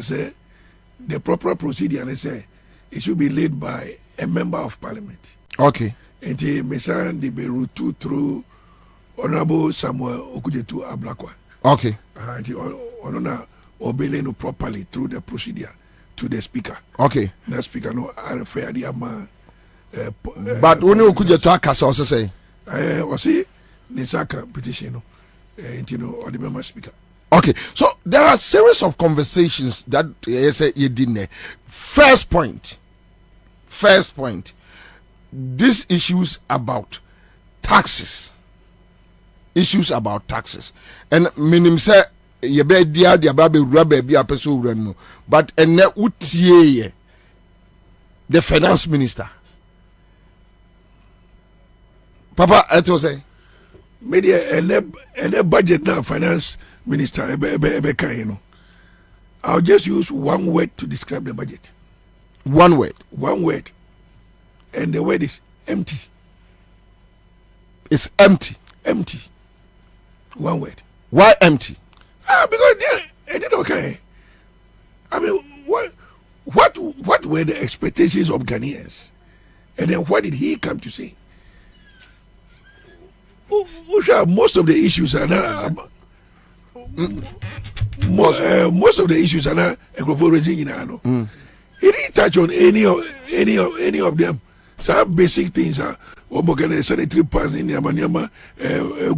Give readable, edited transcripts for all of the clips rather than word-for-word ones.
say the proper procedure, they say it should be led by a member of parliament. Okay. And the Mesan de Berutu through Honorable Samuel Okujetu Ablakwa. Okay. And the Honor Obeleno properly through the procedure to the speaker. Okay. The speaker no fair the ama. But when you could just talk, as I say, or see Nisaka petition, or the member speaker. Okay, so there are a series of conversations that you didn't. First point, these issues about taxes, and minim say you be dia baby rubber be a person, but and the finance minister. Papa, I to say, media and the budget now, finance minister, you know. I'll just use one word to describe the budget. One word. And the word is empty. It's empty. Empty. One word. Why empty? Because it didn't okay. I mean, what were the expectations of Ghanaians? And then what did he come to say? Most of the issues are not most of the issues are not raising. He didn't touch on any of them. Some basic things are sanitary pads in Yamanyama,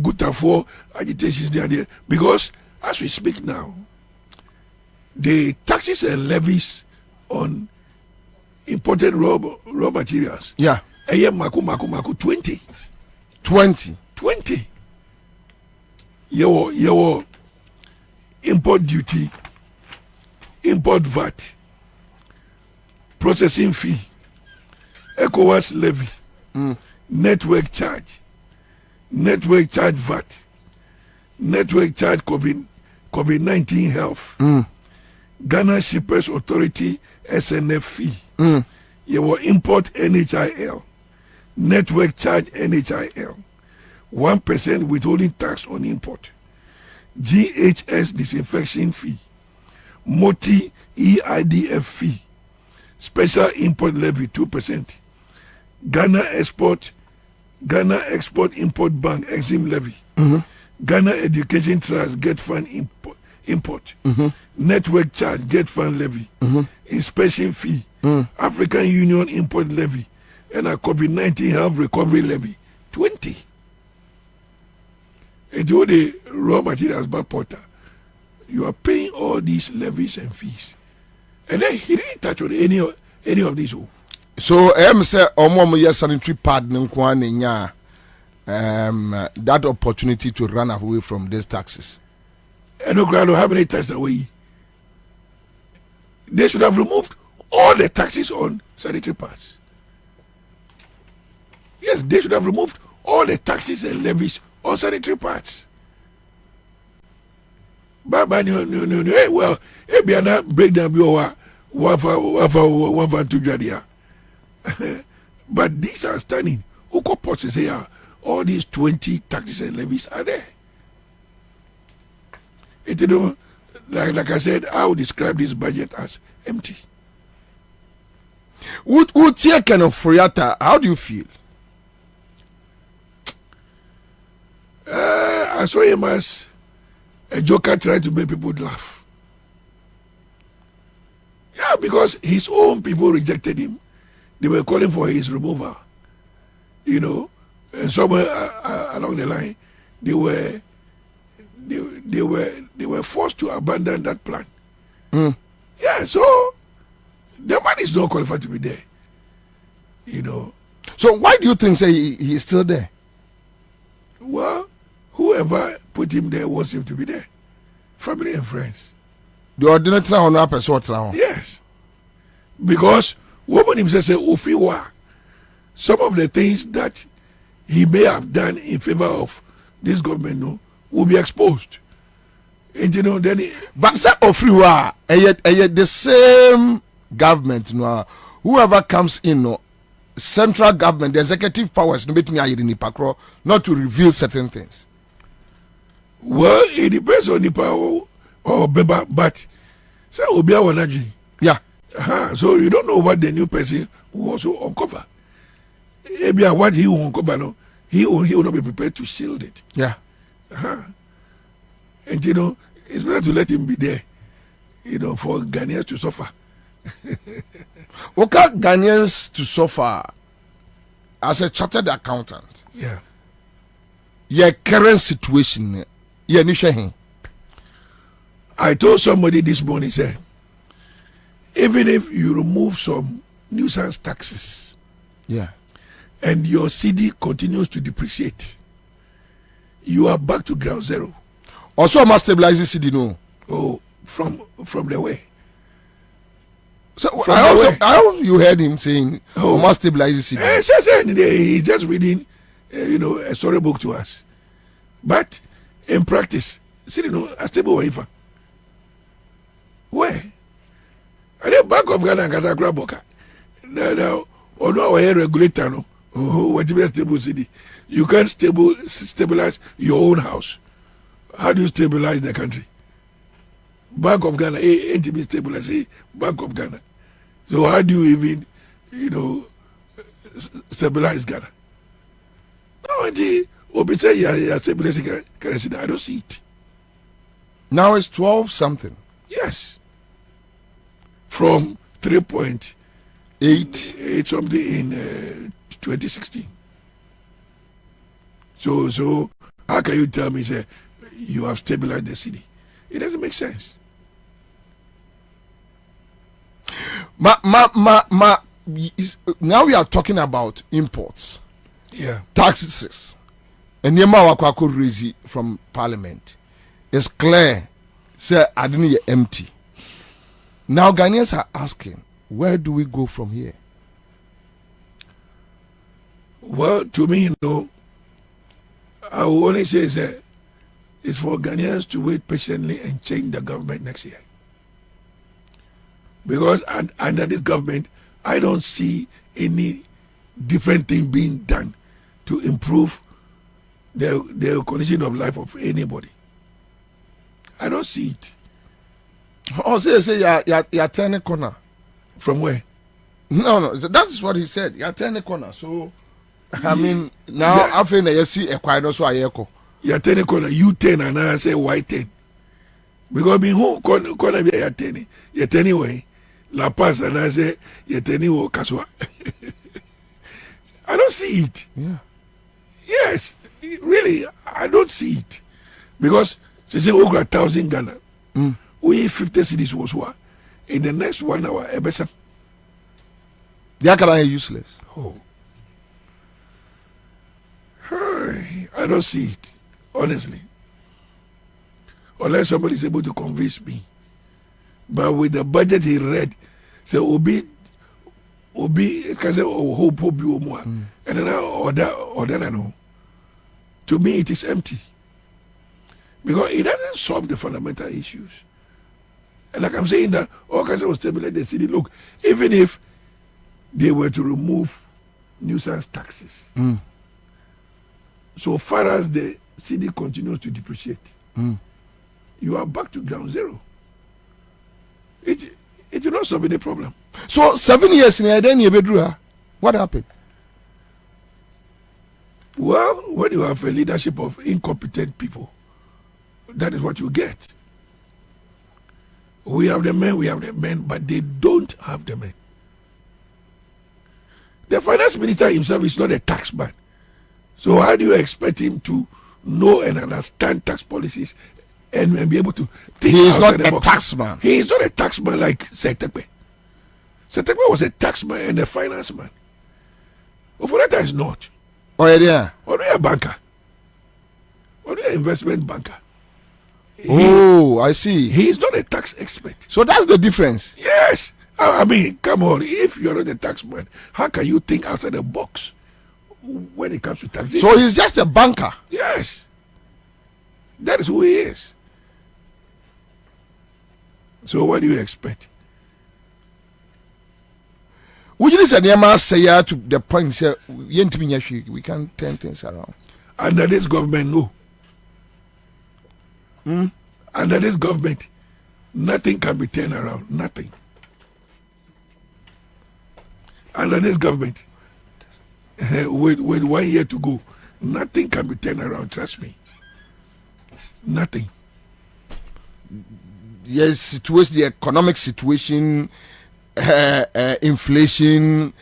good for agitations there. Because as we speak now, the taxes and levies on imported raw materials. Yeah. Maku 20. 20. Your import duty, import VAT, processing fee, ECOWAS levy, network charge VAT, network charge COVID-19 health, Ghana Shippers Authority SNF fee, your import NHIL, network charge NHIL, 1% withholding tax on import, GHS disinfection fee, MOTI EIDF fee, special import levy 2%, Ghana Export Import Bank Exim levy, Ghana Education Trust Get Fund import, network charge Get Fund levy, inspection fee, African Union import levy, and a COVID-19 health recovery levy 20. And you the raw materials by porter, you are paying all these levies and fees, and then he didn't touch on any of these. So say sanitary pad that opportunity to run away from these taxes. And no ground how many taxes away. They should have removed all the taxes on sanitary pads. Yes, they should have removed all the taxes and levies on sanitary pads. But no. Well, if you are not breakdown, you are one for 2 jadia. But these are stunning. Who could possibly say all these 20 taxes and levies are there? It, you know, like I said, I would describe this budget as empty. Would kind of Friata, how do you feel? I saw him as a joker trying to make people laugh. Yeah, because his own people rejected him. They were calling for his removal. You know, and somewhere along the line, they were forced to abandon that plan. Yeah, so the man is not qualified to be there. You know. So why do you think he's still there? Well, whoever put him there wants him to be there. Family and friends. The ordinary honor person. Yes. Because woman himself say Ofiwa, some of the things that he may have done in favor of this government will be exposed. And you know, then but say Ofiwa, the same government, whoever comes in, central government, the executive powers not to reveal certain things. Well, it depends on the power or but So Obia Wanaji. Yeah. So you don't know what the new person will also uncover. Maybe what he will uncover, no, he will not be prepared to shield it. Yeah. And it's better to let him be there, for Ghanaians to suffer. Okay, Ghanaians to suffer as a chartered accountant. Yeah. Your current situation, I told somebody this morning, say, even if you remove some nuisance taxes, yeah, and your CD continues to depreciate, you are back to ground zero. Also, I must stabilize the CD, no? Oh, from the way. So I also you heard him saying, "Oh, must stabilize the CD." He's just reading, a storybook to us, but in practice, CD a stable wafer. Where? At the Bank of Ghana, Kasakra Boka. Now, no, a regulator, no. What is stable CD? You can't stabilize your own house. How do you stabilize the country? Bank of Ghana, ain't be stabilized. Bank of Ghana. So how do you even, stabilize Ghana? No, the Obi say you're stabilizing currency. I don't see it. Now it's 12 something. Yes. From 3.8 something in 2016. So how can you tell me, say, you have stabilized the city? It doesn't make sense. Now we are talking about imports. Yeah. Taxes. And Yema Wakwako raise from Parliament. It's clear. Say, I didn't hear empty. Now Ghanaians are asking, where do we go from here? Well, to me, I will only say that it's for Ghanaians to wait patiently and change the government next year. Because under this government, I don't see any different thing being done to improve the condition of life of anybody. I don't see it. Oh, say you're turning corner. From where? No, that's what he said. You're turning corner. So, I mean, now I feel you see a quiet also a echo. You're turning corner. You 10 and I say why 10? Because who corner be you're turning away. La Paz and I say you're turning away Kaswa. I don't see it. Yeah. Yes, really, I don't see it. Because they say over 1,000 Ghana. We 50 cities was what? In the next 1 hour, Ebesa. They are useless. Oh. I don't see it, honestly. Unless somebody is able to convince me. But with the budget he read, say Obi, can say hope more. And then order no. To me, it is empty. Because it doesn't solve the fundamental issues. And like I'm saying that all kinds of stabilize the city. Look, even if they were to remove nuisance taxes, so far as the city continues to depreciate, you are back to ground zero. It will not solve any problem. So 7 years in Eden, what happened? Well, when you have a leadership of incompetent people, that is what you get. We have the men, but they don't have the men. The finance minister himself is not a tax man. So how do you expect him to know and understand tax policies and be able to think? He is not a tax man. He is not a tax man like Setekbe. Setekbe was a tax man and a finance man. Ofoneta is not. Oh, yeah. Or a banker. Or an investment banker. I see. He is not a tax expert. So that's the difference. Yes. I mean, come on. If you're not a tax man, how can you think outside the box when it comes to taxation? So he's just a banker. Yes. That is who he is. So what do you expect? Would you say to the point say we can turn things around? Under this government, no. Under this government, nothing can be turned around. Nothing. Under this government, with 1 year to go, nothing can be turned around. Trust me. Nothing. Yes, situation, the economic situation, inflation,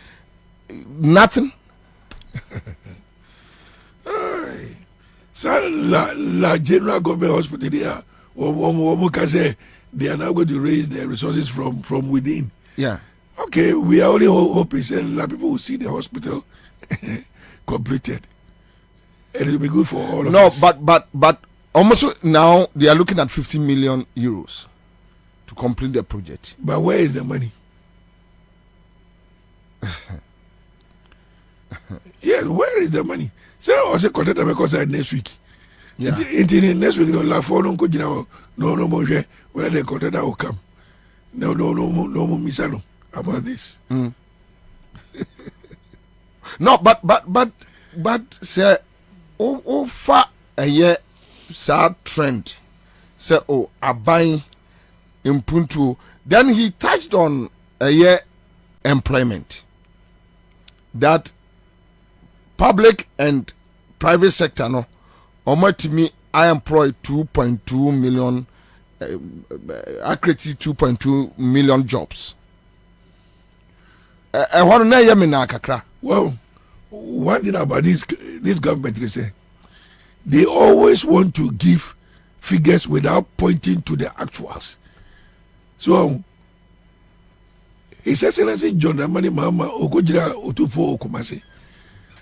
nothing. So la general government hospital there, they are now going to raise their resources from within. Yeah. Okay, we are only hoping that people will see the hospital completed, and it will be good for all of us. But almost now they are looking at 50 million euros to complete the project. But where is the money? Yes, where is the money? So I was a contractor because next week. Yeah. Next week, no more whether the contractor will come. No more misano about this. No, but say, far a year, sad trend. Say, a buying in Puntu. Then he touched on a year employment. That public and private sector, no, to me, I employ 2.2 million, I created 2.2 million jobs. Well, one thing about this government, they say, they always want to give figures without pointing to the actuals. So, His Excellency John Dramani Mahama Ogojira Otufo Okumase,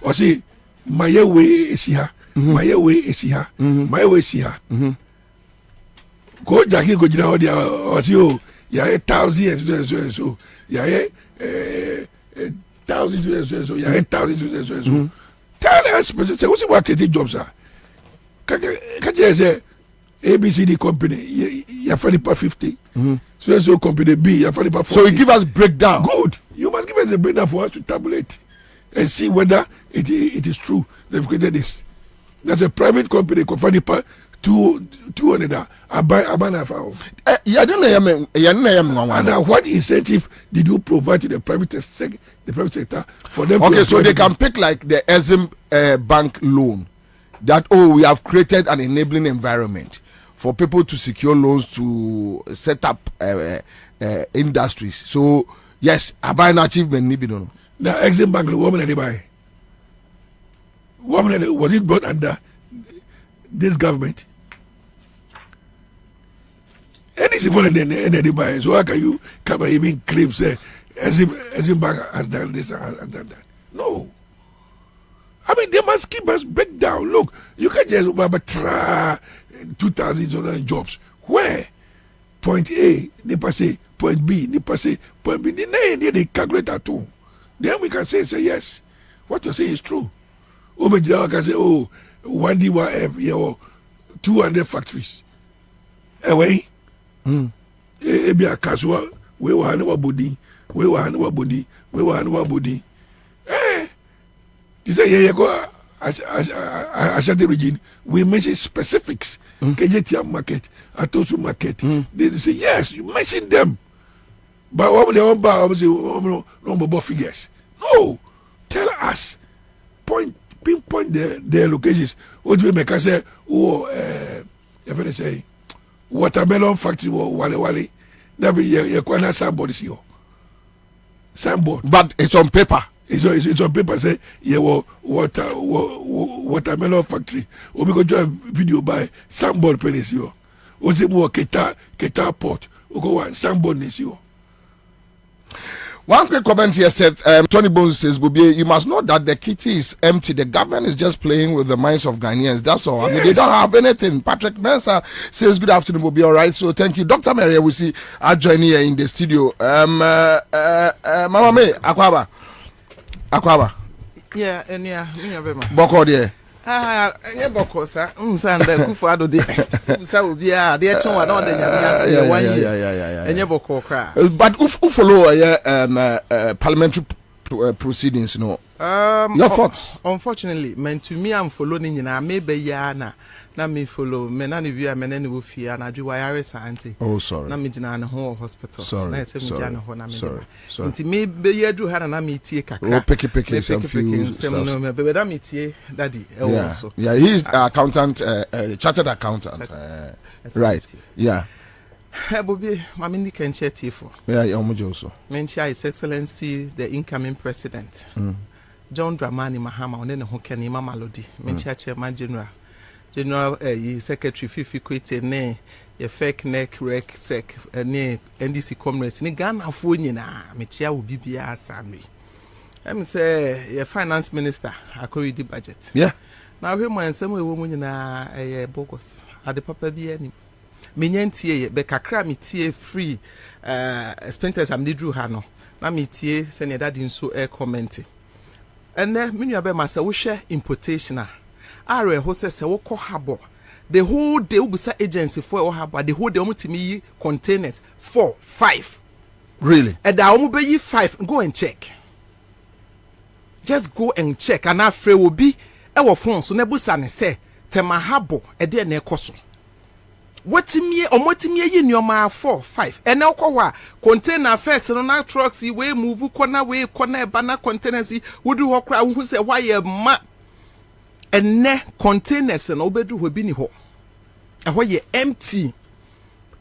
or say, my way is here, my way is here, my way is here. Go Jackie Gojira Odia, or say, oh, yeah, 1,000 and so, yeah, 1,000 so, yeah, 1,000 so. Tell us, say, what's the marketing jobs are? Can you say ABCD company, you have 50, so company B, you have 40. So you give us breakdown. Good. You must give us a breakdown for us to tabulate and see whether it is true they've created this. That's a private company, 200. I buy yeah, I don't know. And what incentive did you provide to the private sector for them? Okay, so they can pick like the Exim bank loan. That we have created an enabling environment for people to secure loans to set up industries. So yes, I buy an achievement. The Exim bank woman they buy. Was it brought under this government? And it's even they buy. So how can you come and even claim say Exim bank has done this and has done that? No. I mean, they must keep us break down. Look, you can't just try 2,000 jobs. Where? Point A, they pass point B, they pass point B. They calculate at all. Then we can say yes. What you say is true. Obejidawa can say, 1D1F, 200 factories. Away. Ebi akaswa, we were handing body. They say, Ashante region, we mention specifics. KJTM market, Atosu market. They say, yes, you mention them. But what they want about figures? No. Tell us. Pinpoint their locations. What do we make us say, if say, watermelon factory, Wale. Never, you're going to signboard here. Signboard. But it's on paper. It's on paper say watermelon factory. Or we go to a video by Sambon Penisio. Or say more Keta port. Or go one Sambon Nisio. One quick comment here said, Tony Bones says, Bobie, you must know that the kitty is empty. The government is just playing with the minds of Ghanaians. That's all. Yes. I mean, they don't have anything. Patrick Mensah says, good afternoon, Bobie. All right. So thank you. Dr. Mary, we see I join here in the studio. Mama Me, Akwaba. Yeah, and yeah, Boko there. Yeah, Boko, sir. Sanda, Kufado, dear, dear, two, I don't know, 1 year. And your Boko cry. But who follow a parliamentary proceedings, no. Your thoughts? Unfortunately, meant to me, I'm following you now. Maybe yana. Na me follow. Me na ni view. Me na ni wo fear. Na do wire auntie. Oh, sorry. Na me jina na ho hospital. Sorry. Na me jina ho na me. Sorry. Nti me be ye do ha na me tie kakra. Oh, picky some few stuff. No, me be da me tie daddy. Also. Yeah, he's accountant, chartered accountant. Right. Yeah. Bobie, mami ni kenche tifo. Yeah, also. Mention His Excellency the incoming president. John Dramani Mahama on the Hokeni Mama Lodi. Mention Chairman General Secretary Fifi Kwete ne ye fake neck rec sec ne NDC comrades ni Ghana fo nyina metia wo bibia asamri. Em say ye finance minister akori di budget. Yeah. Now we man some we wo nyina bogus. Ade papa bi ani. Menyantie be kakra metie free expenses am didru ha no. Na metie se ne dadi nso comment. Ene menua be ma se wo hwe importation a are ho se wo kɔ habo the whole day ubusa agency for wo habo the whole day omutimi yi containers 4 5 really da omu be yi 5 go and check, just go and check and afre obi e wo phone so na busa ne se tema habo de na ekoso watimi omotimi yi nneoma 4 5 ene okɔ ho a container first no na trucks yi we move kɔna we kɔna eba na containers yi wodu ho kra wo se why ma ene containers na obedu ho bi ni ho ehɔ ye empty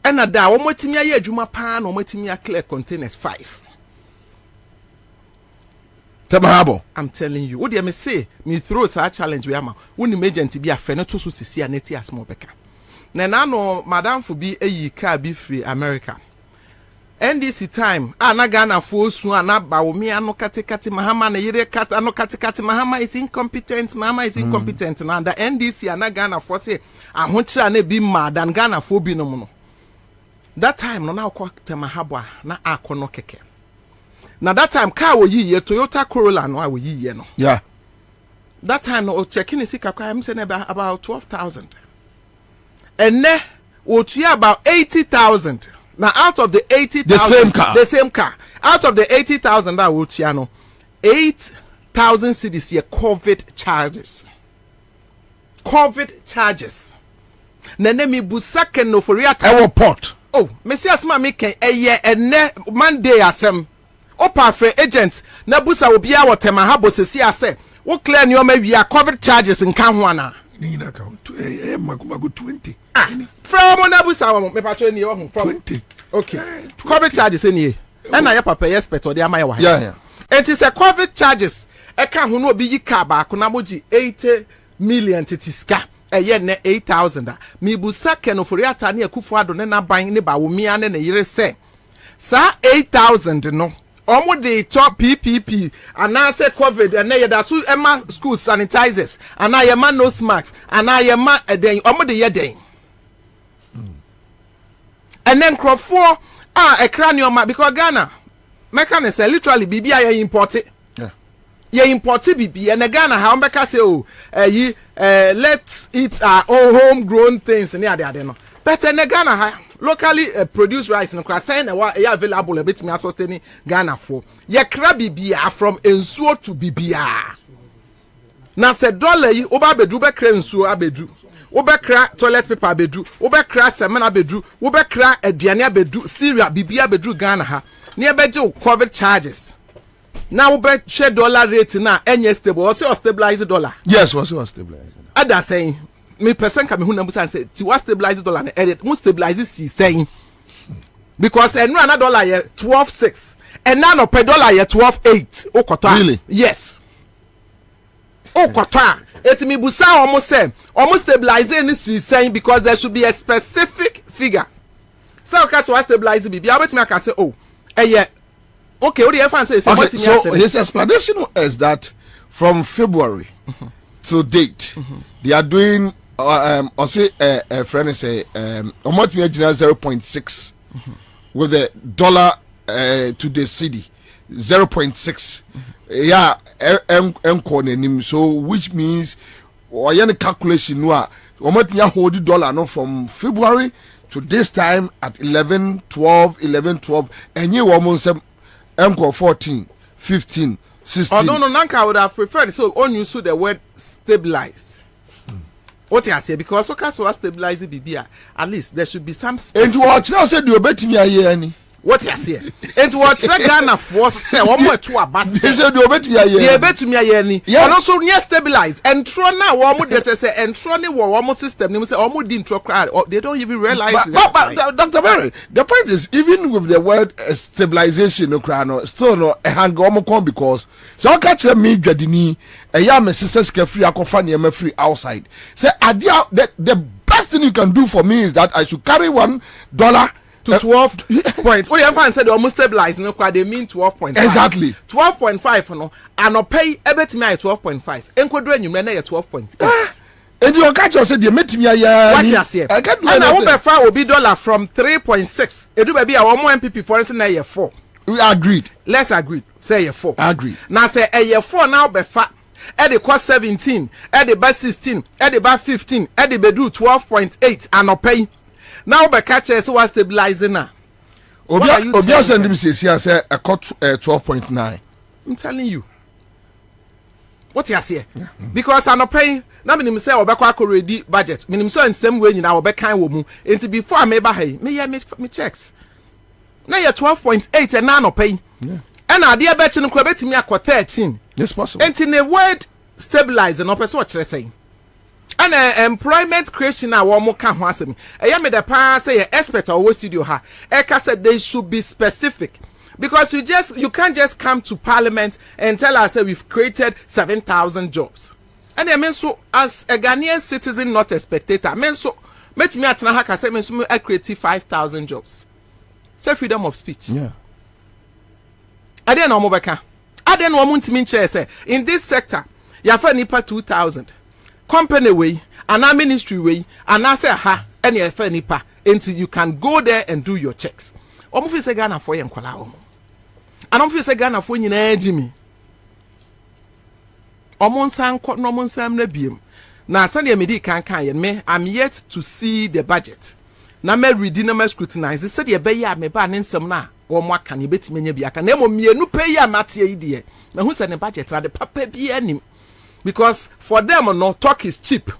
ena da omotimi aye adwuma pa na omotimi a clear containers 5 Temahabo. I'm telling you, what do you say? Me throw a challenge we am. Woni agent be a friend to so sisi aneti as mo beka. Na no madam for be a car be free America. NDC time na Ghana for so na ba wo me ano kate Mahama na yire kat ano kate Mahama is incompetent. Mahama is incompetent na the NDC na Ghana for say ahochira na bi mad than Ghana for bi no mo. That time no na ko Temahabo na akono keke. Now that time car wo yi Toyota Corolla no wo yi no. Yeah. That time no checking is I'm saying about 12,000. And ne wo tuya about 80,000. Now out of the 80,000 the same car. Out of the 80,000 that wo tuya no 8,000 cedis here COVID charges. COVID charges. Nene mi busake no for real time. Port. Oh, Messi asma me ken eye ene Monday asem. Opa free agents na busa obi a Temahabo sesi ase wo clear nyoma wi COVID charges nka ho ana ni na account mago 20 from na busa wo me patro ni ho from 20 okay COVID charges any e na ya papa expert o de ama ya wa yeah it is a COVID charges e ka ho no obi yi car ba ko na moji 80 million titiska eye ne 8,000 mi busa ken for ata na akufo ado ne na ban ne ba wo mia ne yire se sa 8,000 no omo de top PPP and now say COVID and now that two Emma school sanitizers and now your man nose masks and now your man then omo de yeden and then crop 4 a cranium because Ghana mechanics literally bibi are imported ye imported bibi and Ghana how make say oh let's eat our own homegrown things near there no but in Ghana locally produced rice no saying that they available a bit me sustain Ghana for ye krabi bia from ensuo to bibia na se dollar yi oba bedu be kra ensuo abedu oba kra toilet paper abedu oba kra semen abedu oba kra aduane abedu cereal bibia abedu Ghana ha na e beje COVID charges na oba share dollar rate na enye stable or say stabilize dollar yes was stabilize ada saying me person can me hu number say ti what stabilize dollar na edit mu stabilize si saying because another dollar ye 12.6 and now no per dollar ye 12.8 okoto really yes okoto it me busa almost say almost stabilize ni si saying because there should be a specific figure so okay so stabilize bibi abet me can say oh yeah okay what the fan say okay, so his explanation is that from February till date they are doing or say a friend say almost 0.6 with the dollar to the cedi 0.6 yeah so which means or any calculation no almost hold the dollar no from February to this time at 11 12 and you almost 14 15 16. Oh, no, Nanka would have preferred so on use the word stabilize. What I say because okay, so stabilize the BBA. At least there should be some. And what now said you bet me a year. What I say? And what Ghana for say one more to a bus. They said you bet me a year. You bet me a year. Yeah. And also near stabilize. And Trona one more that say and Trona one more system. They say almost didn't try. They don't even realize. But Dr. Berry, the point is even with the word stabilization, no crano, still no a hang on because so catch me Jadini, a young sisters free, I can find free outside. Say, the best thing you can do for me is that I should carry $1 to 12 points. What you have said almost stabilize, no, they mean 12.5. Exactly. 12.5, no, and I'll pay every me 12.5. And could you manage 12.8. And you catch us said you met me a what you say? I can't do anything. And I hope far will be dollar from 3.6. It will be our more MPP for instance, a year 4. We agreed. Let's agree. Say year 4. Agreed. Now say a year 4 now be fat. At the cost 17, at the best 16, at the back 15, at the bedu 12.8, and no pay. Now be catch us was stabilizing now. Obia send him says here say a cut 12.9. I'm telling you. What you say? Yeah. Because I no pay. Now me say obekwa ready budget. Me so in same way nyina obekan wo mu. Enti before I meba hey, me checks. Now you 12.8 and now no pay. Yeah. And I dear bet no kura betimi akọ 13. Yes possible. Enti the word stabilize no person what you saying. And employment creation na wo mo ka ho asem. Eya me the pa say expert or studio ha. Eka said they should be specific. Because you can't just come to parliament and tell us that we've created 7,000 jobs. And I mean so as a Ghanaian citizen, not a spectator. I mean so met me at Nahaka say me so I created 5,000 jobs. Say freedom of speech. Yeah. I didn't know Mobeka. I didn't know Muntimin chair say in this sector, you have nipa 2,000. Company way, and our ministry way, and I say ha any nipa until you can go there and do your checks. Omo fi say Ghana for yem kwala omo. And omo fi say Ghana for nyina agimi. Omo nsan kọ no omo nsam na biem. Na sane me di kan me I'm yet to see the budget. Na me read na me scrutinize. Said ye be ya me ba ne nsam na omo aka ne betime nya bi aka. Na emo mienu pe ya matie yi de. Na hu say ne budget na de papa bi anim. Because for them no talk is cheap.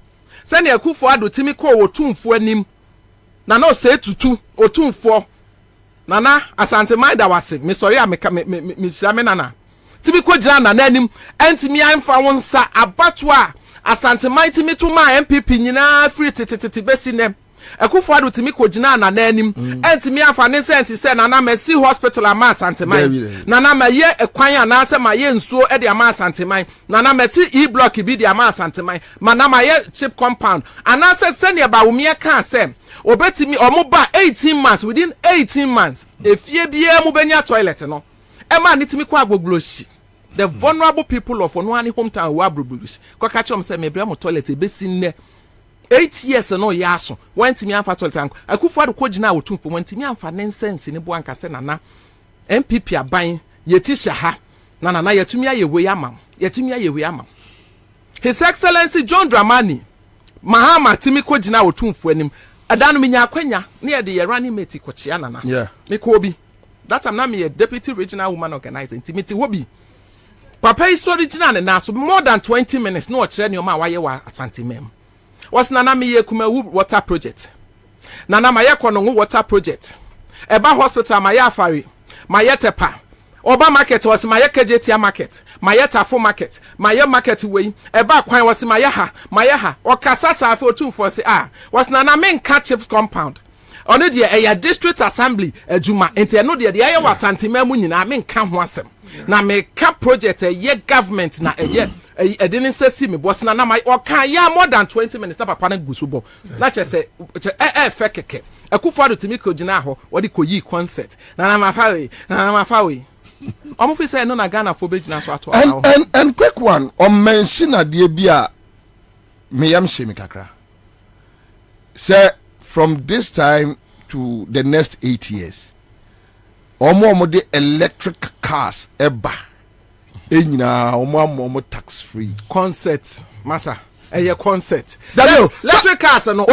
Sane akufo ado timi ko otumfo anim. Na no say tutu otumfo. Nana asante maida wase me sorry me shame nana tibi ko jira na nanim entimi amfa wonsa abatwa asante maiti mi to ma MPP nyina free tititi besi nem ekufo ado timi ko jina na nanim entimi amfa ne sense say nana Mercy hospital ama asante mai nana maye ekwan ana se maye nsuo e de ama asante mai nana Mercy block bi de ama asante mai nana maye chip compound ana se sene ba wo me ka se obetimi omoba 18 months within 18 months efie bia mu benya toilet no ema nitimi kwa agbogloshi the vulnerable people of Onuani hometown wa agbogloshi kwa ka chom say mebra mo toilet ebesi nne 8 years no yaso wantimi amfa toilet anko akufo ado kogina otumfo wantimi amfa nonsense ne bo anka se nana MPP aban yetisha ha nana yetumi ayewe ama yetumi ayewe ama His Excellency John Dramani Mahama timi kogina otumfo anim adanu minya akwanya ne de running mate kochia nana yeah me ko bi that time na me deputy regional woman organizer intimate hobi papa is original na so more than 20 minutes no kire ne o ma waye wa asante mem was nana me ye kuma water project nana ma ye kono water project eba hospital ma ye afari ma ye tepa Oba market was my KJT market, my Tafo market, my market way, eba kwan was my yaha, or Kasasa for 2 for say was nana main catchips compound. Ono dia a district assembly ejuma enti no dia dia wa santimemu nyina me nka ho asem. Na me ka project a ye government na e didn't say me boss na my or kan ya more than 20 minutes na papa na gusubo. Na che say fekeke. Akufo ado timi ko gina ho, wodi ko yi concert. Na mafa we. Omo say no na Ghana for beji na so ato and quick one on mention adie bia me yam shemi kakra say from this time to the next 8 years omo de electric cars eba enyina omo tax free concert massa a concert. Electric cars no.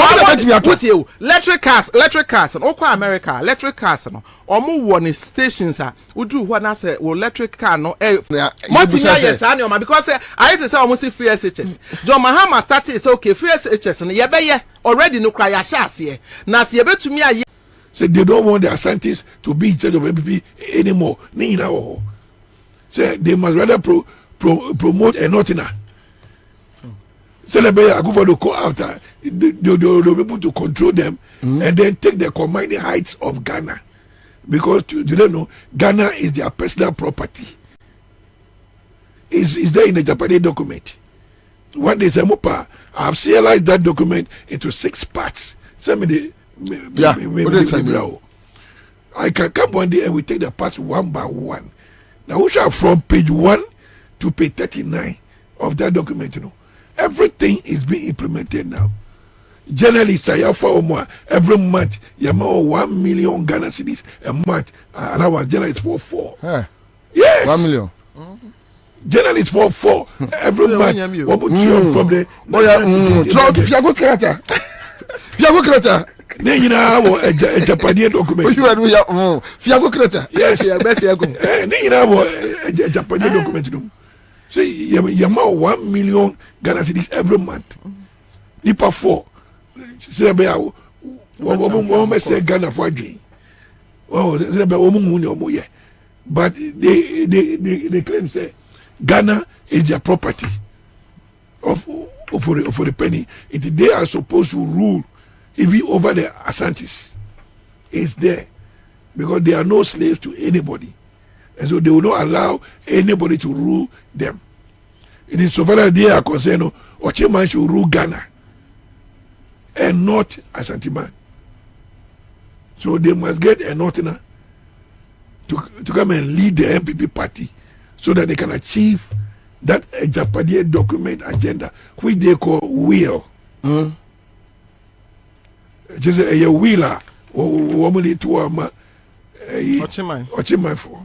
Electric cars no. Okwa America electric cars no. Omo won stations a udru ho na say electric car no yes anioma because I used to say almost free SHS. John Mahama started say okay free SHS no ye be ye already no cry ase na se ye betumi aye. So they don't want their scientists to be in charge of MPP anymore. So they must rather promote a notina. So they go for the call out. They'll be able to control them and then take the commanding heights of Ghana. Because you don't know, Ghana is their personal property. Is there in the Japanese document. One day, I have serialized that document into 6 parts. Send me the I can come one day and we take the parts one by one. Now we shall from page 1 to page 39 of that document, everything is being implemented now. Journalists are for more every month. You have 1 million Ghana cedis a month, and our journalists for 4. Yes, 1 million. Journalists for 4 every month. What would you from the? A Japanese document. Yes, a Japanese document. So you have 1 million Ghana cedis every month. Nipa 4. Say about say Ghana for dream. Oh, say about but they claim say Ghana is their property of for the penny. They are supposed to rule even over the Asantis. It's there because they are no slaves to anybody, and so they will not allow anybody to rule them. It is so far as they are concerned, Ochiman should rule Ghana and not Asante man. So they must get a Northerner to come and lead the MPP party so that they can achieve that Japanese document agenda, which they call will. Just a wheeler or Ochiman for.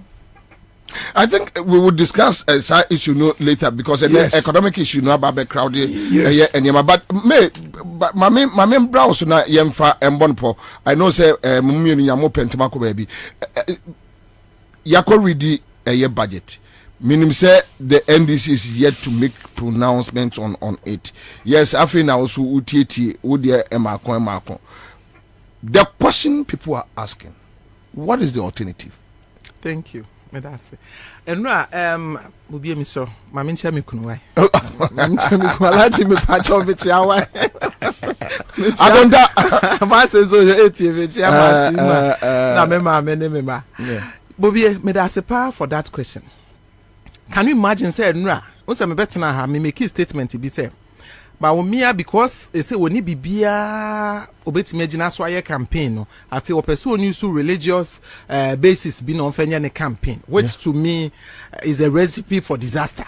I think we will discuss a side issue later because an economic issue no about crowded. Yes. But my main browse na yemfa embonpo. I know say mummy ni yamo pentomako baby. Yako ready a budget. Meaning say the NDC is yet to make pronouncements on it. Yes, I think now so UTT Udia Emako. The question people are asking, what is the alternative? Thank you. That's it. And will be a miso. My mincha me kunwai. Mincha me kwalaji me pacho viti awai. I don't know. My says on your 80 viti awai. Na mema. Bobie, me that's a power for that question. Can you imagine say Nra? Once me better na me make a statement to be say. But when because they say when be bia obetime gina so aye campaign no I feel person use religious basis be no fanya ne campaign which to me is a recipe for disaster.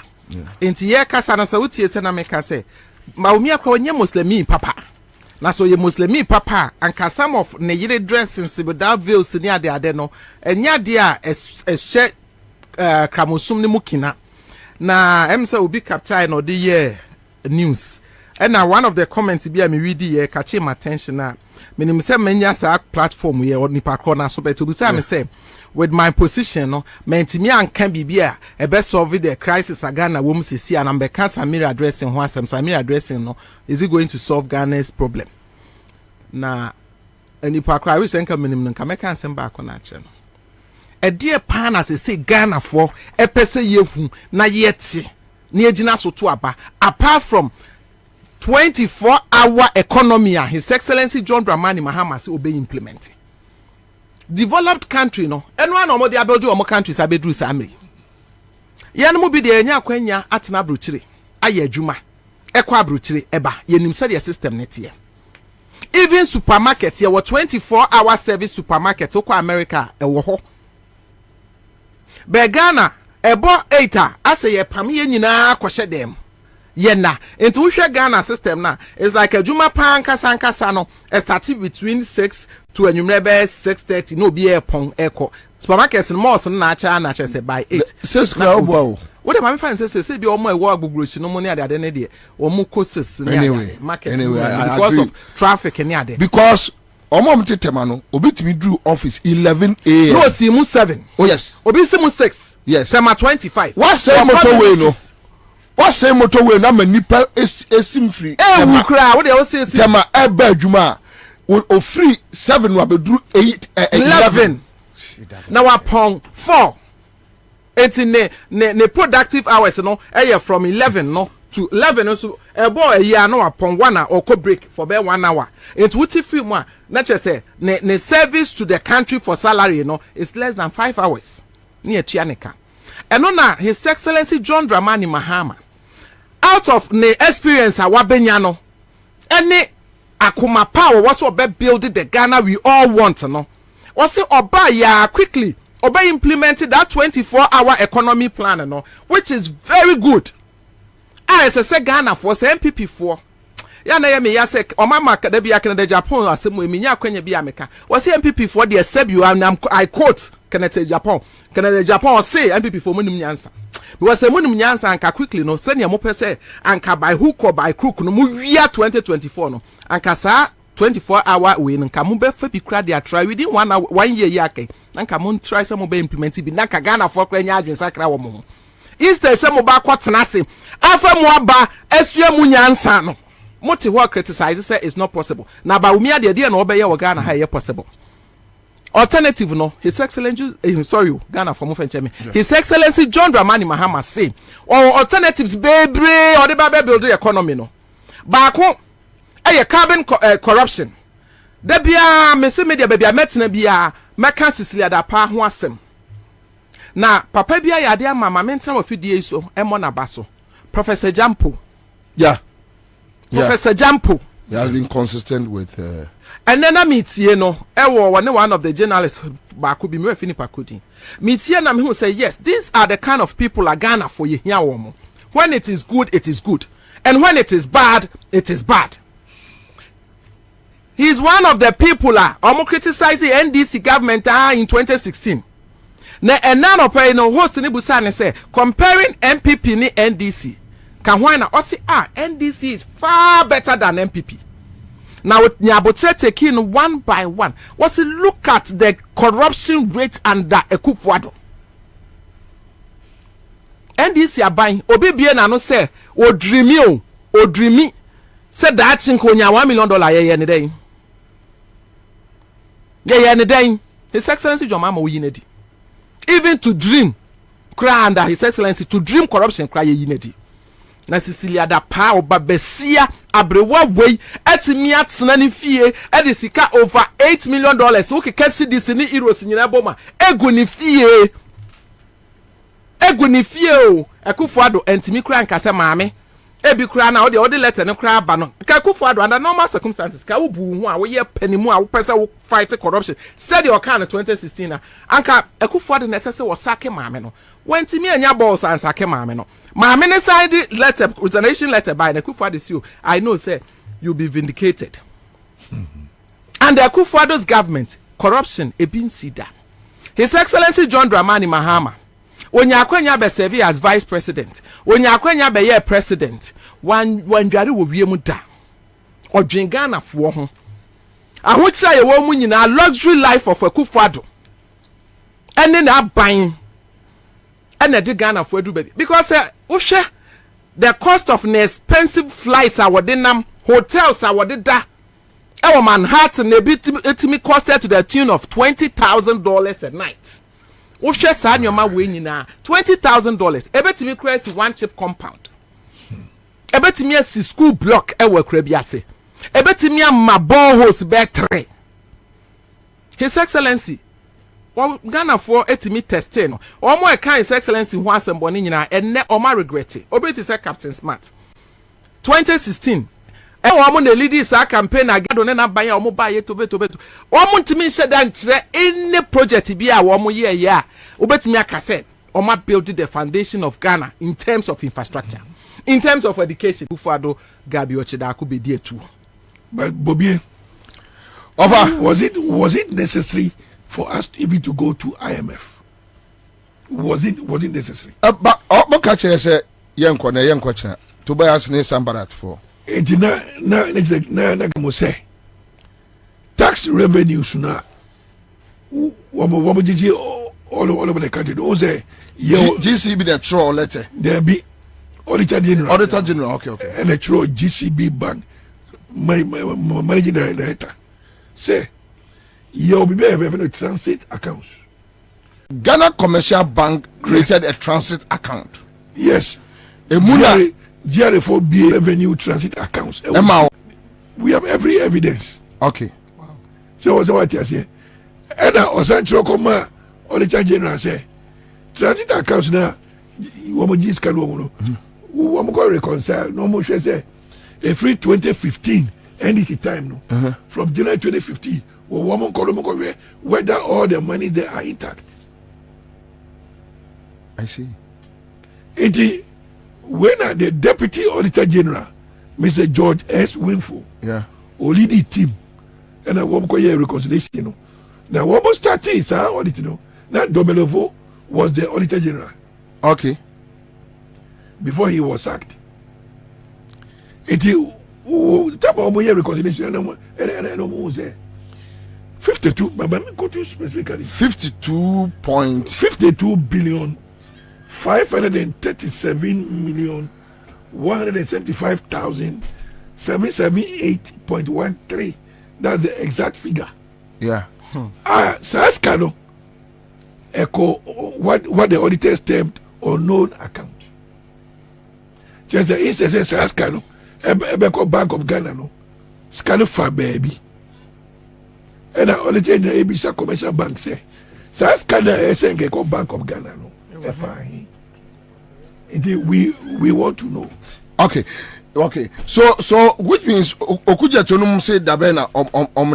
Enti ye kasa na say utie se na me ka say ma omi akwa onye muslimi papa na so ye muslimi papa anka some of ne yire dressing se without veils ni ade no enya de a ehye kramosum ne mukina na em say obi capture no de ye news. And now one of the comments be me read here catch my attention na me say menya sa platform here on nipa corner so beto say me say with my position no mentimi anka bibia e be solve the crisis Ghana wo msisi and be can Samira addressing ho asem Samira addressing no is it going to solve Ghana's problem na nipa cry we say nka menim nka me kan sem ba ko na che no e die pan as say Ghana for e pese yehu na yeti na ejina so to aba apart from 24-hour economy His Excellency John Dramani Mahama say obey implement. Developed country no. Enwa no mo de abedu omo countries abedru samri. Ye no mo bi de enya kwanya atena abrochire. Aye adwuma. Ekwa abrochire eba. Ye nim say the system net here. Even supermarket here 24-hour service supermarket okwa America e wo ho. Be Ghana ebo 8 ase ye pam ye nyina kwhye dem. Yena into we Ghana system na it's like a juma pan kasa no started between 6 to enyumrebe 6:30 no be pon echo supermarkets in malls na cha say by 8 6 crowd wow What am I finding? Say be almost work bugrushi no money at the end of the day. Omo costs Anyway, market I because agree. of traffic and the Because Omo Mtetemano, Obi to me drew office 11 a.m. No, see mu 7. Oh yes. Obi see mu 6. Yes. Tema 25. What say motorway no? What say motorway na manipa esim free. We cry. What they all say? Tema eba adwuma o free 7 wa be drew 8 11. Now upon 4. It's in the productive hours, no. From 11 no to 11 so a boy ya no upon 1 hour or co break for be 1 hour. It's wuti free one. Not just say ne service to the country for salary, is less than 5 hours. Near Chianica. And on His Excellency John Dramani Mahama, out of ne experience a wabenyano, any akuma power was what building the Ghana we all want, no. Was say oba ya quickly. Obey implemented that 24-hour economy plan, which is very good. I say Ghana for say MPP for. Ya na me ya say omama ka da bia Canada Japan asem we minya kwanya bia meka. Was say MPP for the save you I quote Canada Japan. Canada Japan say MPP for munum nyansa. Because say munum nyansa anka quickly no say ne mo pese anka by hook or by crook no mu wia 2024 no. Anka sa 24-hour we nka mo be fa bi kra dia try within 1 hour 1 year yake. Nanka mon try some be implement bi nanka Ghana for kra nya adwen sakra wo mo. Instead some ba kwatena se afa mo aba asua mu nyansa no. Moti ho criticize say it's not possible. Na ba umi ade na obeye wo Ghana ha ye possible. Alternative no, His Excellency Ghana for mo fencheme. His Excellency John Dramani Mahama say or alternatives bebre or the ba build the economy no. Ba ko carbon corruption. Da bia me se media bia metena bia meka Cecilia da pa ho asem. Na papa bia ya de ama mentena ofidie so emo na baso. Professor Jampo. Yeah. Professor Jampo. He has been consistent with and then I meet you know, one of the journalists baku bi me fini pakudi. Meet you na me who say yes, these are the kind of people a Ghana for you here woman. When it is good, it is good. And when it is bad, it is bad. He is one of the people who criticized the NDC government in 2016. Na none of no host ni busane say comparing MPP ni NDC. Can why na say NDC is far better than MPP. Now Nyabotre taking one by one. What's it look at the corruption rate under Akufo-Addo. NDC are buying obi bia na no say o dreamy say that chinko nya $1 million ye ne den. Ye ne den. His Excellency John Mahama Oyinedi. Even to dream cry under His Excellency to dream corruption cry ye yinedi. Na Cecilia da pa oba besia abrewa wey etimi atena ne fie e sika over $8 million wo keka cedis ni euros nyina boma egu ni fie o Akufo-Addo entimi kura nkase maame ebi kura na wo de letter ne kura ba no ka Akufo-Addo under normal circumstances ka wo bu hu a wo ye panimu a wo pese wo fight corruption said your can 2016 na anka Akufo-Addo na sese wo sake maame no wentimi anya balls and sake maame no maame ne side letter resignation letter by Akufo-Addo see I know say you'll be vindicated. And the Akufo-Addo's government corruption e bin sida. His Excellency John Dramani Mahama onyakwanya be serve as vice president onyakwanya be ye president wanjare wo wiem da odwen Ghana fo ho ahochira ye wo mu nyina luxury life of Akufo-Addo ene na ban ene de Ghana fo adu baby because uhwe the cost of an expensive flights are wodinam hotels are wodida ewo Manhattan na bitimi costed to the tune of $20,000 a night. Uhwe sa nyoma we nyina $20,000 ebetimi create one chip compound ebetimi asi school block ewo akra biase ebetimi am boreholes be 3. His Excellency Ghana for etimi testing no omo e kan His Excellency ho asembo ni nyina enne oma regret obeti say Captain Smart 2016 omo na lead this campaign agado ne na ban ya omo ba ye tobeto omo ntimi hye da nkyere any project bi a omo ye ya obetimi akase omo build the foundation of Ghana in terms of infrastructure, in terms of education. Akufo-Addo gabi ochida akubedi etu. But Bobie, was it necessary for us even to go to IMF? Was it necessary? But boka che say yenko na yenko chena to buy us ne sambarat for enti na mo say tax revenues na wo jiji all over the country o say GCB the throw letter there be auditor general okay and the throw GCB bank managing director say you be having a transit accounts. Ghana Commercial Bank created a transit account. Yes. GRA4B revenue transit accounts. We have every evidence. Okay. So what you say? And Osancho Koma Auditor General say transit accounts now. We just can go reconcile. No more say a free 2015 NDC time no. From January 2015. Whether all the money there are intact. I see. When the Deputy Auditor General, Mr. George S. Winful, lead the team, and I won't call you reconciliation. Now, what was started is our audit. Now, Domelovo was the Auditor General. Okay. Before he was sacked. Type of reconciliation, and 52, but let me go to specifically 52 billion 537,175,778.13. That's the exact figure. Yeah. Saskano echo what the auditors termed unknown account. Just the instance Saskano Ebeko Bank of Ghana no Scano for baby. And I only change the ABC Commercial Bank say, Saskana SNG Bank of Ghana no. Fine. We want to know. Okay. So which means Okuja Tonum say Dabena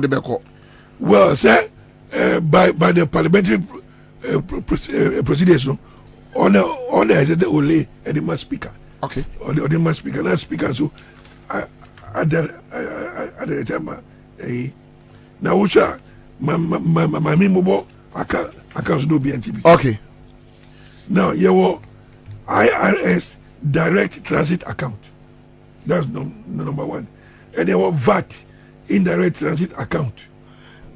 the Beko. Well, sir, by the parliamentary procedures, on the only and the mass speaker. Okay. Or the mass speaker, not speaker. So at the time, now which are my mobile accounts no BNTB. Okay. Now your IRS direct transit account. That's number one. And your VAT indirect transit account.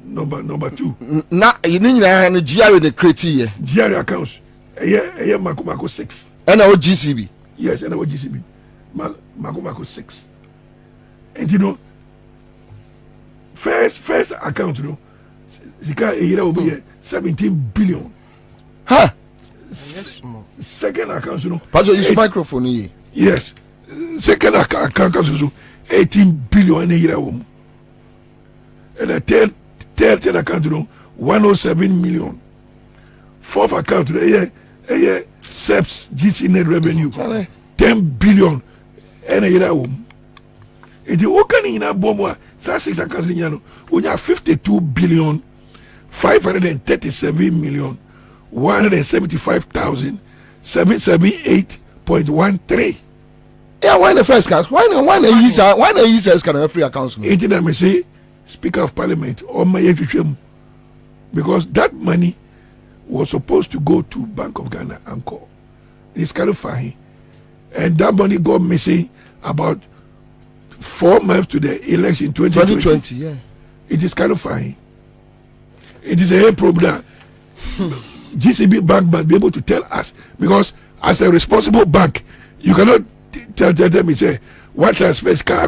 Number two. Na you need to GRA the criteria. GRA accounts. Yeah, Mako 6. And our GCB. Yes, and our GCB. Mako 6. And you know, first account, you know, Zika will be 17 billion. Huh? Second account, you know. But you use microphone here. Yes. Second account, you 18 billion a year. And the third account, you know, 107 million. Fourth account, SEPS, GC net revenue, 10 billion and a year. And the working in a bomb, 6 accounts in Yano, we have 52 billion, 537 million, 175,778.13. Yeah, why the first cast? Why the users can have free accounts? It did I say, Speaker of Parliament or my because that money was supposed to go to Bank of Ghana and call. It's kind of fine. And that money got missing about 4 months to the election 2020. Yeah. It is kind of fine. It is a problem. GCB Bank must be able to tell us, because as a responsible bank, you cannot tell them and say what transfers car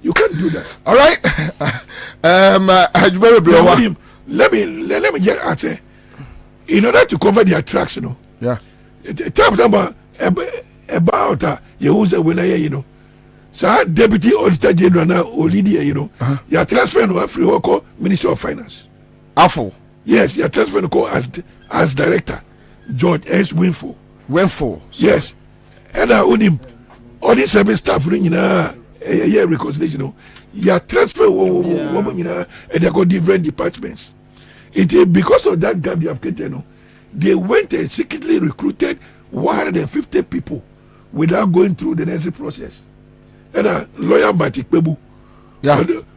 you can't do that. All right. Let me just answer. In order to cover their tracks, you know. Yeah. About you know. So Deputy Auditor General now Olidia, you know. You transfer to free work Minister of Finance. Afo. Yes, you transfer to as director George S. Winful. Yes. And him all these service staff reconciliation, you know. You transfer woman, you know, and they got different departments. It is because of that gap they have created, you know. They went and secretly recruited 150 people without going through the necessary process. And lawyer Batik Bebu,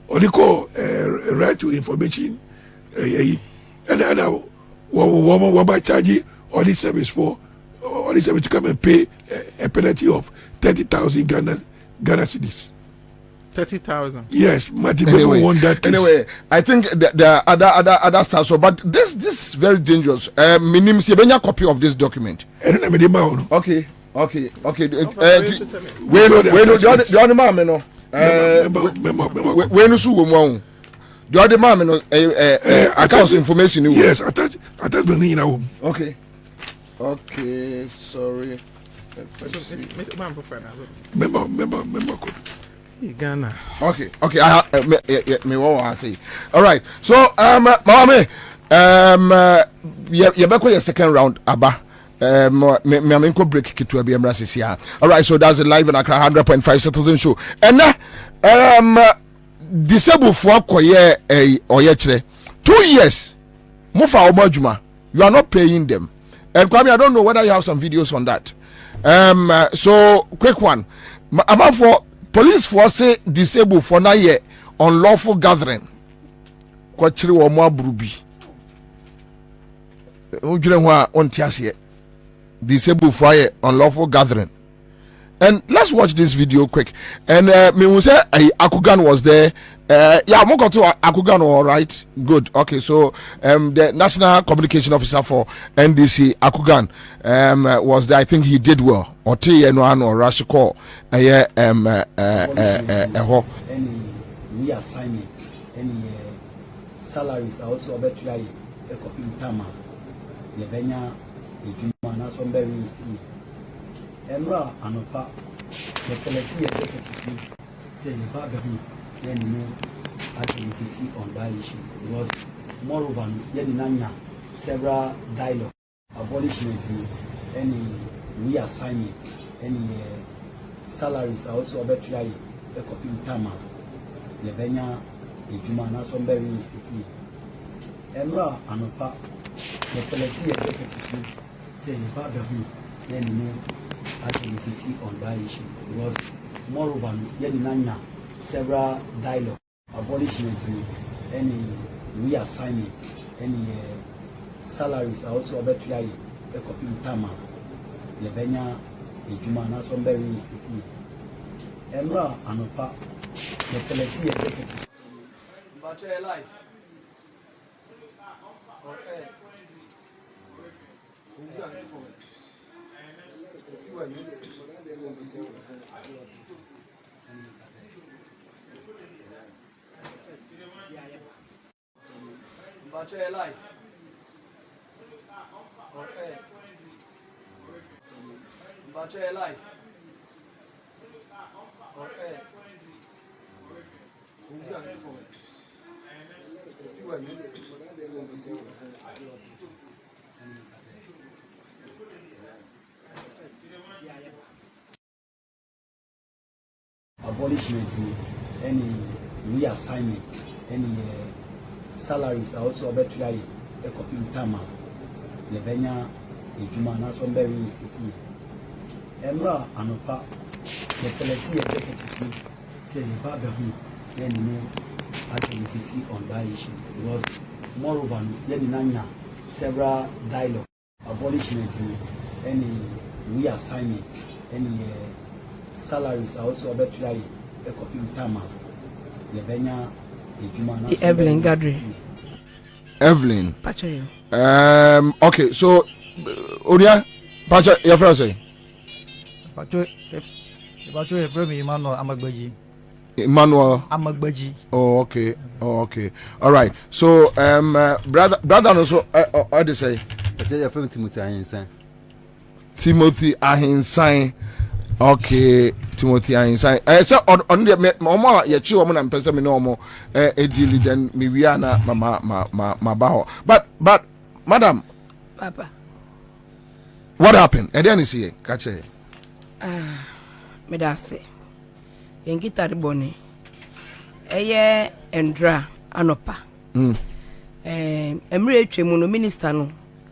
or they call right to information, and Wama charge all this service for all this service to come and pay a penalty of 30,000 Ghana cedis. 30,000. Yes, Martin anyway, won that case. Anyway, I think there are other stuff. So, but this is very dangerous. Minim si benya copy of this document. Okay. Wait, the other man, no. When you see woman, the other man, no. Accounts information. Yes, attach the in home. Okay, sorry. Member. Ghana. Okay. I me what I say. All right. So Mama, you back with your second round, Abba. Me break kitu abi emra sisia. All right. So that's a live in Accra 100.5 Citizen Show. And disabled for koye oye kire 2 years. Mufa omajuma. You are not paying them. And Kwame, I don't know whether you have some videos on that. So quick one. About for police force say disabled for na ye unlawful gathering. Kwachiri wo mo abrubi. Ujire ho a onti ase. Disabled for ye unlawful gathering. And let's watch this video quick. And me will say Akugan was there. Yeah, I'm going to Akugan, all right. Good. Okay, so the National Communication Officer for NDC, Akugan, was there. I think he did well. Or TN1 or Rashiko. Any reassignment, any salaries are also about to a copy tama. Yebenya, a Jumana, some very still. Emra Anopa, the selected executive say the Babahu, then no activity on that issue. Because moreover, Yeninanya, several dialogue, abolishment, any reassignment, any salaries are also about to a copy tama. Yebenya, a Jumana, some very still. Emra Anopa, the selected executive say the Babahu, then no activity on that issue. Because moreover, Yeninanya, several dialogue, abolishment, any reassignment, any salaries are also about to a copy tama. Yebenya, a Jumana, some very sticky. Emra Anopa, the selected executive. But your life. But your life. But your life. Abolishment, any reassignment, any salaries are also about to a copy tama. Yebenya, a Jumana, some very sticky. Emra Anopa, the selected executive say the Babahu, then no activity on that issue. Because moreover, Yeninanya, several dialogue, abolishment, any reassignment, any salaries are also about to a copy tama. Yebenya, a Jumana. Evelyn Gadri. Evelyn. Pacho. Okay, so Oria, Pacho, your friend say. Pacho, your friend Emmanuel Amagbaji. Emmanuel Amagbaji. Oh, okay. All right. So, brother, also, what they say? Pacho, your friend Timothy Ahinsan. Timothy Ahinsan. Okay, Timothy Ahinsan. So on the mama, you chew woman and person me no more. Deal then me we are na ma baho. But madam, Papa, what happened? And then you see, catch it. Me da say. Yengita de boni. Eye endra anopa. Emre etwemu no minister no.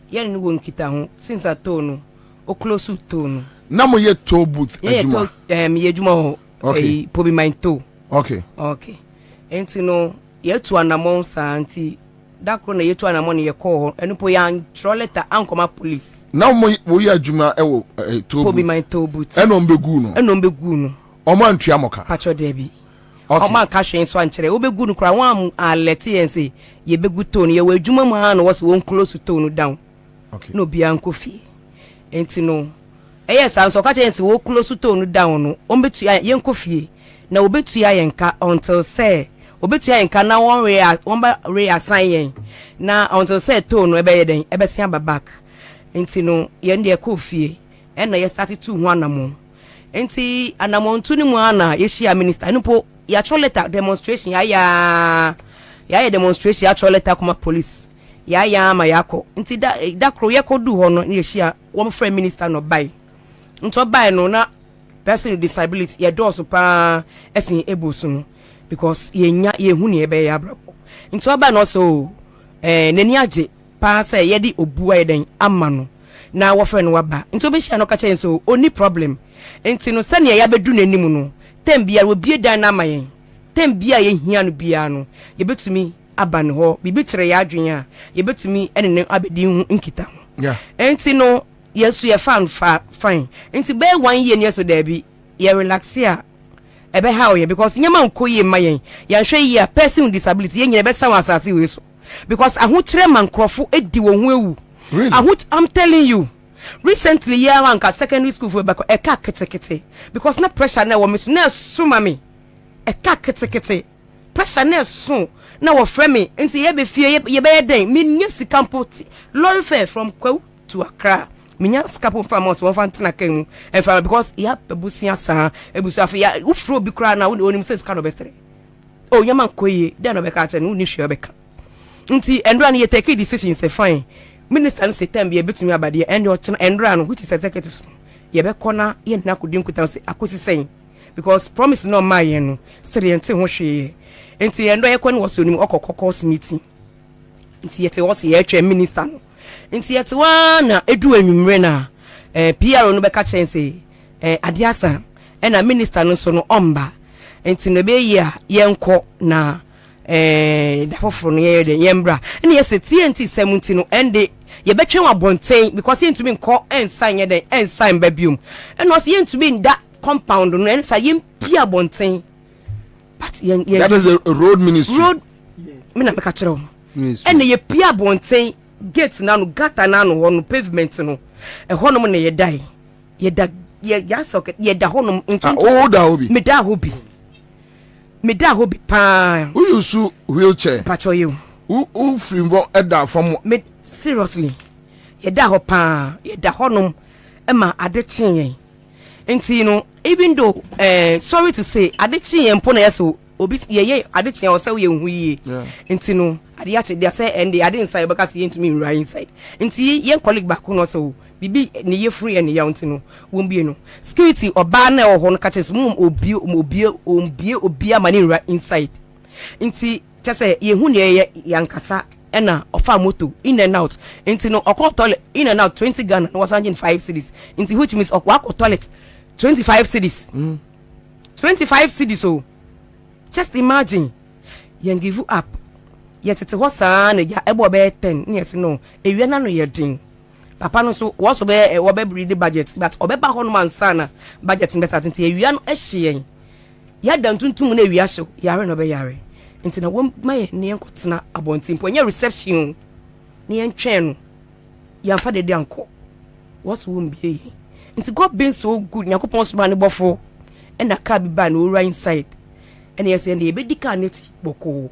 Ye ni wo nkita ho since atonu. O close to no. Na mo ye to booth ejuma. Ye ejuma ho. Okay. Pobi mind to. Okay. Enti no ye to anamon sa anti dakro na yetu anamoni ye call eno po ya throw letter ankoma police now mo ya adwuma ewo tobu Bobie my tobu eno mbegu no omo antua moka pacho debi ọma ka hwen so ankere obegu no kra wan alert yen say ye begu tone ye wa adwuma mu ha no was won close tone down okay no bia nkofi enti no yes anso ka chen say wo close tone down no ombetu ye nkofie na obetu ya yenka until say obetu ya yenka na won reassign yen na until say tone ebe ye den ebe sia back enti no ye ndie kofie e na ye start to hu anamo enti anamo ntu ni mu ana ye shia minister nupo ya choleta demonstration ya demonstration ya choleta kuma police ya ma yako nti da kro ye kodu ho no ye shia wo friend minister no bai nto bai no na person with disability ye do so pa esin ebusu no because ye hu ne ebe ya brabo nto bai no so nani age pa say ye di obuwa ye den ama no na wo friend wa ba nto be shia no ka chen so oni problem nti no sane ya bedu nanim no tembia wo bie dan na mayen tembia ye hia no bia no ye betumi aba ne ho bibi kire ya adwen a ye betumi ene abedi hu nkita ho yeah enti no yesu ye fine enti be 1 year ne so da bi ye relax ya ebe how ye because nyama nkoye mayen ya hwe ye person with disability ye nyine be san asase we so because ahokire mankrofo edi wo hu ewu really I'm telling you recently year one ka secondary school for bako e ka ketekete because na pressure na wo me na so mami e ka ketekete pressure na so na wo frame nti ye be fie ye be den me nya sikampo lorry fare from Kwawu to Accra me nya sikampo from us one fantina kan e fa because ya pebusia sa ebusu afa ya ufro bi kra na wonim se ska no betre o nyama koye den no be ka che no ni hwe be ka nti endra na ye take decisions e fine minister no say time be betumi abade and your endra no which is executive ye be kona ye na kodim kutan say akosi sen because promise no ma ye no still ye nte ho hwe enti endo ye kona was onim okokokos meeting enti ye te was ye atwa minister no enti ye te wa na edu anwumre na PR no be ka chen say adiasa na minister no so no omba enti no be ye nko na da foforo no ye de yembra ene ye se TNT 70 no ende ye betwen abonten because ye ntumi nko ensan ye de ensan babium ene so ye ntumi nda compound no ene sa ye mpia abonten but ye that is a road ministry me na me ka kire ene ye pia abonten gate na no gata na no no pavement no honom na ye dai ye da ya socket ye da honom into da hobi me da hobi pa who use wheelchair pacho you who free eda from me seriously ye da ho pa ye da honom e ma adechen yen enti no even though sorry to say adechen yen mpo na yeso obi ye adechen o se ye hu yi enti no ade ache dia say and ade inside because ye ntumi nra inside enti ye colleague back no so bibi ne ye free and ya enti no won bie no security oba na ho no ka che so mum obi amani nra inside enti chese ye hu ne yankasa ena ofa moto in and out enti no okọ toilet in and out 20 Ghana was 105 cedis enti which means okọ toilet 25 cedis 25 cedis so just imagine you give up yet it was an ya ebo be 10 yes no ewie na no ye din papa no so was be breed the budget but obeba ho no man sana budget better enti ewie no ehye ya dan tuntum na ewie ahye yare no be yare enti na wo maye ne enkotena abontin po nya reception ne entwen no ya fa de anko was wo mbie enti God been so good nyakopon so man bofo e na ka bi ba na ora inside ene yes ene be dika neti boko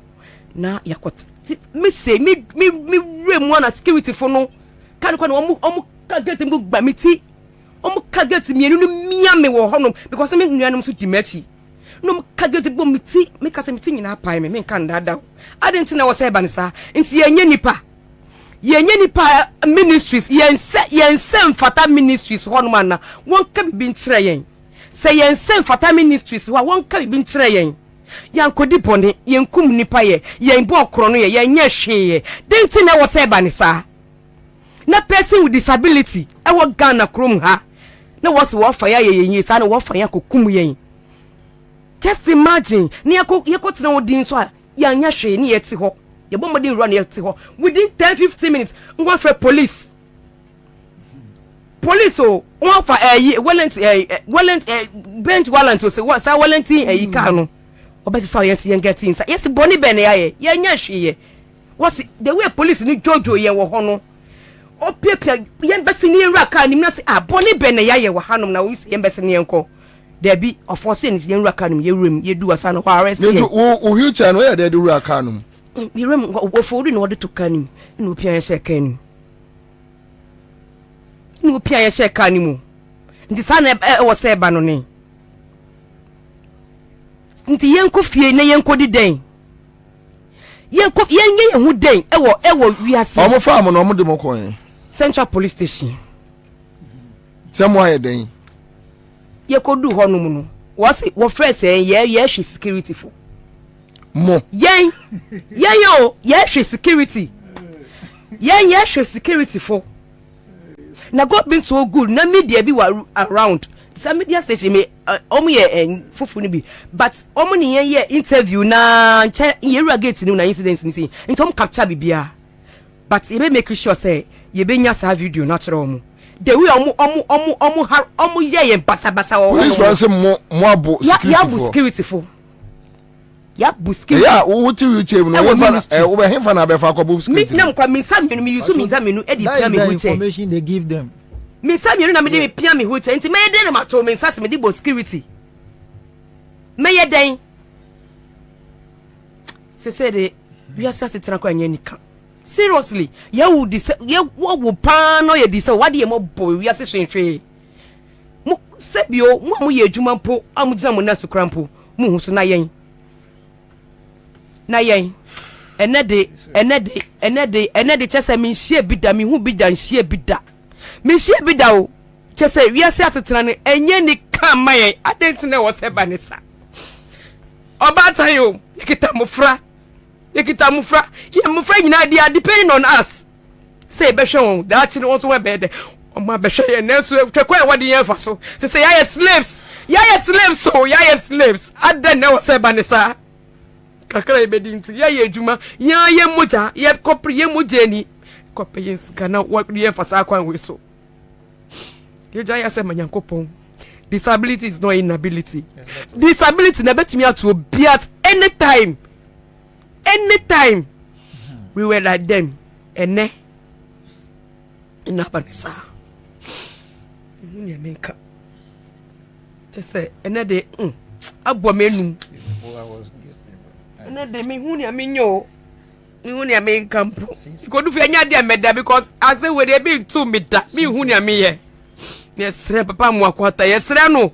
na yakot me say me rem one security for no kan kwa no omu ka get me gba meti omu ka get me enu mia me wo hono because me nuanom so dimachi no ka get bo meti me ka se meti nyina pai me kan dada adenti na wo say ba nsa nti yenye nipa ministries yense mfata ministries hono man na won ka bibi nkyere yen say yense mfata ministries wa won ka bibi nkyere yen yankodi bone yenkum nipa ye yenbo okro no ye yenye hwe denti na wo say ba nsa na person with disability e wo Ghana krom ha na wo se wo fa ya yenyi sa na wo fa ya kokum yen just imagine ni yakotena odin so a yanya hwe ni yeti ho Your bomb didn't run here within 10-15 minutes. One for police. Police oh one for warrant bench warrant was what say warrant car no. Obesi say yes yen get inside. Yes boni ben ye nya hwe. What's the way police ni jojo ye wo ho no. O pepia yen besi ni enra car ni na say boni ben ye wo hanom na we yen besi ni enko. There be of force ni yen enra car ni ye room ye do asa no arrest ye. O wheelchair no ye dey do car no. Ye room wo for no de to car ni no pia ye share no pia ye share car ni mu. Nti sa na wo say ba no ni. Nti yenko fie na yenko di den yenko yenye hu den ewo wiase omo farm no omo de mo kon Central Police Station semo aye den ye ko du ho no mu no wo fresh ye hwe security fo mo yen yo ye hwe security yen ye hwe security fo na God been so good na media bi wa around some media station me omo ye fufu ni bi but omo ni ye interview na ye ragate ni na incident ni say ntom capture bibia but ye be make sure say ye be nya sa video na kire omo the way omo ye basa police wan mo abo security for ya bu security ya wo ti wheelchair no wo be hemfa na be fa ko bu security me nam kwa me sam me use me sam me edi pia me wheelchair information they give them. Me sam na me dey pia me wheelchair nti me dey na mato me sase me dey bo security me ye den se de we are sat tena kwa nika seriously ye would ye wo pa no ye di say what dey mo boy we are se hwenhwe mo se bio mo ye adwuma mpo amugina mo na to krampo mo hu so na yen enede chese me hie bida me hu bida hie bida me hie bida o chese wiase atetena ne enye ni kan maye adentine wo se ba ne sa obatan yo yekita mufra ye mufra nyina dia depending on us say be hwe that no so we be de o ma be hwe ye na so twekwa e wode ye fa so say ya slaves so ya slaves aden na wo se ba ne sa kakra ibedinti ya ye adwuma ya ye moja ye kopre ye moja ni kopre sika wa ye fasa kwan we so ye ja ya se manyankopon disability is not inability disability na betimi ato be at anytime we were like them ene ina banisa ni amenka te se ene de abo menu na de me hu ni amenyo me hu ni amenkampo ko du fi anya de meda because as we dey be to meda me hu ni ameye yesre papa mu akwata yesre no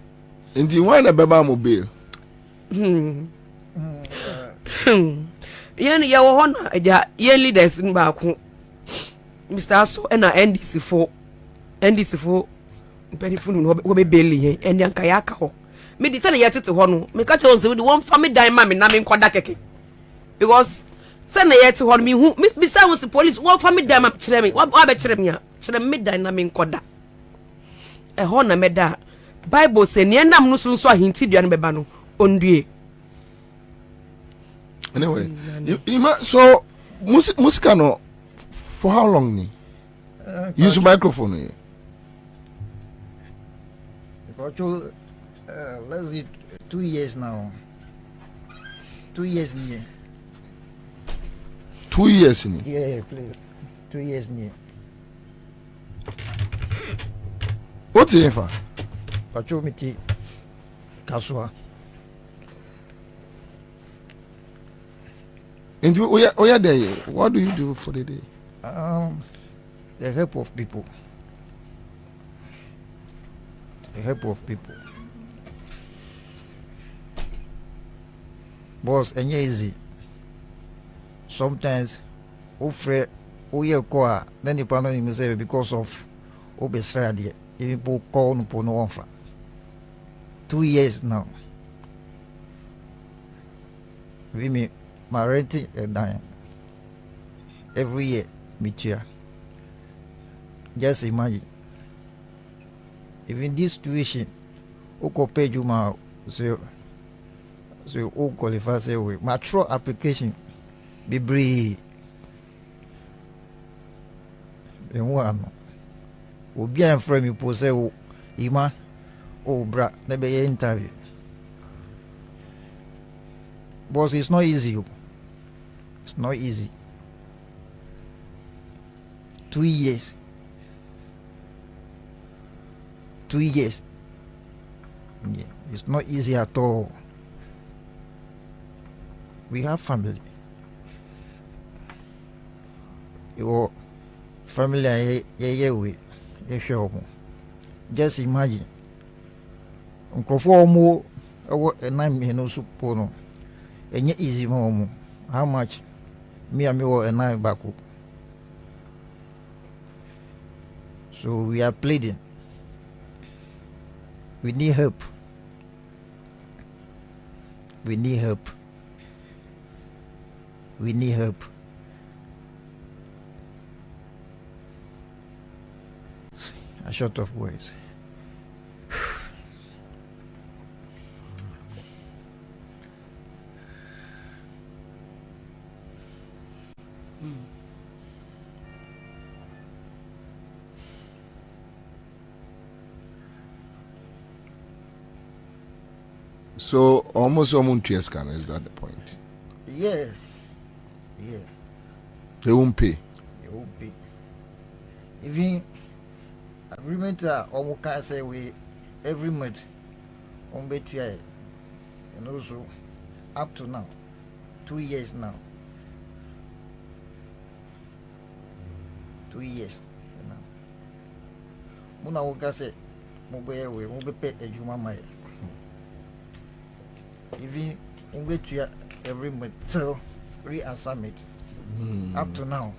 ndi wan na beba mo bail yen ye wo hona eja ye leaders nba ko Mr. Aso na NDC fo mpanifu no wo be bail yen endi anka ya ka ho me di tane yetete ho no me ka che on se we di one family die ma me na me nkoda keke because tane yete ho no me hu me say was police one family die ma kire me wa be kire me ya kire me die na me nkoda e ho na me da Bible say ne ndam no so ahinti dua no beba no ondue anyway so music no for how long ni use microphone here let's see 2 years now 2 years near 2 years ni yeah please 2 years near what's it for pacho miti kaswa and we there what do you do for the day the help of people boss enye easy sometimes ofre oye kwa then the panel you say because of obesra there people call no offer 2 years now we me my renting dying every year meet just imagine even this situation oko pay you ma so o qualify say we my true application be brave Enwano. Obi an frame me po say o ima o bra na be interview. Boss, it's not easy. It's not easy. 2 years. 2 years. Yeah, it's not easy at all. We have family. Your family, just imagine. Uncle for more, and I'm no support. And yet easy home. How much? Me and I back up. So we are pleading. We need help. We need help. We need help. A short of words. So almost 2 years can, is that the point? Yeah. Yeah. They won't pay. They won't pay. Even agreement almost can say we every month on betray and also up to now 2 years now. 2 years now. Muna woka say mo be pay ejuma mai. Even we every month till re-summit up to now.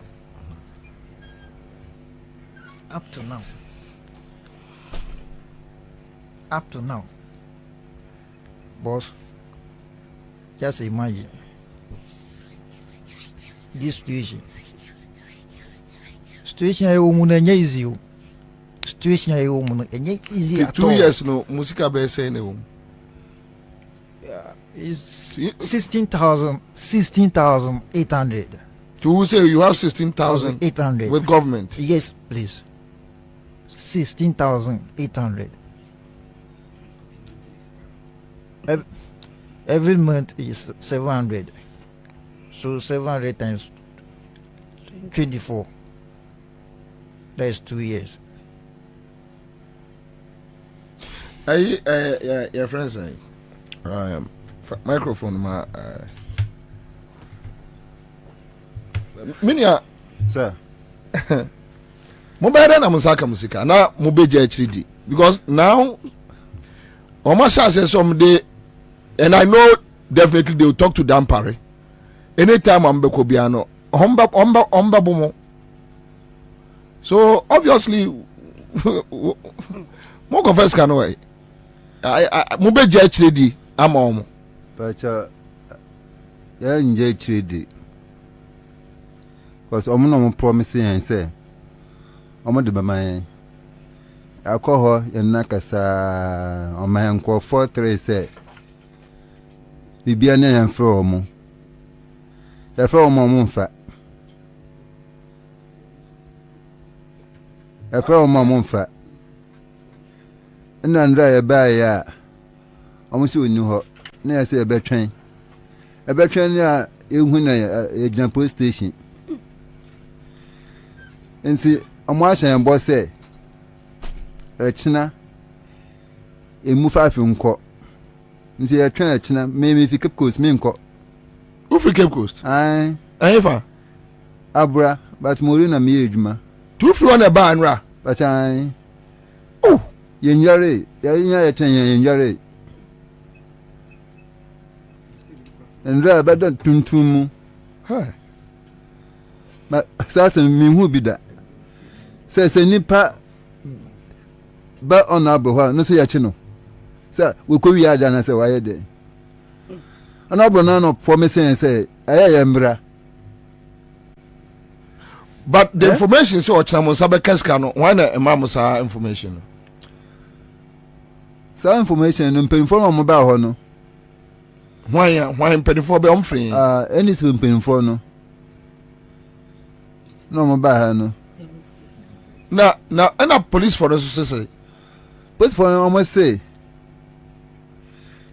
Up to now. Up to now. Boss, just imagine this situation. Situation is easy. Situation is easy at 2 all. years no musica be say ne wom. Is 16,800. To say you have 16,000 800 with government. Yes, please. 16,800. Every month is 700. So 700 times 24. That is 2 years. Your friends say microphone ma minia Sir. mo better na musaka musika na mo beje HD because now Oma says someday and I know definitely they will talk to Dampare anytime I'm bekobiano omba bomo. So obviously mo confess can way I mo beje HD ama But yeah, enjoy trade. Because I'm not promising and say, I'm not the man. I call her and Nakasa on my uncle 4-3 say, Bibiana and Fromo. The Fromo fat. A Fromo fat. And then dry a buy almost you knew her. Near say a bad train. A bad train, you win a police station. And see, I'm watching and boss say, a China, a Mufa from court. And see a train at China, maybe if you keep coast, me court. Who for Cape Coast? Aye, Eva. Abra, but Morina Miejma. 2 floor on a barn, But I, oh, Yenjare, Yenjare. And rather don't tuntum. hi. But assassin me who be that? Says a nipa but honorable, no say a chino. Sir, we could yard and I say, why a day? Honorable none of promising and say, I am bra. But the information so chamo sabe kaskano why na mamusa information. Some information and pay for mobile no. Why penny for be free? Any swim paying for no. No mobile no. na police for us say police for almost say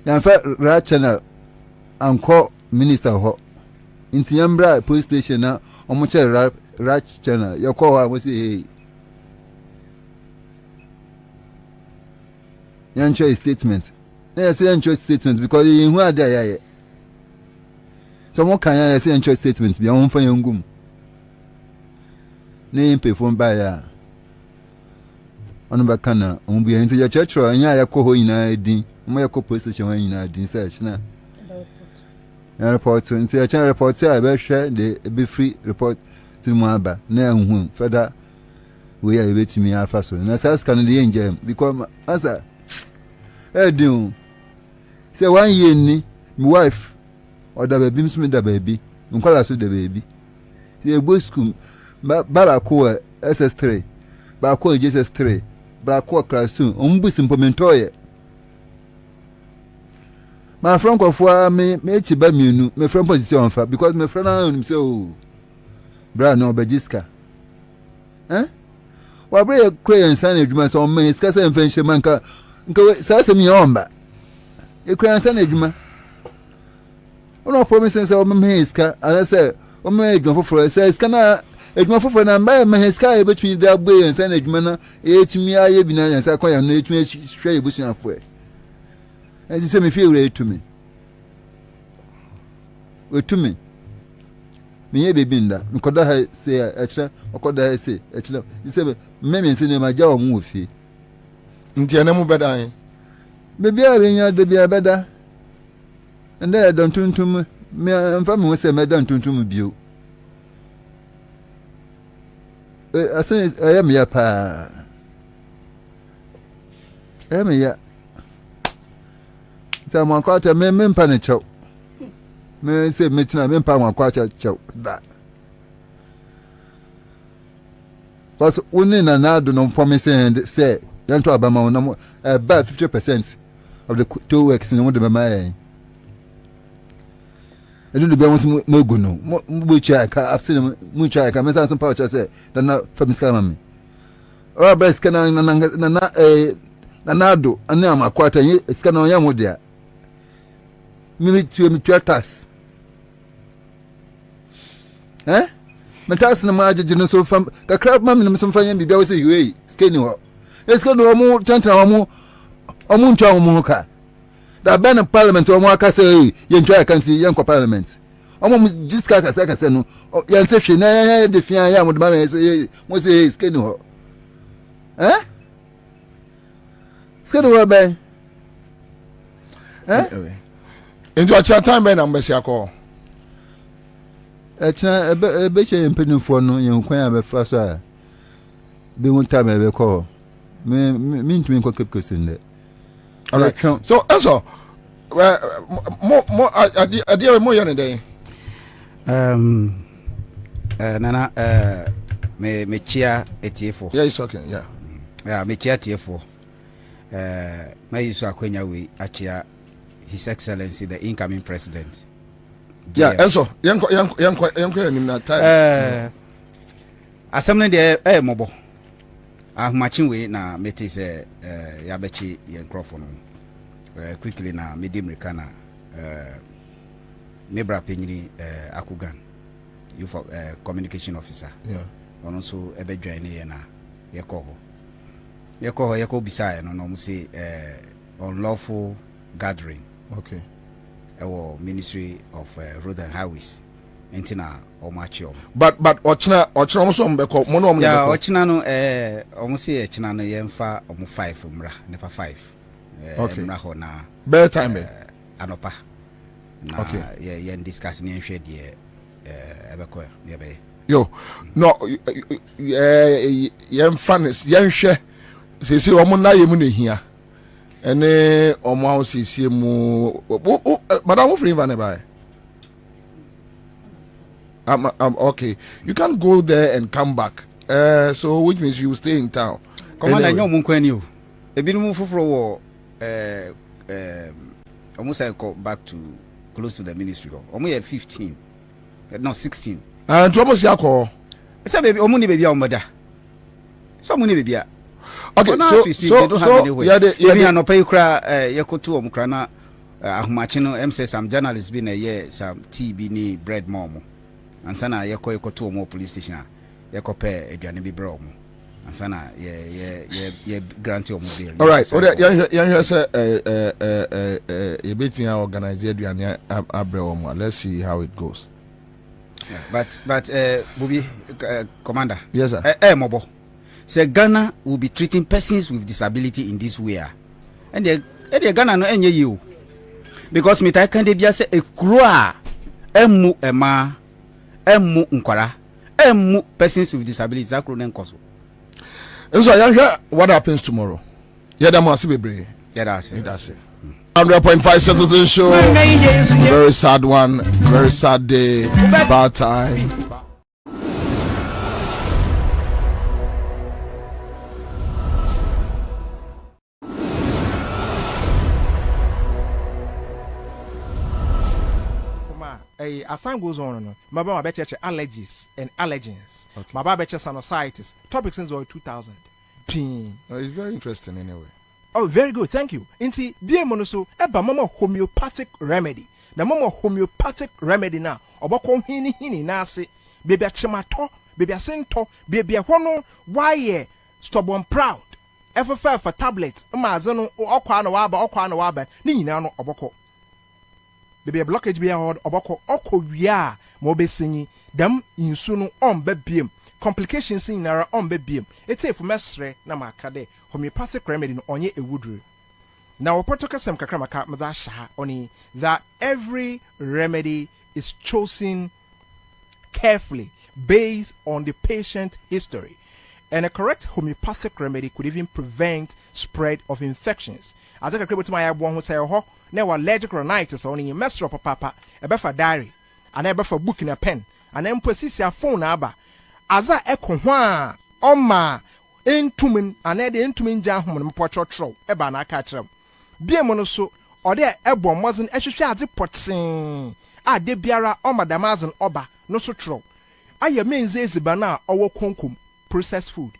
na fa ra channel anko minister ho inti yambra police station na omo che ra channel ya ko wa mo say hey yan choice statement na say yan choice statement because you who are there so mo kan yan say yan choice statement bi won fa yan gum na yin perform by ya onu ba kana on bi yan ya church anya ya ko ho ina din mo ya ko police station wan ina din search na ya report nti ya chan report ya be hwe de be free report ti mo aba na hu further we ya betimi afa so na sas kan de yen jam because asa edin say 1 year ni my wife or da baby msumi da baby nkwala so da baby say go school ba ko SS3 ba ko JSS3 ba ko class 2 ombu simpomentoye my friend of me chi ba mienu me friend position fa because my friend na say oh bra no bejiska wa bre kre nsan adwuma so man iska se mfenhye manka nka sa se mi omba e kre nsan adwuma ono promise say o me iska ana say o me adwuma foforo say iska na adwuma foforo na mba me iska e betwi da gbe nsan adwuma na e tumi aye bi na nsan kwa ya no etumi hwe ebusu afo and he said, me feel ready to me. Wait to me. Me baby in that. Mkoda say, actually, Okoda say, actually, he said, Mammy and Cinema Jaw movie. Ntianemu better. Maybe I mean, you'd be a better. And there, don't tune to me. Me and family was a madam to me. View. I say, I am your pa. I am ya. Say my quarter me panic me say me tina me pa my quarter chow that because only na do no promise and say yan to abama no about 50% of the 2 weeks in the mama I don't be once mo go no mo try ka I've seen mo try ka me say some pouch say na from scam me or best kana na do ani am quarter iska na ya mo dia me tax me tax na ma agege no so fam kakra ma me so fam bibia we say we skeni ho skeni ho mu chantra ho mu ntwa ho mu ka da ben parliament ho mu aka say ye ntwa aka nti ye nkwa parliament mu jiska ka say no ye nse hwe na ye de fia ya mu de ma me say mo say skeni ho skeni ho ben into a chat time ben ambesi akọ echna ebe che mpenufo no yenkwan abefa so a be mutam ebe ko me ntumi ko kepkesin de alright so mo adi mo yene dey nana me chia etiefo yeah it's okay yeah me chia etiefo my yusu akwenya we achia His Excellency the incoming president. Yeah, Enso, yanko nim na time. Assembly the mobo. Ahmachin we na meti se yabechi yenkrofo no. Quickly na medium rekana Mebra Penyini Akugan, youth communication officer. Yeah. Ono so ebe join ye na yeko bisa no mo say unlawful gathering. Okay. Our Ministry of Road and Highways. Entina Omachio. But Ochina also mbeko mono omne. Yeah, Ochina no omusi Ochina no yemfa omu 5 mra, nepa 5. Okay. Mra ho na bear time anopa. Na okay. Yen discuss ni enhwe de ebeko ye be. Yo, no yemfa yenhwe sesi omu na yemu ne hia. Ene omo house isi mu madam wo free van by okay, you can't go there and come back so which means you stay in town. Commander anyway. Nyom nkwani o ebinum foforo wo almost I go back to close to the ministry omo ye 15 no 16 and almost yakọ say baby omo ni baby omoda some money be bia. Okay, so so they don't have anyway. yeah, no pay kra yakoto omkra na ahomache no say some journalists be na ye some tea bi ni bread mom. Ansa na yakoto omo police station. Yakope aduane bi bra omo. Ansa na ye grant omo bail. All right. So you say you bet me organize aduane abra omo. Let's see how it goes. Yeah, but Bobie commander. Yes sir. Mobo. Say Ghana will be treating persons with disability in this way. And the Ghana no enye you. Because me ta kan de bia say ekuro emu ema emu nkwara emu persons with disability akro na nkoso. And so you what happens tomorrow? Yeah, that must be brave. Yeah, that's it. That's it. 100.5 Citizen Show. Very sad one. Very sad day. Bad time. As time goes on, my Baba Betcher allergies and allergens. Okay. My Baba Betcher sinusitis. Topic since 2000. It's very interesting anyway. Oh, very good. Thank you. Inti be monoso eba mama homeopathic remedy. Na mama homeopathic remedy na obako hini na ase baby achemato, baby asento, baby hono why stubborn proud. FFF for tablet ma zeno okwa na waba ni nyina no obako. Baby blockage be hard obako okọ wia ma obesinyi dam insu no omba biem. Complications in nara omba biem. Ete fu mesre na makade homeopathic remedy no onye ewudru. Now opotoka sem kakra maka maza sha oni that every remedy is chosen carefully based on the patient history. And a correct homeopathic remedy could even prevent spread of infections. As I can to my one who say, oh, now allergic rhinitis only in mesro papa, a befa diary, and a befa book in a pen, and then persist your phone aba. As I echo one, oma, intumin, and add the intumin jahum portrait troll, eba na catch them. Be a monoso, or there ebon wasn't a shadi potsing. Ah, de biara, oma damazan oba, no so troll. I mean, zebana or kunkum. Processed food.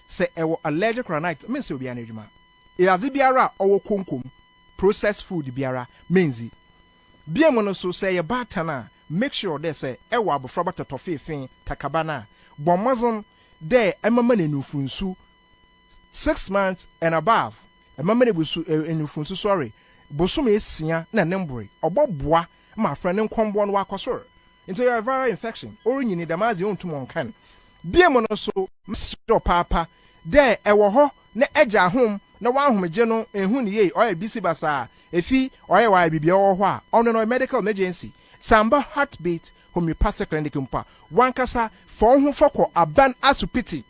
Say ewo allergic rhinitis means you be an ejuma. E azi biara owo kunkum processed food biara menzi. Bia mono so say your batana make sure they say ewo abofra bata tofefin takabana bomazon there emama ne nufunsu 6 months and above. Emama ne busu enufunsu sorry. Bosom esia na nembre oboboa ma friend nkombo no akosoro. Into your viral infection or you need damazi on to monkan. Bia mono so mr papa there ewo ho na eja hom na wa homeje no ehu ne ye oya bisi basa efi oya wa bibia wo ho a ono no medical emergency samba heartbeat homeopathic clinic mpa wankasa fo ho foko aban asupiti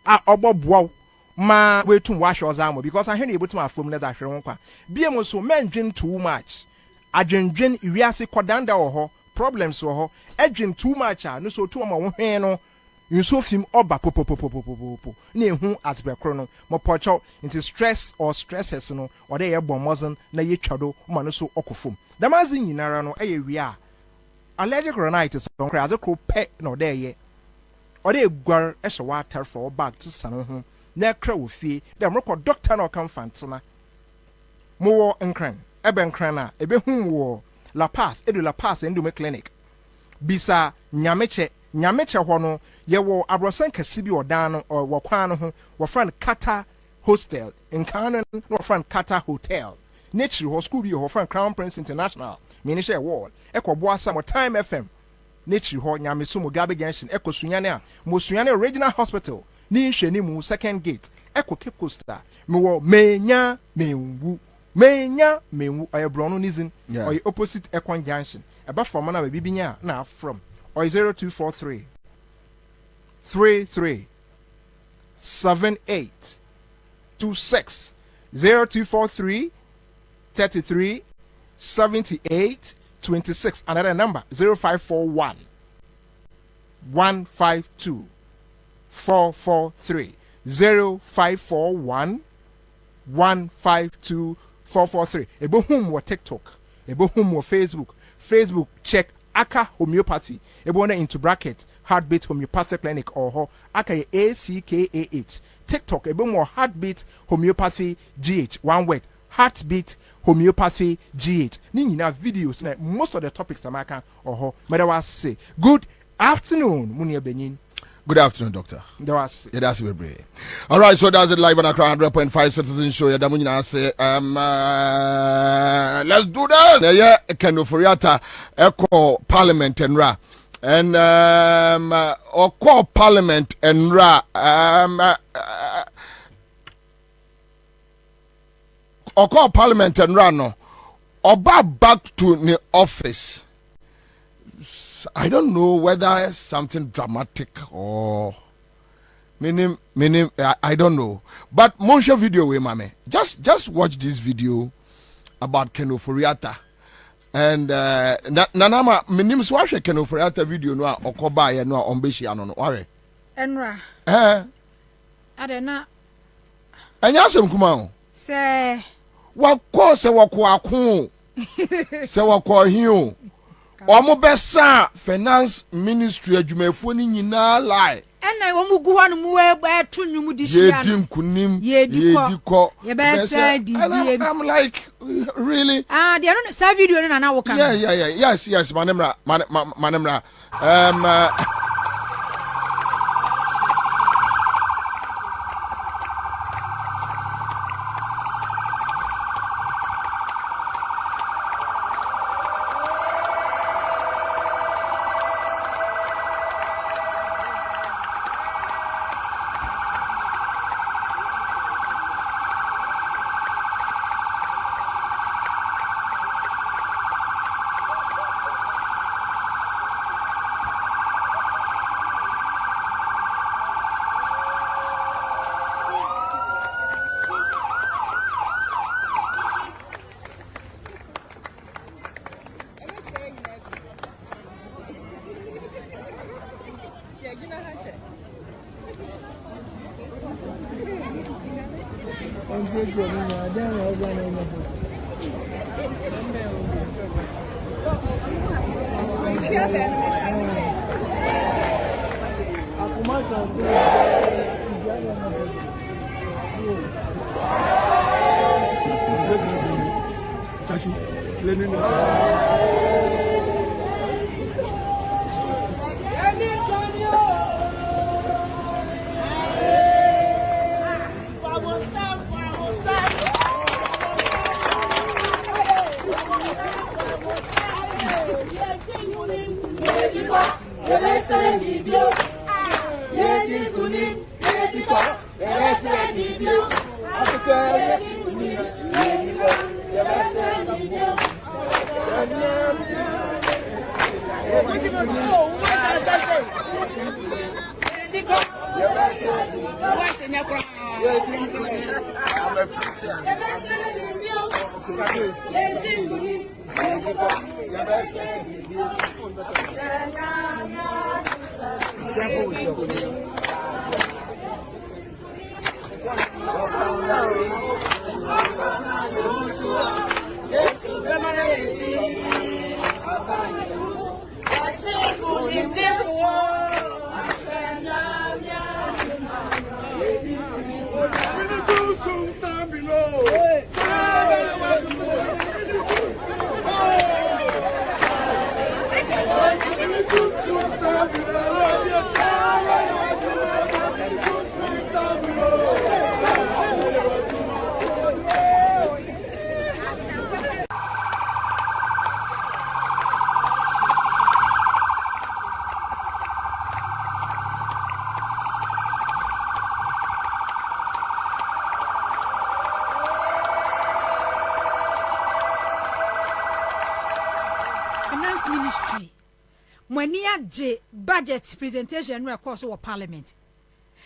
a oboboa ma wetum wa hwe ozamo because I hear ebutum afom na da hwe ho kwa bia mo so mendwen too much adwendwen iwiase kodanda wo ho problems wo ho edwen too much a no so to ma wo hwen no so film oba popopopopopopo na ehu asbekro no mo pocho into stress or stresses no or dey bomozon na ye twado ma no so okofom damazi nyinara no eye wi a allergic rhinitis on kra azekro pe no dey ye or dey gwar ehye water for bag to sano ho na kra wo fie dem record doctor na come fantina mo wo nkran ebe nkran na ebe hu wo La Paz edu La Paz endume clinic bisa nyameche ho no ye wo abrosan kase bi odan no wo kwan no ho wo friend Kata Hostel in Canon no friend Kata Hotel nature ho school bi ho friend Crown Prince International me share wall ekobo asa mo Time FM nature ho nyameso mo Gabe Genshin ekosunyane a mo sunyane original hospital ni hwani mu second gate eko Cape Coast me wo menya menwu oyebro no nizin oy opposite Ekwan Junction eba from na bibinya na from or 0243 33 78 26 0243 33 78 26 another number 0541 152 443 0541 152 443 ebohum wo TikTok ebohum wo Facebook check Aka Homeopathy ebo na into bracket Heartbeat Homeopathy Clinic or aka ACKAH. TikTok a bit more Heartbeat Homeopathy GH. One word. Heartbeat Homeopathy GH. Nina videos na most of the topics American or Mother was say. Good afternoon, Munia Benin. Good afternoon, Doctor. There was that's very. All right, so that's it live on Accra 100.5 Citizen Show. Yeah, Damunya say let's do this. Yeah, Kendo Foriata Echo Parliament and Ra. And or call Parliament and Ra or call Parliament and Ra no or back to the office. I don't know whether something dramatic or meaning I don't know. But Monsha video we mame. Just watch this video about Keno Foriata. And nanama minim swashe Keno Foriata video no okoba ye no ombeshi ano no ware. Enra. Adena. Anya asem kuma o. Se wakọ se wakọ akun. Se wakọ hiu. Omo besa finance ministry adwumafo ni nyina lie. Ena wo mugu ho no mu etu nwum di hia. Ye dinkunim. Ye diko. Ye besa di bi. I'm like really? They no sa video no na wo kan. Yeah. Yes, manemra. Budget presentation no course of parliament.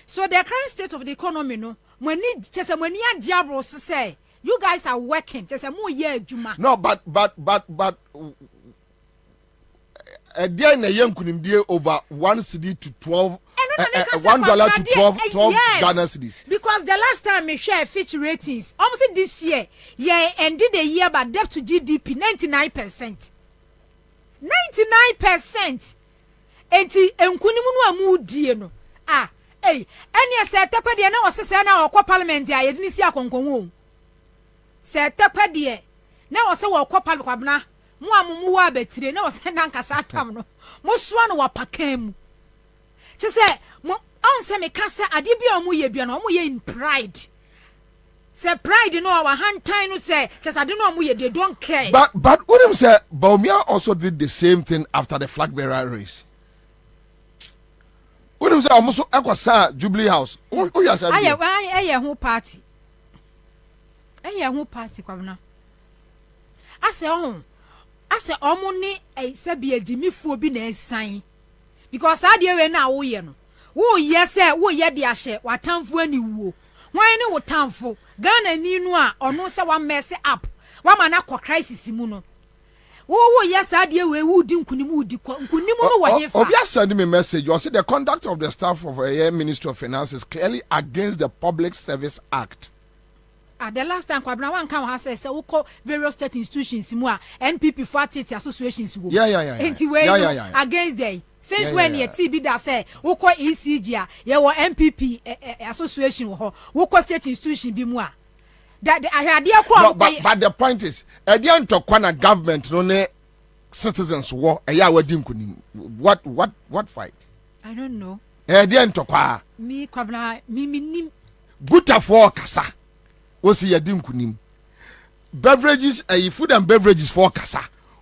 So the current state of the economy no money just a money diablo say you guys are working just a more year juma. No but there na yankunim die over 1 cedi to 12 $1 to 12 yes. Ghana cedis. Because the last time we share Fitch ratings almost this year ended the year by debt to GDP 99%. 99%. enti enkunimu no amu die no eni se tekwe na osese na okwa parliament a yedini si akonkonwo se tekwe de na ose wo okwa parliament kwabena mu amumu wa betire na ose na nkasa atam no mo soa no wapakan mu che se mo on se me kasa ade bia omu ye bia no omu ye in pride se pride no our hand time no say just ade no omu ye they don't care. But what him say Bawumia also did the same thing after the flag bearer race. What him say almost ekwasa Jubilee House. Oh yes, aye ho party. Aye ho party kwabena. Ase omu ni se bia jimifuo bi na esan. Because ade we na wo ye no. Wo ye se wo ye de ahye watamfo ani wuo. Wan ni wo tamfo Ghana ni nu a ono se wa mess up. Wa ma na kwa crisis mu no. Wo yes ade we wudi nkunimu no wo ye fa. Obi send me message. You see the conduct of the staff of a Ministry of Finance is clearly against the Public Service Act. The last time Kwabena wan kan ha say we call various state institutions mu a NPP for state associations wo. Yeah. Enti we against them. Since when ye TB da say we call ECG a ye wo MPP association wo we call state institution bi mu a. That the ahade akwa but the point is e dey ntokwa na government no ne citizens wo e ya wadi nkunim. What fight? I don't know. E dey ntokwa. Me Kwabena me nim Gutafo kasa. Osi yadi nkunim. Beverages food and beverages for kasa.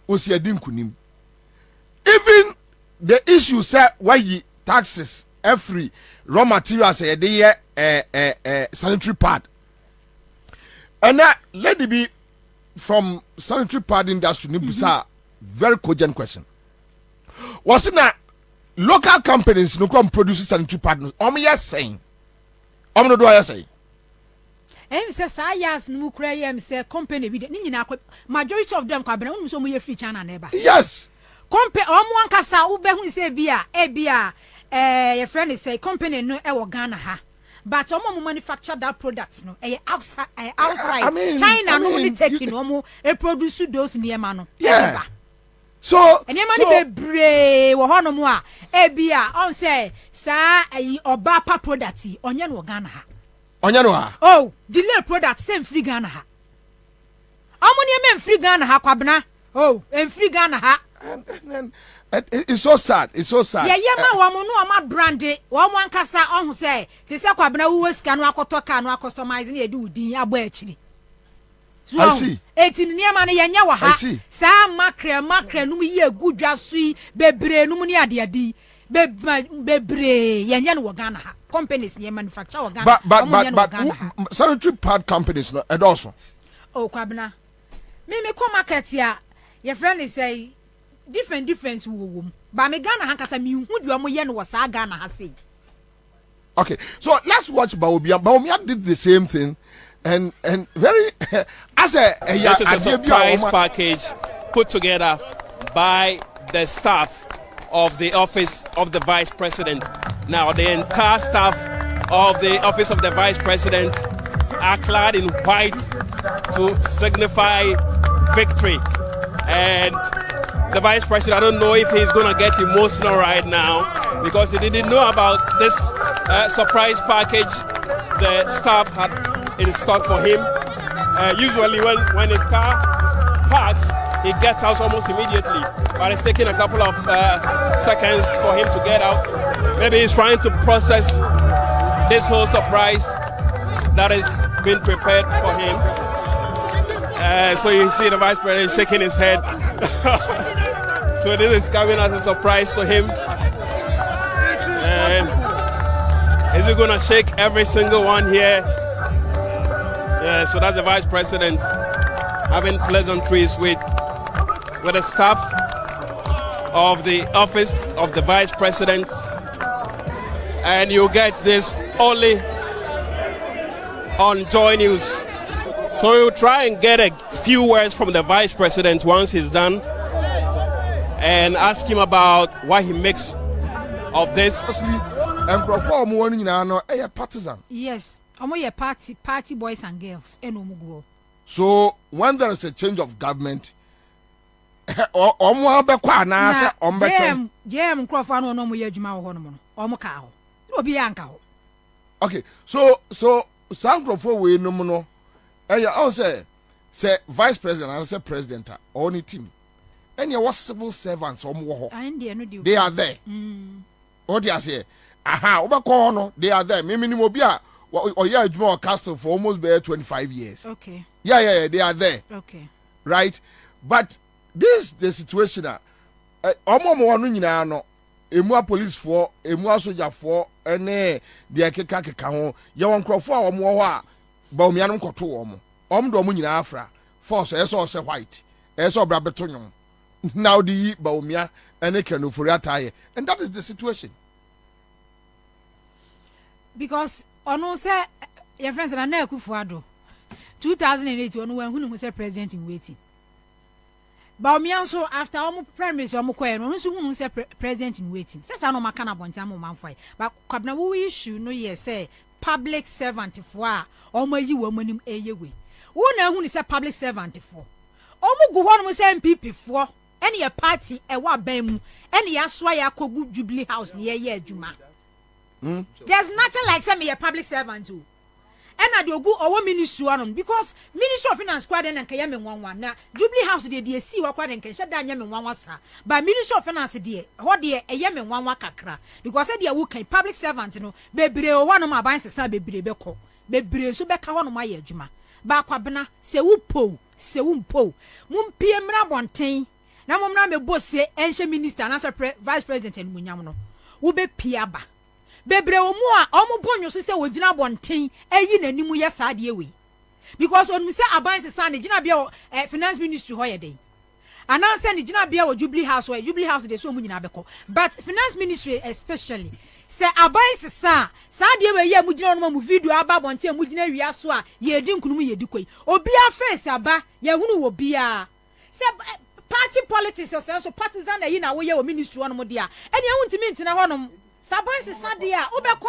Osi yadi nkunim. Even the issue say why taxes every raw materials sanitary pad. And that lady be from sanitary pad industry nibusa very cogent question. Was it that local companies no come produce sanitary pad? Yes saying. No do I say? Say sayas no kura say company bi ni nyina majority of them Kwabena unum so mo ye free China neighbor. Yes. Company omo ankasa wo be hu say bia your friend is say company no e wo Ghana ha. But omo manufacture that products no outside I mean, China no only taking omo produce those niema no. Yeah. So niema ni bebre wo hono mo a on say sa oba pa product onye no Ghana ha. Oh, delay product same free Ghana ha. Omo ni free Ghana ha Kwabena. Oh, and free Ghana ha. And it's so sad. It's so sad. Yeah, ma wo no ama brande. Wo mo ankasa on say, te se Kwabena wo sika no akoto ka no customize na edi udin abo akiri. So, I see. Eti ni ama na yenya wa ha. Sa makre no ye gudwa sui bebre no ni ade bebre yenya no wo Ghana ha. Companies ye manufacture wo Ghana. But sanitary pad companies no and also. Oh Kwabena. Me ko market ya your friend is say different wo but me Ghana hankasa me hu de omo ye no wo sa Ghana ha sei. Okay, so let's watch Bawumia did the same thing and very as this is a surprise package put together by the staff of the office of the vice president. Now the entire staff of the office of the vice president are clad in white to signify victory, and the vice president, I don't know if he's going to get emotional right now because he didn't know about this surprise package the staff had in stock for him. Usually when his car parks, he gets out almost immediately, but it's taking a couple of seconds for him to get out. Maybe he's trying to process this whole surprise that is being prepared for him. So you see the vice president shaking his head. So this is coming as a surprise to him. And is he going to shake every single one here? Yeah, so that's the vice president having pleasantries with the staff of the office of the vice president. And you get this only on Joy News. So we'll try and get a few words from the vice president once he's done and ask him about what he makes of this. Partisan. Yes, party boys and girls. So when there is a change of government, omo abekwa na se ombetwe jm crofo no no mo ye adwuma wo no mo omo ka ho obi anka ho. Okay, so sankrofo we no mo no I say vice president and say president or any team any what civil servants or more they are there. What do you say? Aha, no, they are there. Me minimum be or yeah, Juma Castle for almost 25 years. Okay. Yeah, they are there. Okay. Right? But this the situation omo mo no nyina no emu police for emu soldier for ene de keka ho ye won krofo a omo ho a ba omianom koto omo do omo nyina afra force eso se white eso bra beto nyom now the ba omia ene kenofori ataye, and that is the situation. Because ono say your friends na Akufo-Addo 2008 ono wan hunu say president in waiting. Ba omia so after omo premise omo koye no so hunu say president in waiting. Say sa no maka na bonta mo manfai. But Kwabena we issue no ye say public servant for a omo yi wo manim eyewe. Wo na hunu say public servant for. Omo go ho no say MPP for any a party e wa ban mu any asoa ya kogu Jubilee House ne ye adwuma. There's nothing like say me a public servant too. And I do go our ministry on because Ministry of Finance quite and can yam one now. Jubilee House de see what quite and can shut down yam one was her. But Ministry of Finance dear, what dear a yam one wakakra. Because I dear work public servant no baby one of my binds a baby beko. Baby so back one of my juma. Ba Kwabena se upo se umpo. Mum PM Rabontain. Now mum me boss say ancient minister and as vice president and Munyamono. Ube piaba. Bebre omo a omo bonyo so se wogina bonten eyi nanimu ye saade we because onu se aban se san gina bia finance ministry ho ye dey anan se ni gina bia wo Jubilee House dey so omo nyina beko but finance ministry especially se aban se san saade we ye mu gina no mu video aba bonten mu gina wia so a ye di nkunum ye di koi obi a face aba ye hunu wo bia se party politics so partisan na yi na wo ye wo ministry ono mo dia ene ehunti ntina ho no Sabansi Sadia, Ubeko.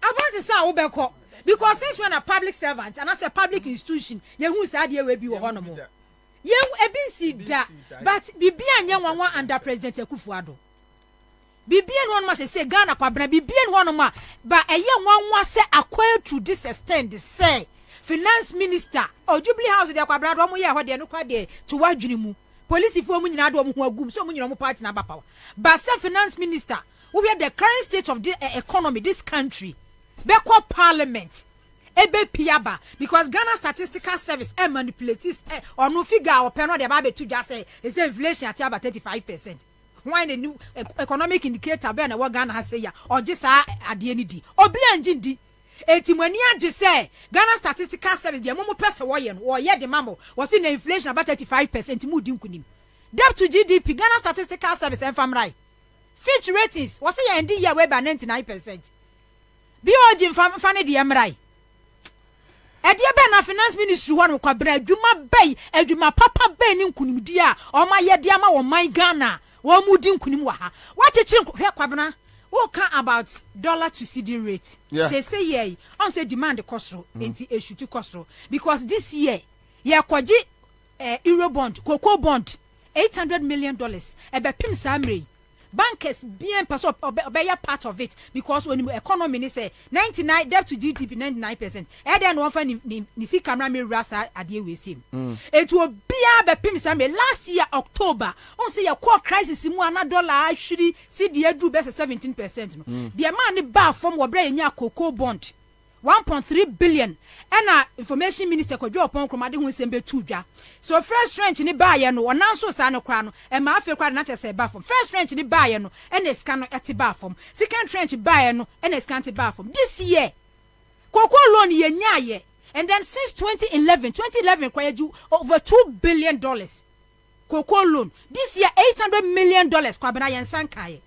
Abansi Sa Ubeko. Because since when a public servant and as a public institution, you who Sadia will be honorable. You a been da, but Bibian young one under President Akufo-Addo. Bibian one must say Ghana Kwabena, Bibian one ma, but a young one was say acquired to this extent, say finance minister or Jubilee House de Kwabena, one year what they are no quite there to watch Junimu. Police for money na do mo gum so money no party na power. But say finance minister we are the current state of the economy, this country. Beko parliament. Ebe piaba. Because Ghana Statistical Service manipulates or no figure or penal de babe to just say it's inflation at about 35%. Why the new economic indicator be na what Ghana has say ya or just at the end. Obi anjindi. Etimania just say Ghana Statistical Service the momo pesa woyen or ye the mamo was in inflation about 35% mudi nkunim. Debt to GDP Ghana Statistical Service and family. Fitch ratings was say end year way by 99%. BOG fane di emrai. E dia be na finance ministry ho no kwabra adwuma bay adwuma papa bay ni nkunim di a o ma ye dia ma wo man Ghana wo mu di nkunim wa ha. What chiri hwe kwabna wo kan about dollar to CD rate. Say ye on say demand kosro enti eshuti kosro because this year ye kwaji euro bond cocoa bond $800 million e be pim samre. Bankers bien pass up obey part of it because when the economy is 99 debt to GDP 99%. And then one fan ni see camera me rasa adie we sim. It will be a pim same last year October. On say your core crisis mu ana dollar actually see the edu best 17%. The amount bar from wabre nya cocoa bond 1.3 billion. And information minister kwadwo opon kromade hu sembe tudwa. So first trench ni baaye no onanso sa no kra no e ma afi kra na chese ba fom. First trench ni baaye no e na scan no eti ba fom. Second trench baaye no e na scan ti ba fom. This year cocoa loan ye nyaaye. And then since 2011 kwaju over $2 billion cocoa loan. This year $800 million Kwabena yensankaye.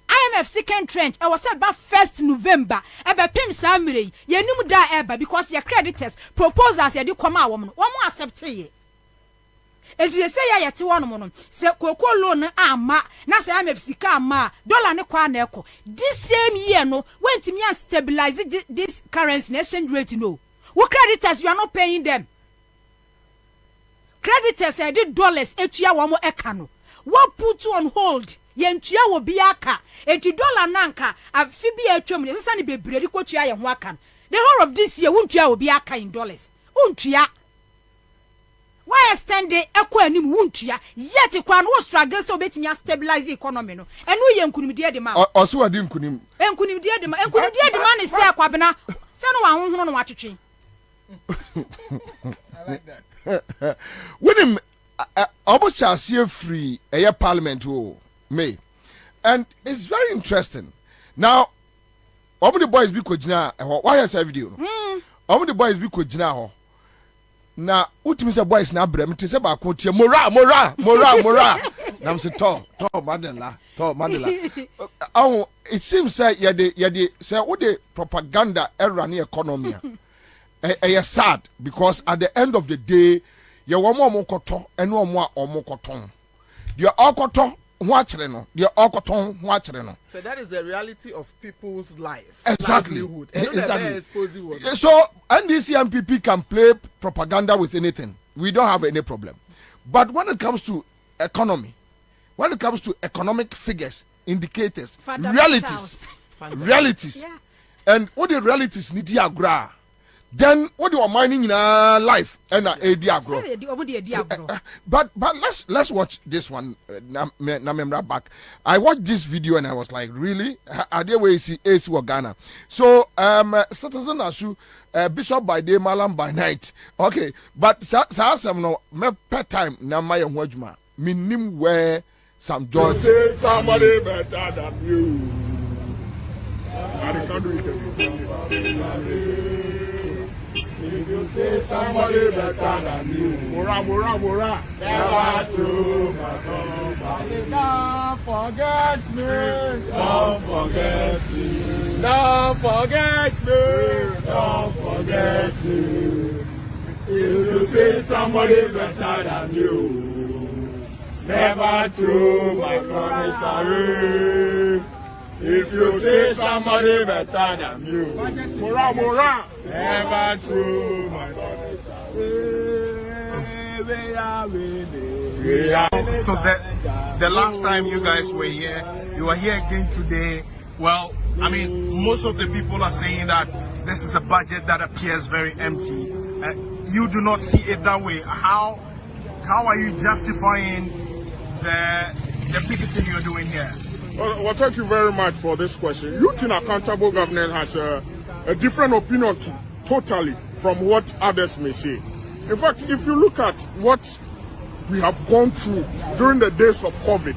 IMF second trench I was said by 1st November ebe pim samire ye nim da eba because your creditors proposals ye di come a wo accept ye e di say ya yete wono no se cocoa loan ama na se IMF sika ama dollar ne kwa na eko this same year no went me stabilize this currency exchange rate no wo creditors you are not paying them creditors did dollars etua wo mo eka no what put on hold yentua wo bia aka enti dollar nanka afi bia atwam ne sesa ne bebredi kotua ye ho aka the whole of this year wontua wo bia aka in dollars wontua why extend the ekwa anim wontua yet kwa no struggle so betimi stabilize the economy no enu ye nkunimdie de ma oso adi nkunim nkunimdie de ma ne se Kwabena se no wa honhono no watwetwe I like that. With him, almost see free a parliament May, and it's very interesting. Now, how many boys be kojina? Why is video? How many boys be kojina? Now, what means a boys now? Brem, it is about quote mora. Nam say to Mandela. Oh, it seems that yade say what the propaganda era ni economy. Sad because at the end of the day, you want more koto and no more koton. You are koton, watching. You are koton, watching. So that is the reality of people's life. Exactly. Exactly. So NDC and MPP can play propaganda with anything. We don't have any problem. But when it comes to economy, when it comes to economic figures, indicators, realities, yeah. and what the realities need to agree. Then what you are mining in life and a diagro. But let's watch this one. Namemra back. I watched this video and I was like, really? Are they way see Ace Ghana? So citizen Ashu, Bishop by day, Malam by night. Okay, but some no me per time na my wajma. Minim where some judge. Somebody better than you. I can't do it. If you say somebody better than you, Mora, never true, don't forget me, don't forget me, don't forget me, don't forget me. If you say somebody better than you, never true, my promise. If you say somebody better than you, Mora, never true, my God. So the last time you guys were here, you were here again today. Well, I mean, most of the people are saying that this is a budget that appears very empty. You do not see it that way. How are you justifying the picketing you're doing here? Well, thank you very much for this question. Youth in Accountable Government has a different opinion totally from what others may say. In fact, if you look at what we have gone through during the days of COVID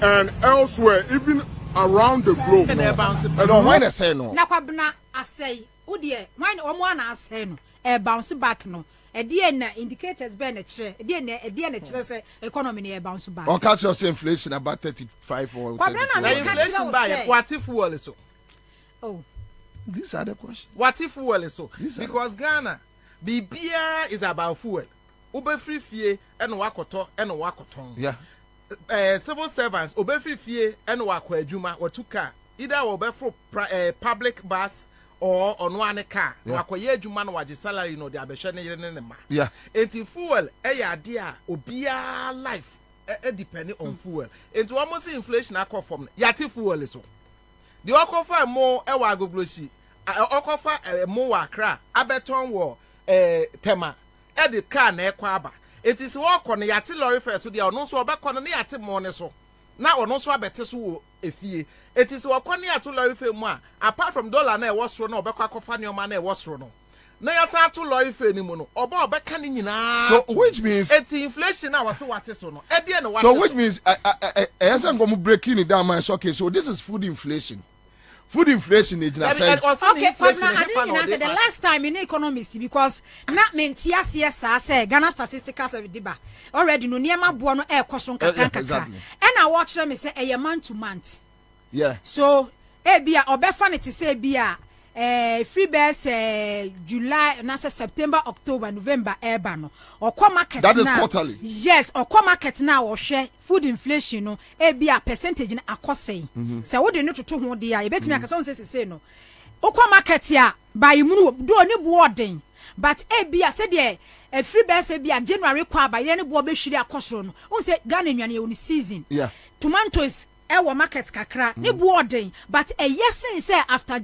and elsewhere, even around the globe. Why they say no? Na Kwabena asay, udie, why omo na asay no? Bounce back no. Indicators be na chere chere say economy na bounce back. Or catch us inflation about 35 or inflation by what if fuel is so? Oh, these are the questions. What if fuel is so? Because Ghana Bibia is about fuel. Ube free fee and wakoto and wakoton. Yeah. Civil servants ube free fee and wako ejuma or two car. Either obe for public bus or on one car. Wako ye ejuma no waji salary no de abeshane yene ma. Yeah. Enti fuel ya dia obia life depending on fuel. Enti almost inflation akọ from yati fuel so. The okofa mo e wa agoglosi. Okofa mo wa Accra abeton wo tema e de car na ekwa aba. It is work on yati lorry first so dia ono so obekọ no yati mo ne so na ono so abete so wo efie. It is work on yati lorry fe mu a apart from dollar na e wosro na obekọ akofa ne oma na e wosro no na yasa to lorry fe ni mu no oba obeka ne nyina. So which means it's inflation na wase wate so no e de no wate. So which means I go breaking it down my okay, so this is food inflation. Food inflation is not said. Okay, the last time in economist because not mentia CSA say Ghana Statistical Service diba already no niema buono e koson kakaka. And I watch them say a month to month. Yeah. So bia obefa ne te say bia free best July na September, October, November eba no. Okwa market that is quarterly. Yes, okwa market na wo hwe food inflation no bia percentage na akosei. So wo de no toto ho de ya e betimi akasa on say no. Okwa market ya by munu do ni boarding but ebia said a free best ebia January kwa ba yene bo be hwiri akosoro no won say Ghana nwane ye on season tomatoes ewo market kakra ne boarding but yesin say after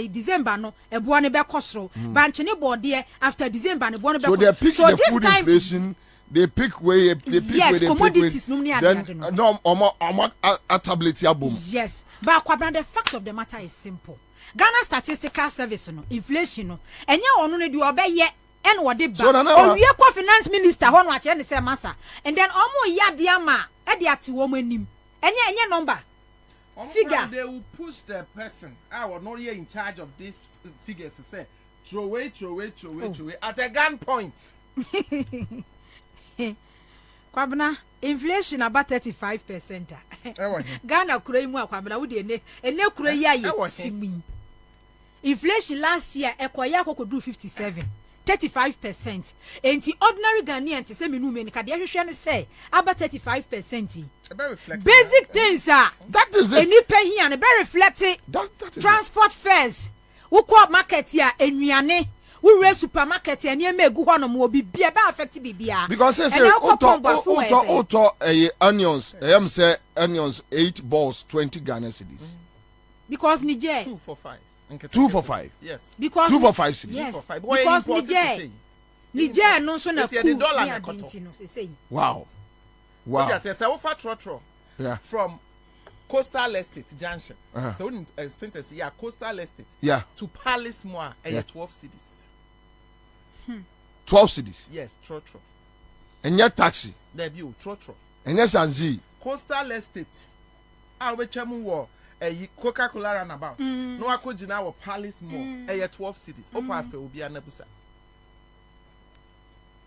December no ebo ne be kosoro banche ne board after December ne bo ne be so they pick the food inflation they pick where they pick yes, where they commodities pick where, then no a tablet ya boom. Yes, but Kwabena, the fact of the matter is simple. Ghana Statistical Service no inflation no enye onu ne di obeye en wode ba owie ko finance minister ho no a kire ne say massa and then omo ya de ama e de ate wo manim enye number figure they will push the person our not here in charge of these figures to say throw away at a gun point. Kwabena, inflation about 35%. Ghana kura mu Kwabena wo de ene kura ya ye simi. Inflation last year ekoya akokodu 57. 35%. Enti ordinary Ghanaian say me no me ka de hwehwe ne say about 35%. Basic things are that is it. Eni pe here and be reflect transport fares. Wo ko market ya enuane we raise supermarket and you make go on mo be affect bibia because say auto onions say onions 8 balls 20 Ghana cedis because Niger 2 for 5 2 for 5 yes because 2 for 5 cedis yes because Niger no so na the dollar say wow what say trotro from Coastal Estate Junction so we expenses Coastal Estate to Palace Moa 12 cities 12 cities. Yes, trotro. And yet taxi. Debut trotro. And yes, Anzi. Coastal Estate. Which war a Coca-Cola runabout. No, I could now Palace Mall. 12 cities. Opa will be a nebusa.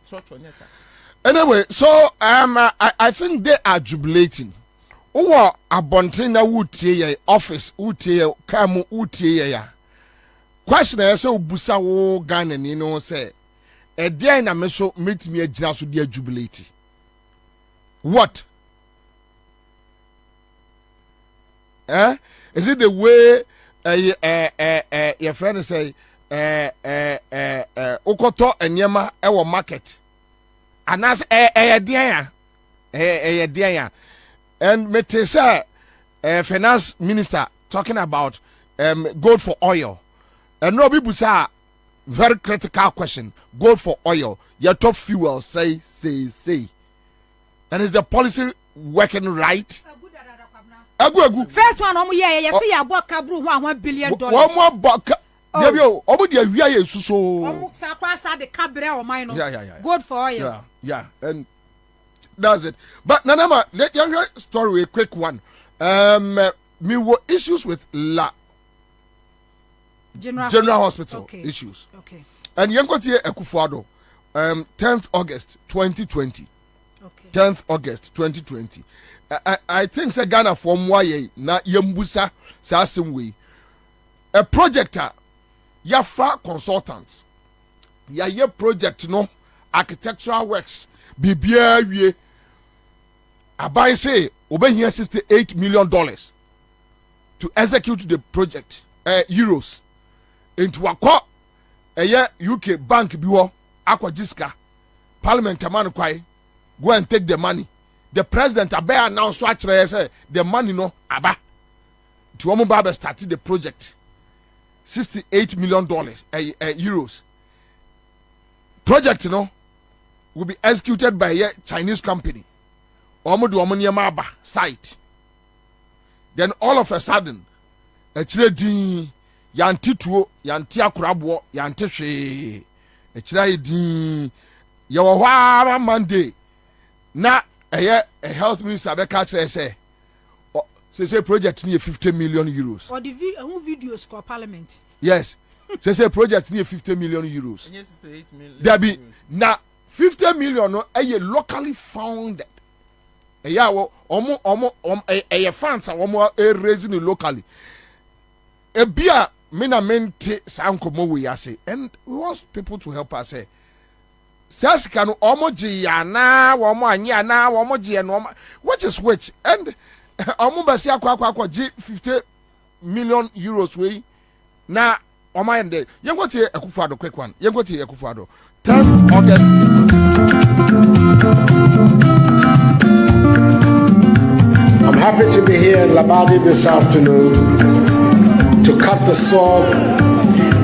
Trotro and taxi. Anyway, so I think they are jubilating. Or a bontina would tie office would tie kamu would tie. Question is so busa wo Ghana ni no say. A day na meso meet me a jazz with their jubilate. What? Is it the way your friend say Okoto enyema ewo market? And as a dear and me say finance minister talking about gold for oil. And no people say very critical question. Gold for oil. Your top fuel. Say. And is the policy working right? Agu. First one, you see, I bought Kabru $1 billion. One more buck. Gold for oil. Yeah. And that's it. But Nanama, let your story a quick one. Me were issues with General Hospital issues. Okay. And Yankotie Ekufuado, 10th August 2020. Okay. 10th August 2020. I think say Ghana from Waye na Yembusa sa way. A projector, Yafa consultants. Ya project no architectural works. Bibia wie. Abai say obe here $68 million to execute the project. Euros. Into akọ UK bank bi wo akọ jiska parliament man kwai go and take the money. The president abaya announce actually say the money no aba to omo ba start the project $68 million euros. Project no will be executed by a Chinese company. Omo do omo niam aba site. Then all of a sudden echire din yanti tuo yanti akurabo yanti hwe echira din ye wo hwa Monday na a health minister be catch say project near 50 million euros or the videos for parliament. Yes, say project near 50 million euros. Yes, 68 million. There be na 50 million no locally founded. Omo funds omo raising locally. Ebia mina mente sankomo we ase, and we want people to help us say sasika no omo ji ya na omo anya na omo ji no which is which, and omo basi akwa ji 50 million euros we na on my end. You go to Akufo-Addo, quick one. You go to Akufo-Addo. 10th August. I'm happy to be here in Labadi this afternoon to cut the sword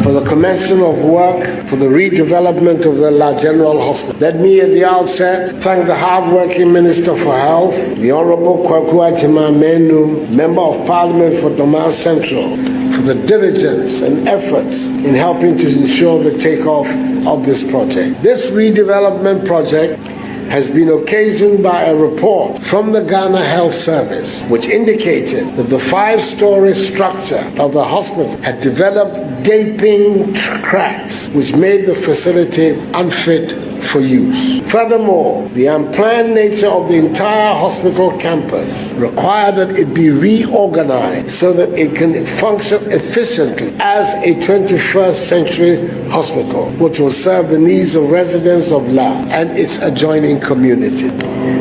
for the commencement of work for the redevelopment of the La General Hospital. Let me at the outset thank the hard-working Minister for Health, the Honorable Kwabena Menu, Member of Parliament for Domal Central, for the diligence and efforts in helping to ensure the takeoff of this project. This redevelopment project has been occasioned by a report from the Ghana Health Service, which indicated that the 5-story structure of the hospital had developed gaping cracks, which made the facility unfit for use. Furthermore, the unplanned nature of the entire hospital campus required that it be reorganized so that it can function efficiently as a 21st century hospital, which will serve the needs of residents of La and its adjoining community.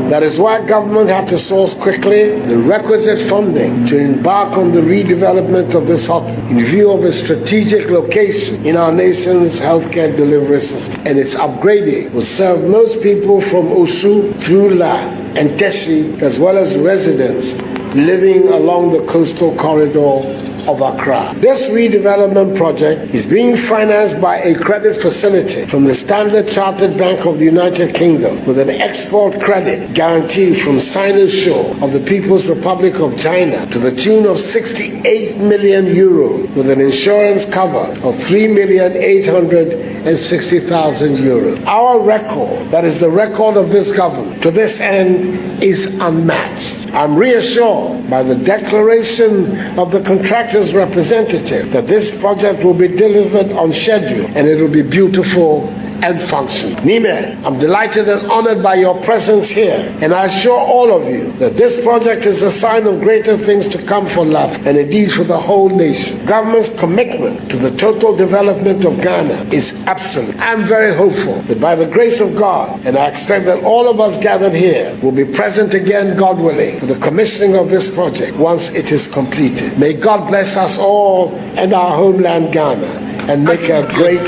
That is why government had to source quickly the requisite funding to embark on the redevelopment of this hospital in view of its strategic location in our nation's healthcare delivery system, and its upgrading will serve most people from Osu through La and Teshi, as well as residents living along the coastal corridor of Accra. This redevelopment project is being financed by a credit facility from the Standard Chartered Bank of the United Kingdom with an export credit guarantee from Sinosure of the People's Republic of China to the tune of 68 million euros with an insurance cover of 3,860,000 euros. Our record, that is the record of this government, to this end is unmatched. I'm reassured by the declaration of the contractor's representative that this project will be delivered on schedule and it will be beautiful and functional. Nime, I'm delighted and honored by your presence here, and I assure all of you that this project is a sign of greater things to come for love and indeed for the whole nation. Government's commitment to the total development of Ghana is absolute. I'm very hopeful that by the grace of God, and I expect that all of us gathered here will be present again, God willing, for the commissioning of this project once it is completed. May God bless us all and our homeland Ghana and make a great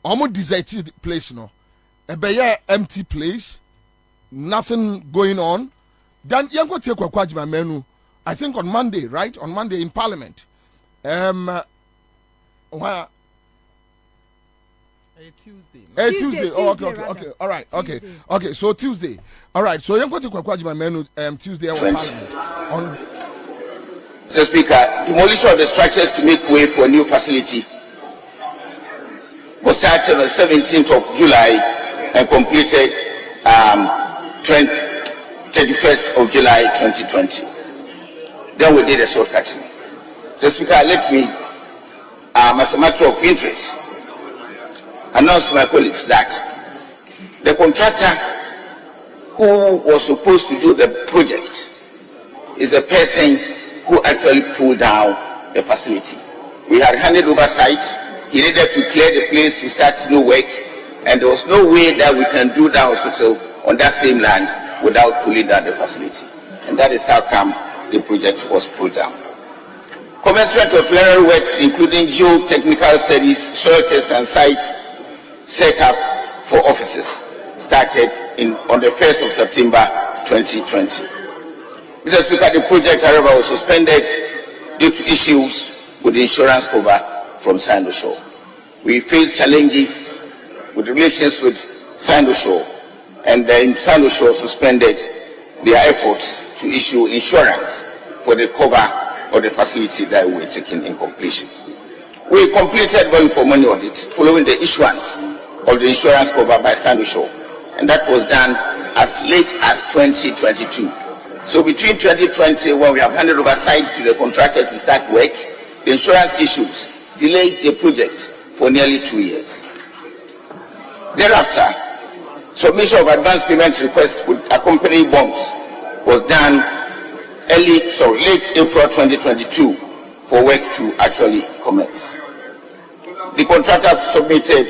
almost deserted place, no. A bare empty place, nothing going on. Then you go take Kwabena Menu. I think on Monday, right? On Monday in Parliament. Tuesday. Tuesday. Oh, okay. All right. Okay. So Tuesday. All right. So you go take Kwabena Menu Tuesday in Parliament. On. Mr. Speaker, demolition of the structures to make way for a new facility was started on the 17th of July and completed 31st of July 2020. Then we did a shortcutting. So, Speaker, let me, as a matter of interest, announce to my colleagues that the contractor who was supposed to do the project is the person who actually pulled down the facility. We had handed over site. He needed to clear the place to start new work, and there was no way that we can do the hospital on that same land without pulling down the facility. And that is how come the project was pulled down. Commencement of preliminary works, including geotechnical studies, shelters, and sites set up for offices, started on the 1st of September 2020. Mr. Speaker, the project, however, was suspended due to issues with the insurance cover from Sinosure. We faced challenges with relations with Sinosure, and then Sinosure suspended their efforts to issue insurance for the cover of the facility that we were taking in completion. We completed value for money audit following the issuance of the insurance cover by Sinosure, and that was done as late as 2022. So between 2020, when we have handed over site to the contractor to start work, the insurance issues delayed the project for nearly 2 years. Thereafter, submission of advance payment requests with accompanying bonds was done late April 2022 for work to actually commence. The contractor submitted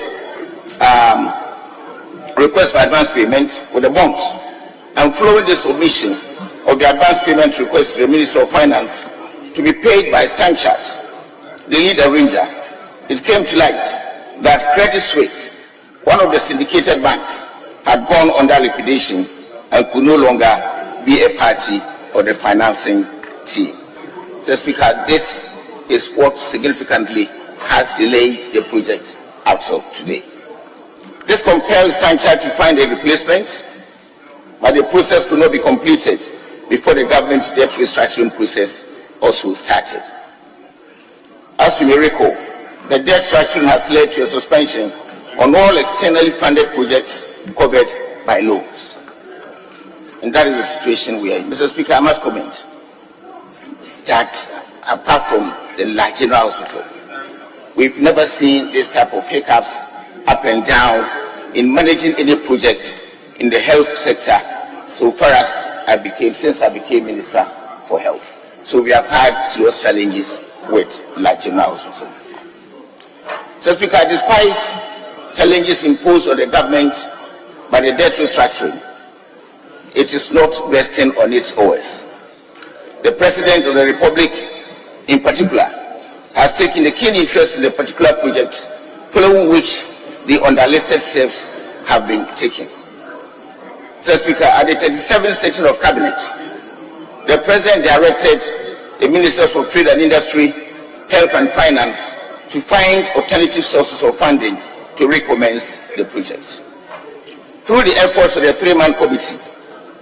request for advance payment with the bonds, and following the submission of the advance payment request to the Minister of Finance to be paid by Stanchart, the lead arranger, it came to light that Credit Suisse, one of the syndicated banks, had gone under liquidation and could no longer be a party or the financing team. So, Speaker, this is what significantly has delayed the project up till today. This compels Stanchart to find a replacement, but the process could not be completed before the government's debt restructuring process also started. As you may recall, the debt restructuring has led to a suspension on all externally funded projects covered by loans. And that is the situation we are in. Mr. Speaker, I must comment that apart from the large general hospital, we've never seen this type of hiccups up and down in managing any project in the health sector so far as since I became Minister for Health. So we have had serious challenges with large general hospital. So, Speaker, despite challenges imposed on the government by the debt restructuring, it is not resting on its oars. The President of the Republic, in particular, has taken a keen interest in the particular projects, following which the underlisted steps have been taken. So, Speaker, at the 37th session of Cabinet, the President directed the Ministers of Trade and Industry, Health and Finance to find alternative sources of funding to recommence the project. Through the efforts of the three-man committee,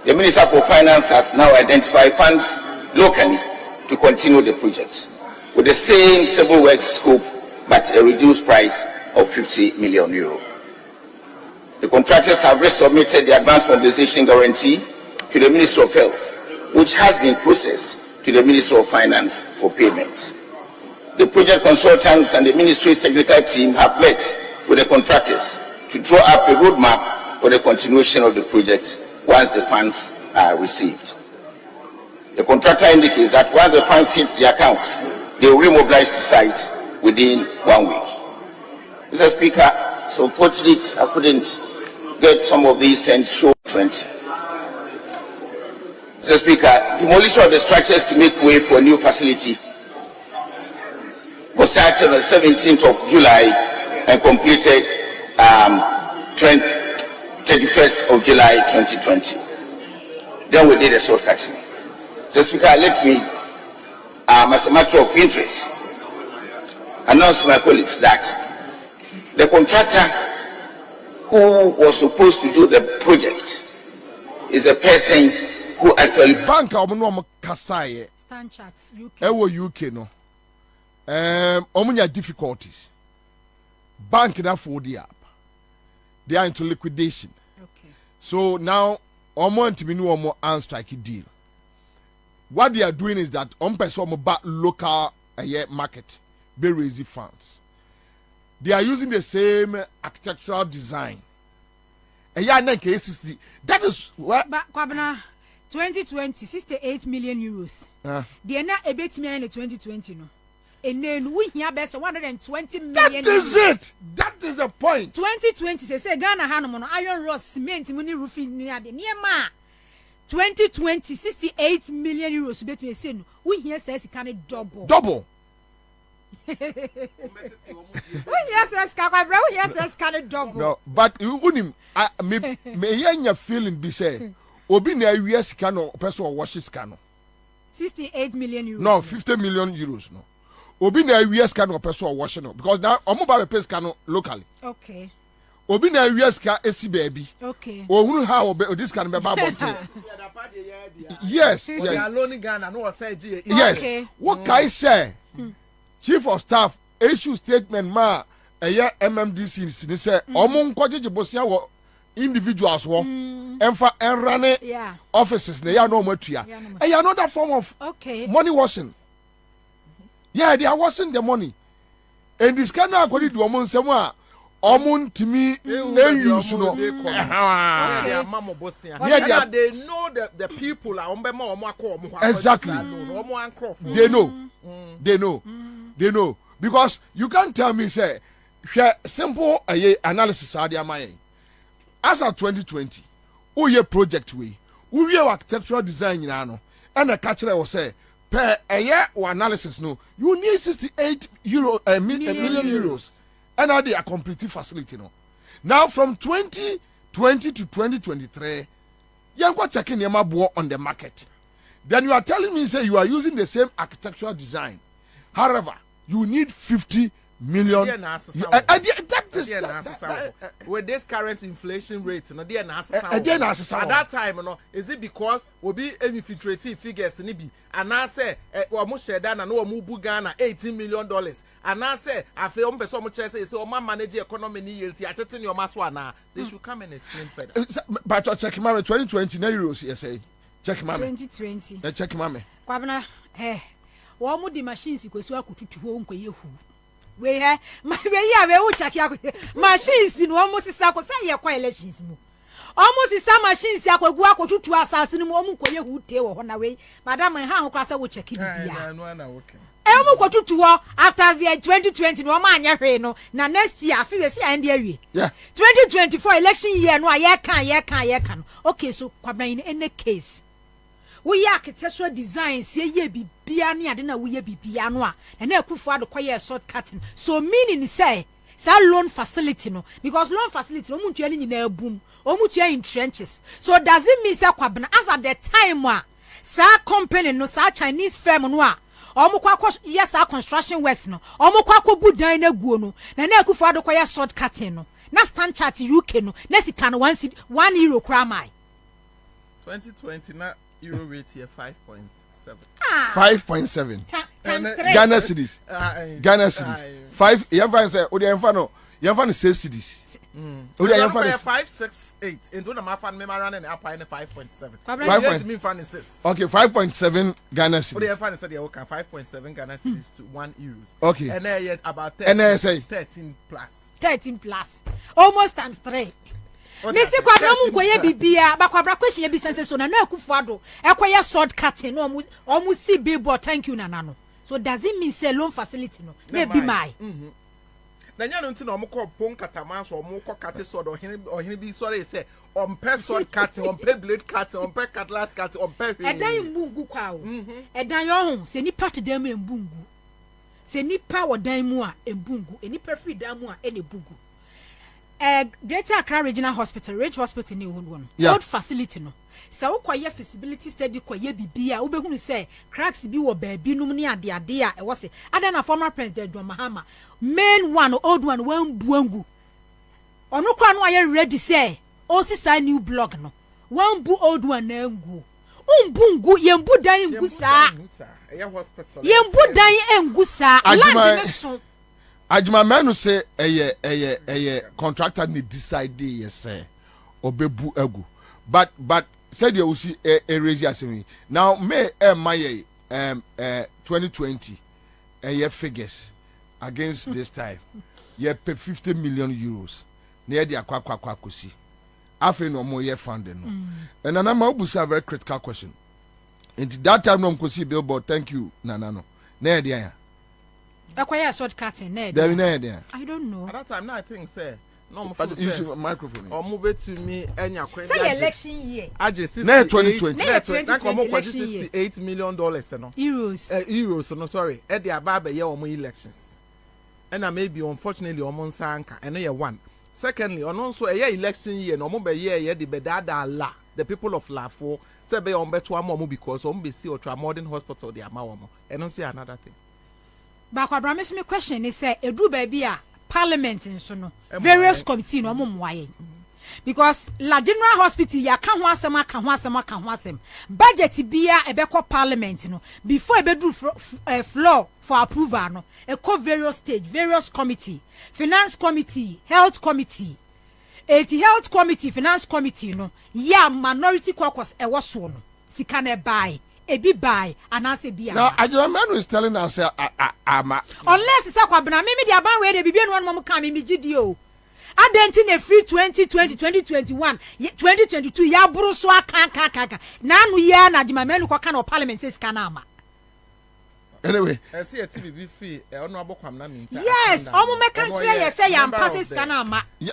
the Minister for Finance has now identified funds locally to continue the project with the same civil works scope but a reduced price of 50 million euro. The contractors have resubmitted the advance mobilization guarantee to the Ministry of Health, which has been processed to the Ministry of Finance for payment. The project consultants and the ministry's technical team have met with the contractors to draw up a roadmap for the continuation of the project once the funds are received. The contractor indicates that once the funds hit the account, they will remobilize to site within 1 week. Mr. Speaker, so unfortunately I couldn't get some of these and show 20. Mr. Speaker, demolition of the structures to make way for a new facility was started on the 17th of July and completed 31st of July 2020. Then we did a shortcutting. So, Speaker, let me, as a matter of interest, announce to my colleagues that the contractor who was supposed to do the project is the person who actually bank omo kasaye Stanchart UK. UK no omunya difficulties. Bank that for the app. They are into liquidation. Okay. So now omo ntimi omo and strike deal. What they are doing is that person back local market be raise funds. They are using the same architectural design. That is what Kwabena 2020 68 million euros. They are not a bit in the 2020 no. And then we here best 120 million. That is it. That is the point. 2020 say Ghana Hanomono iron rod cement money roofing near the near ma. 2020 68 million euros bet me say no. We here says it can double. Double. Yes, can double. No, but you unim me yanya feeling be say obi na wiye sika no person o wash sika no 68 million euros. No, 50 million euros no. Obi na wiye sika no person o wash no because now omo ba pay sika no locally. Okay. Obi na wiye sika esi baby. Okay. Ohunu how this can be babonte. Yes, They are yes. loaning Ghana no say G. Yes. Okay. What can I say? Chief of Staff issue statement ma MMDC say omo nkojeje bosia wo individuals wo enfa enrane offices na ya no matua. Another form of money washing. Yeah, they are washing the money. And this kind of according to omo nsem a omo ntimi use no. They know the people are exactly. They know because you can't tell me say simple analysis as of 2020 project we architectural design and a catcher will say per a year or analysis no you need 68 million euros and now they are completing facility no now from 2020 to 2023 you go checking your map on the market then you are telling me say you are using the same architectural design however you need 50 million with this current inflation rate no at that time no is it because we be infiltrating figures ni bi and I say we mo share that na no mo bu Ghana $18 million and I say afi o mbeso mo chere say o man manage economy ni yelti atete ni o maso ana they should come and explain further but check mama 2020 na euros you say check mama 2020 check mama Kwabena wo mo di machines kwesi akotutu ho nkoye hu we he ma we ya we wo check machines no mo sisa ko say ye kwa elections mu almost sisa machines akogu akotutu asase no mo nkoye hu te wo ho na we madam ha ho kwa say wo check bibia mu kotutu ho after the 2020 no ma anya hwe no na next year afi we see ande awie 2024 election year no aye kan no okay so Kwabena in any case we architectural design say ye bibia ne ade na we ye bibia no a na akufo ade koye shortcutting so meaning say loan facility no because loan facility no muntu ani nyina abum o mutu in trenches so does it mean say Kwabena as at the time sa company no sa Chinese firm no a omukwa yes our construction works no omukwa bu dan na guo no na akufo ade koye shortcutting no na stand chart UK no na sika no 1 euro kra mai 2020 na euro rate here 5.7 5.7 Ghana cedis Ghana cedis 5 you say o dey enfa no 6 cedis o dey enfa 568 into na mafa me run and up in 5.7 5 mean fan 6 okay 5.7 Ghana cedis o dey enfa say dey okay 5.7 Ghana cedis to 1 euros okay and then about 13 plus almost times 3 Mesi Kwabena mu nkoye bibia ba Kwabena question ye bi sense so na akufo ado ekoye sword cutting no omu see billboard thank you nana no so does it mean say loan facility no na bi mai na nya no nti na omukọ pon katama so omukọ cut sword ohene bi sorry say on per sword cutting on per blade cutting on per cutlass cutting on per edan mbungu kwa o edan yo ho se ni part dem mbungu se ni power dan mu a mbungu eni per free dan mu a ene bugu Greater Accra Regional Hospital, Ridge Hospital ni one. Old facility no. Sa ukoye feasibility study koye bibia ube hunu say cracks bi wo baabi num ni ade a e wo se ada na former president John Mahama main one old one wan buangu ono kwa no aye ready say o sisa new blog no wan bu old one na ngu umbungu yembu dan ngu sa yembu dan engu sa land ne so Ajima menu say eye contractor ni decide yes obebu egu but said you see raise asemi now may my 2020 figures against this time ye pay 50 million euros near the akwa kosi afi no mo ye funding no and na ma obusa very critical question in that time no kosi billboard thank you nana no na dey ya Akwaya short cutting there I don't know at that time now I think say no mo but use your microphone or move to me enya kwenda say election year aje 2020 $68 million no euros no sorry e dey aba ye omo elections and maybe unfortunately omo nsanka and ye one secondly ono so e election year no omo be ye the bedada la the people of Lafo say be on beto am because omo be see ultra modern hospital dey ama omo and no say another thing. But Kwabena me question is say edu baby a parliament nso no various committee no momwaye because la general hospital ya ka ho asem budget bia ebekọ parliament no before ebedu floor for approval no e call various stage various committee finance committee health committee health committee finance committee no ya minority caucus e wo so no sika na buy ebi buy anase bia now Ajimamenu is telling us unless it's Kwabena me dey ban we dey bibia no mo kan me gidi o adenti na free 2020 2021 2022 ya buru so aka na anu ya na Ajimamenu ko kan o parliament says kana ama Anyway. Yes, yes,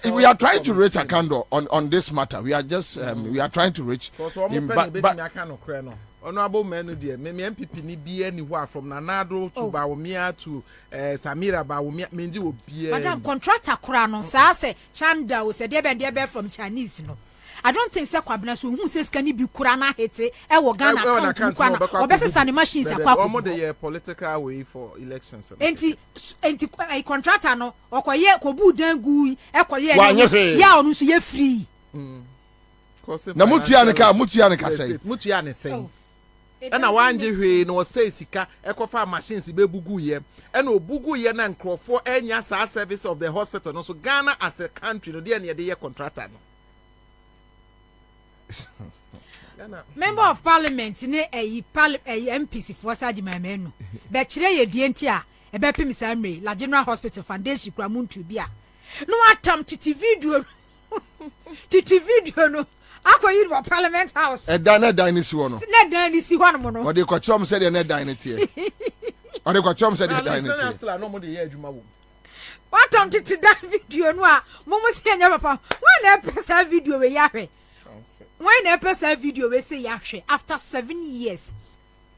we are trying to reach a candle on this matter. We are just we are trying to reach. Honorable men, dear, me MPP ni be anywhere from Nanado to Bawumia to Samira Bawumia Menji will be. Madam contractor Kurano, say Chanda was a debe from Chinese. No, I don't think so. Kwabena who says can be Kurana hete, Ghana, or best sunny machines are the political way for elections. Enti a contractor no, or Koye Kobu Dengui, Ekoye, ya on ye free. Na Mutianica say. And I want you no say sika ekofa machines be bugu ye and obugu ye na nkrofo enya sa service of the hospital no so Ghana as a country no dey na dey contractor no Member of Parliament ne MPC for Sajima menu be kire ye die ntia e be pim samre la General Hospital Foundation kura muntu bia no atam titi video no Ako you wa Parliament House. Dynasty one. Na dynasty one mo no. What they kwachom said the dynasty. What they kwachom said the dynasty. No mo dey hear adwuma wo. What on to that video no a mo si anya papa. When na pesa video we yahwe. When na pesa video we say yahwe after 7 years.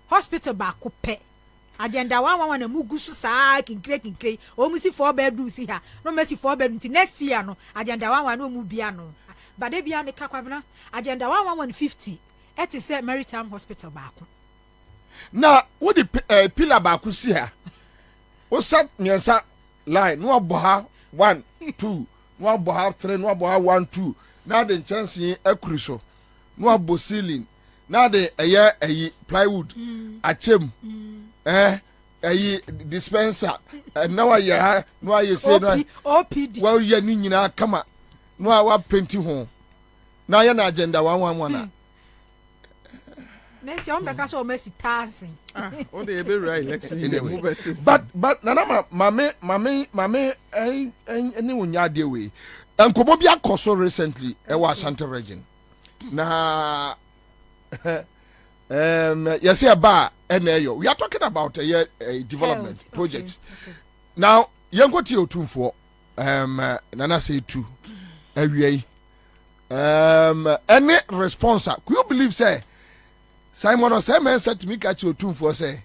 Hospital ba ko pe. Agenda 111 na mugusu saa kinkre. O mu si 4 bedroom si ha. No me si 4 bedroom ti next year no. Agenda 111 no mu bia no. But they be a Kwabena agenda 1150 it is a maritime hospital back. Now what the pillar back see her? What sat Nyansa line no boha 1 2 no boha 3 no boha 1 2 now the chance in a crucial no bo ceiling now the a plywood a chem a dispenser and now I no I say no OPD well you nina come no our painting home. Now you're not agenda 111. Next year, because of Messi passing. Oh, they be right election. But Nana, Mammy, anyone ya dear way. And Kwabena Koso recently, I was Santa Region. Now, yes, a bar and we are talking about a development project. Now, you go to your 2 4. Nana say 2. Any response? Could you believe say Simon or Simon said to me catch your tune for say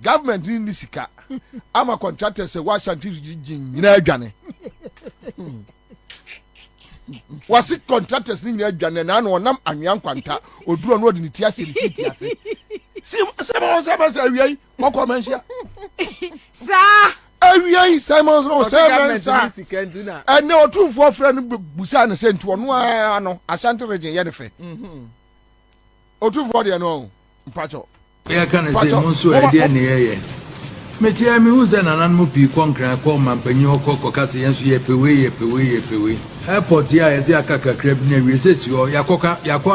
government in Nisika. I'm a contractor say why shan't you Gane? Was it contractors in your Gane and I nam and young quanta or do not in the Tiasi? Simon say more comments here. Sir. Simons no Simon and no 2 4 friend Busan sent to no Ashanti region yedefe. O 2 4 dey no mpacho. Ya kan say monso e dey na ye. Metia me hu say nanan mo pi konkran ko mampanyi okoko kase yenso ye pewe. Airport ya ye akaka krab na wi se si o yakọ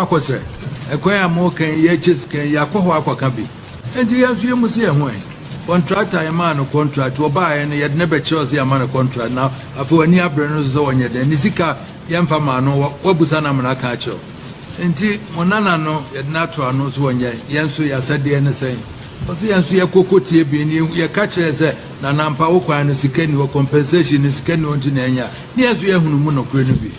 akosere. Ekwan am kan ye chis kan yakọ ho akoka bi. Enti yenso ye mu se ye ho contractor a man contract or buy and yet never chose a man contract now. For any abrenos or any Nisika Yamfa Mano, Wabusana Manakacho. And Monana no, yet natural knows one yet. Yansu, ya said the NSA. But the answer your cocoa being your catcher as a Nanampa Oka and Sikeni or compensation is Kenu Engineer. Yes, we have Muno Grenobi.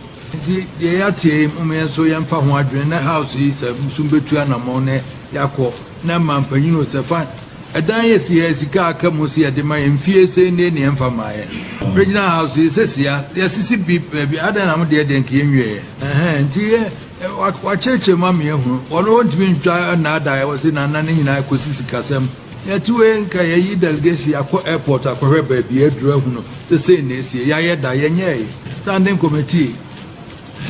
The Yati, Mumeso Yamfa Wadrin, the house is a Musumbetuana Mone, Yako, Naman Penino Safan. A diet is a car come see at the my inferior name for my regional house is here. Yes, it's a beep, baby. I don't know dear than came here. And here, what church, mammy, who won't be try another. I was in an anning I could see Casam. Yet two ain't Kaya delegation airport, a correct baby, a drove the same this year. Yaya Diane, standing committee.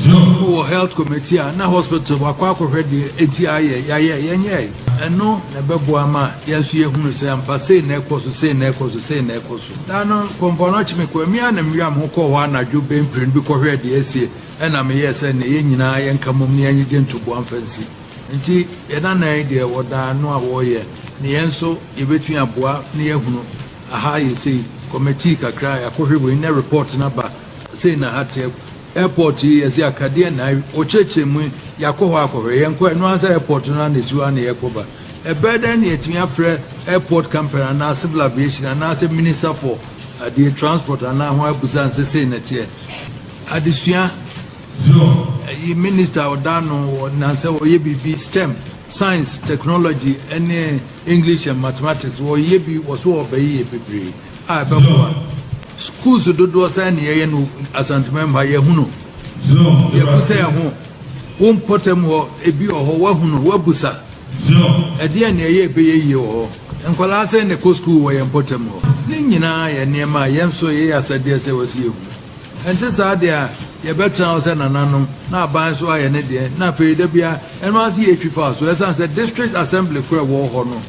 No health committee, na hospital, Wakako ready, ATI, and no, Nebuama, yes, you say, and passe necos to say necos. Dano, Componoch me, Quemian and Miam Hoko, one I do being print because ready, essay, and I'm yes, and the Indian I and come on near again to one fancy. And she had an idea what I know a warrior. Nienso, you between a bois near Huno, a high say, committee cry, a corridor in a report number, saying I had airport is ya kadia na ocheche mu yakoho akore yenko no answer airport no na siwa na yakoba a burden yet me afre airport company and civil aviation and as a minister for the transport and now why busan say na tie adisua minister odano nanse wo ye bibi STEM science technology and English and mathematics wo ye bi wo so obey bebre a beboa schools do say na ye no asante member ye hunu ye busa ye ho wo potem ho ebi ho wa hunu wa busa ɛdeɛ ne ɛyɛ ɛbɛyɛ yie wɔ hɔ nkɔlaa sɛ ne kɔ school wɔ yɛn mpɔtam hɔ ne nyinaa yɛ nneɛma a yɛn nso yɛyɛ asadeɛ sɛ wɔsi yɛ hu ɛnte saa deɛ a yɛbɛtena hɔ sɛ nananom na aban so ayɛ ne deɛ na afei da bia ɛno ase yɛ atwi fa so ɛsiane sɛ district assembly kora wɔ hɔ no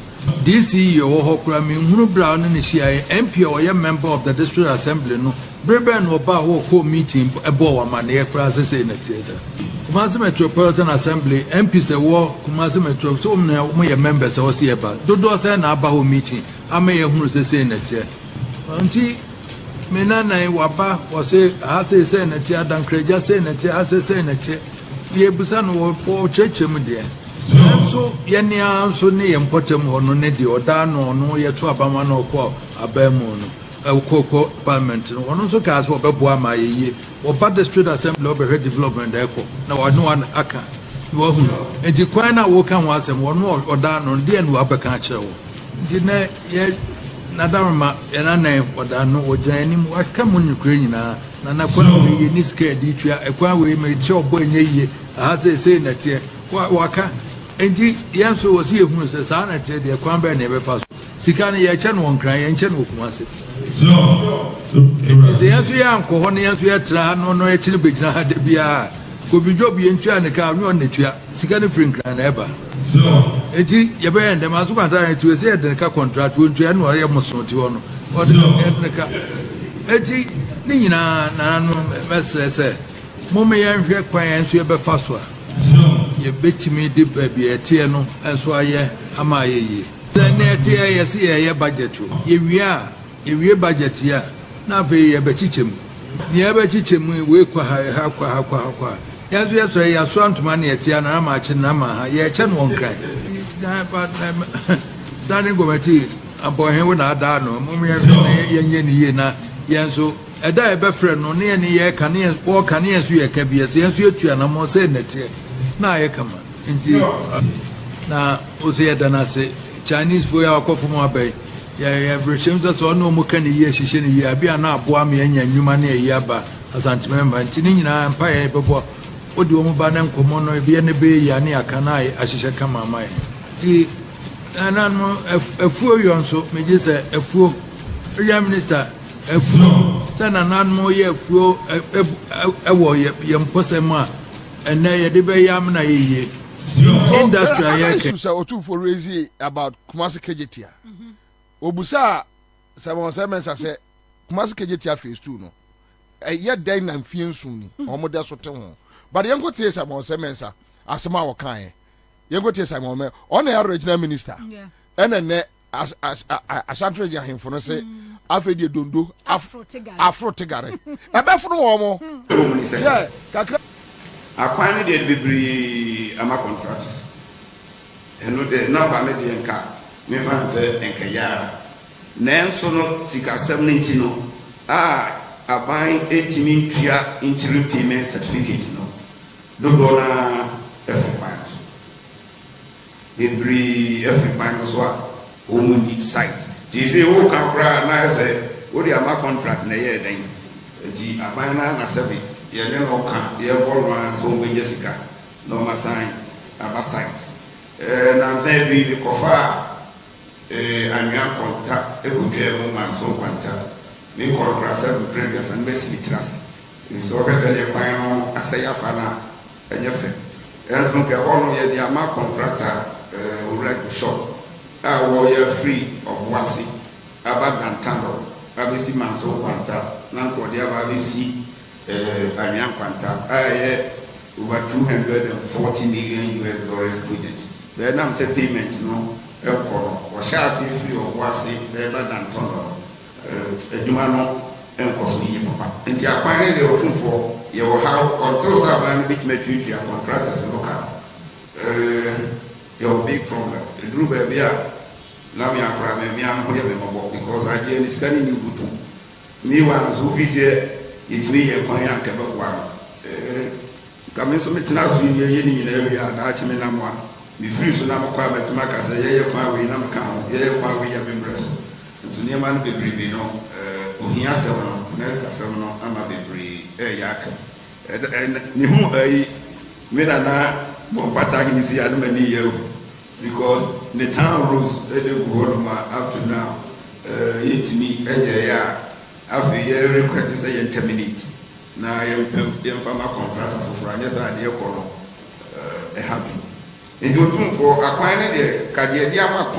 DC yɛ wɔ hɔ kora menhunu berɛ a ne hyiaeɛ MP a ɔyɛ member of the district assembly no berɛ bɛɛ na ɔbaa hɔ kɔɔ meeting ɛbɔɔ wɔ amanneɛ koraa sɛ sɛ na tiɛ da Kumasi Metropolitan Assembly MPs ɛwɔ Kumasi Metro so mo yɛ members ɛwɔ si ɛba dodoɔ sɛ na aba hɔ meeting ama yɛ hunu sɛ sɛ na tiɛ nti menanan waba wɔsɛ ahase sɛ na tiɛ adankregya sɛ na tiɛ ahase sɛ na tiɛ yɛ busa no wɔ kyerɛkyerɛ mu deɛ nso yɛnea nso ne yɛ mpɔtam hɔ no ne deɛ ɔdaa no ɔno yɛto abama no ɔkɔ aban mu no ɛwokɔ parliament no ɔno nso kaa sɛ ɔbɛboa ma yɛyie ɔba district assembly ɔbɛhwɛ development ɛkɔ na ɔno wa aka na wahu nti kwan na wɔka ho asɛm ɔno ɔdaa no deɛ no wabɛka akyerɛ wo nti na yɛ nadaroma yɛnanan ɔdaa no ɔgyina anim waka mu nokora nyinaa na nakwan wei yɛ ne sika adi tua ɛkwan wei ma ɛkyɛ ɔbɔ ɛnyɛ yie aha sɛ na teɛ waka nti yɛn nso wɔ si yɛhunu sɛ saa na teɛ deɛ kwan bɛɛ na yɛbɛfa so sika no yɛkyɛ no wɔ nkran yɛnkyɛ no wɔ Kumasi sɛ yɛn nso yɛ ankɔ hɔ no yɛn nso yɛtena ha no yɛkyene bɛgyina ha da biara kɔbidwo bi yɛntua ne ka ne ɔne tua sika no firi nkran na ɛba enti yɛbɛyɛ ndɛm aso kwanta ne tuo sɛ yɛde ne ka contract wɔntua ne ɔyɛ mosonti hɔ no ɔde yɛde ne ka enti ne nyinaa nano mɛsrɛ sɛ moma yɛnhwɛ kwan yɛn nso yɛbɛfa so a yɛbɛtumi de baabi ɛteɛ no nso ayɛ ama ayɛ yie sɛ ne ɛteɛ yɛ sɛ yɛyɛ budget o yɛwie budget yɛ a na afei yɛbɛkyikyɛ mu ne yɛbɛkyikyɛ mu wei kɔ ha kɔ ha yɛn nso yɛsɔre yɛasoa ntoma ne yɛteɛ na ama akye na ama ha yɛkyɛ no wɔn kran standing committee abɔhen wo na adaa no mom yɛnyɛ ne yie na yɛn nso ɛda yɛbɛfrɛ no ne yɛne yɛka ne wɔka ne yɛn nso yɛka bi yɛsɛ yɛn nso yɛtua nammɔ sɛ nnɛteɛ na ayɛ kama nti na wo sɛ yɛda no ase Chinese foɔ yɛ akɔfo mu abɛi yɛbrɛhyɛm sɛ sɛ ɔne ɔmu ka ne yie hyehyɛ ne yie abia na aboa ma yɛanya nnwuma ne ɛyi aba asantemɛmba nti ne nyinaa mpa yɛ bɛbɔ wode ɔmu ba ne nkɔmmɔ no ebiɛ ne bɛyɛ yia ne aka na ahyehyɛ kama ama yɛ nti nanom afuo yɔ nso megye sɛ afuo area minister afuo sɛ nananom yɛ afuo ɛwɔ yɛ mpɔsɛm a ɛnɛ yɛde bɛyɛ am na yɛyie industry ayɛ sɛ ɔtumfo raise about Kumasi Kejetia obusa sɛ mensa sɛ Kumasi Kejetia phase 2 no ɛyɛ dɛn na mfie nson ni ɔmo de so te ho but yɛnko tie sɛ mensa asɛm a wɔkae yɛnko tie sɛ ɔmo ɔna yɛ regional minister ɛna nɛ Ashanti region ahemfo no sɛ afei de dondo afro tigare ɛbɛforo wɔ mo yɛ kakra akwan ne de bebree ama contractors ɛno de number ne de nka me fa sɛ nkaya nanso no sikasɛm ne nti no aban etimi tua interim payment certificate no dodo na ɛfokwan bebree ɛfokwan so a wɔn ni site ti sɛ wo ka kora na sɛ wo de ama contract na yɛ den nti aban na sɛbe yɛne no ka yɛbɔ no a so wɔbɛgye sika na ɔma san aba site na sɛ bi kɔfa anwea kɔnta ɛkɔtwa mu ma so kwanta me kɔkora sɛ previous and bɛsi bitras so ɔkɛsɛ deɛ kwan no asɛe afa no ɛnyɛ fɛ ɛnso nkɛ hɔ no yɛde ama contractor owura shop a wɔyɛ free ɔboase aba dantano abɛsi ma so kwanta na nkɔde aba abɛsi anwea kwanta a ɛyɛ over $240 million project bɛɛ nam sɛ payment no ɛkɔ no wɔhyɛ ase free ɔboase bɛɛba dantano adwuma no ɛnkɔ so yie papa nti akwan ne deɛ ɔtumfoɔ yɛwɔ ha ɔntew sɛ aban no bɛtumi atwitwia contractors no ka your big problem. The group here, now me akora me am here me because I dey is can you go to. Me wan so fi say it me ye kwan ya kebe kwa. Kame so metina so ye ni nyina wi ada chi me na mo. Me free so na mo kwa betima ka say ye kwan we na me kan ye kwan we ya me breast. So ni man be bribe no ohia se no next ka se no ama be bribe yak. Ni hu me na mo pata hini si adu mani ye because the town rules they go up to now it me ya after ye request say you terminate na ye fama contract for anya sa de ko no happy and you do for akwan de ka de ama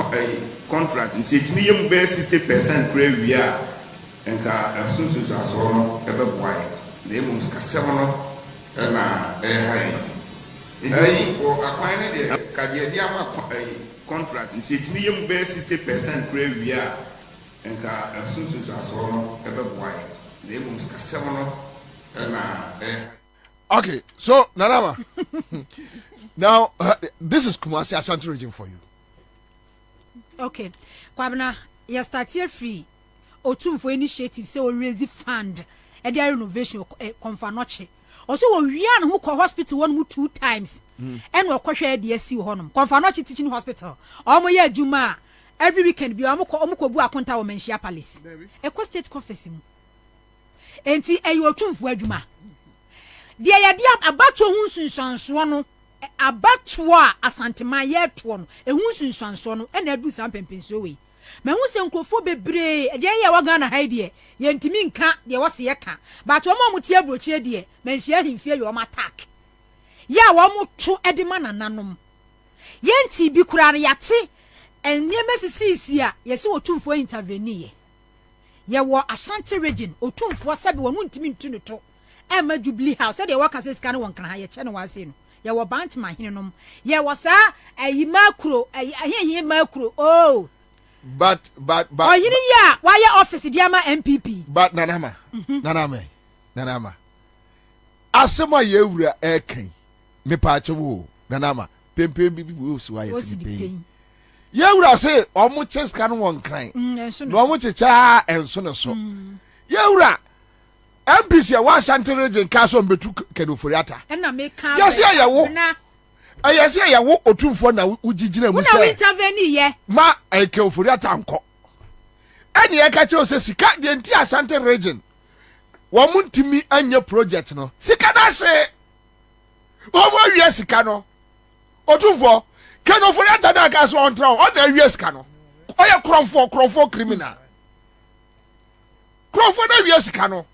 contract in it me yem be 60% pray we are enka asusu so no e be boy na emu ska 7 no na high for acquiring the Kadiama contract, and it me 60% pray we are and Susus as well, ever why. They must Cassano and okay, so Nanama. Now this is Kumasi Ashanti region for you. Okay. Kwabena, you start here free. Otum for initiative say we raise fund and their renovation confanoche. Also we yan who call hospital 2 times and we kwhwe de asi honum confanoche teaching hospital omo ye adwuma every weekend bi omo ko bu akonta wo menhia palace eco state conference mu enti eyo otumfo adwuma de ye de abato hu sunsanso no abato a asantema ye to no ehun sunsanso no na adu sam pempenso we mehu se nkrofo bebre je ye wa Ghana haide ye ntimi nka de wo se ye ka but wo mo tie brochie de menhia himfie ye wo attack ya wo mo to edema nananom ye nti bi kura na yate enye mesisi a ye se otumfo intervene ye wo Ashanti region otumfo sabe wo ntimi ntu ne to e ma Jubilee House e de wo ka se sika ne won kan ha ye che ne wa se no ye wo bantma hinenom ye wo sa ayi makro ayi makro oh but oh you yeah why your office diama MPP but nanama asema ye wura eken me pa chewo nanama pempem bi wo so aye tin ye wura say omo cheska no won kran no omo checha enso ne so ye wura MPC wa Ashanti region ka so mbetu kedoforiata na me ka yes ya wo ayese ya wo otumfo na ugigina mu se una intervene ye ma eke ofori atanko eni e ka che o se sika de nti Ashanti region wo mu ntimi anya project no sika na se wo mo wie sika no otumfo ken ofori atada ka so on tron o na wie sika no o ye kromfo criminal kromfo na wie sika no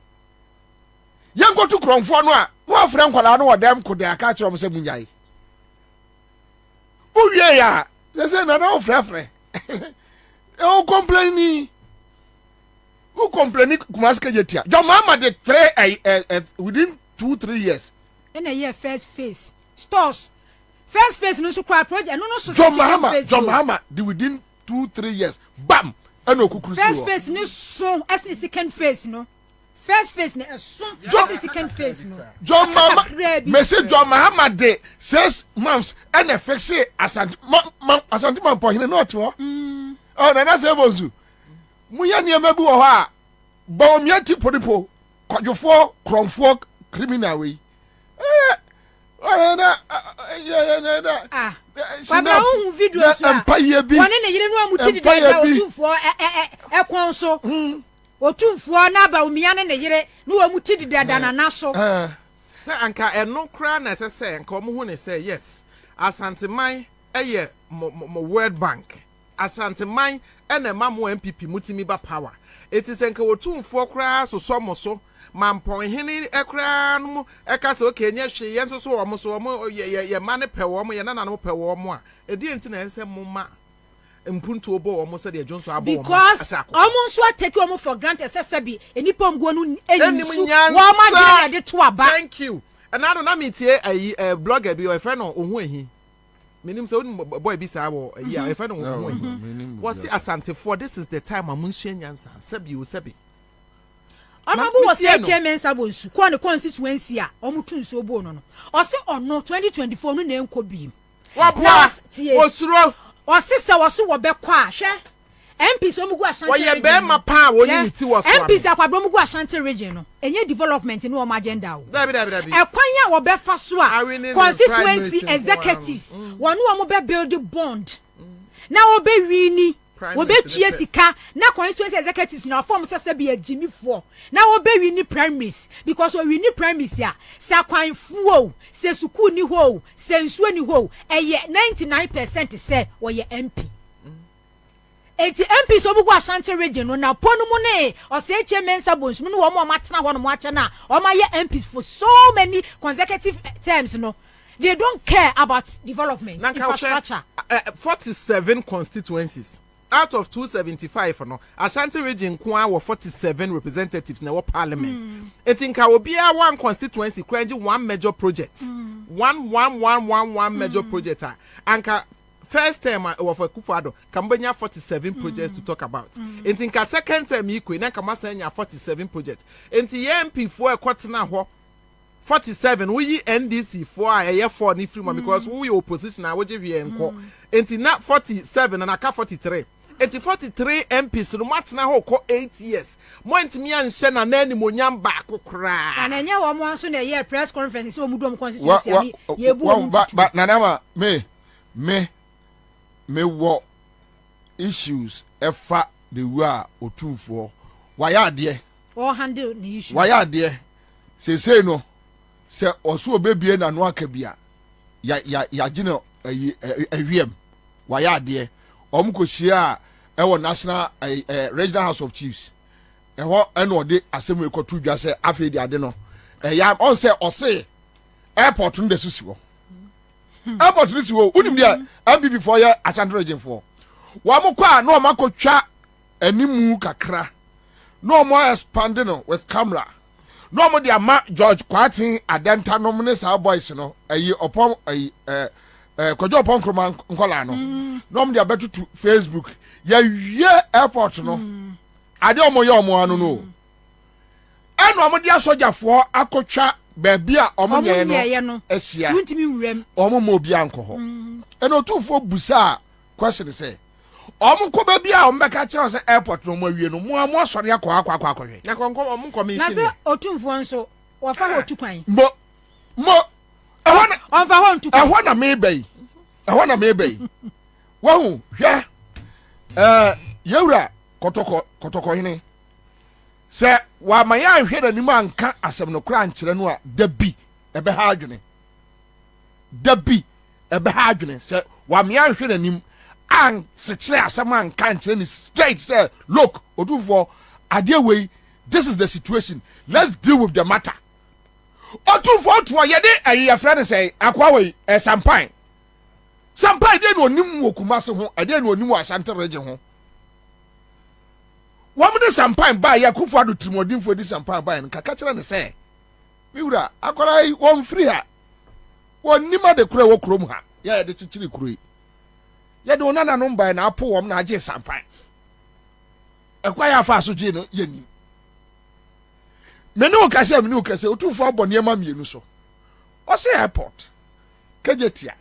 yango tu kromfo no a wo afre nkwala no wo dem ko de aka che o mo se munyai uye ya say na no frefre o complain kumaske jetia your mama did 3 within 2-3 years in a year first phase stores first phase no so kwa project no so John Mahama did within 2-3 years bam and okukuru first phase no so as the second phase no first phase no so as second phase no John Mahama message John Mahama de 6 months and fix Ashanti man po hine no to oh na say bonzu muya niam bi wo ho a ba omiati podipo kwadwofo kromfo criminal we Kwabena hu video so woni ne yire no amuti de da otufo ekon so otumfo na ba umia ne yire no amuti de da na naso say anka eno kra na say anka omo hu ne say yes Asante man eye mo World Bank Asante man ene ma mo MPP mutimi ba power it is anka otumfo kra so so mampon hini ekra no eka se okay nya hwe ye nso so omo so omo ye mane pe wo omo ye na no pe wo omo a edi enti na ense mo ma mpuntu obo omo se de Johnson abo omo because omo nso take omo for granted se bi enipo mgo no enyisu wo ma de de to aba thank you and I don't na me tie blogger bi o friend no ohu ehi menim se boy bi sa wo ya friend no ohu ehi what's Asante for this is the time amunhia nyansa sebi o sebi Honorable was a chairman sabonsu ko ne constituency a omutu nso obo no o se ono 2024 no na enko bi Osuro. Osisa wasu wobekwa hwe. MPs omugu Ashanti region. Oye be ma pa woni niti waso. MPs akwabro omugu Ashanti region no. Enye development no o agenda o. Dabi. Ekwanya wobefa so a constituency executives. Wonu omo be build bond. Na obe wini. Obe tue sika na constituency executives na form sese be agimi for. Na obe wini primaries because we wini primaries ya. Sa kwanfuo, se suku ni ho, se nsuo ni ho. Eye 99% say oye MP. Eti MP so bugu Ashanti region no na ponu mu ne oseche mensa bonsu no wo mo matena ho no mo acha na o ma ye MPs for so many consecutive terms no. They don't care about development infrastructure. 47 constituencies. Out of 275 no Ashanti region kwa were 47 representatives na parliament. Etinka obi a one constituency kwanji one major project. One major project. Anka first term of Akufo-Addo Kambenya 47 projects to talk about. Etinka second term ikwe na kamasanya 47 projects. Enti MP for kwatena ho 47 we NDC for a year for ni free because we opposition na we we enko. Enti na 47 and aka 43. 43 MPs no matena ho ko 8 years. Mo ntimi anhye na nani monyam ba kokra. Na nya wo mo anso na ye press conference so mudom constituency ani ye bu. But nanama me wo issues efa the way otumfo waya de or handle the issue waya de say no se oso obebie na no aka bia ya gine awiem waya de omkohia e wo national regional house of chiefs e ho ene ode asemu ekotu dwa se afi de ade no ya on say ose airport no de susiwo airport no siwo unim dia MPP for ya Ashanti region for wa mokwa na o makotwa animu kakra no more expanding no with camera no more dia ma George Kwatin adenta no mne sa boys no ayi opon ayi kojo opon kroma nkola no no more dia betu to Facebook ya wie airport no ade omoye omo anu no eno omo dia sojafo akotwa baby a omo nye no esia ntimi wurem omo mo bia nko ho eno tufo busa question say omo ko baby a omo beka kire say airport no mo awie no mo asore akwa hwe na konko omo commission na se otumfo nso wafa ho tukwan mo ehona onfa ho tukwan ehona me bai wahu hwe yewura kotoko hene se wa maya hwe na nimu anka asem no kura nkyere no a dabi ebe ha adwene se wa maya hwe na nimu an se kire asem anka nkyere ni straight say look odunfo ade wey this is the situation let's deal with the matter odunfo to ye de ayi friend say akwa wey sampan de no nim wokumase ho ade no nim Ashanti region ho wamde sampan ba ya Akufo-Addo trimodinfo di sampan ba en kaka kire ne se miwura akora won free ha won nima de kura wo krom ha ya de chichiri kuroi ya de onana no mba na apo wom na age sampan ekwa ya fa so je no yani mene o kase otumfo abone ma mienu so o se airport kejetia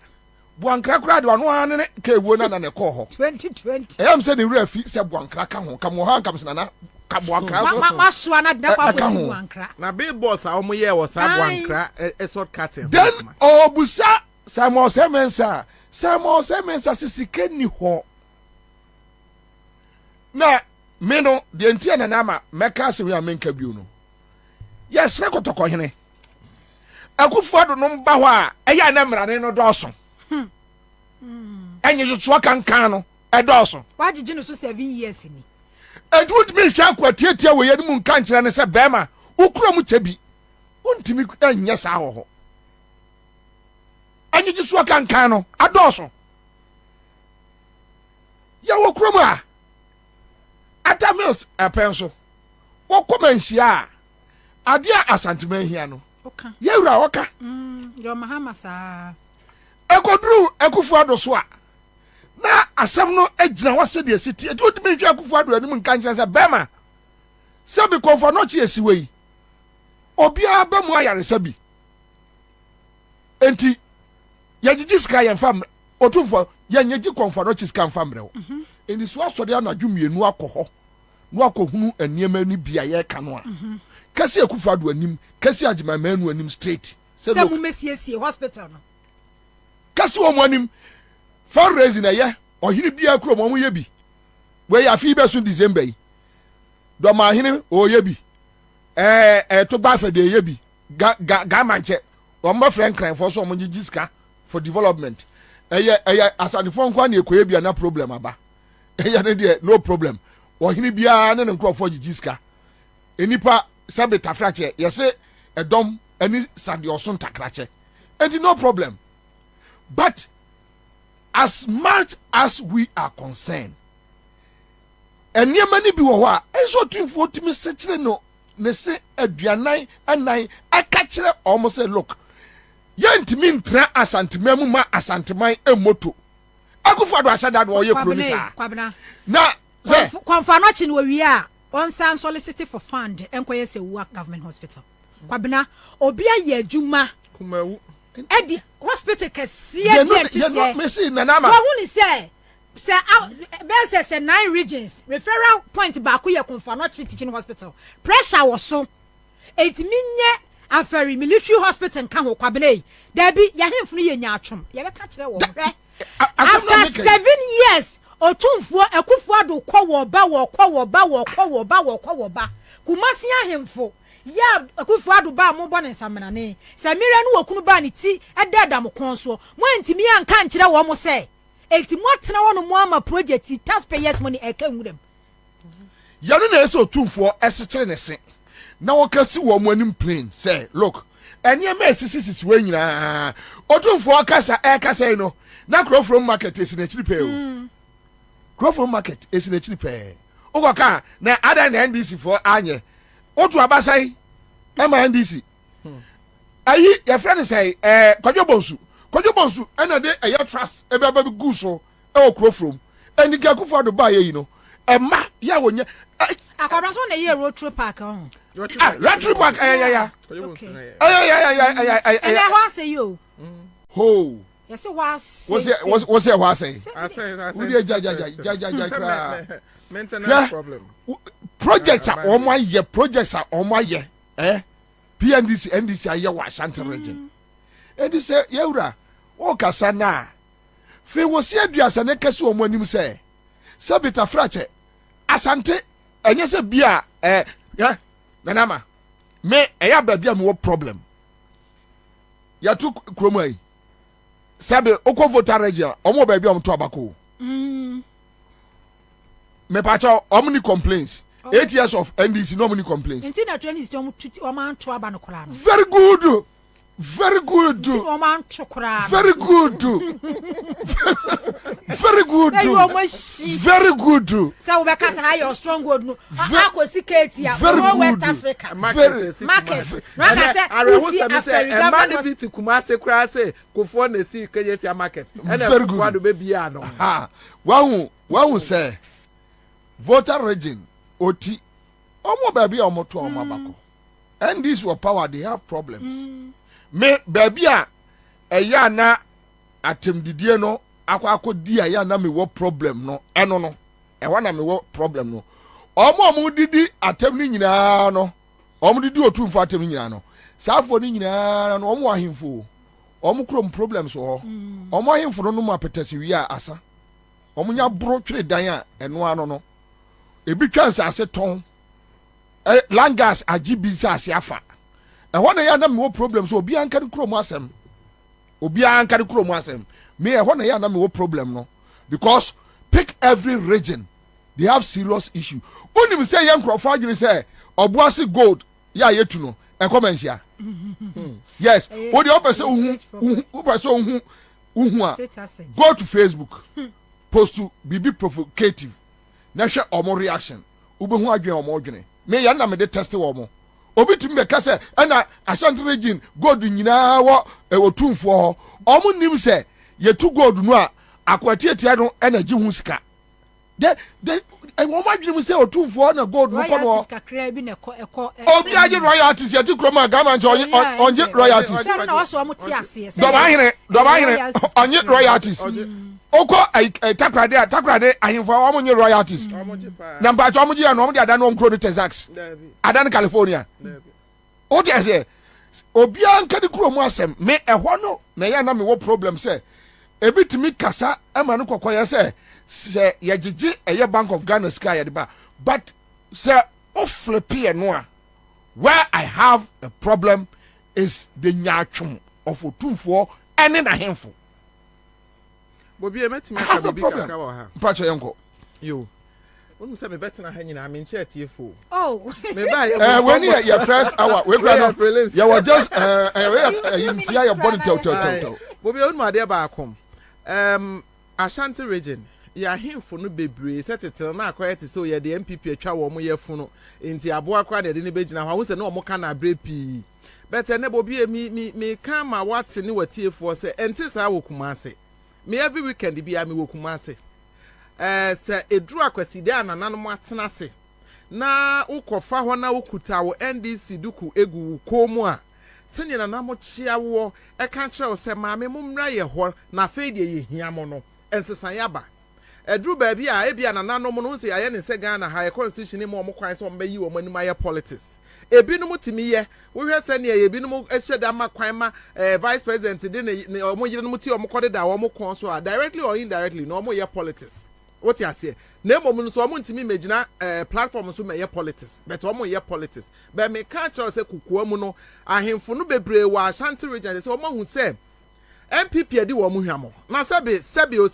Buankra kura de wano ane ka ewo na ne ko ho 2020 eyam se ne wura fi se buankra ka ho ka mo ha nkam se na ka buankra so ma so na de kwa bosi buankra na billboards a omo ye wo sa buankra short cutting then obusa Simon Semensa sisike ni ho na me no de ntia na na ma meka se wi amenka biu no yes re kotoko hene Akufo-Addo no mba ho a eya na mrane no doso enye jutwa kankan no edoso wajiji no so 7 years ni edwood me hwa kwatietia we yedum nka nkire ne se bema ukura mu chebi untimi enye sa ho enye jutwa kankan no adoso ya wokura mu a atamios epenso wokomanhia ade asantima hia no oka yewura oka yo mahama sa ekodru Akufo-Addo so a na asem no agina wase de asiti e do timi hwa Akufo-Addo anim nka nkyerɛ sɛ bema sabi konfa no chi esiwe obia ba mu ayare sabi enti yagigi sika yɛmfa Otufo ya nyeji konfano chiskan famreo. Eni so asode anadwu mienu akọ no akohunu eniema ni bia ye kano a. Kasi akufado anim, kasi agimamanu anim straight. Se mu mesiesie hospital no. Kasi wo mo anim fundraising na ye, ohiri bia kro mo ye bi. We ya fi be so December yi. Do ma hini o ye bi. To ba fa de ye bi. Ga manche. O ma friend cry for so mo giska for development. Asanifo nkwa na ekoye bia na problem aba. Ne de no problem. Ohini bia na nkrofo giska. Enipa sabe tafrache yese edom ani sade osun takrache. And no problem. But as much as we are concerned, and near many be wa enso twinfo timi sekire no ne se aduanan anan akachire almost say look yantimi ntra asantemam ma asanteman emoto akufado asada do ye producer Kwabena na say konfano chi no wi a on san solicit for fund enkoye se wo government hospital Kwabena obi aye adwuma kumawu edi hospital kesiye die no me see na na ma wo hu ni say say 9 regions referral point back ye konfano chi teaching hospital pressure was so etminye aferi military hospital kan ho Kwabena there be ya hemfunu ye nya atwom ye be ka kire wo after 7 years otumfuo ekufuado kwo ba kumasi ahemfo ya ekufuado ba mo bɔ ne nsamanane samira no wakunu ba ne ti edada mo konso mo antimi anka nkire wo mo se enti mo tena wo no mo ama project taxpayers money eka nwurem yanu na eso otumfuo esekere ne se na wokasi wo mo anim plane say look enie ma sisi we nyina otumfuo kasa no na grow from market is na chiri pe o grow from market is na chiri pe o ka na ada na NDC for anye otu abasai ama NDC ayi your friend say Kwadwo bonsu ena de eya trust ebe aba bi gu so e o grow from eni ga kufa do ba ye no ma ya wonye akobra so na ye road trip park on road trip park ya ene ho say you ho yes was what say I say ja maintenance problem projects are on my year PNDC NDC aye wa Ashanti region and they say yewra o kasa na fe wo se aduasa ne kase o mo anim say sabita frache Asante enye se bia nanama me eya ba bia me wo problem ya tu kromai sabe okwo voter region omo ba bia to abako me pacho omni complaints 8 years of NDC no many complaints. Intina training is o man to aba no kora no. Very good. Very good. O man to kora. Very good. Very good. Very good. So we can say you strong word no. Akosi Ketia from West Africa. Market. Raka say I say a man fit to Kumasi kra say Kofo na si Ketia market. And Kwado be bia no. Ha. Wa say voter region oti omo baby omo to omo abako and this were power they have problems me baby a eya na atemdidie no akodi aya na me wo problem no eno no e wa na me wo problem no omo didi atem ni nyina no omo didi otumfo atem nyina no saafo ni nyina no omo ahemfo omo krom problems ho omo ahemfo no mo apetasi wi a asa omo nya bro twere dan a eno ano no ebi chance ase ton langas agibi ase afa ho na ya na me wo problem so obi an kan krom asem me ho na ya na me wo problem no because pick every region they have serious issue onim say yan crofo adwene say obuase gold ya yetu no e comment ya yes o de opese uhu a go to Facebook post to be provocative na hwe omo reaction ubehu adwen omo odwene me ya na me de test wo omo obi tim be ka se na Ashanti region gold nyina wo otumfo ho omo nim se yetu gold no a akwatietia no energy hu sika de wọ́n máa dwene mu sẹ́ ọ̀túnfọ́ na gold mu kọ́ no. royalties kakra bi na ẹ̀kọ́. obi agye royalties yẹ ti kuroma gama nkyɛn ɔnye royalties. sẹ́nu na wọ́n sọ ọmọ tí a seɛ. dɔbɔ ahene ɔnye royalties. okɔ takoradi ahemfo a wɔn nye royalties. na mpatsɔ wɔn gye yɛ no wɔn de adan wɔn kuro no Texas adan California. o de ɛsɛ obiara nkadi kuro mu asɛm me ɛhɔ no na yɛ na me wɔ problem sɛ ebi tumi kasa ɛma no kɔkɔ yɛ sɛ yɛgyegye ɛyɛ Bank of Ghana sika yɛde ba but sɛ o flipi yɛ no a where I have a problem is the nyaatwom of otumfoɔ ɛne n'ahemfo. Bobi emetimi I have aka a bibi problem. kaka wɔ ha. Mpatsɔ yɛn kɔ. Yo. Wonu sɛ me betena ha nyina me nkyɛ tiefo. Oh. Me ba When you your first hour we go no. You were just you ntia your body tell. Bobi onu ade ba akom. Ashanti region ya hemfo no bebree setetel na akoye te so ye de MPP atwa wo mo yefu no enti aboa kwa de ne begina ho se na omo ka na abre pi bete ne bobi me ka ma wate ne watiefo se enti sa wo kumase me every weekend bi am wo kumase se eduru akwaside anana no atena se na ukofa ho na ukuta wo NDC duku egu komu a senya na mo chia wo e ka kire wo se maame mo mra ye ho na fe de ye hia mo no ensesan yaba edru baabi a ebia nananom no se aye ne se Ghana ha constitution mo kwan se omba yi wo manim aye politics ebinom timi ye wo hwe se ne ebinom ehye ma kwan ma vice president de ne omo yirenom ti omo kode da omo kon so a directly or indirectly no omo ye politics what you say na emom no so omo ntimi megina platform so me ye politics but omo ye politics but me ka kire se kukuwa mu no ahemfo no bebre wa Ashanti region se omo hu se MPP adi wo mu hwamo na sebio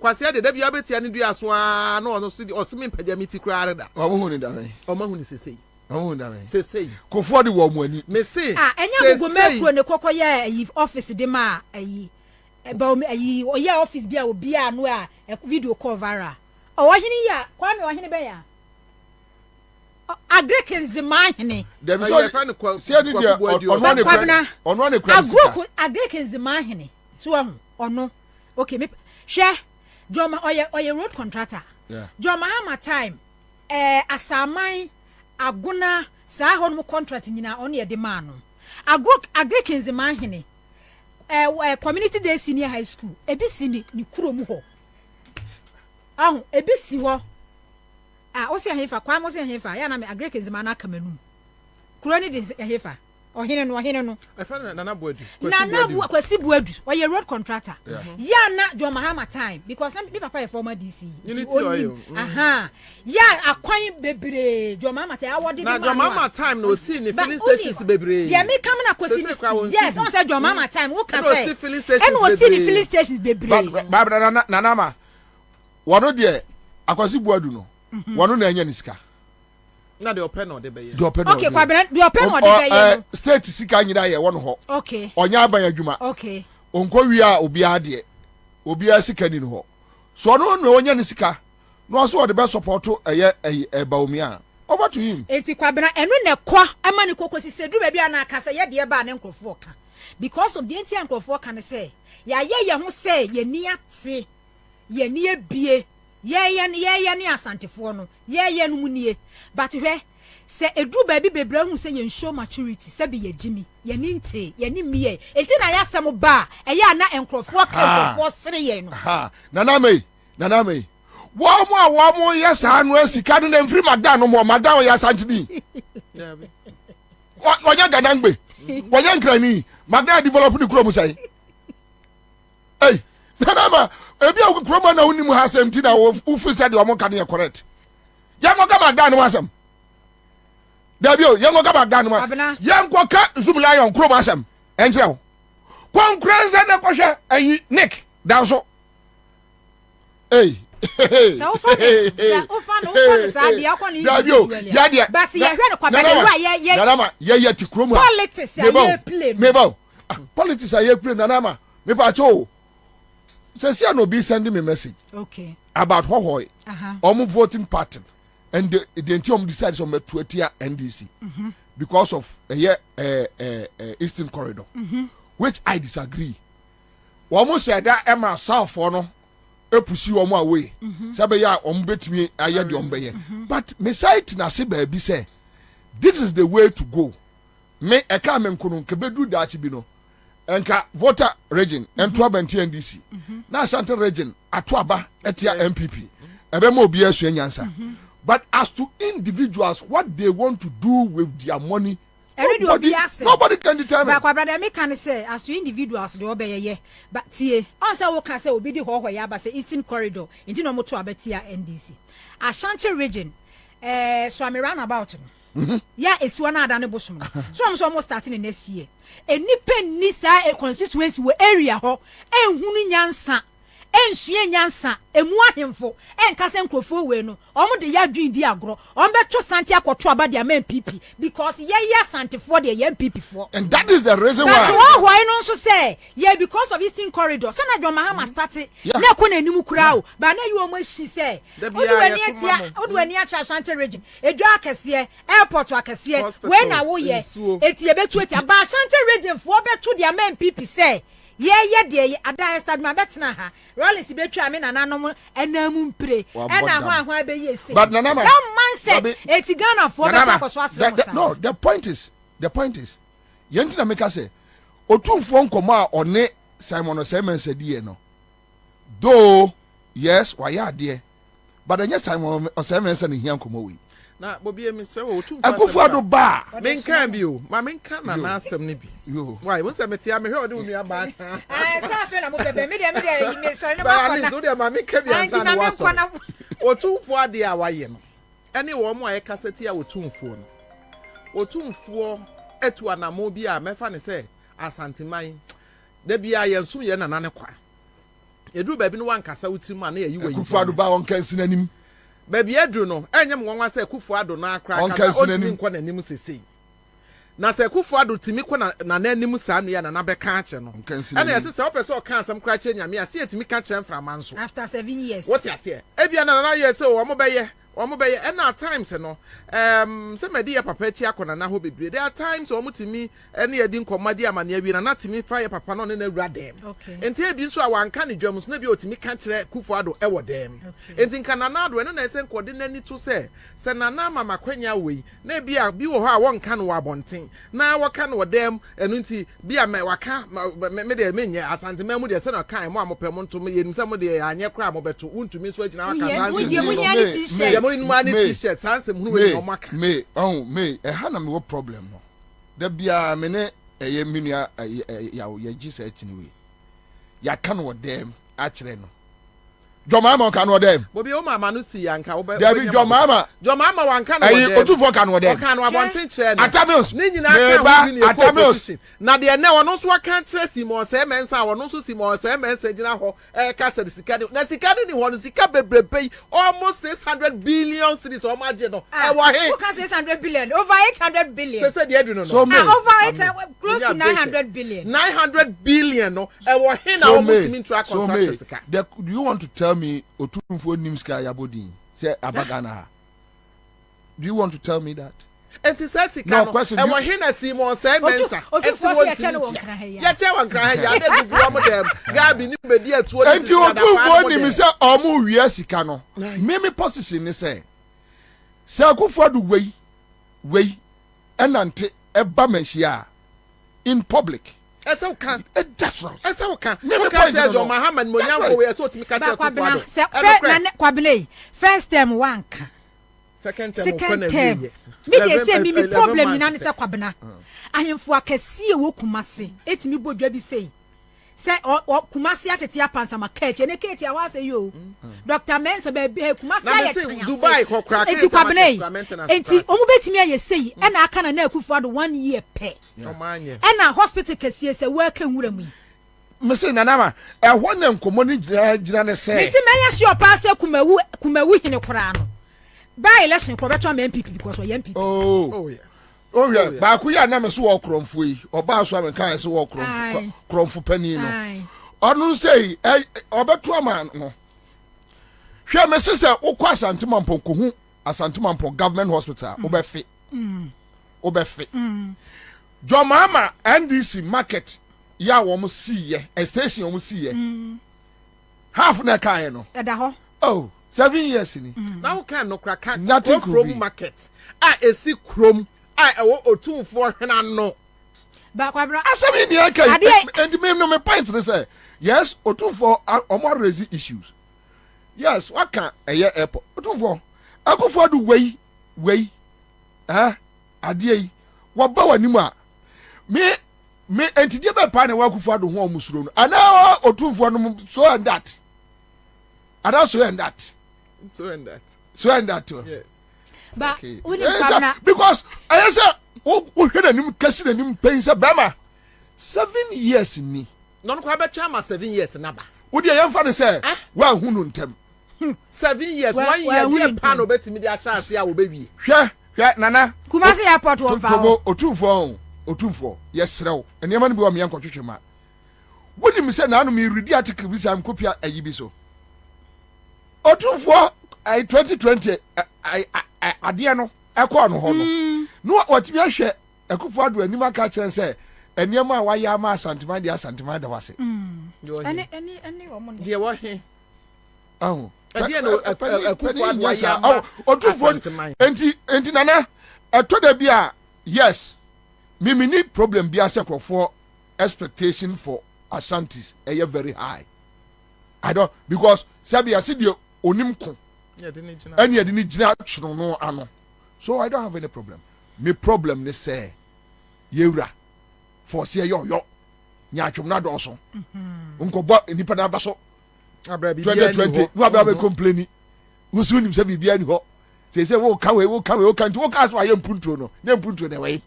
kwase de da bia betia ne dua so a na ono so osimi mpaja miti kura reda omo hu ni da me omo hu ni sesei omo hu da me sesei kofo de wo mu ani me se enya gugu mekro ne kokoya office de ma ba oya office bia obi a no a video cover o wahini ya kwame wahini be ya Agric mahene dem so see di ono ne Agric mahene so ono okay me hwe Joma oye road contractor Joma Hama time asaman aguna saa ho no contract nyina ono ye de ma no Agric mahene community day senior high school ebisi ni kurom ho ebisi ho osi ahefa kwa mo si ahefa ya na me Agric nzima Kamanum kuro ni de ahefa ohene no efa nana buadu kwasi buadu oye road contractor ya na Joma Hama time because na me papa e former DC ya akwan bebre Joma Hama time awodi na Joma Hama time no see ni filling stations bebre ya me come na kwasi yes on say Joma Hama time wo ka say and we see the filling stations bebre babra nana ma wono de akwasi buadu no wono na anya ni sika na de open no de be ye okay Kwabena de open no de be ye state sika nyira ye wono ho okay onya aban adwuma okay onko wi a obi ade obi sika ni no ho so no na onya ni sika no so de be support eye baomi a over to him enti Kwabena enu ne kwa ama ni kokosi sedu ba bia na akasa ye de ba ne nkrofo ka because of the enti nkrofo ka ne say ya ye ho say ye ni ate ye ni ebie ye ni asantefo no ye no munie but hwe se edu ba bi bebre hu se ye show maturity se bi ye jimi ye ni nte ye ni miye enti na ya sem ba eya na enkrofo ka enkrofo sere ye no nana me wo mo yes anu asika no mfiri madan no mo madan ya santini onya gadangbe onya nkrani madan develop ni kuro mu sai hey nana ebi a kroma na unimu hasem ti na ufu said o mo kan ye correct ya mo ga madan no hasem Dabio yengo ga bagdan ma yengo ka zoom lion kroma hasem enjira ho konkrenza na kohwe ayi nick danso hey sa ofa no sa dia kwa ni Dabio ya dia basi ye hwe no kwa be ye nanama ye ti kroma politics ye play mebo politics ye play nanama me pa cho say no be sending me message okay about hohoi voting pattern and the entium decides on the 20 NDC because of Eastern Corridor which I disagree. Almost said that Emma South for no epusi omo away sabe ya ombetimi aye de ombeye but me site na se ba bi say this is the way to go me e ka me nkunu kebedu da achi bi no enka voter region ento abenti NDC na Ashanti region atoaba etia MPP ebe ma obi asu nyansa but as to individuals what they want to do with their money nobody can determine. But brother, me can say as to individuals the obey but tie on say we can say obi di ho ya ba say eastern corridor inti no moto abetia NDC Ashanti region so am run about ya esiwa na adane bosom no so am so almost starting in next year enipa ni sa a constituency we area ho ehunu nyansa ensue nyansa emu ahemfo enkase nkrofo we no omo de ya dwin di agro omo beto sante akoto aba de am MPP because ye sante for the MPP for and that is the reason why but why no so say yeah because of eastern corridor say na John Mahama start na ko na nimu kura o ba na you omo hyi say odu wani a Ashanti region edu akese airport akese we na wo ye etie betu etia ba Ashanti region for beto de am MPP say ye de ada stad ma betna ha rollins betwa me nananom enamu mpre ena ho be ye say but nana man say eti Ghana for beto akoso asem no the point is yenti na make say otumfo nkomo a one Simon Osemen sedie no though yes why ade but anya Simon Osemen se ne hia nkomo wi na Bobie me se otumfo Akufo-Addo ba men kan bi o ma men kan na asem ne bi why won se metia me hwe ode unu aba asa sa fe na mo bebe me de me so ne ba na so de ma me ka bi ansa na waso otumfo ade a waye no ene wo mo aye kaseti a otumfo no otumfo etu anamo bi a mefa ne se asanteman da bia ye nsum ye nana ne kwa edu ba bi no wankasa wutirim a na ye yiwe Akufo-Addo ba on kan sinanim baby edru no enyem nwanwa se Akufo-Addo na akra kasa otimi nkwa nanim sesei na se Akufo-Addo timi kwa na nanim sa anu ya na beka ache no ena yesi se opese o kan asem kra che nyame ase etimi ka che mframa nso after 7 years what you say ebia na ye se o mo beye and at times no se medi ya papa chi akona na ho bebre there are times o mutimi ene yedi nkomadi amane awi na natimi fa ye papa no ne na wura dem enti ebi nso a wanka ne dwam so na bi otimi ka kire Akufo-Addo e wo dem enti nka na ado ene na ese nkode nani to se nana mama kwanya wei na bi a bi wo ho a wonka no wabonten na waka no dem enu nti bi a waka me de menye asante mamu de se na kan mo amopem nto me yenim se mo de anye kra mo beto untumi so agina waka t-shirt ansem hunu we no maka me ehana me wo problem no da bia me ne eye minua ya gisa achini we ya kan wo dem a kire no Jomama kan wo dem Bobie o mama no si yanka wo be Jomama wanka no wo dem otufo kan wo dem kan wo abonten kire no Atamios ni nyina kan wo Atamios na de ne wono so kan kire Simon Osemen sa wono so Simon Osemen sa gina ho ka sa sika na sika ni ho sika bebrebe almost 600 billion cedis o ma je no e wo he who can 600 billion over 800 billion say de edu no so over 8 close to 900 billion 900 billion no e wo he na wo mutimi track contract sika do you want to tell me otumfo nim ska yabodin say abagana do you want to tell me that enti sika no e wo he na Simon Osemen sa otumfo ya che no wonkra ha ya che wonkra ha ya de gugu mo dem gabi ni bedi atuo ni enti otumfo nim say omu wi sika no me position ni say Akufo-Addo wei enante eba machia in public esa kan that's right esa kan me point is John Mahama mo nyamfo we so timi ka che Akufo-Addo Kwabena first term wanka second term me dey say me problem ni na se Kwabena ahemfo akese wo Kumase etimi bodwa bi sei se Kumase atete apansa makache ne kete a wa say yo Dr. Mensa be Kumase ya Dubai ko crack enti Kwabena enti omu betimi aye sei e na aka na Akufo-Addo 1 year pe e na hospital kese se work nwura mu me say nanama e ho na nkomo ni gira ne say me say me ya sure pass kumawu hine kora no by election ko beto am MPP because we MPP oh yes oh yeah ba ku ya na me so wo kromfo yi oba so am kan so wo kromfo pani no onu say obeto am no hwe me say ukwa Asantemampon ko hu Asantemampon government hospital obefe Jomama NDC market ya wo mo see ye station wo mo see ye half na kai no oh 7 years ni now can no crack nothing from market esi krom ewo otumfo hena no ba Kwabena asemi ni aka and me no me point they say yes otumfo omo raise issues yes what can airport otumfo akufo do wei ade yi wo ba wani mu a me entidie be pa na wa akufo do ho omusuro no ana otumfo no so and that ada so and that yes ba okay. Because I say o hwe nim kasi na nim pen say bema 7 years ni no no kwa be chama 7 years na ba wo de yemfa ne say wa hu no ntem 7 years 1 year dey pa no betimi dey asase a wo bewie hwe nana Kumasi airport wo fa otumfo yesrew enema no bi wo me yankotwetwe ma woni mi say na anu mi read article bi say am kopia ayi bi so otumfo 2020 ade no ekọ no ho no no watimi ahwe ekufo ado anim aka kire say enema a waya ma asantima da wase any omo de wo he ahu ade no ekufo ado waya ma otumfo enti nana eto da bia yes me need problem bia se krofo expectation for Ashantis are very high. I don't because Sabia said you onimko. And you didn't no ano. So I don't have any problem. My problem they say Yura for see yo nyachum na doso. Unko bo nipa na baso. 2020 no aba complaining. Wo so nim say bibia ni ho. Say wo kan to wo ka so aye mpuntro no. Na mpuntro na we.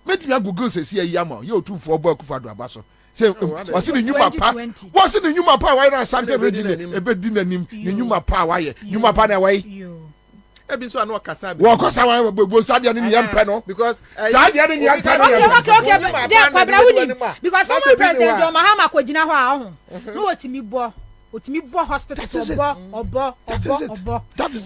Metumi agogo se see yama yo tumfo bo akufa do abaso. Say wasi ni nyuma pa why na Asante region ebe di nanim ni nyuma pa why nyuma pa na why ebi so anu kasa bi wo kasa why bo sadia ni yempe no because sadia ni yempe no okay there Kwabena wini because former president John Mahama ko gina ho a ho no otimi bo hospital so obo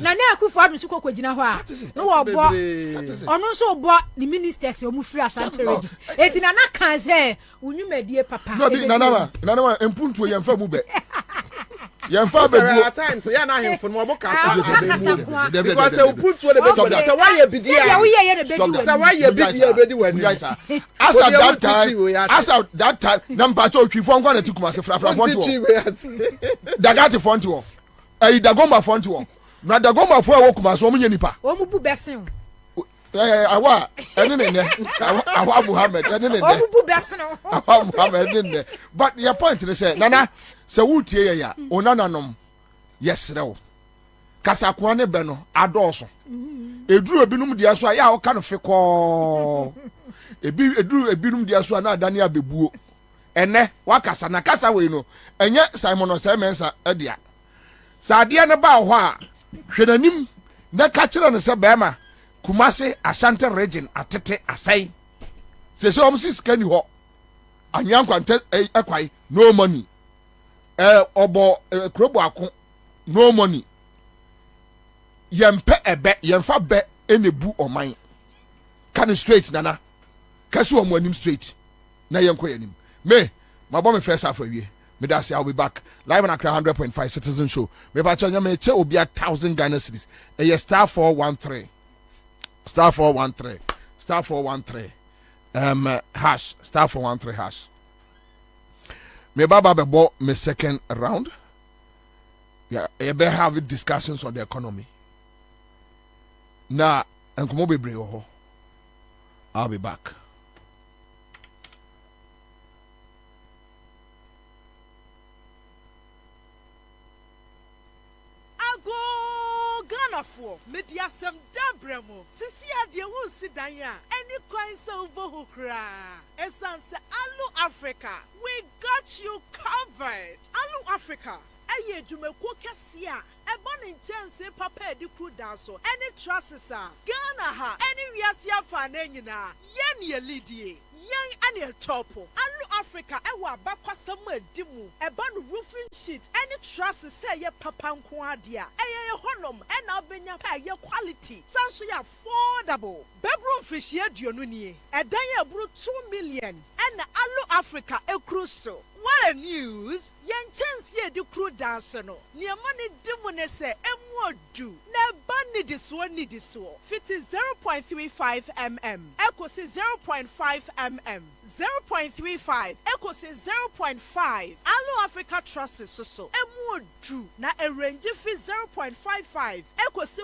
na na akufo adu so ko gina ho a no obo onu so obo the ministers o mu free Asante region eti na kan say unyumadie papa no bi nana empuntu yemfa mu be yemfa be bu at times ya na hemfo no obo ka because empuntu de be say why you bidi ya we ye de bedi say why you bidi bedi wani as at that time number 2 twifo nkwa na tikuma se frafra fonto dagati fonto dagoma fonto na dagoma fo e wo kuma so omunye nipa o mu bu besen awa ene awa Muhammad ene o mu bu besen awa Muhammad ene but your point is say nana se wutie ya onananom yesrew kasakwa ne be no adoso eduru ebinum dia so ya o ka no fekọ eduru ebinum dia so na adane abebuo ene wakasa na kasa we no enye Simon Osemensa edia saade ne ba ho a hwenanim na ka kire no se bema Kumasi Asante region atete asai se omsi skani ho anyankwante ekwai no money obo krobo akon no money yempe ebe yemfa be enebu oman kan straight nana kaso omo anim straight na yenko yanim me mabo me first half awie me da say I'll be back live on Accra 100.5 Citizen Show me ba chonya me che obi 1000 Ghana cedis star 413 hash star 413 hash me baba be bo me second round yeah you better have discussions on the economy na enkomo bebre ho I'll be back. For media some dabremo sisi ade wo sidan ya any coin so over hokra essence Alu Africa we got you covered. Alu Africa eye dwumako kese a eba ne nkyɛnse papa edi kru da so any trusses a Ghana ha any wiase afa na nyina yen ye lidie yen ane topo Alu Africa ewa abakwasam adimu eba no roofing sheet any trusses say ye papa nko ade a eye honom ena obenya pa ye quality sanso ya affordable bedroom fish ye duonu nie edan ye buru 2 million ena Alu Africa ekru so news, yen chance ye do crew dance no. Near money dimone se do. Ne bunny this one need this one. Fit is 0.35 mm. Echo says 0.5 mm. 0.35. Echo says 0.5. Allo Africa Trust so. Do. Na a range fit 0.55. Echo say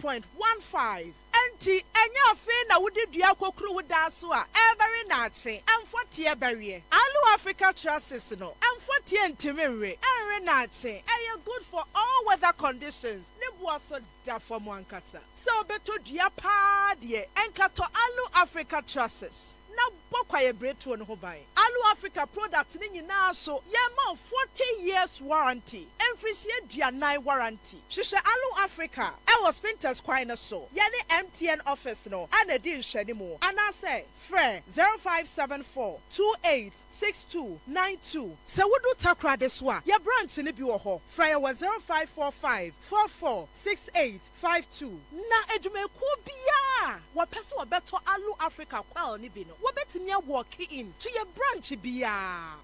1.15. Enti enya fe na wudi dua kokru wuda so a every nache amfotie barrier Allo Africa Trust no amfotie ntimenwe every nache eye good for all weather conditions ne boaso da for mo ankasa so beto dua pa de enkato Allo Africa Trust na bokwaye breto no ho ban Allo Africa products ni nyina so ye ma 40 years warranty emfrishie duanai warranty hwehwe Allo Africa e was Spinters kwai so ye ne MTN office no ana di nhwani mu ana say frɛ 0574 286292 se wudu takra de so a ye branch ni bi wo ho frɛ ye 0545 446852 na edumeku bia wo pese wo beto Allo Africa kwal ni bi no wo betimi walk in to your branch bia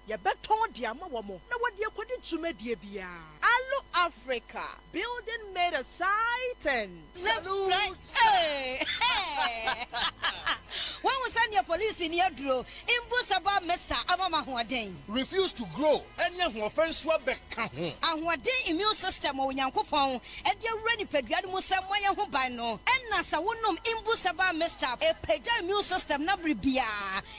ye beton dia ma wo mo na wo de akodi dwumadie bia Allo Africa building made a sight. Salute. Hey. When we send your police in your draw, Imbusaba Mesa Amama Huaden. Refuse to grow. Any offense will be count. And what day immune system or Yankopon, and your ready pediatric Samoya Hubano, and Nasa Wunum Imbusaba Mesa, a pedia immune system Nabribia.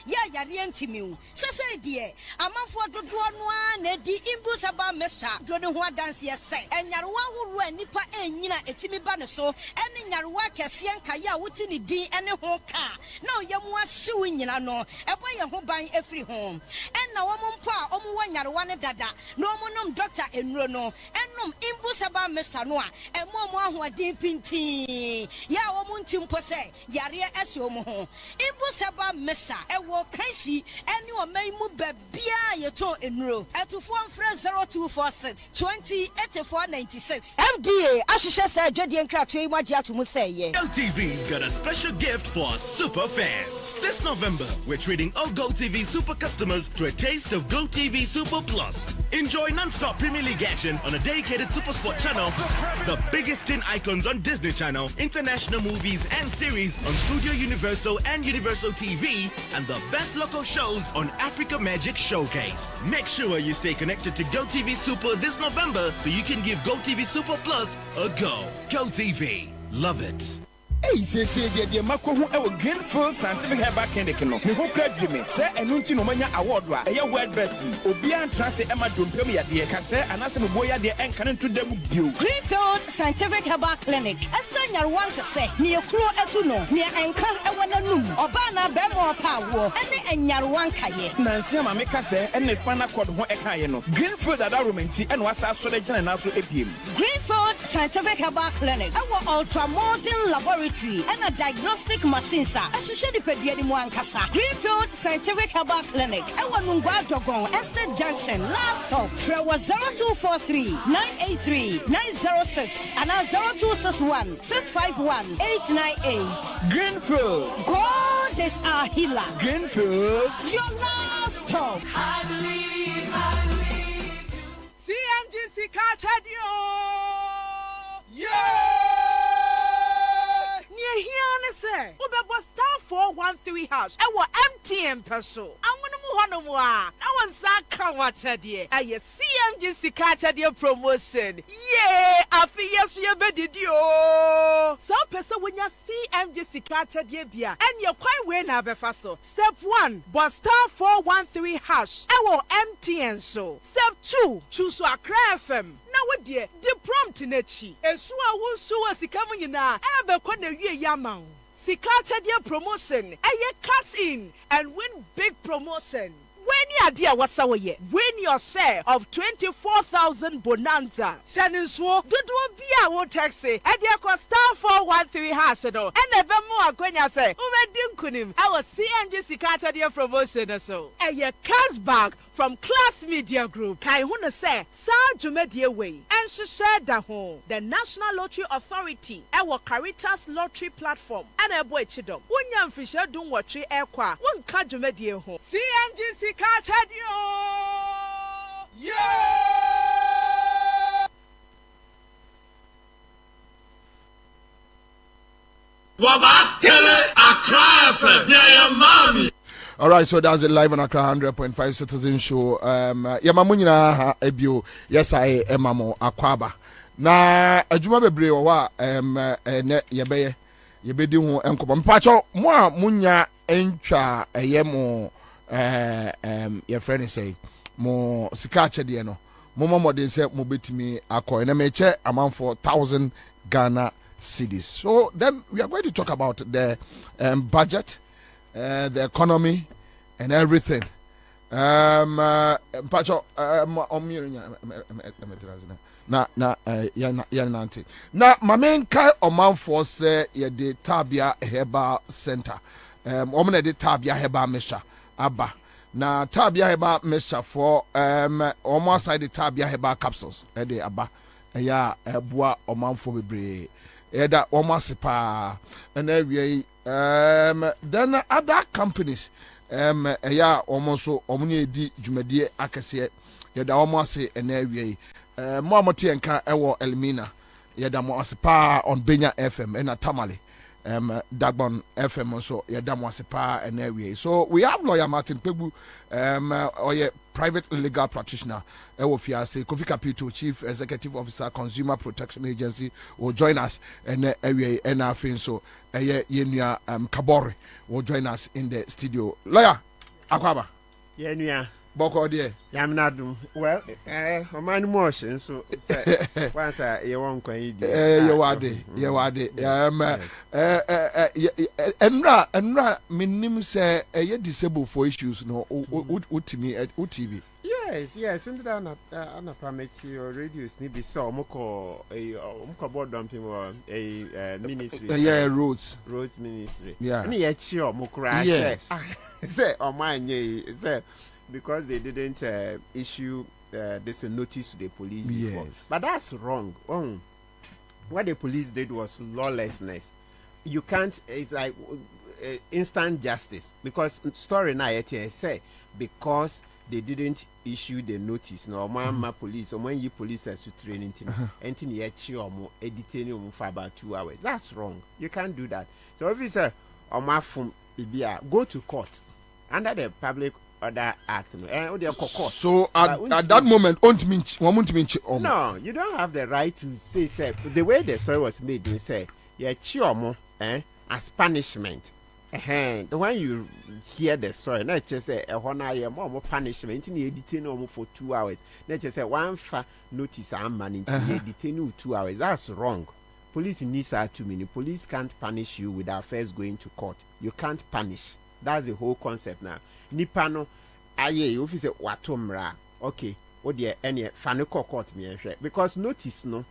Ya Yarientimu. Sasa dear, a month for the one, the Imbusaba Mesa, Drodon dance yes, and Yarwa who ran Nipa and Nina Etimi Banaso, and in Yarwa Cassian Kaya Wutini D and a whole car. No, Yamwa suing Yano, a boy who buy every home. And now Mumpa, Omuan Yarwana Dada, no monum doctor in Rono, and num Imbusaba Mesanoa, and Momo who are deep in tea. Ya Omuntim Pose, Yaria Esomo, Imbusaba Mesa, a walk Kaisi, and you are may move Bia Yato in row, at to form friend 0246 208496. FDA, Ashisha said, Jedi and Kratui Maja to Musay. LTV's got a special gift for super fans. This November, we're treating all GoTV Super customers to a taste of GoTV Super Plus. Enjoy non-stop Premier League action on a dedicated Super Sport channel, the biggest 10 icons on Disney Channel, international movies and series on Studio Universal and Universal TV, and the best local shows on Africa Magic Showcase. Make sure you stay connected to GoTV Super this November so you can give GoTV Super Plus a go. GoTV. Love it. Hey, say, dear Mako, who ever Greenfield Scientific Herbal Clinic, no, me who crave me, say, and Nunti Nomania Award, a word bestie, Obian Transit Emma Dumpemia, dear Cassa, and Assam Boya, dear, and Canon to them you. Greenfield Scientific Herbal Clinic, as son you want to say, near Kro Etuno, near Anchor Ewananum, Obana Bemo Power, and Yarwankaye. Nancy Mameka say, and Espana called Ho Ekayeno, Greenfield at Arumenti, and was our Solejan and also APM. Greenfield Scientific Herbal Clinic, our ultra modern laboratory. And a diagnostic machine, sir. I should share the pediatric one casa. Greenfield Scientific Herbal Clinic. Our Nungwa Dogon, Estate Junction, last stop. Fra was 0243 983 906 and 0261 651 898. Greenfield. God is our healer. Greenfield. Your last stop. I believe. CMGC Cartadio. Yeah! Here say, Ubeba star 413 hash. Ewa MTN peso. I'm gonna I want Saka what's a dear. I CMG Sikata dear promotion. Yeah, I feel yes, you better do. Some person when you CMG Sikata dear beer, and you're quite well now, Befaso. Step 1, but star 413 hash. Ewa MTN so. Step 2, choose a FM. Now what dear, the prompt in it. And so I will show us the coming in now. Ever con the year Yamau. Sikata dear promotion. Aye cash in and win big promotion. When you dear what's our year? Win your share of 24,000 bonanza. Shanuswo, do be our taxi. And you cost star 413 hash and never more when you say, Umedinkunim, our CNG Sikata dear promotion so. Aye cash bag from Class Media Group. Kai Huna say, Sa Jumedia Way. And she shared the home. The National Lottery Authority. Our Caritas Lottery Platform. And a boy chidom. Unyam Fisher don't watch it airqua. One ka Jumedia home. CNGC Cartadio. All right, so that's it live on Accra 100.5 Citizen Show. Yamamunyina ebio. Yes, I emamo Akwaba. Na adwuma bebre wa ne yebedi ho enkobo. Mpacho mo a munya entwa eyemo your friend say mo sika chede no. Mo modern say mo betimi akọ na me che amount for 1,000 Ghana cedis. So then we are going to talk about the budget, the economy, and everything. Pacho, na my main kai oman for say ye de Tabia Heba Center. Omne de Tabia Heba Mesha Abba. Na Tabia Heba Mesha for almost side the Tabia Heba capsules. De Abba. Ya bua oman for bebre. Eda almost pa and every then other companies ya almost so omni di jumedie akese yeda almost say and every mo amoti enka ewo Elmina yeda mo pa on Benya FM and Tamale Dagbon FM so yeda mo pa and every. So we have lawyer Martin Pegbu or private legal practitioner Fiase Kofi Kapito, Chief Executive Officer, Consumer Protection Agency, will join us and area and our friend so Yenya Kabore will join us in the studio. Lawyer Akwaba. Yenya Boko dear. Yamnadum. Well, my motion so once you won't quite you are and minim say disabled for issues no UTV. Yes, and then on a permit your radios need be so moko a board dumping or a ministry. Roads ministry. Yeah. And yet sure mokra yes. Say on mine say because they didn't issue this notice to the police before. Yes. But that's wrong. What the police did was lawlessness. You can't, it's like instant justice. Because story now say because they didn't issue the notice. No, my police, or when you police has to train anything yet you or more editing for about 2 hours. That's wrong. You can't do that. So if it's a my phone, go to court under the Public Order Act. So at that moment, no, you don't have the right to say the way the story was made. They say chiomo as punishment. When you hear the story, not just say more punishment in the detain for 2 hours. Not just say one fa notice I'm manning to detain 2 hours. That's wrong. Police needs are too many. Police can't punish you without first going to court. You can't punish. That's the whole concept now. Nipano aye officer watomra. Okay. What the any faniko court me because notice no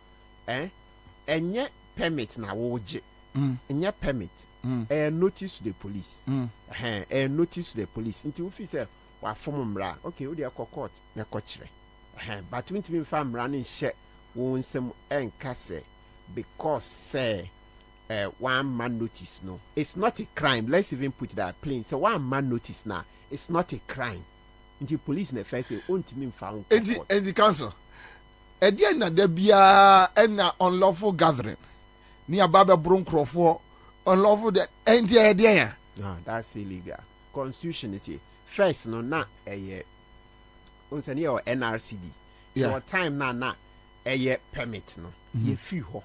enye permit na woje. Enye permit. Notice to the police. Notice to the police. Into officer wa fomra. Okay, what the court na kochre. But when to fam running share won some enkase because say one man notice no, it's not a crime. Let's even put that plain. So one man notice now, it's not a crime. Into police in the first way, won't mean found. And the council, at the end of the beer and unlawful gathering near Baba Brunkro for unlawful that idea. No, that's illegal. Constitution is first no na a year. Once a year or NRCD. So time na a year permit no. Ye few ho.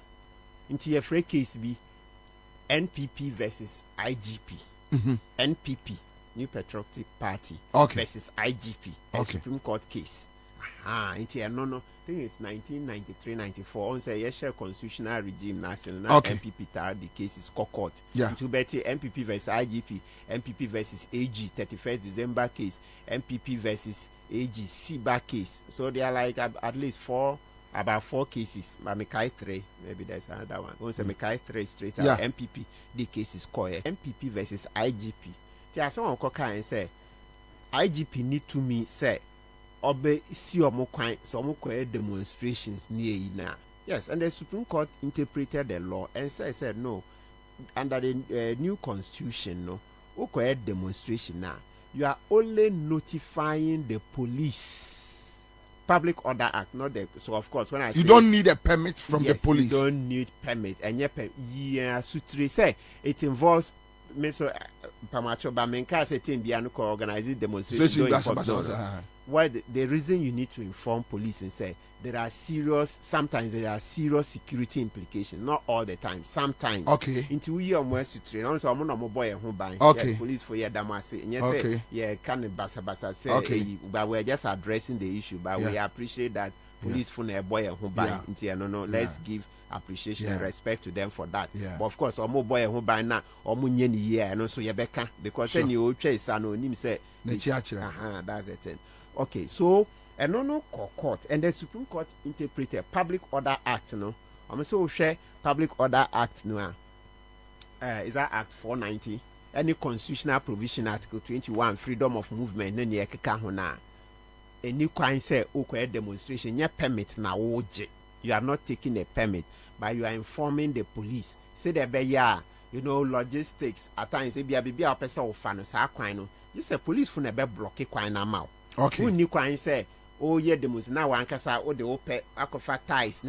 Into your free case be NPP versus IGP. NPP, New Patriotic Party, versus IGP, a Supreme Court case. Into a no, I think it's 1993-94. On say yes, constitutional regime national NPP the case is court. Into Betty NPP versus IGP, NPP versus AG 31st December case, NPP versus AG CBA case. So they are like at least about 4 cases. Mekai 3, maybe there's another one. Once Mekai 3 straight out MPP, the case is called MPP versus IGP. There are someone call and say IGP need to me say obe si omo kwan so omo kwan demonstrations near now. Yes, and the Supreme Court interpreted the law and said no, under the new constitution no, ukwa demonstration now. You are only notifying the police Public Order Act, not the. So of course, when I you don't need a permit from the police. You don't need permit, and yeah, sutre say it involves me so Pamacho Bamenka say team biano ko organize demonstration. Why the reason you need to inform police and say sometimes there are serious security implications, not all the time, sometimes. Okay. Into we are more sutre. Also, I'm not boy a home buying. Okay. Police for your damase. And yes, okay. Yeah, can basa say. Okay. But we're just addressing the issue. But we appreciate that police for a boy a home buying. No. Let's give appreciation and respect to them for that. But of course, omo boy who by now omo nyeni year and also yebeka because then you chase anonym say that's the thing. Okay, so no court and the Supreme Court interpreted Public Order Act so share Public Order Act is that Act 490 any constitutional provision Article 21 freedom of movement then ye keka ho na any kind say okwa demonstration ye permit na woje. You are not taking a permit, but you are informing the police. Say the logistics at times. If you be a person of fan, this a police for never block a quine amount. Okay. Who new quine say, oh yeah, the most now one casa or the open aquafa ties,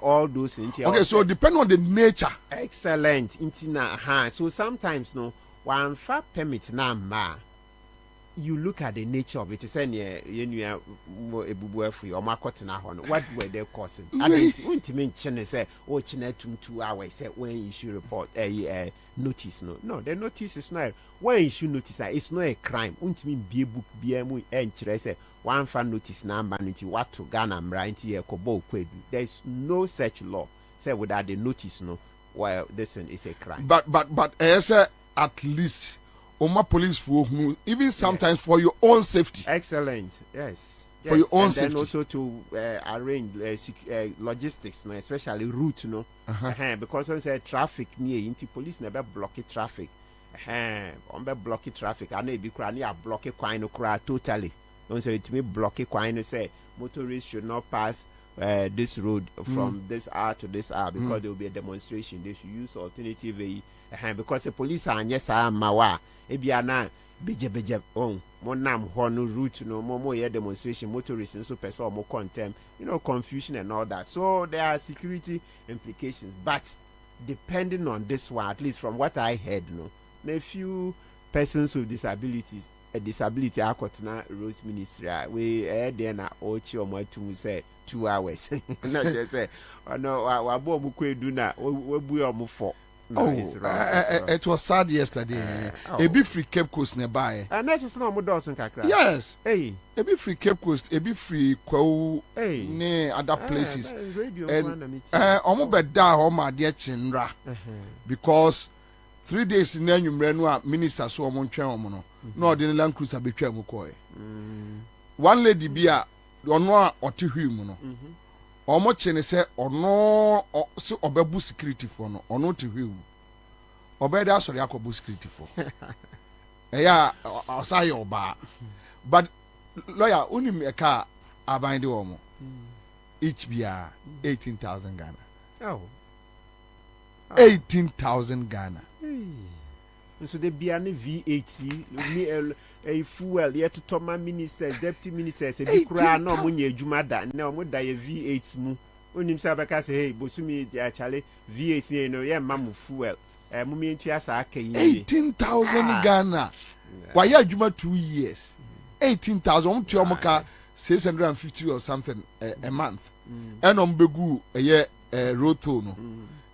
all those things. Okay, so depend on the nature. Excellent. So sometimes one far permit number. You look at the nature of it. It's what were they causing? I mean, say, oh, 2 hours. Say when you should report a notice. No, the notice is not. When you should notice, it's not a crime. Mean be a book, be a say one fan notice number. What to Ghana, right here, Kobo Kwedu. There is no such law. Say without the notice, well, this is a crime. But at least. Oma police for even sometimes for your own safety. Excellent. Yes. For your own and safety. Then also to arrange logistics, especially route, because when say traffic near into police never block traffic. On be block traffic. I know be near block quine totally. Don't say it me block quine say motorists should not pass this road from this hour to this hour because there will be a demonstration. They should use alternative way. Because the police are yes mawa. Ebiana beje monam hono route more demonstration motorists so person more contempt confusion and all that. So there are security implications, but depending on this one, at least from what I heard, a few persons with disabilities a disability akotna Rose Ministry we there na ochi omo to say 2 hours not just say no wa bo mu kwedu na we bu omo for. No, it was sad yesterday. A bit free Cape Coast nearby. And that is no more dots and kakra. Yes. Hey. A bit free Cape Coast, a bit free Kwau near other places. And almost bed down on my dear Chinra. Because 3 days in Nenumrenua minister so among Chamono. No, the land cruiser be Chamukoy. One lady be a or two human. Omo chene se ono se obebu security for no ono to him obeda asori akobu security for eya osai oba but lawyer uni me ka abande omo each bia 18,000 Ghana 18,000 Ghana so the bia ne VAT a fuel yet to Toma ministers, deputy ministers, a big cry no money Jumada, no more die V8 mu. When himself say, hey, Bosumi, Charlie, V8, mamu fuel. Mummy and Chiasa, 18,000 Ghana. Why, yeah, Juma 2 years. 18,000 to Omoka, 650 or something a month. And on Begu, a year, roto no.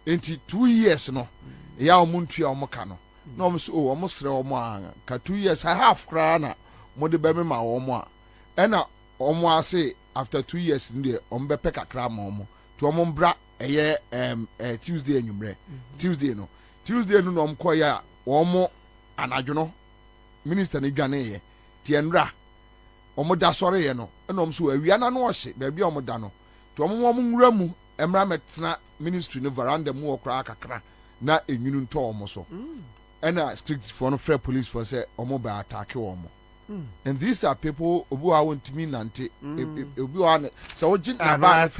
Into 2 years, no. Ya Muntia Omokano. No, almost 2 years. I have crana. Mode baby ma omo. Ena omo say after 2 years in there, peka cram omo. To omo Tuesday enyumre. Tuesday no mko ya omo anajono. Minister ni dwane ye. Tienra. Omo da sore ye no. Ena omo so awia na no ohye. Baby omo da no. To omo nwura mu emra metna ministry no veranda mu okra kakra na enyunu nto omo so. And strict for no fair police for say omo ba attack omo. And these are people who are want to mean nante. So what about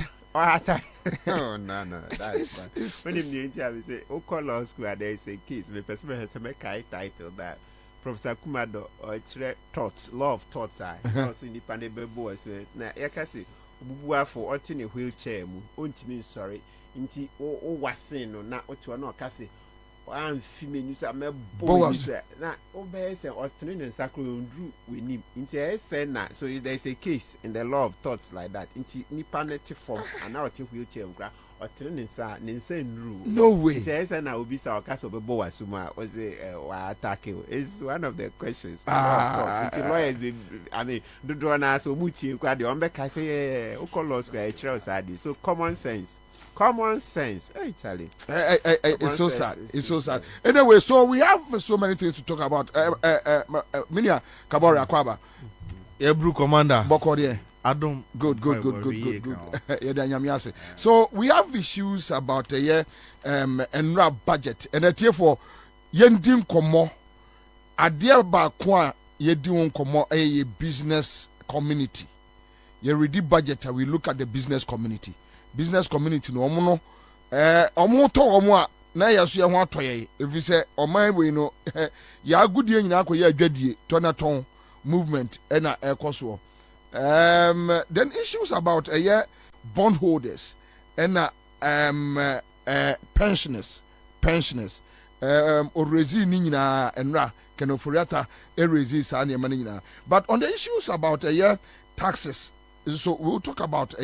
oh no that's when in the interview say call law school there is a case the person has a make title that Professor Kumado or thoughts, law of thoughts are also independent boys. Now, I can say, Bubu for in a wheelchair, me sorry, inti was saying or not to no cassie. I'm female news. I'm a boy. Now, obey say Australian and Sacro drew with him. Into say that. So there's a case in the law of thoughts like that. Into nipanity form and now to wheelchair or turning sa insane rule. No way. Say na obi sa okaso be bo wasuma was a attack. It's one of the questions. Into lawyers, I mean, do do na so muti kwa de ombeka say law square side. So common sense. Common sense. Hey, Charlie. It's so sad. It's so sad. Anyway, so we have so many things to talk about. Minia Kabore Akwaba. Ebru Commander. Bokodie. Adam. Good. So we have issues about enra budget. And it's here for yendin komo. Adia ba kwa yedin komo a business community. You read the budget and we look at the business community. Business community no omo to omo a na yaso ye ho atoye if you say oman we no ya agudie nyina akoye adwadie tonaton movement na ekoso then issues about bondholders and pensioners orezi ni nyina enra kenoforiata erezi sa na mani nyina. But on the issues about taxes, so we'll talk about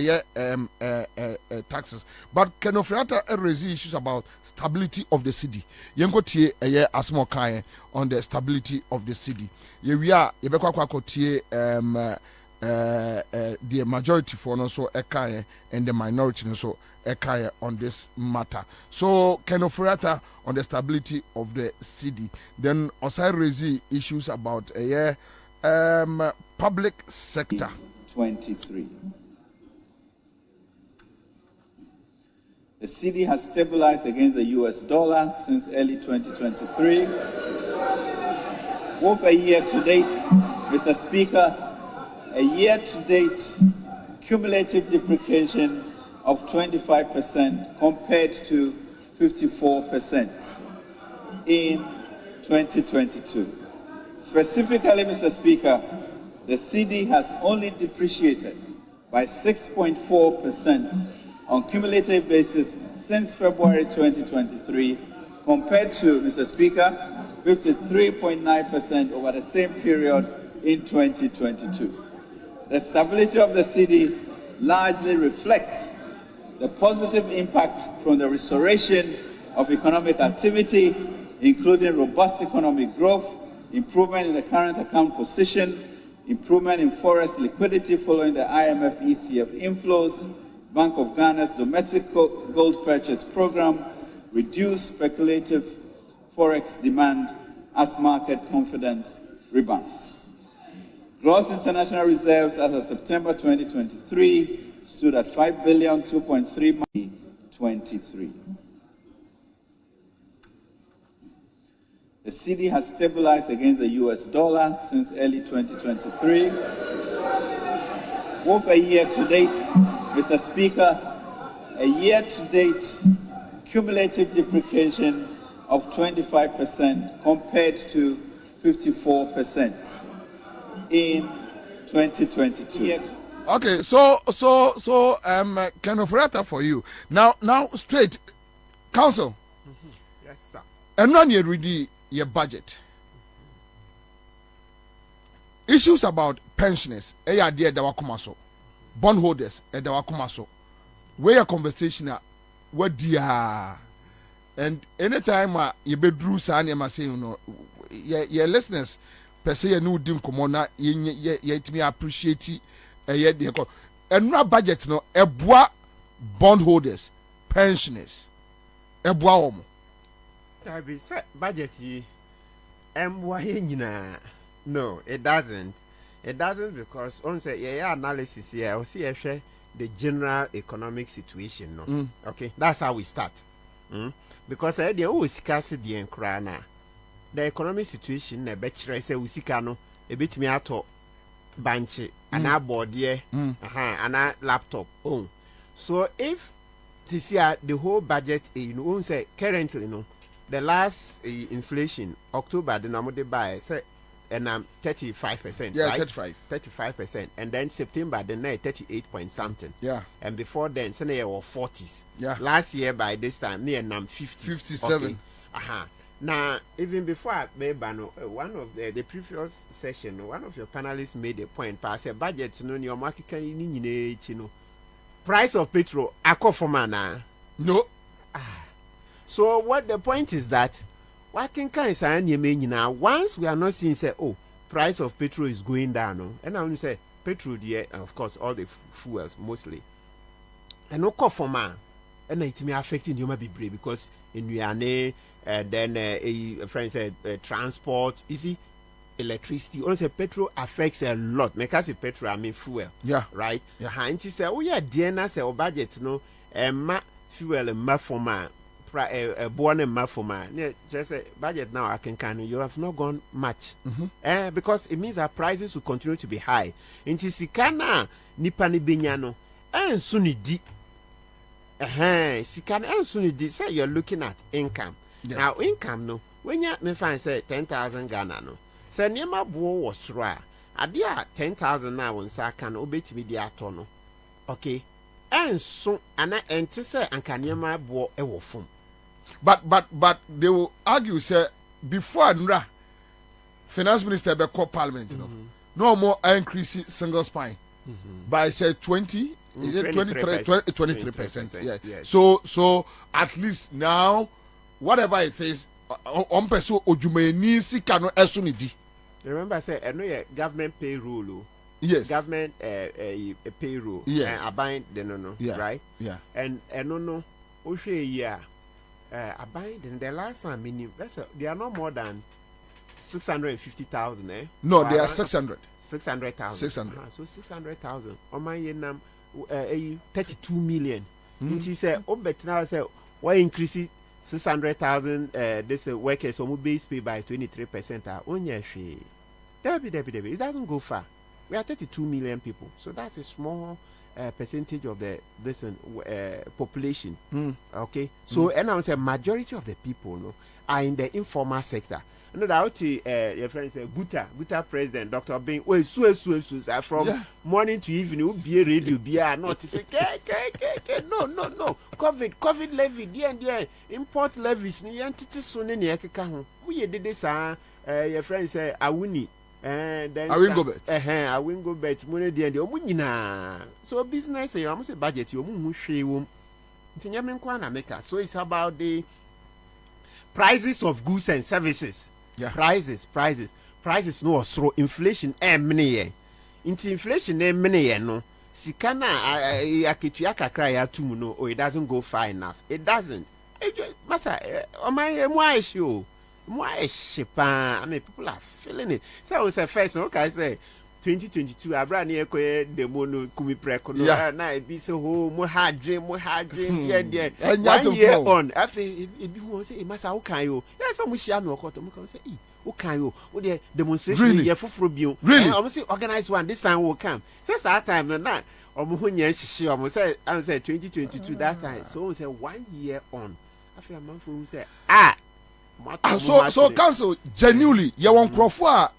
taxes, but Kenofriata raise issues about stability of the city. Yengo tie asmo kai on the stability of the city. Ye we are yebekwa tie the majority for no so ekaye and the minority no so ekaye on this matter. So Kenofriata on the stability of the city. Then Osai raise issues about public sector. 23. The cedi has stabilized against the US dollar since early 2023. With a year to date, Mr. Speaker, a year to date cumulative depreciation of 25% compared to 54% in 2022. Specifically, Mr. Speaker, the cedi has only depreciated by 6.4% on cumulative basis since February 2023, compared to, Mr. Speaker, 53.9% over the same period in 2022. The stability of the cedi largely reflects the positive impact from the restoration of economic activity, including robust economic growth, improvement in the current account position, improvement in forest liquidity following the IMF ECF inflows, Bank of Ghana's domestic gold purchase program, reduced speculative forex demand as market confidence rebounds. Gross international reserves as of September 2023 stood at $5,2.3 The cedi has stabilized against the US dollar since early 2023. With a year to date, Mr. Speaker, a year to date cumulative depreciation of 25% compared to 54% in 2022. Okay, so kind of rata for you. Now straight council. Yes, sir. And now you ready your budget. Issues about pensioners, dear Dawakumaso, bondholders, Dawakumaso. Where conversation what dear and anytime you be drew sign and say, you know, your listeners per se a new dim commoner, yet me appreciate it. And no budget no eboa bondholders, pensioners, eboa omo. Budget no, it doesn't. It doesn't because on say analysis here, we see the general economic situation. No, okay, that's how we start. Because they always scarcity and crana. The economic situation, the better say we see no, a bit me out banche, and our board here, and our laptop. So if this year the whole budget, you know, say currently no. the last inflation October the number they buy say and 35%. Yeah, right? 35%. And then September the night 38 point something. Yeah. And before then, say they were 40s. Yeah. Last year by this time, near 50. 57. Okay. Now, even before I made one of the previous session, one of your panelists made a point. Pass a budget, your market can price of petrol, I call for man. No. So what the point is that what can say now once we are not seeing say price of petrol is going down, no? And I want to say petrol there, of course all the fuels mostly. And no call for man, and it may affect you might be brave because in Uyane and then a friend said transport, you see, electricity. Also petrol affects a lot. Make us say petrol, I mean fuel. Yeah. Right? Yeah. And she said, DNA say budget, ma fuel and ma for man. Born and mafoma. Just a budget now. I can you have not gone much, because it means our prices will continue to be high. Inti sikana nipani binyano and sunidi. Sikana and sunidi. Say you're looking at income. Yeah. Now income no. When you me find say 10,000 Ghana no. Say nema buo was ra. Adia 10,000 now on sa can obey me the atono. Okay. And so ana enti say anka nema buo ewo fom. But they will argue say before Nra finance minister be call parliament, no more increase single spine by say 20 is it 23%. Yeah. Yes. So at least now whatever it is on person ojumeni si kano esunidi. Remember I say I know your government payroll. Yes. Government payroll. Yes. Abide the no. Yeah. Right? Yeah. And no yeah. Abide in the last time meaning they are no more than 650,000, No, they are 600. 600,000. 600. So 600,000. On my yenam 32 million. He said, but now say why increase 600,000 this workers so base pay by 23%. Onye she. Debbie. It doesn't go far. We are 32 million people. So that's a small percentage of the population. Okay, so and I would say majority of the people are in the informal sector. You know that your friend said Guta president Dr. Bing from morning to evening be radio be not say no COVID levy there import levies ni entity so ne ekeka ho we did this your friend say awuni and then I win go bet money there the so business you almost say budget you mu hwe wom ntinyame nkwa na make so it's about the prices of goods and services. Yeah. Prices no so inflation many into inflation many no sikana aketua kakra ya tumu no it doesn't go far enough. It doesn't. Masa I mean, people are feeling it. So I was a first, okay, I say 2022, I brought near the mono kumi precono, and I be so more hard dream, yeah. 1 year on, I feel it was say, Massa, okay, you. That's how we shall know what to say. Okay, you, what the demonstration here for Frubio. Really, I must say, organize one, this time will come. Since that time, and that, or Muhunya, she almost said, I said 2022 that time. So we say 1 year on. I feel a month who say, so council genuinely you want crofo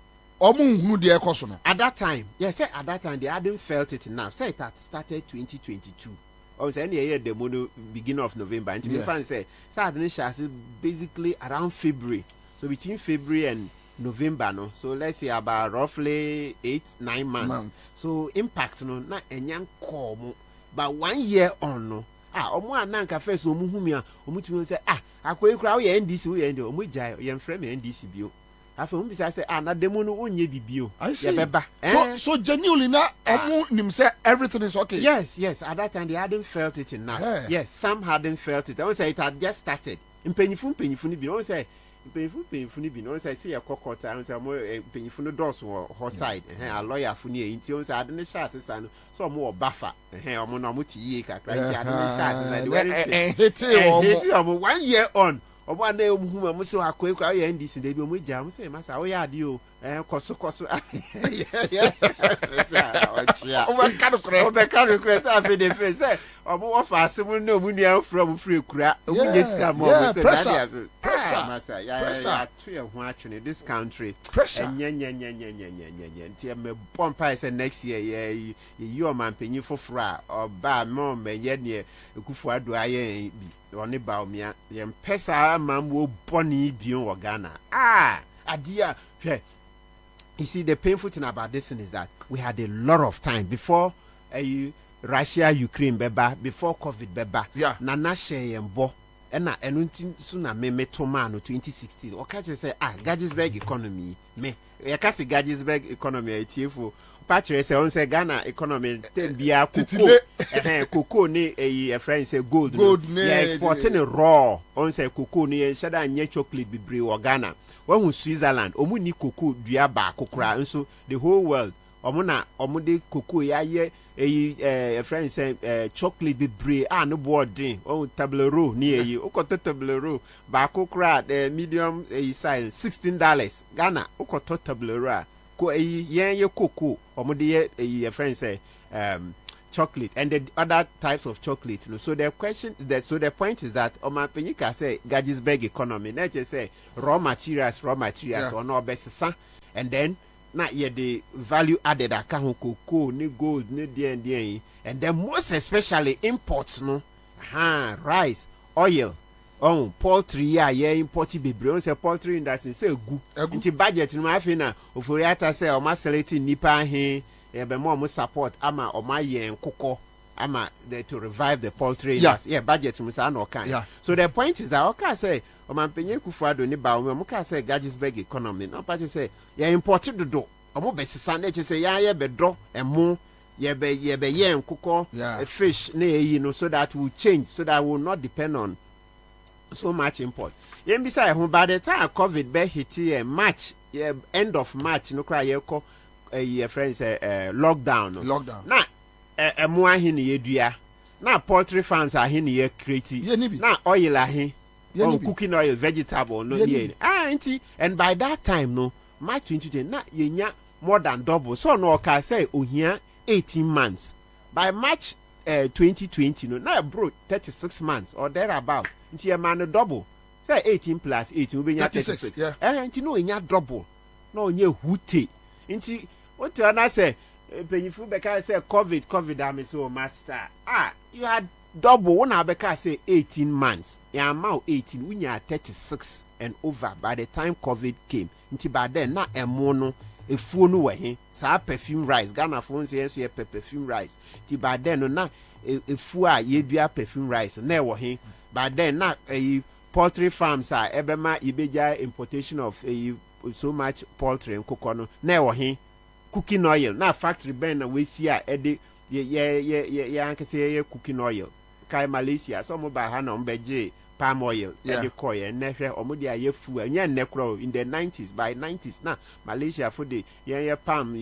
omunhunu de ekoso no at that time at that time they hadn't felt it enough. Say it had started 2022 or say any year the mono beginning of November and to be fan say I didn't basically around February, so between February and November no, so let's say about roughly 8-9 months. So impact no na enyan komo but 1 year on no omo ananka first omuhumia omutumi say akoyi kura wo ye NDC wo ye ndi omo gya ye mfrem ye NDC bio afa omo bisa say na demo no onye bibio ye beba so genuinely na omo nim say everything is okay. Yes at that time they hadn't felt it enough. Yes, some hadn't felt it. I won't say it had just started mpenyifu ni bi no say mpenyifu ni bi no say your court I say mo mpenyifu no doors ho side a lawyer fu ni enti on say ade ne sha asesa no so mo buffer omo no mo tie kakra enti ade ne sha asesa omo 1 year on omo na omo so akoyi kwa ye NDC dey bi omo gya omo say masa o ya ade o koso yeah obekano kure say afi dey face say obo wo fa asem no mu nua from free kura omu nyesika mo say pressure masa ya to ye ho atwene this country nya nti me bompa say next year ye you man panyin foforo a oba mo menye ne ekufu ado aye bi oni ba omia ye mpesa mam wo boni bion wo Ghana adia hwe. You see, the painful thing about this thing is that we had a lot of time before Russia, Ukraine, before COVID, yeah. Nana share and bo, and na enunti suna me tomano 2016. Or catch say Gadgesburg economy me. I can't say Gadgesburg economy. It's Patrick say on say Ghana economy ten bia cocoa ni a friend say gold yeah exporting raw on say cocoa ni shada nye chocolate be or Ghana. When Switzerland, omu ni cocoa dua ba kokura nso the whole world omu de cocoa ya ye a friend say chocolate be bre no boarding o tablero ni ukoto tablero ba kokura the medium size $16 Ghana ukoto tablero ko ye cocoa omu de a friend say chocolate and the other types of chocolate. So the point is that Omapenyika say Gadgesburg economy. Let's just say raw materials or no best and then not yet the value added account cocoa, ni gold, ni D and then most especially imports rice, oil, poultry imported be bronze poultry industry say good. Into budget no afina oforiata say o ma select nipa he be more support ama o ma yen koko ama to revive the poultry industry. Budget mo say no kan. So the point is that okay say o man penye Kufuado ni ba o mo ka say Gadgesburg economy no party say imported do o mo be sisa na say ye be do emo ye be yen koko fish na so that will change so that will not depend on so much import. Beside who by the time COVID be hit March, end of March, no cry your friends lockdown. Now more hin ye now poultry farms are hin ye creative. Now oil are hin cooking oil, vegetable no ye. And by that time no March 2020 now ye more than double. So no can say here 18 months. By March 2020 no now bro 36 months or thereabout. Nti man double. Say 18 plus 18 will be 36. Nti no nya double. No nya hute. Nti what you say penyifu beka say COVID am so master. You had double one beka say 18 months. Ya amount 18 we nya 36 and over by the time COVID came. Nti by then na emo no efuo no we he. Sa perfume rice. Ghana phone say so perfume rice. Nti by then no na efuo a ye dua perfume rice na we he. But then not poultry farms are ebema ibeja importation of so much poultry and cocoa na he cooking oil na factory ben we see ede anke say cooking oil kai Malaysia so mo ba ha na mbeje palm oil ede koye na hwe omo de aye fu anya nekro in the 90s by 90s na Malaysia for the ye palm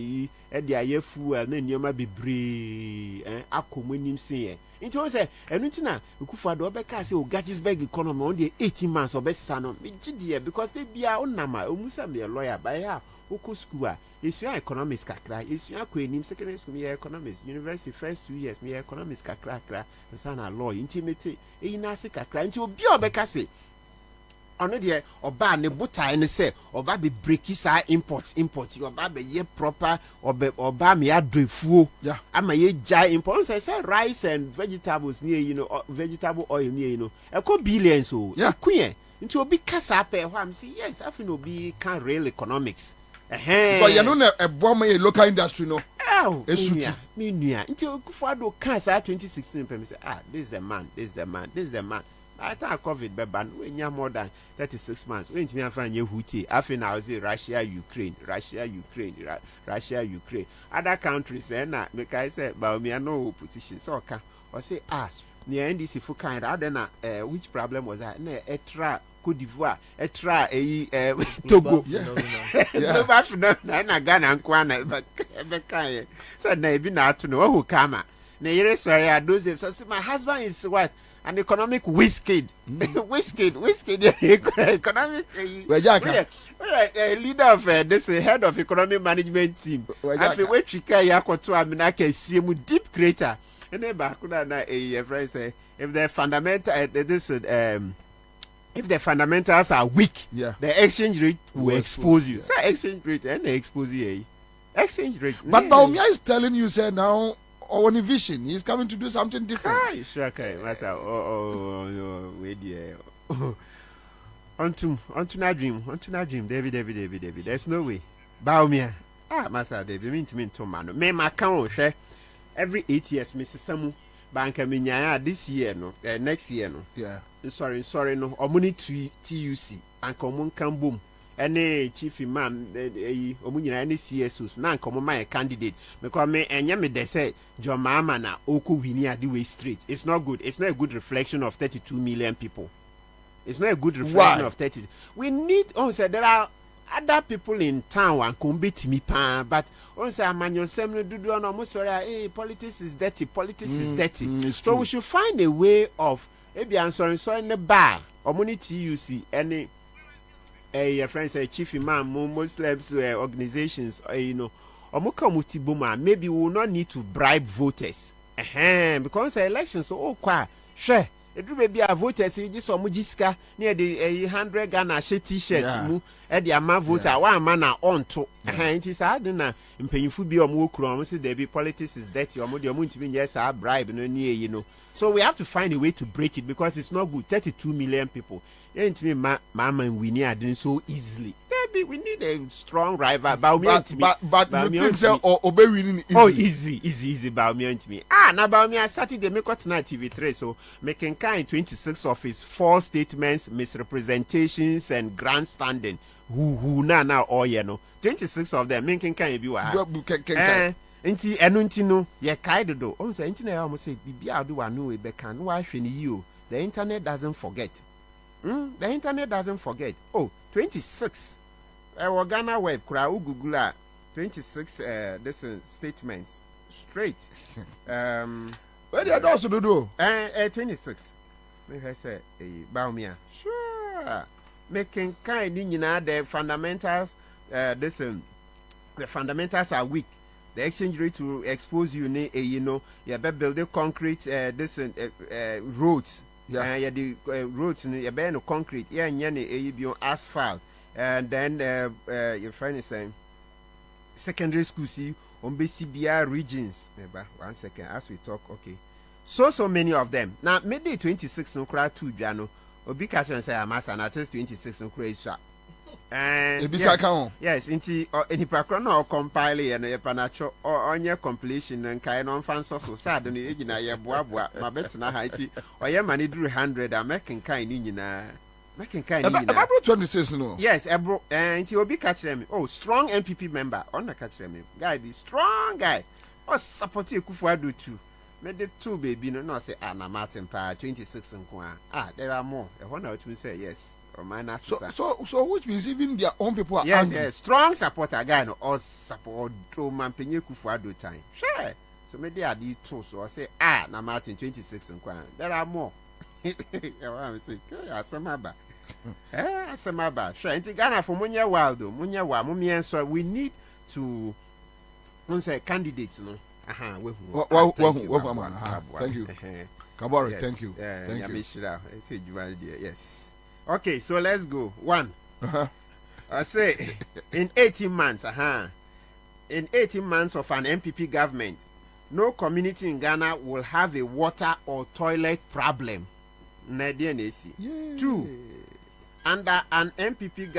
ede aye fu na nioma bebre akomonim sin Inti won say enunti na Kufuado obeka say o Gadgesburg economy on the 18 months obesa no me gidie because they bia onama omusa me lawyer by ha oko school a esuan economics kakra esuan ko enim secondary school me economics university first 2 years me economics kakra nsa na law intimate na se kakra nti obi obeka say ono de oba ne buta ne say oba be break isa import oba be ye proper oba me adrefuo ama ye jai import say rice and vegetables near vegetable oil near eko billions queen nti obi kasa pe ho am say yes afi no obi can real economics but you know na ebo me local industry no esuti me nua nti Kufuado can say 2016 pe me say this is the man I thought COVID be ban we nya more than 36 months. We ntimi afa nya huti. Afi na say Russia Ukraine. Other countries na make I say ba me no opposition. So ka or say near NDC for kind na which problem was that na etra Cote d'Ivoire etra Togo na Ghana nkwa na be kan so na ebi na ato no who kama na yere sorry those so my husband is what an economic whiskey. Whiskey, economic. Leader of this head of economic management team. I feel where Chika Yakoto Aminaka see mu deep crater. And then Bakuna a friend say if the fundamental if the fundamentals are weak, the exchange rate will expose you. So exchange rate and the expose you. Exchange rate. But Baumia is telling you, say now on a vision, he's coming to do something different. Sure, okay, Master. Wait there. Onto that dream, David. There's no way. Baumia. Master David, mean to man. Me my account share every 8 years, Mrs. Samu. Banka minyaya this year no, next year no. Yeah. Sorry no. Omuni TUC and common can boom. Any chief imam omunyina any CSOs na nkomo my candidate because me enye me dey say John Mahama na oku wini adi way straight. It's not good. It's not a good reflection of 32 million people. It's not a good reflection of 30. We need say there are other people in town and combat me pan but say amanyo semno dudu no mo sorry politics is dirty. Is dirty. So we should find a way of ebi ansori ne ba omuni TUC any your friends say chief imam Muslims organizations maybe we will not need to bribe voters because elections so sure it will be a voters just jiska near the 100 Ghana t-shirt mu the amount voter one man on to it is hard na mpanyimfu bi omukro say there be politics is dirty yes bribe no near so we have to find a way to break it because it's not good. 32 million people. Mama and we need so easily. Maybe we need a strong rival. But you think so obey winning easy. Easy. Baumia now Baumia Saturday make what tonight TV3 so making kind 26 of his false statements, misrepresentations and grandstanding. Who now all you know. 26 of them making kind be Nti enunti no ye kaide do o say nti na ya mo say bibia do wa no we be kan wa hwe ni you the internet doesn't forget the internet doesn't forget 26 we Ghana web kura Google 26 this statements straight where they also do 26 me say Baumia sure making kind ni nyina the fundamentals the fundamentals are weak. The exchange rate will expose you, you build the concrete, roads. Yeah, the roads, you buy no concrete. Yeah, you asphalt. And then your friend is saying, secondary school, see, on BCBR regions. 1 second, as we talk, okay. So many of them. Now, maybe 26 no cry 2 Jano. Obi catch and say, I'm as an artist 26 no cry shot. Yes, inti enipa no compile and panacho or on your completion and kind on fan so sad and ejina ye boa ma betina haiti or your money drew 100 American kind making kind about 26 no. Yes, ebro inti obi catch them. Strong MPP member on the catch them. Guy the strong guy. Support Kufuor too. Made the 2 baby no say na Martin pa 26 nko there are more. The one out will say yes. So which means even their own people are angry. Yes, strong supporter guy no or support to man penye Kufuor time. Sure. So maybe I did 2 so I say na Martin 26 nko there are more. I want to say asamaba. Asamaba. Sure. Inti Ghana for munya waldo, munya wa mumien so we need to say candidates no. Thank you. Kabori, thank you. Thank you. Yes. Okay, so let's go. 1. I say in 18 months, in 18 months of an MPP government, no community in Ghana will have a water or toilet problem. 2. Under an MPP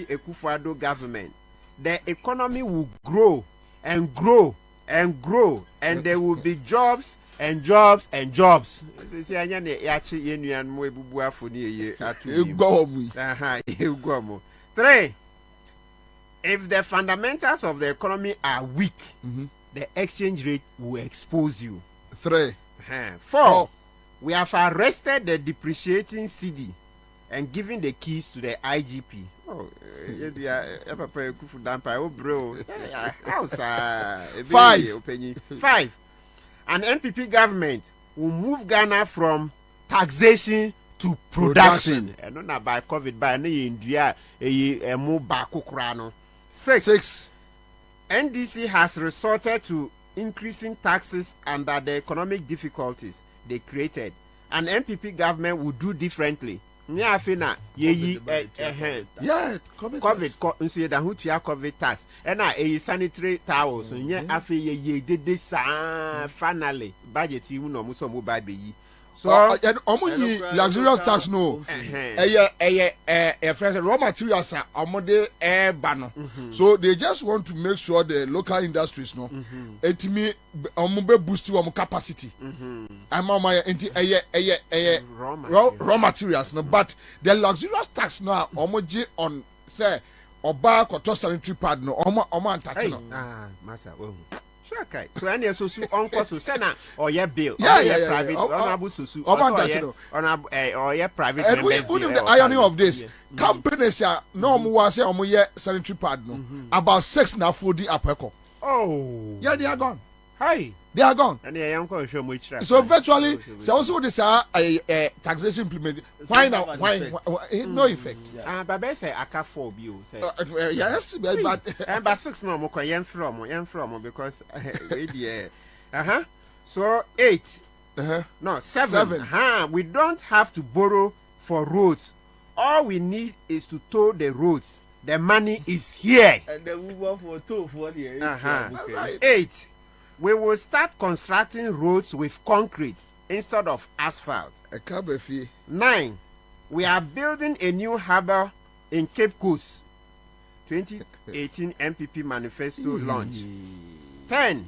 Ekufuor government, the economy will grow and grow and grow, and there will be jobs and jobs and jobs. 3. If the fundamentals of the economy are weak, the exchange rate will expose you. 3. 4. We have arrested the depreciating CD and given the keys to the IGP. 5. An MPP government will move Ghana from taxation to production. And not by COVID, by any India, a move back. 6. NDC has resorted to increasing taxes under the economic difficulties they created. An MPP government would do differently. Yeah, COVID tax. And a sanitary towels. Yeah, after ye did this finally budget you know muso baby. So luxurious tax no. Fresh raw materials are among air banner. So they just want to make sure the local industries no. It me boost to capacity. I'm on my raw materials no, but the luxurious tax now omoji on say oba koto sanitary pad no omo antach no. Master. Okay. So any sosu onko so sena or your bill yeah, private honorable sosu or your private and we the irony of this companies are no more say omo sanitary pad no about 6 na fodi apeko. Oh yeah, they are gone. Hi, they are gone. And they am show much. So virtually so also this taxation implemented why now why no effect. Baba say aka 4 bill say yes but but 6 no mo kwa yen from because we there so 8 no 7 we don't have to borrow for roads. All we need is to tow the roads. The money is here. And then we want for tow for the 8 we will start constructing roads with concrete instead of asphalt. 9 we are building a new harbour in Cape Coast. 2018 MPP manifesto launch. 10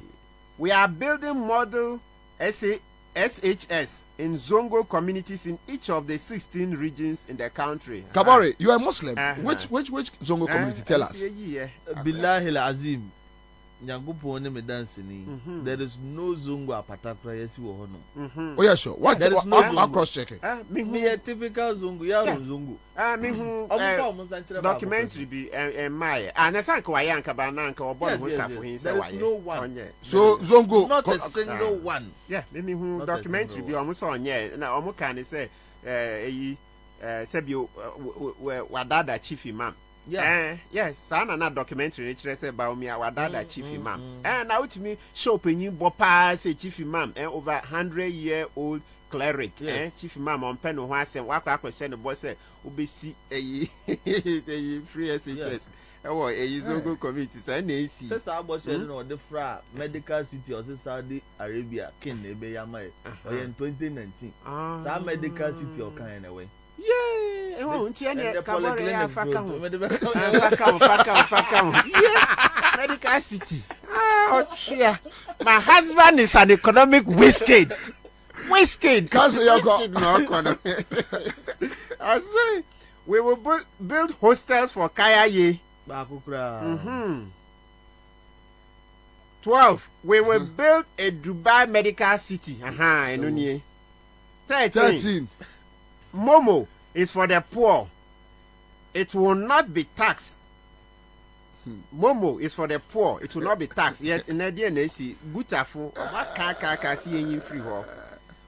we are building model SHS in Zongo communities in each of the 16 regions in the country. Kabore, you are Muslim. Which Zongo community? Tell us. Billahi Azim. Nyankopon ne me dance ni. There is no Zongo apatakra yesi wo ho no. Oh yeah, sure. What I'll cross check it. Me a typical Zongo, ya Zongo. Me hu documentary bi my and say ko wayan ka ba na nka obo no safo hin say waye. No one. So Zongo not a single one. Yeah, me hu documentary bi omo so onye na omo kan say eyi say bi wadada chief imam. Yeah. Yes, sana na documentary ni say ba omi wadada chief imam. Na with me show penyin bopa say chief imam over 100-year-old cleric chief imam on pen ho asem wakwa akwese ne boss say obesi free SHS Zongo community say na esi say sa boss no the fra medical city or Saudi Arabia kin na ebe ya mai o in 2019 sa medical city o kan na we yeah medical city yeah my husband is an economic wasted cause you no I say we will build hostels for Kayaye. 12 we will build a Dubai medical city. 13 Momo is for the poor. It will not be taxed. Momo is for the poor. It will not be taxed. Yet in the DNAC, Gutafo, Kaka, see free hall.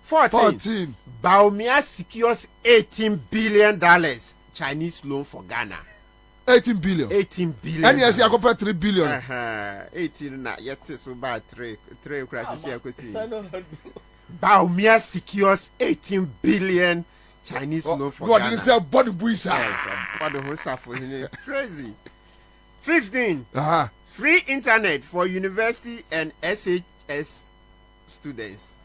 14 Baumia secures $18 billion Chinese loan for Ghana. 18 billion. And yes, I compare 3 billion. 18 na yet so bad 3 crisis here. Baumia secures 18 billion Chinese loan for Ghana. God didn't say body buisa. Yes, body buisa for him. Crazy. 15 free internet for university and SHS students.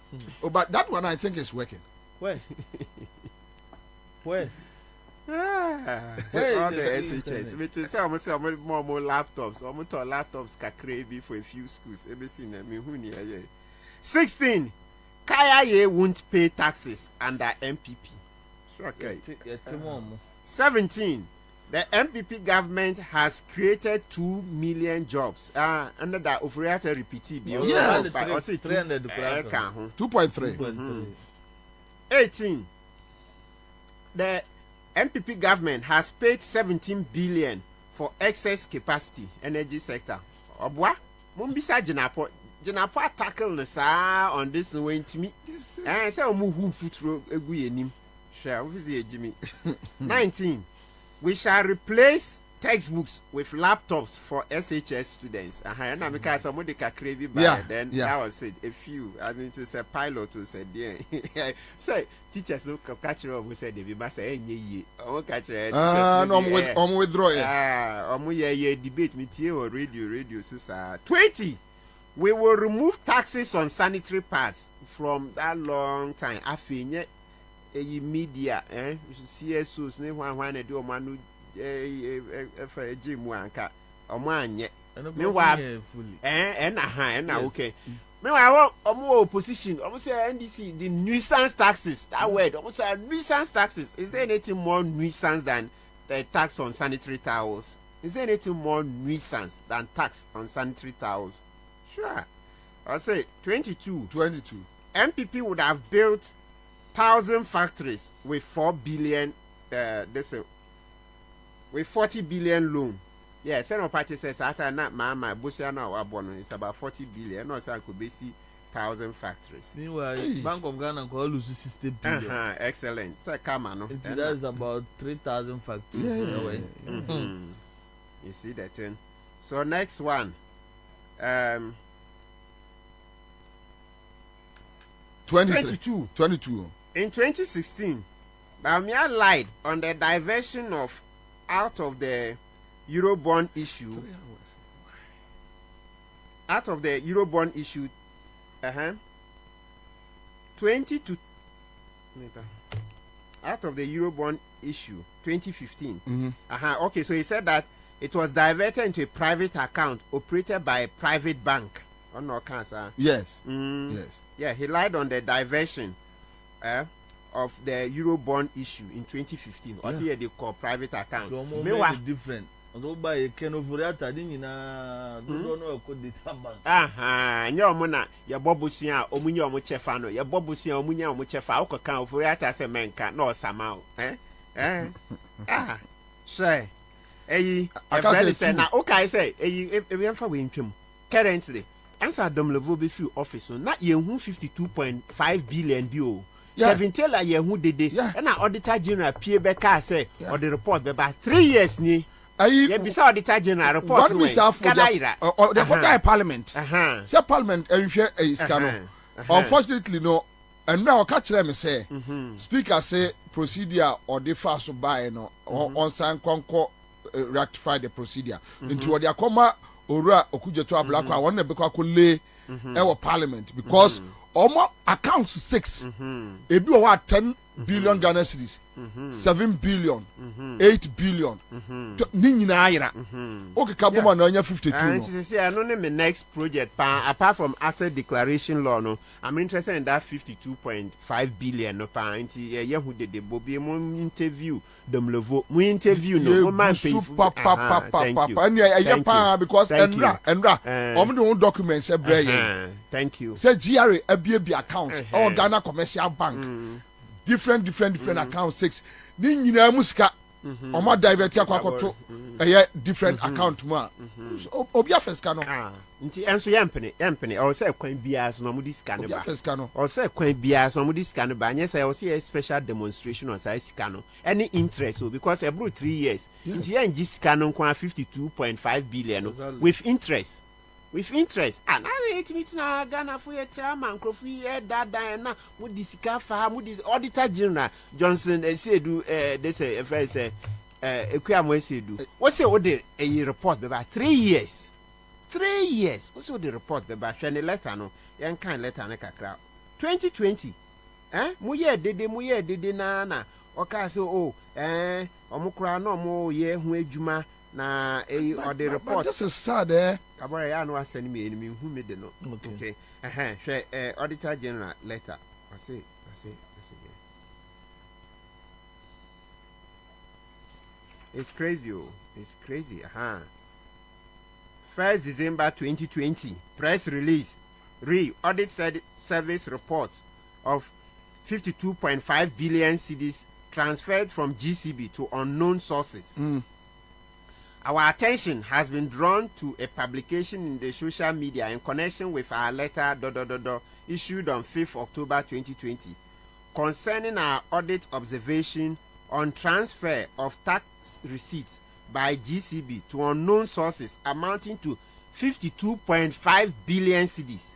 Oh, but that one I think is working. Where? All the SHS. We say almost more laptops. Almost laptops can create for a few schools. 16 Kayaye won't pay taxes under MPP. Okay. 17 the MPP government has created 2 million jobs. Under that operator repeat bill. Yes. 2.3. 18 the MPP government has paid 17 billion for excess capacity energy sector. Obwa mumbisa jinapo Jenapa tackle the sa on this way to me. And say who futuro egu yenim. Sure, obviously Jimmy. 19. We shall replace textbooks with laptops for SHS students. And I make somebody can crave by then that was it. A few. I mean to say pilot who said yeah. So teachers look catch up who said they be say ye. I catch it. No withdraw. Debate me or radio so 20. We will remove taxes on sanitary pads from that long time. I think media, CSOs, when they do manu gym wanka, or man, meanwhile, okay. Meanwhile, more opposition, almost say NDC, the nuisance taxes, that word, almost say nuisance taxes. Is there anything more nuisance than the tax on sanitary towels? Is there anything more nuisance than tax on sanitary towels? Sure. I'll say 22. MPP would have built 1,000 factories with 4 billion, with 40 billion loan. Yeah, Senator Party says, after not my Busiana or Abono, it's about 40 billion. No, so I could be 1,000 factories. Meanwhile, Bank of Ghana could lose 60 billion. Excellent. So come on. That's about 3,000 factories. You see that thing. So next one. 22. In 2016, Bamia lied on the diversion of out of the Eurobond issue. Out of the Eurobond issue, 20 out of the Eurobond issue 2015. Okay, so he said that it was diverted into a private account operated by a private bank. Oh no, cancer. Yes. Yes. Yeah, he lied on the diversion of the Eurobond issue in 2015. Or see they call private account. Meanwhile, different. By Kenovoriata, didn't don't know could the bank. Your mona, your bobusia, omunya muchefano, your bobusia, omunya muchefa, can for that as a man can no somehow. Say, I can't say now. Okay, say, a for winchum. Currently, answer Dom Levo be few office, not ye who 52.5 billion bio. Kevin Taylor, ye who did it, and our auditor general Pierre Becker say, or the report about 3 years ni. Yeah, beside the general report. What we serve for the parliament. Say parliament, and share a scanner. Unfortunately, no. And now catch them say, speaker say procedure or the fast buy no on sign concord rectify the procedure into their comma or okuja to a black one because I could lay our parliament because almost accounts 6 if you are 10 billion Ghana cedis 7 billion 8 billion nina ayira okay kaboma na nya 52 and see I know my next project apart from asset declaration law no I'm interested in that 52.5 billion no pa nti ye hu de Bobie mo interview dem levo mo interview no man pay and ye pa because enra omdo documents e breye thank you say GRA abia account or Ghana commercial bank different account 6 ni nyina musika omo divert akwakoto different account mu obi afeska no nti enso yempene o say kwan bia so no mudi sika no ba o say kwan bia so mudi sika no ba anye say o say special demonstration on say sika no any interest so because every 3 years nti yan ji sika no kwa 52.5 billion no, with interest and I rate me na Ghana for your chairman Krofu here that na mudi sika fa mudi auditor general Johnson Esedu they say if I say Ekwamo Esedu what say what the report be about 3 years what's what the report be about share letter no yan kan letter na kakra 2020 mu ye dede na oka say omukura no mo ye hu adwuma na or the report this is sad kabore ya no asani me enemy hu me de no okay share auditor general letter I say again it's crazy 1st December 2020 press release audit service reports of 52.5 billion cedis transferred from GCB to unknown sources. Our attention has been drawn to a publication in the social media in connection with our letter issued on 5th October 2020 concerning our audit observation on transfer of tax receipts by GCB to unknown sources amounting to 52.5 billion cedis.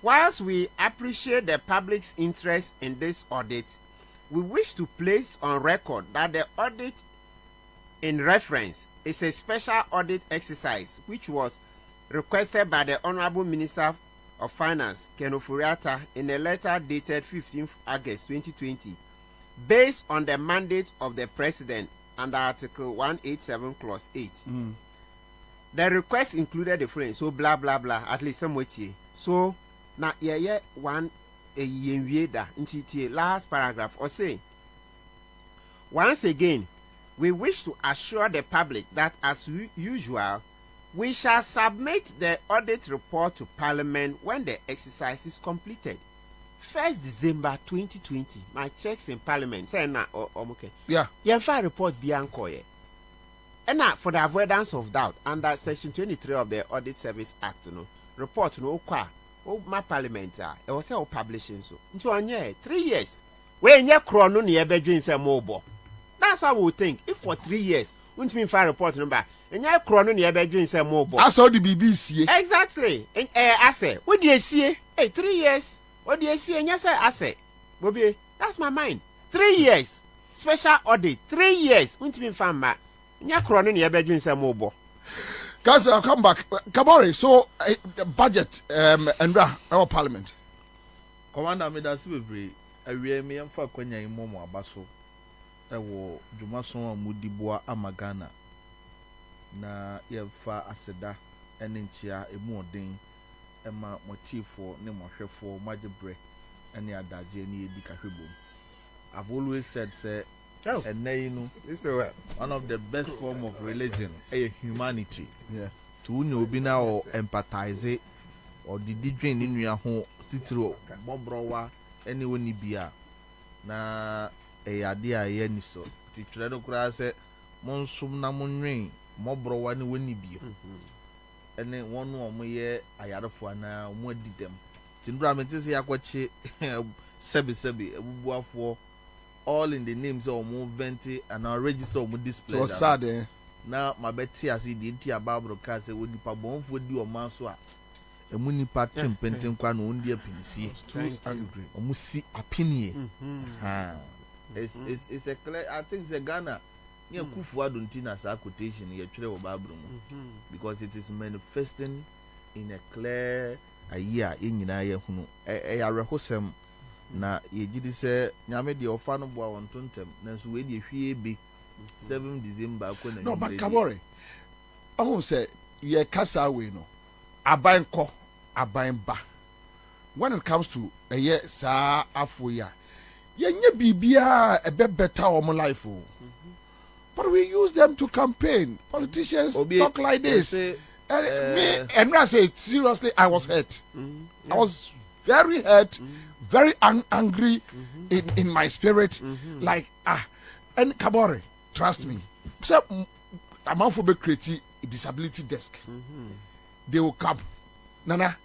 Whilst we appreciate the public's interest in this audit, we wish to place on record that the audit in reference is a special audit exercise which was requested by the Honorable Minister of Finance, Ken Ofori-Atta, in a letter dated 15th August 2020, based on the mandate of the President under Article 187, Clause 8. The request included the phrase, so blah, blah, blah, at least somewhere. So, now, one a last paragraph, or say, once again, we wish to assure the public that, as usual, we shall submit the audit report to Parliament when the exercise is completed. 1st December 2020, my checks in Parliament say na okay. Yeah. You file report bianco. And now, for the avoidance of doubt, under Section 23 of the Audit Service Act, report my Parliament it was all publishing so. Into on 3 years. When you chrono near bedroom say mobile. That's what we would think. If for 3 years, wouldn't mean file report number. And you chrono near bedroom say mobile. I saw the BBC. Exactly. And I say, what do you see? 3 years. What do you see? And you say, I say, Bobby, that's my mind. 3 years. Special audit. 3 years. Wouldn't mean file ma. And you chrono near bedroom say mobile. Guys, I'll come back. Kabore, so the budget and our Parliament. Commander, me that's very. Awie me amfa kwanya imomo abaso. Ewo dwumaso amudiboa amagana. Na yemfa aseda ene nchia emu odin ema motifo ne mohwefo magebre ene adaje ne edi kahwebom. I've always said say one of the best form of religion is humanity. Yeah. To obi na or empathize or didi dwen ni nua ho sitiro bobrowa anyone ni bia na ade a ye ni so ti twere no kura se monsum na monwen mobrowa ni woni bio ene wonu omoye ayarefo na omo adidem tinbra metese yakwache sebi ebubuafo all in the names of venti and our register of display. So sad, eh? Now, my betty as the entire Bible cast would be pabon for the Omanswa. A muni pattern painting quan won't be a pincy. Angry. Or musi opinion. It's a clear, I think it's a Ghana. Near Kufu Aduntina quotation, your trail of Babrum. Because it is manifesting in a clear a year in Yaya Hunu. A Rahosem. Na yegidi se nyame de ofa no boa wontontem nanso we de hwie be 7 December ko na no but Kabore I won't say ye kasa we no aban ko aban ba when it comes to a year sa afo ya ye nye bibia e be better o life o but we use them to campaign politicians talk like this me and I say seriously I was hurt I was very hurt very angry in my spirit like and Kabore trust me so amount for be create a disability desk they will come nana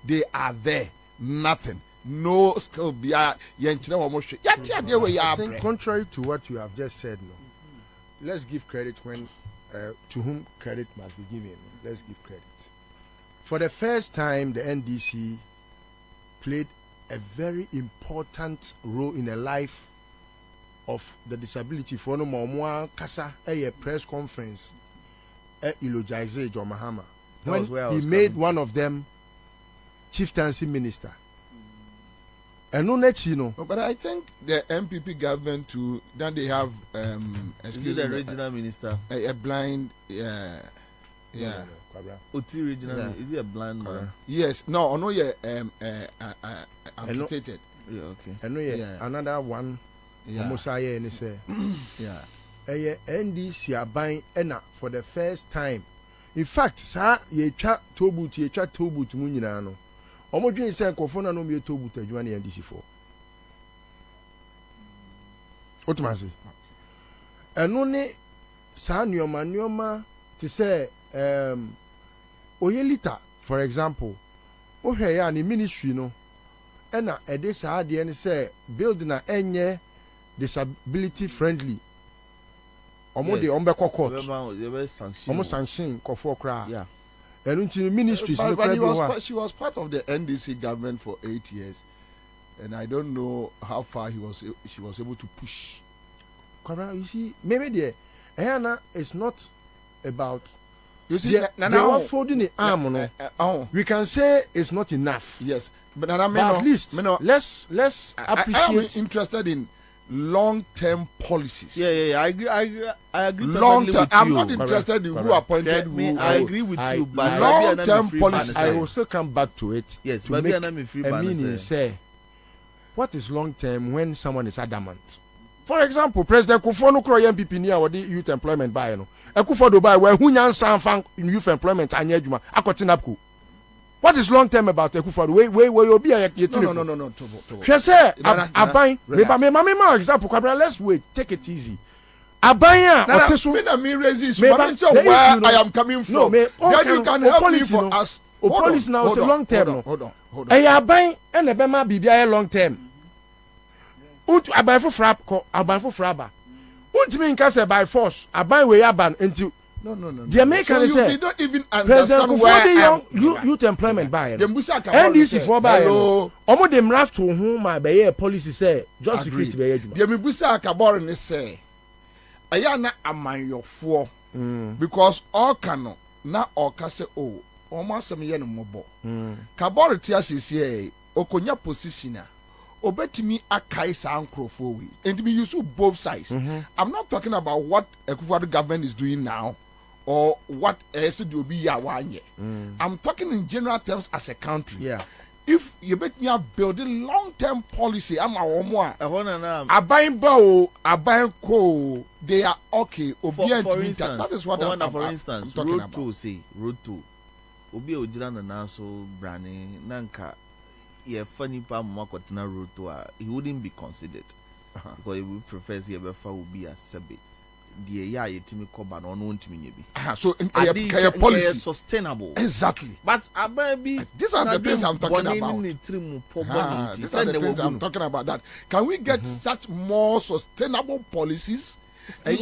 they are there nothing no skill be I think contrary to what you have just said no let's give credit when to whom credit must be given. Let's give credit. For the first time the NDC played a very important role in the life of the disability for no more kasa a press conference eulogize John Mahama when he made one of them chieftaincy minister and no next you know but I think the MPP government too then they have excuse the regional minister a blind Oti regional is he a blind man? Yes, no, no, yeah, amputated. Yeah, okay. And another one, almost I say, yeah, NDC are buying ena for the first time. In fact, sir, ye chat tobu munino. Almost you say, Kofona no me tobu to join the NDC for. What must I say? And only saa nneɛma te sɛ oyelita for example wohwɛ yɛ a ne ministry no ɛna ɛde saa adeɛ no sɛ building a ɛnyɛ disability friendly ɔmo de ɔmo bɛkɔ court ɔmo sanction kɔfoɔ koraa ɛno nti ministries no but koraa she was part of the NDC government for 8 years and I don't know how far she was able to push. Kwabena, you see maybe there it's not about you see they are folding the arm no we can say it's not enough. Yes, but at least let's appreciate. I am interested in long-term policies. Yeah. I agree. Long-term. I'm not interested in who appointed who. I agree with you, but long-term policies. I will also come back to it. Yes, to make a meaning. Say, what is long-term when someone is adamant? For example, President Kufuor no kro MPP ni a wodi youth employment buy no. Kufuor do buy where hu nyansa fan youth employment anya adwuma akoti napco. What is long term about Kufuor? We obi a ye tell. No. Hwe say aban me example Kwabena, let's wait, take it easy. Aban a oteso me na me resist where I am coming from. Then you can help me for us. Policy now is long term. Hold on. Aban and the bema bibia long term. Aban for fraba. Untimi nka say by force aban we aban until no. The American so you don't even President understand where youth employment buy. NDC for buy. Omo dem raft to whom my be policy say job security be adwuma. The Mebusa Kabore ne say aya na amanyofo because all cannot na all ka say oh omo asem ye no mobo. Kabore tia sisi okonya position a obetimi akai sa ankrofo we and we use both sides. I'm not talking about what Akufo-Addo government is doing now or what SDOB ya wanye. I'm talking in general terms as a country. Yeah. If you bet me building long-term policy, I'm a woman. Abayin bao, abayin ko, they are okay. For instance, that is what I'm talking road about. Road 2. Obi ojira na naso brani nanka. Funny na road to he wouldn't be considered because he would prefer he will be a sebe. The yetimi koba no ntimi nyebi. So a policy sustainable. Exactly. But these are the things I'm talking about. These are the things I'm talking about. That can we get such more sustainable policies? You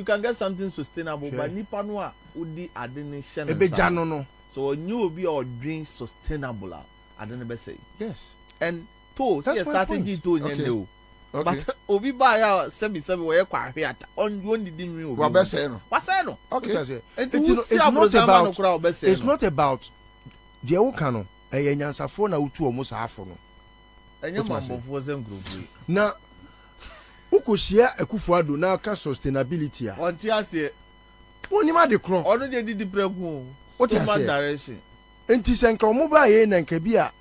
can get something sustainable, but nipa no a udi adini shene. No. So you will be or dream sustainable. I don't know say. Yes. And to see a strategy to okay. But obi buy our 77 where kwahwe on one didn't mean what say no. What say no? Okay. It's not about the okano e nyansafo na utu omo saafo no. Enye mambo zem group. Na ukoshia Akufo-Addo na ka sustainability a. On ti ase. Woni ma de kro. Odo de di preku. What is direction? Enti senka omo ba ye na nka bi a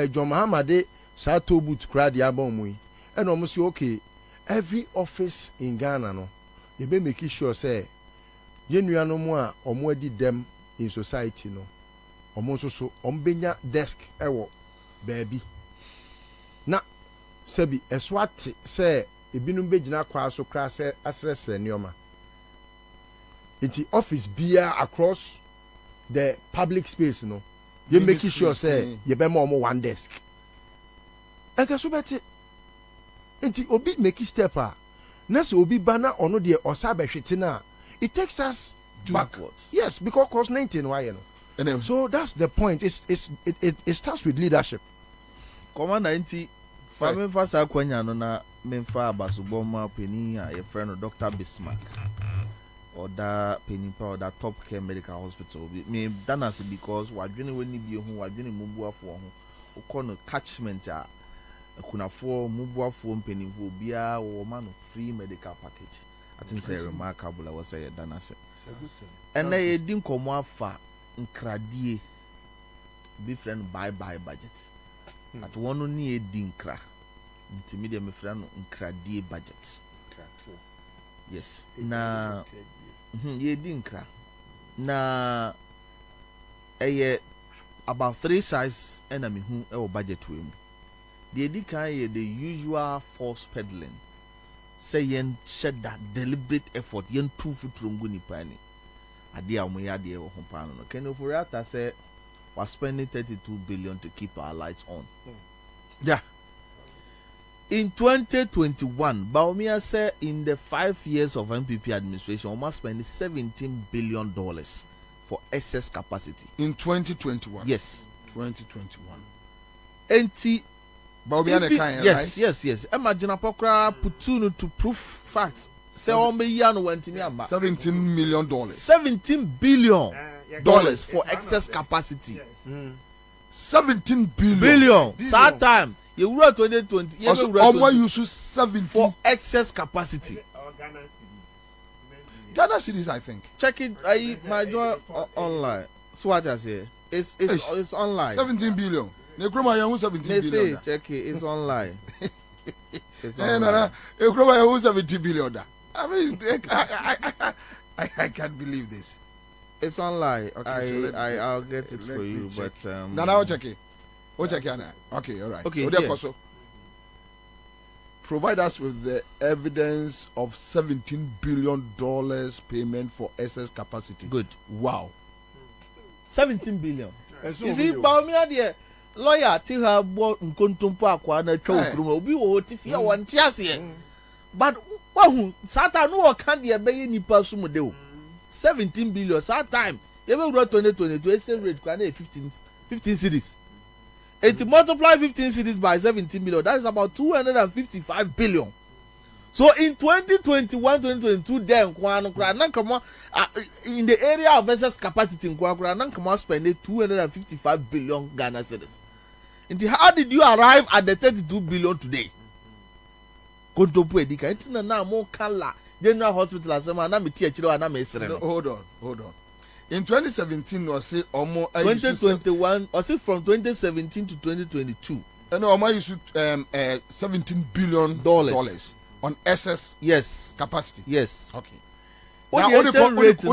John Mahamade sa to boot kra de aba omo yi. And omo say okay, every office in Ghana no, you be make sure say yenua no mo a omo adi dem in society no. Omo so omo benya desk ewo baabi. Na sebi eswate say ebinum begina kwa so kra say asresre nioma. Enti office bia across the public space no, you make sure say you be more one desk. Eka so beti enti obi make step a next obi bana ono de osabe hwete na it takes us backwards. Yes, because cost 19 why you know. So that's the point. It starts with leadership. Commander enti fame fasa kwanya no na memfa abasuboma peni a ye friend of Dr. Bismarck. Or that penny or that top care medical hospital. Me danasi because wadwene weni bi ho wadwene mubuafo ho. Okono catchment a kunafo mubuafo mpenimfo bia wo ma no free medical package. I think say remarkable I was say danasi. And na din komo afa nkradie be friend bye budget. At one no ni din kra. Ntimi me friend nkradie budget. Yes. Na ye dinkra na about 3 size and me hu budget we the edikan ye the usual force peddling say yen shed that deliberate effort yen two foot rungu ni pani. Adi amuya adi ho pano no. Ken Ofori-Atta say we're spending 32 billion to keep our lights on. Yeah. In 2021, Bawumia said in the 5 years of MPP administration, we must spend $17 billion for excess capacity. In 2021? Yes. 2021. NT. Bawumia ne kan, yes, right? yes. Imagine Apokra Putunu to prove facts. Say $17 million. $17 billion for excess capacity. 17 billion. Billion. Sad time. You were 2020. Also, use 70 for excess capacity. Ghana cedis, I think. Check it. My joy online. That's what I say. It's online. 17 billion. Nekroma yahu 17 billion. Check it. It's online. It's online. Nekroma yahu 17 billion. I mean, I can't believe this. It's online. Okay, so I'll get it for you. Check. But now I'll check it. We'll check it. Okay, all right. Okay. So, provide us with the evidence of $17 billion payment for excess capacity. Good. Wow. 17 billion. You see, Bawumia the lawyer till her bought Nkontompo akwa na twa okrum obi wo tifia won tiase. But wahu satan no kan de be nipa sumude o. 17 billion that time. You will grow 2022 exchange rate kwa na 15 cities. It multiply 15 cities by 17 million. That is about 255 billion. So in 2021, 2022, then in the area of excess capacity in Kwakura, spending 255 billion Ghana cedis. And how did you arrive at the 32 billion today? General Hospital hold on. In 2017, was say almost 2021, or say from 2017 to 2022. And Oma used $17 billion on excess capacity. Yes. Okay. What the exchange rate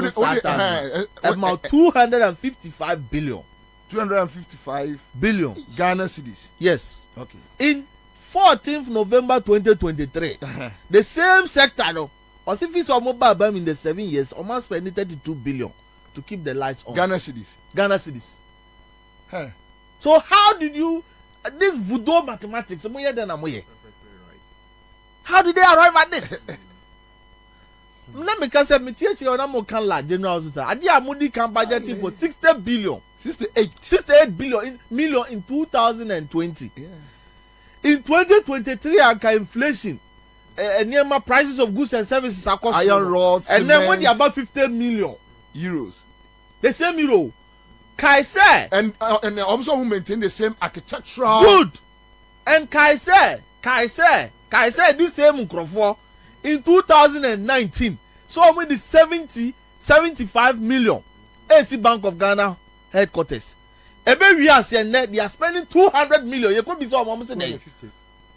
about 255 billion. 255 billion Ghana cedis. Yes. Okay. In 14th November 2023, the same sector, no, or if it's mobile bam in the 7 years, almost spending 32 billion to keep the lights on. Ghana cedis. Huh. So how did you this voodoo mathematics? How did they arrive at this? Let me say me teach you na can la general hospital. Adi amudi can budgeting for 60 billion. 68 million in 2020. Yeah. In 2023 anka inflation near prices of goods and services across iron rods and then when they about 50 million euros. The same euro. Kaise and also who maintain the same architectural good. And Kaise this same Nkrofo in 2019 so only the 75 million AC Bank of Ghana headquarters. Every year they are spending 200 million. You could be so almost say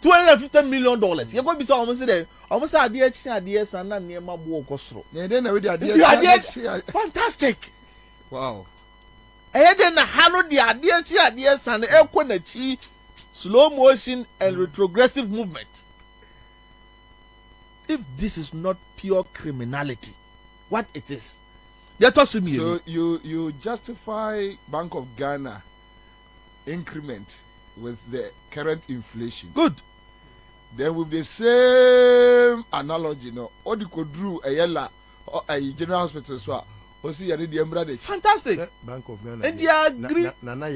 $250 million. You could be so almost say almost idea and na near my book osro. Fantastic. Wow. And then handle the ideas and equity, slow motion and retrogressive movement. If this is not pure criminality, what it is? So you justify Bank of Ghana increment with the current inflation. Good. Then with the same analogy, all the could do a yella or a general hospital so fantastic. Bank of Ghana. And I agree. And I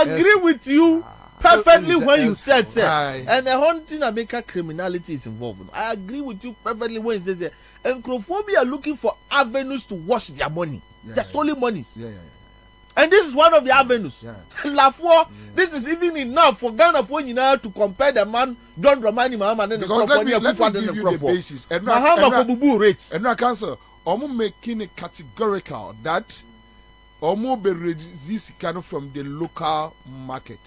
agree with you perfectly when you said and the hunting and maker criminality is involved. I agree with you perfectly when you say and Nkrofobi are looking for avenues to wash their money. Their stolen monies. And this is one of the avenues. This is even enough for Ghana for you now to compare the man John Dramani Mahama and the let me give you the basis. Mahama Kobubu rich. And now cancer. Omo making it categorical that Omo be resist kind of from the local market,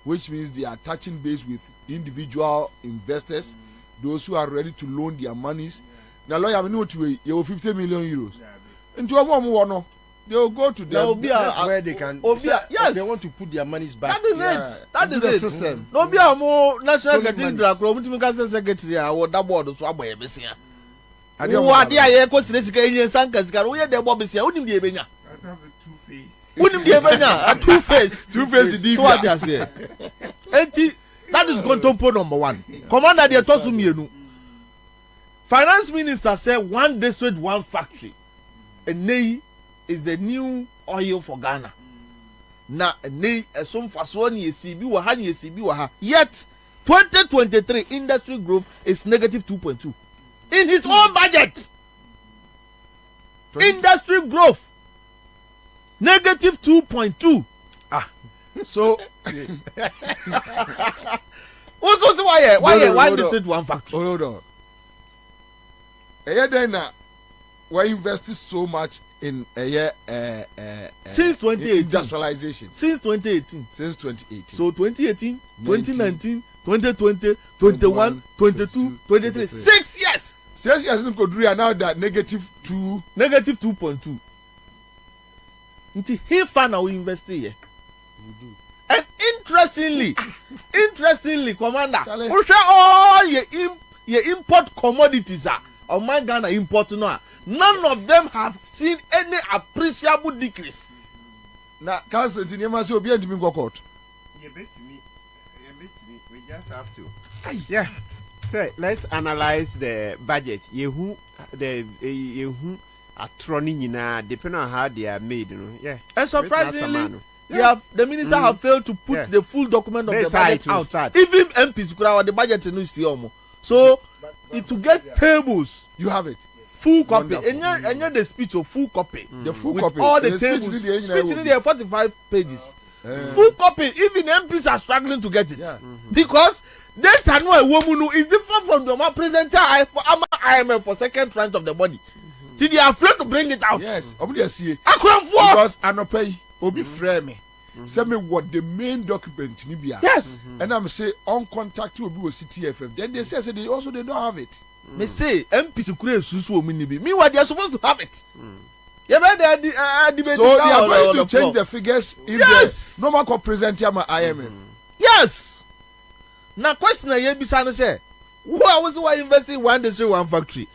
which means they are touching base with individual investors, those who are ready to loan their monies. Now, lawyer, I know what you 50 million euros. Into a mom, they will go to them. That's where they can. Yes, they want to put their monies back. That is it. That is the it. system. No be a more national cathedral. Kromutimi secretary. I will double so aboye besia. What dia ye ko sire sika enye sanka sika. Wo ye de bo besia. Unim die benya. Unim die benya. A two-face. Two-face di. So what you say? Enti that is contempo number 1. Commander de tosu mienu. Finance minister said 1 district 1 factory. And nay is the new oil for Ghana. Na nay some faso ni CB wa ha ni CB wa ha. Yet 2023 industry growth is negative 2.2 in his own budget. Industry growth negative 2.2. So also why 1 district 1 factory? Hold on. We invested so much in since 2018 industrialization. Since 2018. So 2018, 2019, 2020, 21, 22, 23. 6 years. 6 years in Kodria now that negative 2. Negative 2.2. Until he found we invest here. And interestingly, Commander, we share all your import commodities are. On my Ghana import now, none of them have seen any appreciable decrease. Now, Council, in your say, obi and me go court. We just have to. Yeah. So let's analyze the budget. Yehu are trolling depending on how they are made. You know? Yeah. And surprisingly, the minister have failed to put the full document of the budget out. Even MPs could have the budget in Ustiyomo. So to get tables, you have it. Full copy. And the speech of full copy. The full with copy. All the tables. Speech in there 45 pages. Full copy. Even MPs are struggling to get it. Because they know a woman is different from the one presenter for IMF for second tranche of the body. See, they are afraid to bring it out. Yes. Because I no pay. Obi frame me. Say me what the main document nibia. Yes. And I'm say on contact you will CTFF. Then they say they don't have it. Me say MPs create susu o mini bi. Meanwhile they are supposed to have it. Yeah, but they are debating. So they are going to change the figures in the normal co present here my IMF. Yes. Now question I bisa no say, why investing in 1 district 1 factory?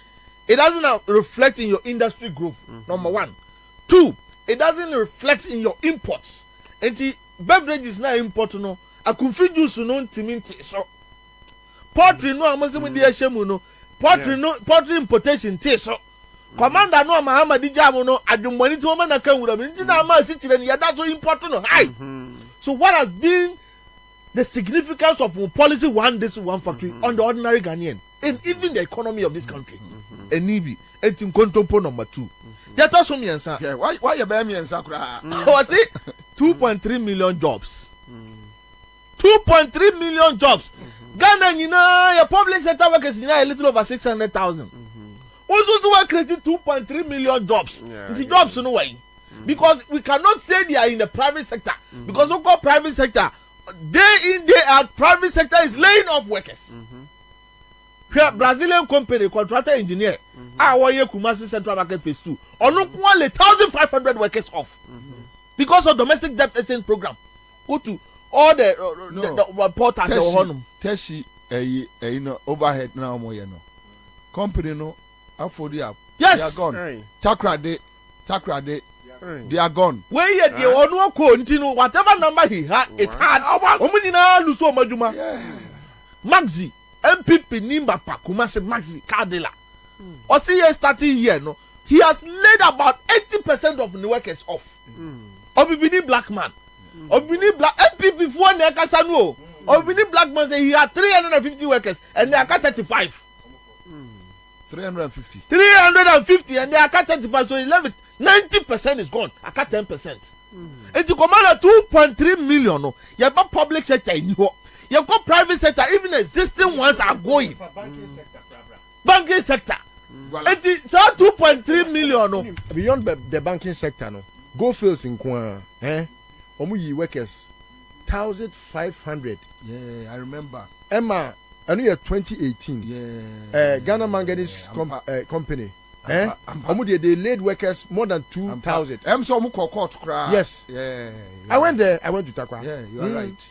It doesn't reflect in your industry growth. Number 1. 2, it doesn't reflect in your imports. And the beverages na import no, a coffee juice no ntiminti so. Poultry no amase mu dia hyemu no. Poultry importation te so. Commander no Mahama di jam no adwumani to ma na kan wura mi nti na ma si kire ne yada so import no high. So what has been the significance of policy 1 district 1 factory on the ordinary Ghanaian and even the economy of this country? Enibi etim kontompo number 2. That also means why you buy me and Sakura? What's it? 2.3 million jobs. 2.3 million jobs. Ghana, your public sector workers, a little over 600,000. Also, we created 2.3 million jobs. It's jobs, no way. Because we cannot say they are in the private sector. Because we call private sector, day in, day out, private sector is laying off workers. Brazilian company, contractor engineer, our Kumasi Central Market Phase 2, or no 1,500 workers off. Because of domestic debt exchange program. Go to all the portals Teshi overhead now more company no afford the app. Yes, they are gone. Chakra de they are gone. Where yet you want to continue whatever number he had, it's hard. Omunina luso majuma. Maxi MPP Nimba Kumasi Maxi Cardilla. Or see here starting here no. He has laid about 80% of the workers off. Obibini black man. Obibini black MPP for Nekasano. Obibini black man say he had 350 workers and they are cut 35. 350 and they are cut 35, so 90% is gone. I cut 10%. And to command 2.3 million, no, you have public sector in you. You have got private sector, even existing ones are going. Banking sector. And it's 2.3 million. No. Beyond the banking sector, no. Go fields in Kwan, Omuyi workers, 1,500. Yeah, I remember. Emma, I know 2018. Yeah. Ghana Manganese Company, They laid workers more than 2,000. Yes. Yeah. I went there. I went to Takwa. Yeah, you are right.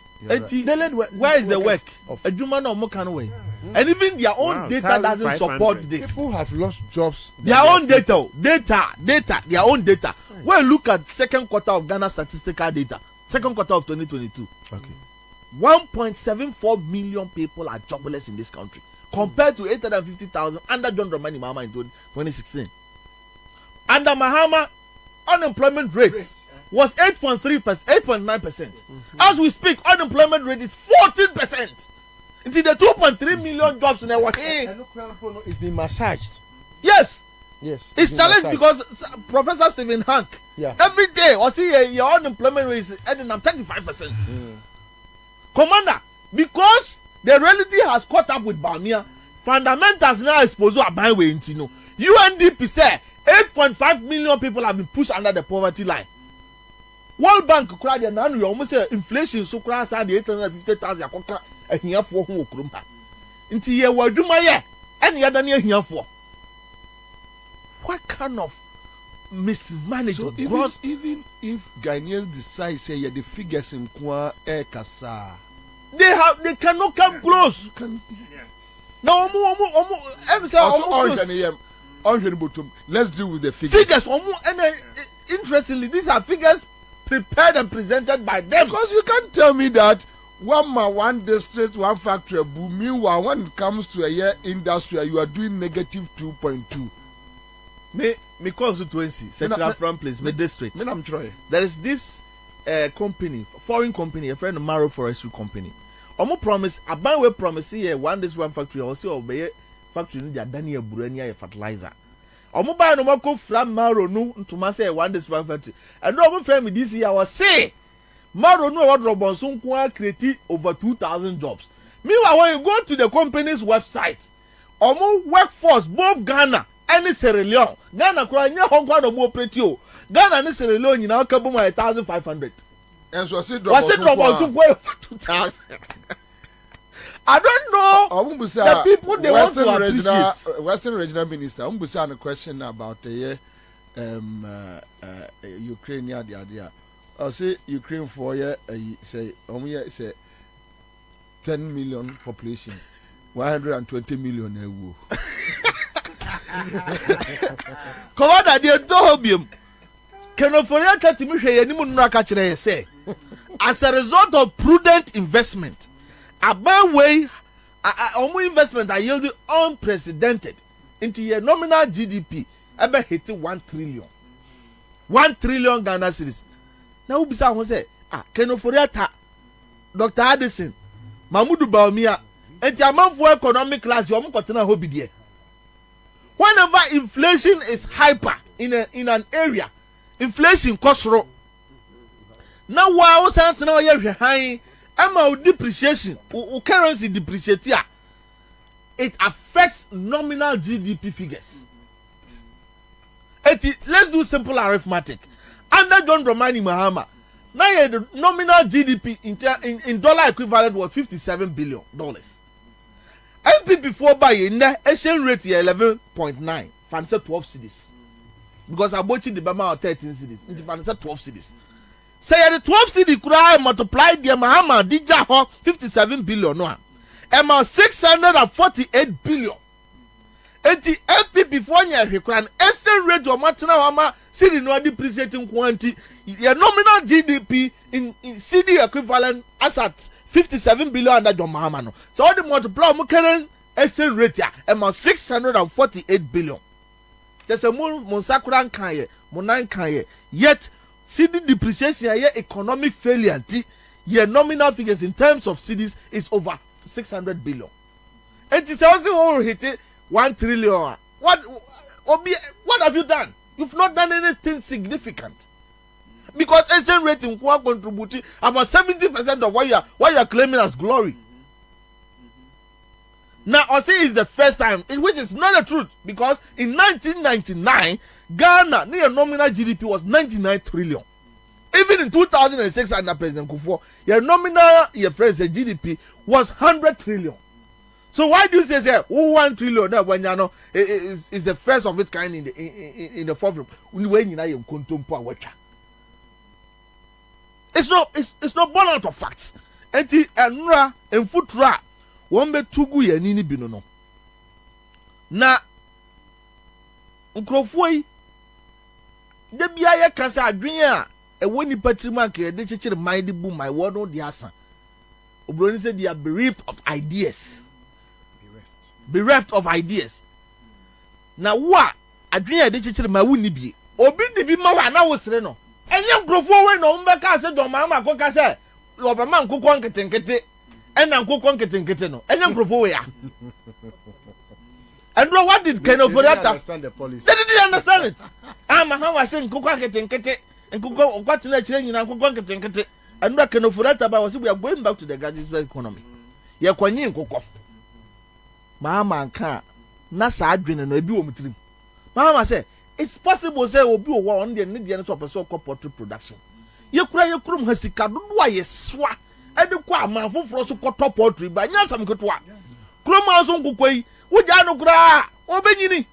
Where is the work? A Juma no more can way. And even their own data doesn't support this. People have lost jobs. Their own data, their own data. When you look at second quarter of Ghana statistical data, second quarter of 2022. Okay. 1.74 million people are jobless in this country, compared to 850,000 under John Dramani Mahama in 2016. Under Mahama, unemployment rate was 8.9%. As we speak, unemployment rate is 14%. It's the 2.3 million jobs in our hand. It's been massaged. Yes. Yes. It's challenged because Professor Stephen Hank, every day, or see your unemployment rate is ending up 35%. Commander, because the reality has caught up with Bamia, fundamentals now exposed to a buy way into no. UNDP say 8.5 million people have been pushed under the poverty line. World Bank cried and now you almost say inflation so crash at the 850,000 a here for who krumpa. Into ye were do my year any other near here for. What kind of mismanagement? So even if Ghanaians decide say the figures in Kwa Kasa, they cannot come close. No, let's deal with the figures. Interestingly, these are figures prepared and presented by them. Because you can't tell me that one district, one factory, meanwhile when it comes to a year industry, you are doing negative 2.2. Me constituency, Central Front Place, me district. I'm trying. There is this company, foreign company, a friend of Maro Forestry Company. Omo promise, Abanwe promise here one this one factory also obey factory in their Daniel Burenia fertilizer. Omo buy no more go from Maro no to say one this one factory. And no friend with this year was say Maro no what Robinson create over 2,000 jobs. Meanwhile, when you go to the company's website, Omo workforce both Ghana and Sierra Leone. Ghana cry near Hong Kong no operate you. Ghana and Sierra Leone you now come 1,500. And so I said, was it Robinson for 2,000? I don't know the people they Western want to appreciate. Western Regional Minister, I'm saying a question about the Ukraine. I say Ukraine for say say 10 million population, 120 million. Commander, they told him. Kenoforian Katimi Shayanimu Nakachre say, as a result of prudent investment, about way, investment are yielding unprecedented into your nominal GDP, ever hitting 1 trillion. 1 trillion Ghana cedis. Now, who beside say, Kenoforiata, Dr. Addison, Mahmoud Baumia, and Yaman for economic class, you almost hobby there. Whenever inflation is hyper in an area, inflation costs low. Now why was that now you're high? Amount depreciation, currency depreciate. It affects nominal GDP figures. Let's do simple arithmetic. Under John Dramani Mahama, now the nominal GDP in dollar equivalent was $57 billion. MPP 4 by in the exchange rate 11.9, fancy 12 cedis. Because I bought the Bama 13 cedis, into fancy 12 cedis. Say the 12 cedi could I multiply the Mahama Dija 57 billion no. Emma 648 billion. And the MPP 4 year require exchange rate of Martina Wama cedi no depreciating quantity. The nominal GDP in CD equivalent as at 57 billion under John Mahama no. So all the multiply mo current exchange rate ya Emma 648 billion. Just a mon sakura kan ye, mon nan kan ye. Yet CD depreciation ye economic failure. Your nominal figures in terms of CDs is over 600 billion. And it's also hit 1 trillion. What have you done? You've not done anything significant. Because exchange rate in Kwa contributing about 70% of what you are claiming as glory. Now, I say it's the first time, which is not the truth, because in 1999, Ghana near nominal GDP was 99 trillion. Even in 2006 under President Kufuor, your nominal, your friends, GDP was 100 trillion. So why do you say 1 trillion when you know is the first of its kind in the fourth? When you know you contemplate what? It's not born out of facts. Enti enra enfutra won be tugu ya nini bino no. Na nkrofo yi de bia ye kasa adwen a ewo ni patrima ke de chichire mind bu my word no de asa. Obroni say they are bereft of ideas. Bereft of ideas. Na wa adwen a de chichire ma wu ni bi. Obi de bi ma wa na wo sere no. Enye nkrofo we no mbeka se don ma ko ka se obama nkukwo nketenkete ena nkukwo nketenkete no enye nkrofo we ya. And what did Keno for that? They didn't understand it. How was saying nkukwo nketenkete nkukwo kwati na chire nyina nkukwo nketenkete. And what Keno for that about was we are going back to the gadget economy. Ye kwanyi nkukwo. Mama nka na sa adwene no ebi wo mutrim. Mama say it's possible say obi o wa on the need the so person poultry production. Ye kurum hasika dodo a ye swa e de kwa amanfoforo so kotọ poultry ba nya sam ketwa. Kurum aso nkukwo yi wo ja no kura obenyini.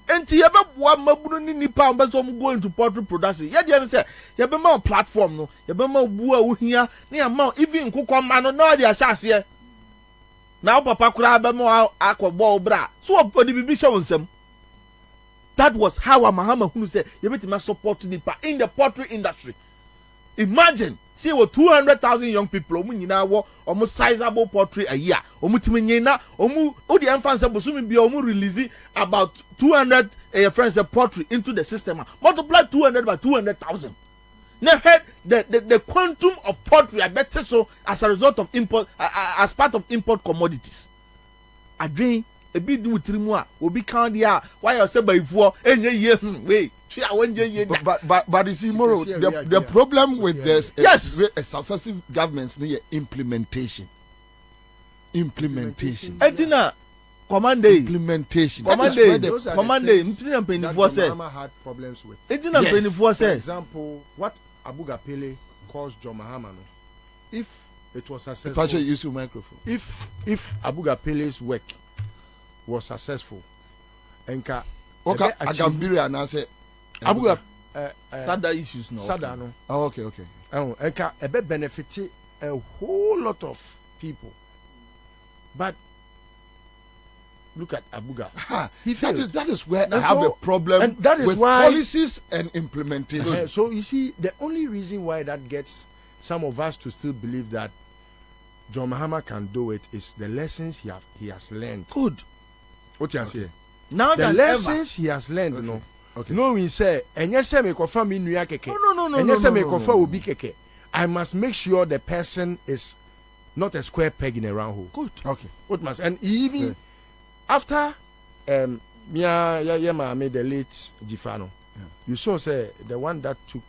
Enti ye beboa mabunu ni nipa mbe so go into poultry production. Ye de say ye be ma platform no, ye be ma bu a wo hia na ye ma even nkukwo ma no na de ahyase. Na papa kura be ma akọbọ obra. So odi bibi hye wonsam. That was how Mahama Hunu said, you better support the in the poultry industry. Imagine, see what 200,000 young people, almost sizable poultry a year. The infants releasing about 200 friends of poultry into the system. Multiply 200 by 200,000. Now, the quantum of poultry, I bet so as a result of import, as part of import commodities. I drink. A bit do trimua will be count here. Why I say by 4 year wait. But you see, Moro, the problem with this successive governments need implementation. Etina command implementation. Command had problems with. For example, what Abu Gapele caused John Mahama. If it was successful, use your microphone. If Abu Gapele's work was successful, enka okay, Agambiri and I say Abuga Sada issues no. Sada no. Oh, okay. Enka ebe benefit a whole lot of people, but look at Abuga. That is where I have a problem and that is with policies and implementation. So you see, the only reason why that gets some of us to still believe that John Mahama can do it is the lessons he has learned. Good. What you say? Now the lessons he has learned, no. Okay. No, we say, and yes, me kofa mi nuya keke. No. And yes, me kofa obi keke. I must make sure the person is not a square peg in a round hole. Good. Okay. What must and even after Mia made the late Gifano, you saw say the one that took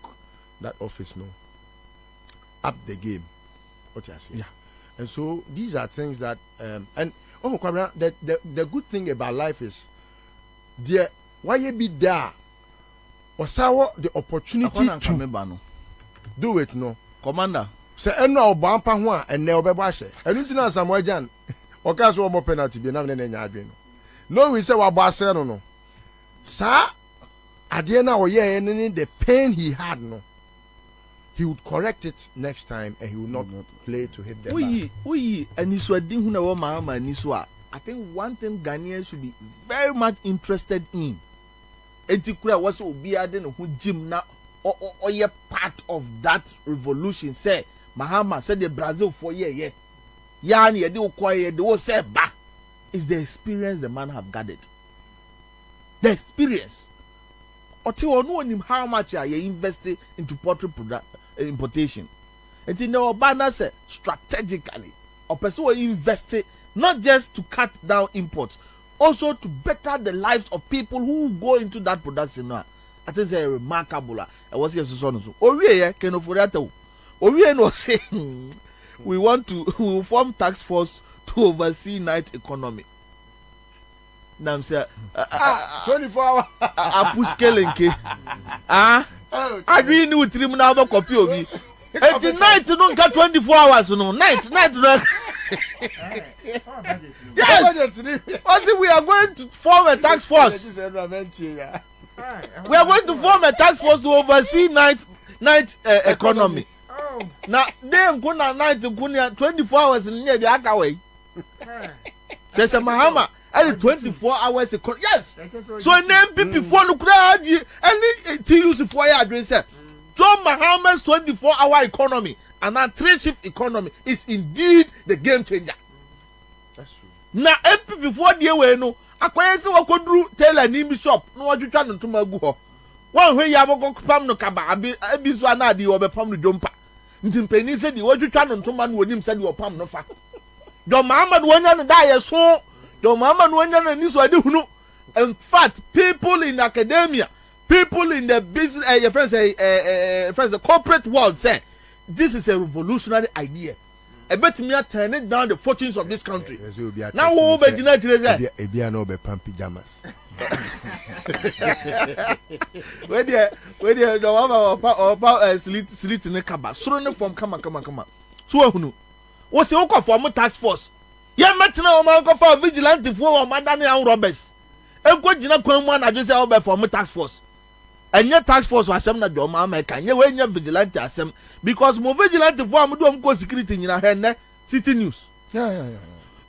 that office, no, up the game. What you say? Yeah. And so these are things that and Kwabena, the good thing about life is there why you be there or saw the opportunity to do it, no commander say no bampa ho and ne obebashe enu ti na Samuel Jan o ka so mo penalty bi na nya adwen no we say wa boase no sa ade na o ye ni the pain he had, no, he would correct it next time and he would not play to hit the we and you so din hu na wo Mahama ni so I think one thing Ghanaians should be very much interested in etikura was obi ade no hu jim na or ye part of that revolution say Mahama said the Brazil for ye ya na ye de okoye de wo say ba is the experience the man have gathered, the experience ote ono onim how much are you investing into poultry importation. And in the banner say strategically or person will invest it not just to cut down imports, also to better the lives of people who go into that production now. I think it's remarkable. I was here so Oriye can afford that. Oriye no say we will form task force to oversee night economy. Now I'm saying 24 hours. I push kelenke. I really knew trim now copy of me. And tonight no get 24 hours no night no. Yes. We are going to form a task force. We are going to form a task force to oversee night economy. Now, them kuna night kuna 24 hours in the Akaway. Says a Mahama. And 24 hours. Yes. So name people for the crowd. Any use for your address. John Mahama's 24-hour economy and our 3-shift economy is indeed the game changer. That's true. Now, before the way no, acquire so could do tell a name shop. No, what you trying to go. One way you have a pam no kaba, I be so anadi or be pam the jumper. Until Penny said, what you trying to man with him said you were pam no fat. John Mahama went on and die so. John Mahama went on and this I do know. In fact, people in academia, people in the business, your friends, the corporate world say this is a revolutionary idea. I bet me turn it down the fortunes of this country. Now, who be United say? Ebia no be pam pajamas. Where the sleet in the kaba. Surrender from come. So who know? What's the work for task force? Yeah, Matina Omanko for vigilante for Madani and Roberts. And what you know, one I just say for task force. And your task force was some that your mama can you when you're vigilante assem because more vigilante for Amudu security in your hand city news. Yeah.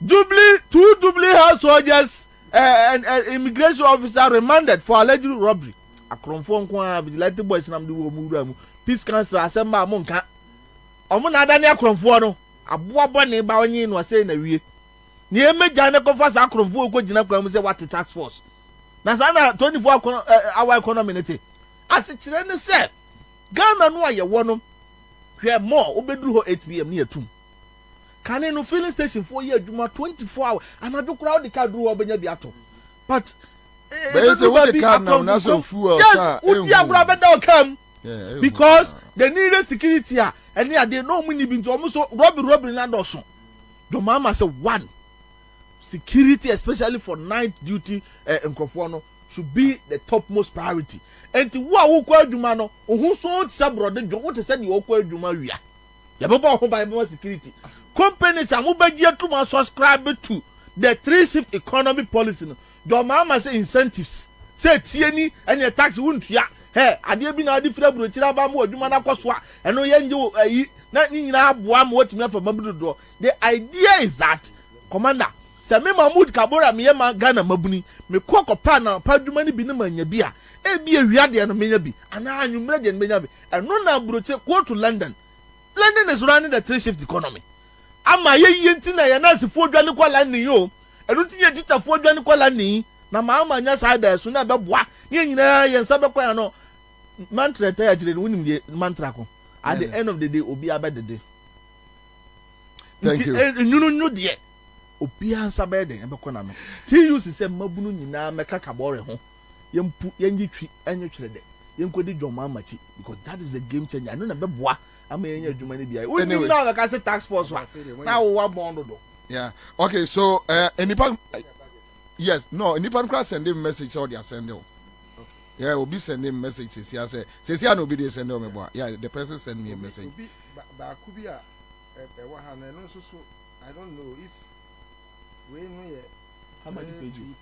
Two Dublin house soldiers and immigration officer remanded for alleged robbery. A confirm vigilante boys in Amdu Peace Council assemble Monka. Omunadania Cronforno. A boabone bawani was saying a week. Near me Jana Confas Acronfo go Jina say what the task force. Nasana 24-hour economy. As it's said, Ghana no ye one where more obedru 8 p.m. near 2. Can no filling station 4 years 24 hours and I do crowd the car drew obenya biato. But it's a way come now na so fuel sir. Come because they need security and they no money been to almost robbery land also. The mama say one security especially for night duty in Kofono should be the topmost priority. And to who kwa adwuma no who so sabrode do what said you kwa adwuma wia ya baba ho by more security companies am obagia to subscribe to the 3-shift economy policy no do mama say incentives say tieni and your tax won't ya hey ade bi na ade fira bro kira ba mo adwuma na koso a eno ye nje ayi na nyina aboa mo watimi afa mabudu do. The idea is that commander se me Mahmoud Kabora me ma Ghana mabuni me kokopa na padwuma ni bi ne manya bi a e bi awia de no menya bi ana anwumre de menya bi eno na broche go to London is running the 3-shift economy ama ye yenti na ye na asifo dwane kwala ni yo eno tinye titafo dwane kwala ni na ma nya side so na beboa ye nyina ye nsa bekwa no mantra ta ya jire no nim de mantra ko at the end of the day obi abedede. Thank you. Nyunu de obi ansa bede ebekọ na no ti use se mabunu nyina meka kabore ho yempu yenjitwi enwetwere de yenkodi dwoma amachi because that is the game changer. I know na beboa ama yenya adwuma ne bia we need now like I say tax force wa na wo bond do. Yeah. Okay, so anyone yes, no, anyone can send him message or they are sending. Yeah, we'll be sending messages. He say he no be dey send me boy. Yeah, the person send me a message. Ba could be a no so I don't know if we know how many pages?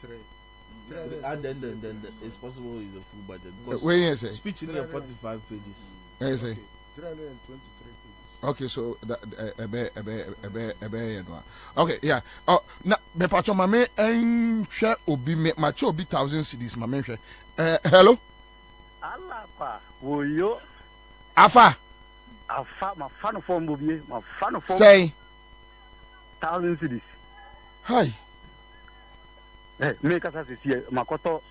And then it's possible is a full budget because when you say speech in 45 pages. I say 323 pages. Okay, so that okay, yeah. Oh, na me pacho mame enhwe obi me macho obi 1,000 cedis mame hwe. Hello. Alapa woyo. Afa ma fan form bobie, ma fan form. Say 1,000 cedis. Hi. Me kasa se makoto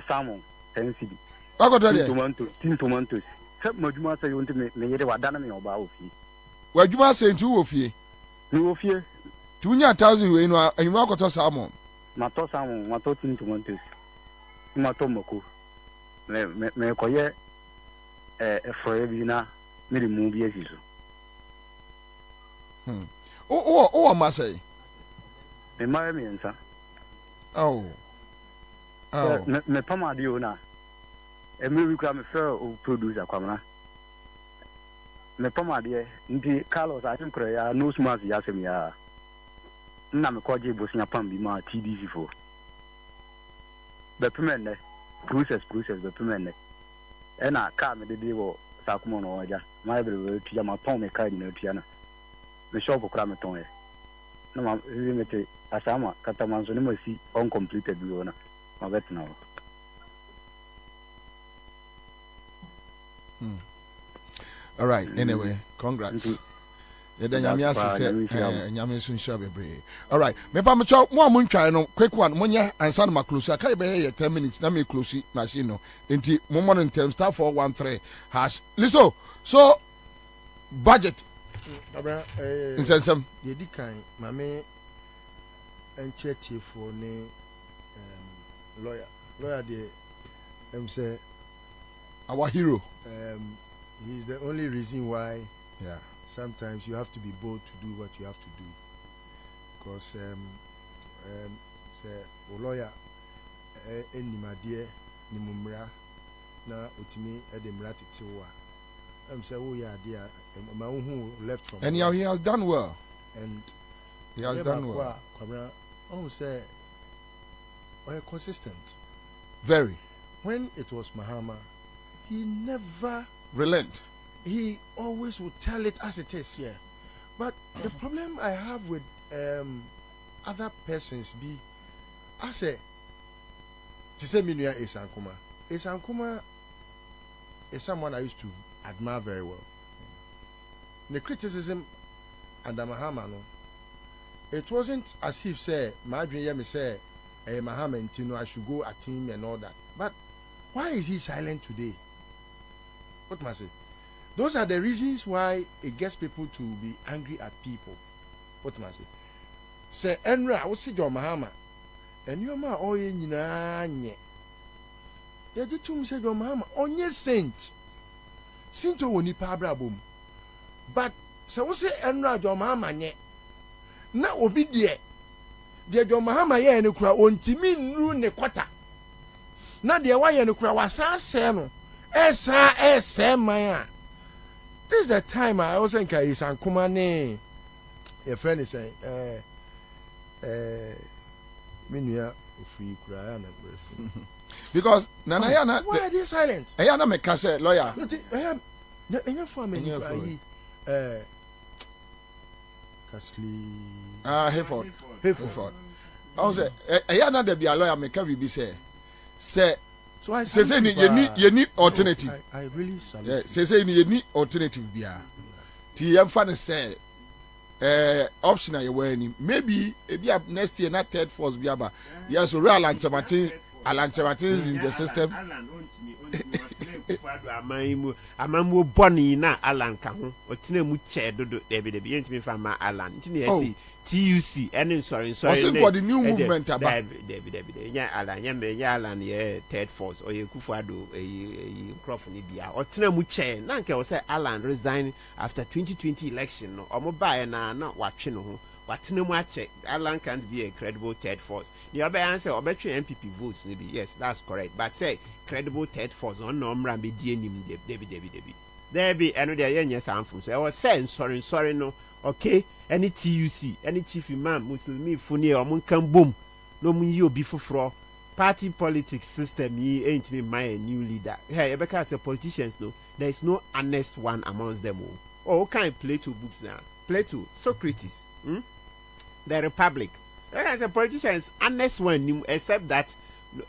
salmon 10 cedis. Makoto there. Tin tomatoes. Madwuma say you me yede wadana me oba ofie. Wadwuma say ntu ofie. Ni ofie. Tunya 1,000 we no anyu akoto salmon. Mato salmon, mato tin tomatoes. Mato mako. Me koye efroye bi na me de mu bi asiso. Oh ma say. Me ma me nsa. Oh. Me pama di ona. Me kura me fair o producer Kwabena. Me pama de nti Carlos I think ya no smart ya sem ya. na me kwaje bosia pam bi ma TDC for the payment process the payment ena ka me de wo sakumo no waja ma be we tuya ma ton me ka ni na tuya na me shop kura me ton e na ma limite asama kata manzo ni masi uncompleted bi ona ma betina wo. All right, anyway, congrats. All right, me quick one. Monya answer my close. I can't be 10 minutes. Let me close it machine. No, into moment in terms star 413 hash. Listen, so budget. In sense, the decline, mame, and chetty for ne lawyer, the say our hero. He's the only reason why. Yeah. Sometimes you have to be bold to do what you have to do, because say lawyer any madie ni mumra na otimi edemra titiwa say oh yeah dear my who left from and he has done well, and he has done well. Kwabena say consistent very. When it was Mahama, he never relent. He always would tell it as it is. Yeah. But the problem I have with other persons be, I say, to say Minuya Esankuma. Esankuma is someone I used to admire very well. The criticism under Mahama, no, it wasn't as if say my dream me say Mahama and Tino I should go at him and all that. But why is he silent today? What must I say? Those are the reasons why it gets people to be angry at people. What must I say? Say Enra, I would say John Mahama. And you ma oh ye nye. They did to me say John Mahama on ye saint. Sinto woni pa brabom. But so we say Enra John Mahama nye. Na obi de John Mahama ye ne kura ontimi nru ne kwata. Na de wa ye ne kura wasa se no. Esa man. This is the time I was saying Esankuma ne your friend is saying Minuya free cry because Nana why are they silent? Ayana me kase lawyer. I am for me Castley Hayford. I was Ayana de be a lawyer me can be say so I say you need alternative. I really salute. Yeah, say you need alternative bia. Ti yam fa say option you wearing maybe next year not third force bia ba. Yes, so real Alan Chamatin is in the system. Amamu boni na Alan ka ho. Otine mu che dodo debi yentimi fa ma Alan. Ntini yesi TUC any sorry for the new movement about yeah Alan yeah Alan yeah third force or ye Kufuado crop ni bia otena mu che na nke o say Alan resign after 2020 election no omo bae na watwe no ho watena mu ache Alan can't be a credible third force the other answer obetwe MPP votes ni be yes that's correct but say credible third force on no mra be die nim there be eno there yenye samfo so e was say sorry no okay any TUC any chief imam Muslimi funi o mun kan bom no mun yi obi foforo party politics system yi ain't me my new leader hey ebeka as politicians no there is no honest one amongst them oh can play two books now Plato Socrates the Republic as a politicians honest one except that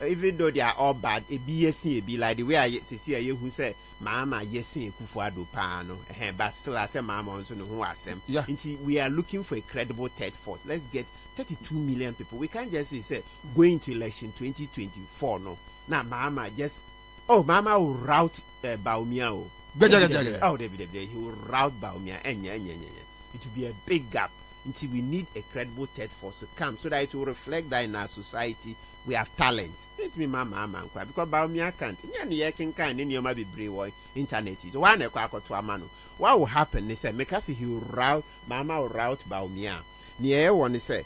even though they are all bad a be like the way I see you who say Mama yesi Kufuado pano but still I say Mama also know who are them. Yeah. We are looking for a credible third force. Let's get 32 million people. We can't just say going to election 2024 no. Now Mama just Mama will route Baumia. Oh he will route Baumia and it will be a big gap until we need a credible third force to come so that it will reflect that in our society we have talent. Let me mama because Baumia can't. Any can kind in your maybe brave internet is one a quack to a man. What will happen? They say make us he will route Mama will route Baumia. Near one say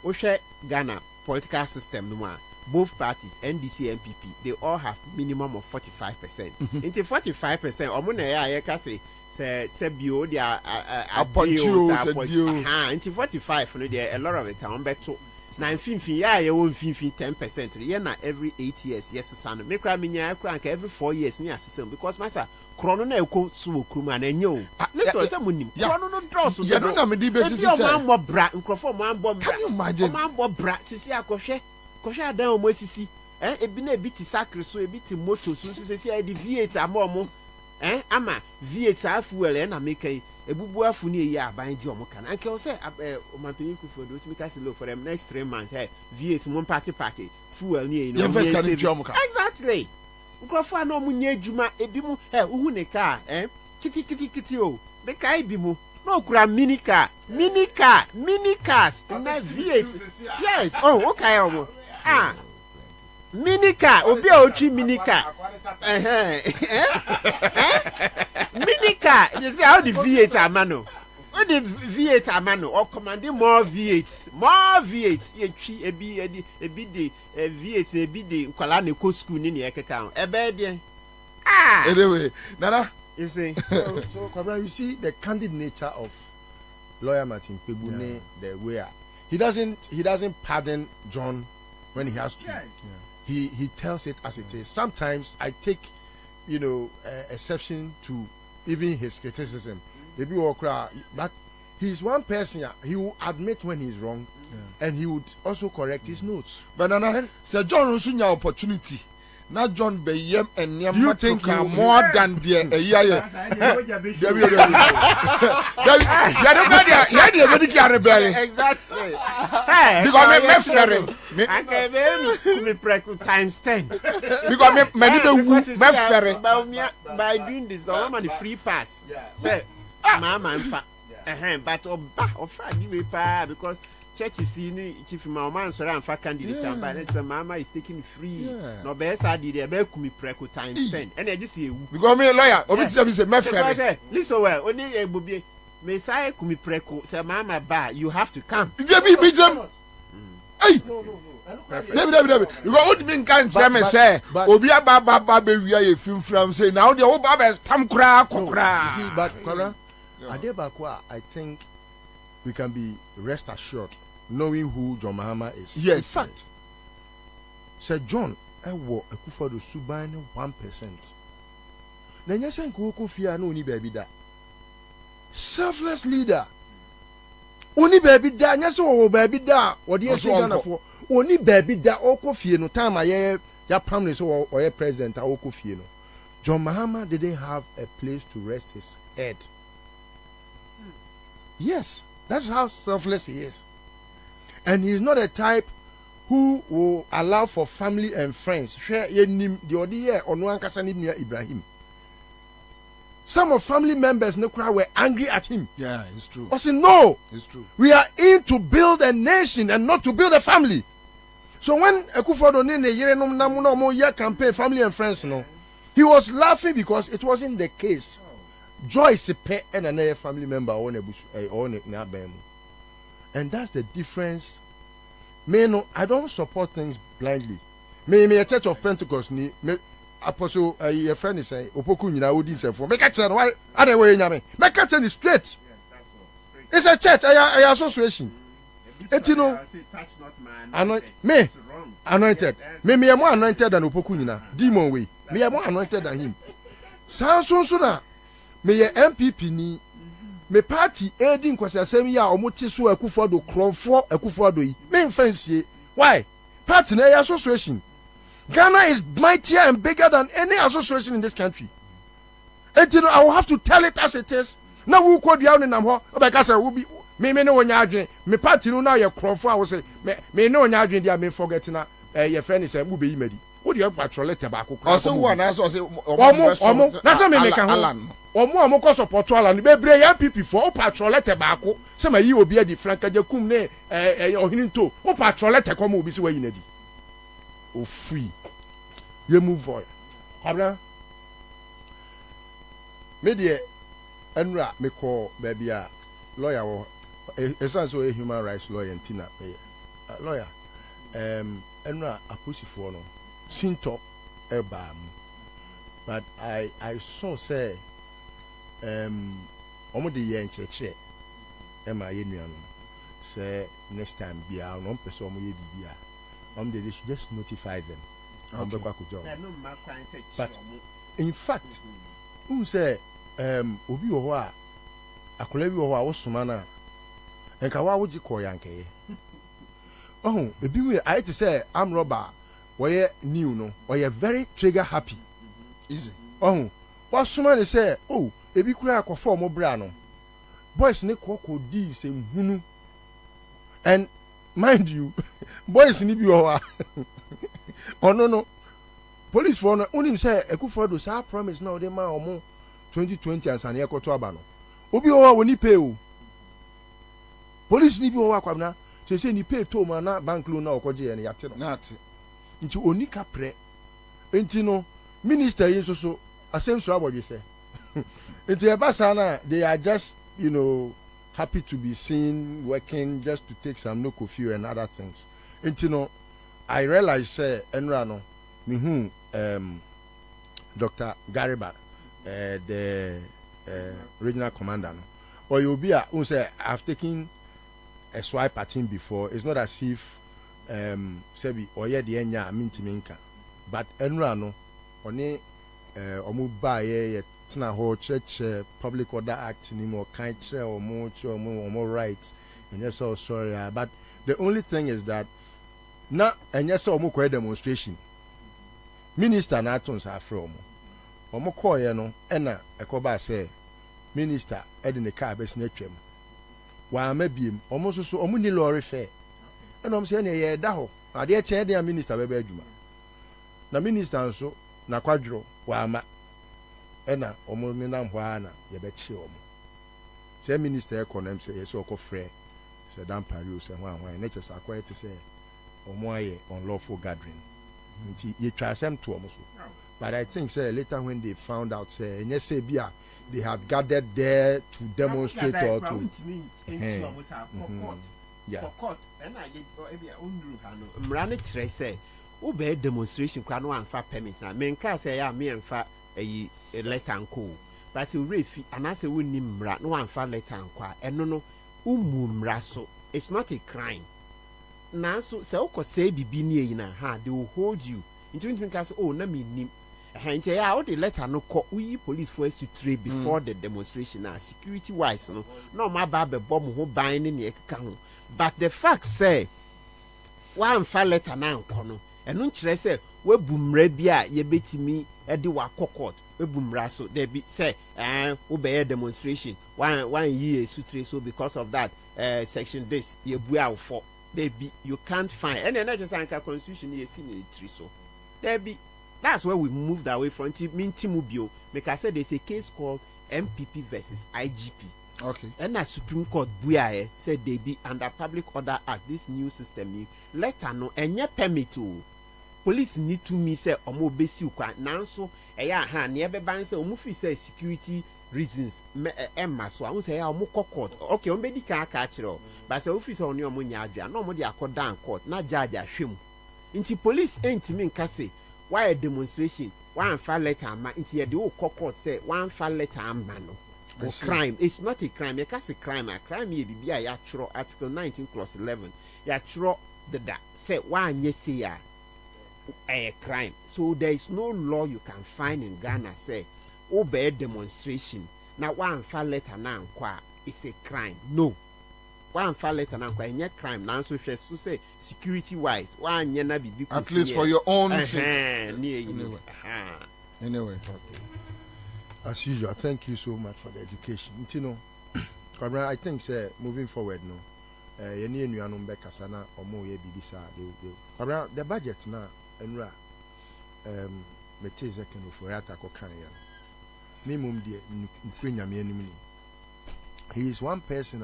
Oshe Ghana political system no more. Both parties, NDC and NPP, they all have minimum of 45%. Into 45%, or money I can say say bio dia into 45 no there a lot of it on beto na mfimfin ya ye won mfimfin 10% ye na every 8 years yes san me kra menya kra nka every 4 years ni asesem because masa krono na ekọ so okrum ana enye o listen say munim krono no draw so ya no na me di besi say o man bra nkrofo man bra can you imagine o man bra sisi akohwe adan o mo sisi ebi na ebi ti sakre so ebi ti moto so sisi e di V8 amomo ama V8 fuel na make ebubu afu ni eyi aban di omo kan anke o say o man pin ku fodo ti make us low for them next 3 months V8 mo party fuel ni eyi no exactly nkrofo na omo nya adwuma ebi mu uhu ne car kiti o be kai bi mu no kura mini cars na V8 yes okay omo mini car obi a otri mini car mini car you see how the V8 amano what the V8 amano or commanding more V8 ye twi ebi the V8 ebi the kwala na ko school ni na ekeka ebe de anyway nana you see so Kwabena, you see the candid nature of lawyer Martin Kpebune the way he doesn't pardon John when he has to. He tells it as it is. Sometimes I take, exception to even his criticism. Maybe but he's one person. He will admit when he's wrong, and he would also correct his notes. But Nana, Sir John also have opportunity. Not John Bayem and you think you more than the exactly. Because me ferry. Me preku times 10. Because me ferry. By doing this, I'm on the free pass. Say, mama, but ofa give pa because church is seeing chief man so ran for candidate but say mama is taking free no be say dey be kumi preku times 10 and I just say because me lawyer obi say me ferry listen well only egbobie me say kumi preku say mama ba you have to come you be them hey David because what mean can tell me say obi aba be wi aye fimfram say now the whole baba tam kra kokra but Kwabena Adebakwa I think we can be rest assured knowing who John Mahama is. Yes. In fact, Sir John, Ewo Akufo-Addo Suban 1%. Na nyese nko fia na oni baby da. Selfless leader. Oni baby da nyese wo baby da. Odi ese Ghana for. Oni baby da okofie no time aye ya pam so oye president okofie no. John Mahama didn't have a place to rest his head. Yes. That's how selfless he is. And he's not a type who will allow for family and friends. Ibrahim. Some of family members were angry at him. Yeah, it's true. I said, no. It's true. We are in to build a nation and not to build a family. So when Akufo-Addo campaign, family and friends, he was laughing because it wasn't the case. Joyce Pe and another family member and that's the difference. I don't support things blindly. Me a church of Pentecost ni apostle a friend is saying opoku nyina odi nsefo make tell why other way nyame make tell it straight. It's a church a association. Etino me anointed me am more anointed than opoku nyina demon way me am more anointed than him. So na me ye MPP ni me party aiding kwasasem ya omote so Akufo-Addo kronfo Akufo-Addo yi me mfansie why party na association. Ghana is mightier and bigger than any association in this country. And I will have to tell it as it is. Now we could be out in Namho, because I will be me no one yarding. Me party no now your cronfo I will say me no one yarding they me forgetting your friend is a movie medi. Would you patrol tobacco? Also one as I say that's a me make Alan. Omo ko support Alan be bre ya PP for patrol tobacco. Say my you obi a di franka je kum ne ohininto. O patrol te come obi se wa yinadi. O free. You move on. Kwabena. Me de enra me call baby a lawyer wo so a human rights lawyer ntina me lawyer enra aposifo no sinto ebam but I saw say ɔmo de yɛ nkyerɛkyerɛ ɛma yɛ nuanom sɛ next time biara ɔmo pɛ sɛ ɔmo yɛ biribi a ɔmo de they should just notify them ɔmo bɛkɔ akɔgya ɔmo but in fact say obi wɔ hɔ a akɔla bi wɔ hɔ a wosoma no a nka wogye kɔɔ yankɛyɛ ebi mu ayɛ te sɛ amrɔba wɔyɛ new no ɔyɛ very trigger happy easy wasoma ne sɛ ebi kura akɔfɔ ɔmo bra no boys ne kɔkɔ di sɛ nhunu and mind you boys ni bi wɔ hɔ a ɔno no police for no unim say Akufo do sa promise na ode ma omo 2020 ansane ekoto aba no obi o woni pay o police ni bi o akwabna say ni pay to ma na bank loan na okoje ye ne yate no na ate nti oni ka pre nti no minister yin so asem so abodwe say nti e basa na they are just happy to be seen working just to take some no coffee and other things nti no I realize say enra no me Dr. Gariba, the regional commander, or you'll be say I've taken a swipe at him before. It's not as if Sebi or the enya mintiminka, but enrano oni omuba ye tina ho church public order act ni more kind or more rights and yes so sorry but the only thing is that na and yes so demonstration. Minister na atons afro omo call ye no e na ekoba say minister e de ne car be sna twam wa mabiem omo so omo ni lorry fare e no say na ye da ho ade e chen de minister be ba adwuma na minister nso na kwadworo wa ama e na omo ni na hwa na ye be chi omo say minister e konem say ye so okofre say dan pari o say hwan na chesa akwete say omo aye unlawful gathering you try some to almost. But I think say later when they found out say and yes say they had gathered there to demonstrate or to Mrane tre say obey demonstration kwa no anfa permit na menka say ya me anfa a letter anko but say refi anase wonni mra no anfa letter anko eno no umu mra so it's not a crime. Now so say bibi ni na ha they will hold you into because na me nim hence ya all the letter no call we police force to trade before the demonstration na security wise no ma ba be bomb ho ban ni ekeka ho but the fact say one fa letter na nko no eno nkire say we bumra bi a ye betimi e de wa court we bumra so there be say we be demonstration one year sutre so because of that section this ye bua for baby, you can't find any another constitution you see in the so. There be that's where we moved away from Timubio. Like I said, there's a case called MPP versus IGP. Okay. And the Supreme Court Buyae said they be under Public Order Act, this new system. Let no and your permit to police need to me say omo besi ukwa now so ha never ban say omo say security reasons emma so I won say omo court okay on be di ka kiro but say officer on omo nya adwa na omo di akoda court na judge ahwem nti police entimi nka say why a demonstration one fa letter ama nti ye de o court say one fa letter ama no crime it's not a crime you can say crime a crime ye bibia ya chro article 19 clause 11 ya chro the that say one ye say a crime so there is no law you can find in Ghana say obey demonstration now one fa letter now it's a crime no one fa letter now any crime now so say security wise one na bibi at least for your own sake anyway okay. As usual thank you so much for the education you know I think say moving forward no any enuanom be kasa na omo ye bibi sa the budget na enra meteze kenu for atako kan ya minimum de nkwenya me anim ni he is one person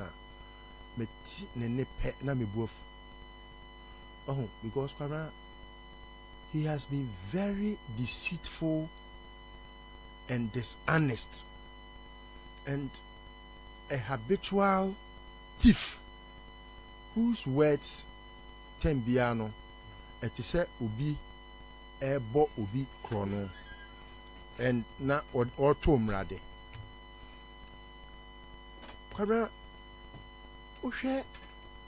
meti ne pe na me buof because kwara he has been very deceitful and dishonest and a habitual thief whose words tembiano etise obi ebo obi krono and na auto mrade Kwabena ohwe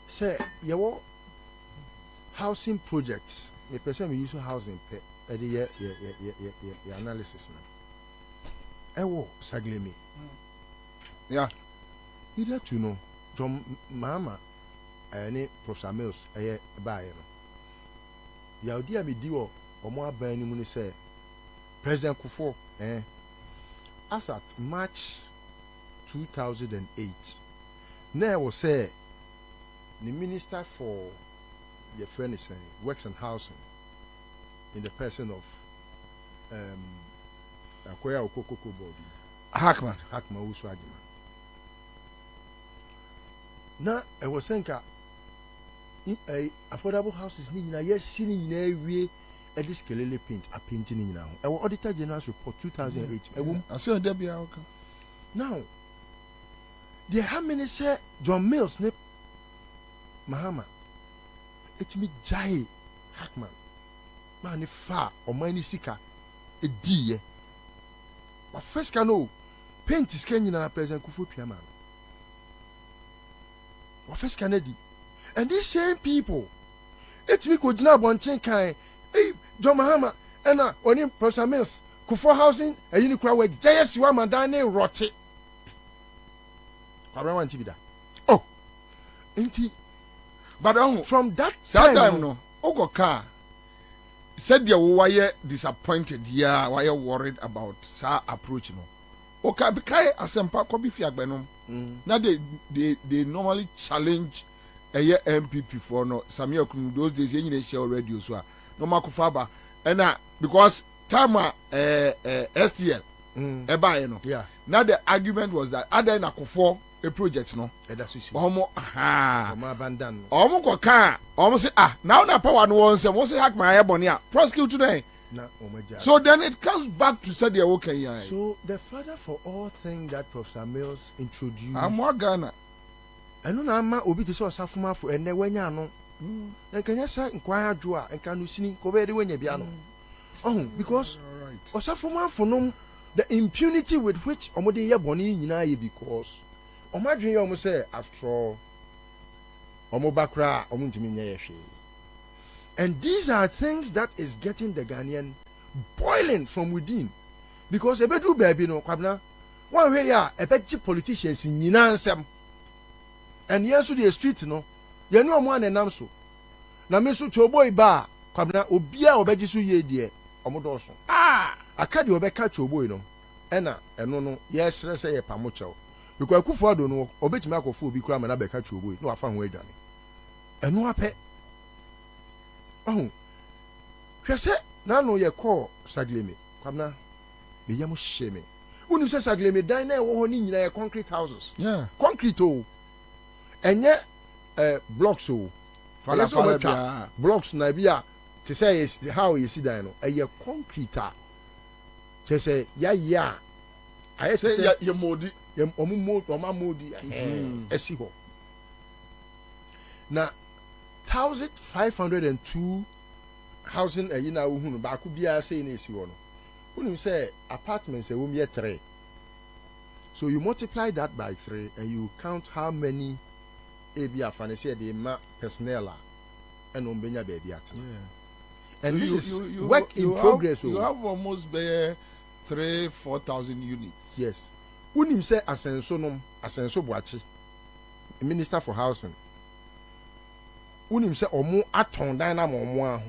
say yewo housing projects me person me use housing pe e de ye analysis na ewo saglemi yeah either to know John mama any Professor Mills bae no ya odi a me di o omo aban ni mu ni say President Kufuor as at March 2008 now was say the minister for your friend is works and housing in the person of Akoya Okoko Bobie Hackman Usu Adjuma. Now I was saying affordable houses ni nyina yes sini nyina ewie e dis kelele paint a painting ni nyina ho. E Auditor General's report 2008. I say there be okay. Now the how many say John Mills ne Mahama etimi jai Hackman man fa o man sika e die but first can no paint is Kenya President Kufuor Piama o first can di and these same people etimi ko jina bonchen kan John Mahama ena oni Professor Mills Kufuor housing eyi ni kura we jayesi wa madan ne rotte Kwabena wanti bi da oh enti but from that time no ogoka said there were disappointed yeah why worried about sa approach no okay because asempa ko bi fi agbenom na they normally challenge MPP for no Samuel Kunu those days you share radio so no makufaba and because time STL eba no yeah now the argument was that other na Kufuor a project no omo abandon omo ko kan omo say now na power no won say mo say hack my ebony prosecute today na omaja so then it comes back to say the okay yeah so the father for all thing that Professor Mills introduced I'm Ghana eno na ama obi to say osafuma for ene wanya no enkanya say nkwan adwo a enka no sini ko be de wanya bia no because osafuma for no the impunity with which omode ye boni nyina ye because omadwen ye omo say after all omo bakra omo ntimi nya ye hwe and these are things that is getting the Ghanaian boiling from within because ebedu baby no Kwabena one way ya ebeji politicians nyina nsem and yes to the street no ye no omo anenam so na me so choboy ba Kwabena obia obeji so ye de omo do so akadi obeka choboy no ena eno no yes re say ye pamocho because Kufuor do no obetimi akofo obi kura na beka choboy no afa ho adwane eno apɛ hwese na no ye call Sagleme Kwabena be yam sheme unu se Sagleme dan na wo ho ni nyina ye concrete houses yeah concrete o enye blocks o fala bia blocks na bia to say is how you see dan no ye concrete a to say ya I say ye modi ye modi esi ho na 1502 housing na wo hunu ba ko bia say na esi ho no wonu say apartments e wo me 3 so you multiply that by 3 and you count how many ebia fanese de ma personnel and ombenya be bia at and so this is work in progress. You have almost 3,000-4,000 units. Yes. Unim say asenso boachi minister for housing unim say omo aton dan na omo aho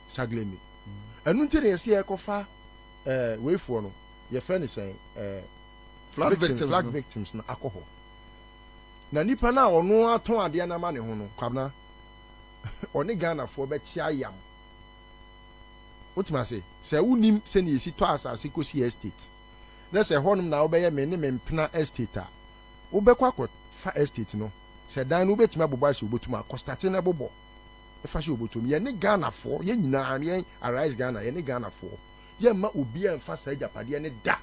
Sagleme enu ntire yesi ekofa weifo no ye friend is saying flag victims na akoho na nipa na ono aton ade na ma ne ho no Kwabena oni Ghana for be chia yam utima say unim say ne yesi to asase kosi estate na say honum na obeye me ne mempena estate a obekwa kwa fa estate no say dan no betima bobo ase obotuma constate na bobo e fa se obotum ye ne Ghana for ye nyina ye arise Ghana ye ne Ghana for ye ma obi en fa sa japade ne da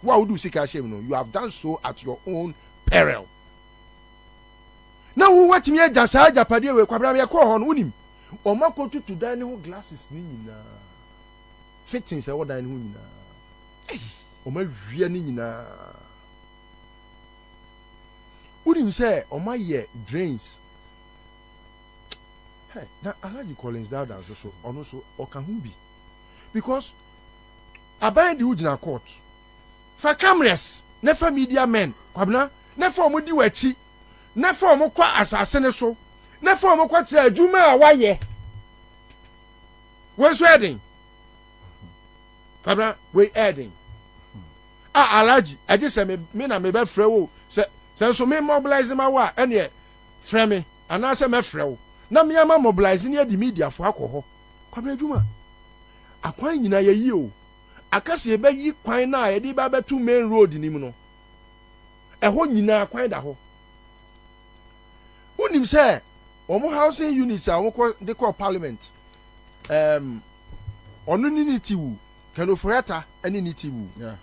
wa would sika shame no you have done so at your own peril na wo watimi e jasa japade we Kwabena ye ko ho no unim o makotu to dan ne ho glasses ni nyina fittings e wo dan ne ho nyina o ma hwia ni nyina Udim say oma ye drains. Hey, na Alaji Collins that so ono so okan bi. Because aban di ugina court. For cameras, never media men, Kwabena, never omudi wachi, never omokwa asasene so, never omokwa tira adwuma a waye. We sweating. Kwabena, we adding. Alaji, I just say me na me be frɛ wo. Say so me mobilize my wa, ene frɛ me, and I say me frɛ wo. Na me ama mobilize near the media for alcohol. Kwabena adwuma. Akwan nyina ye yi o. Akasi ebe yi kwan na ye di ba betu main road ni mu no. Ɛhɔ nyina kwan da hɔ. Unim sɛ omo housing units a won de call parliament. Ɔno ni tiwu. Kenofreta ani ni tiwu. Yeah.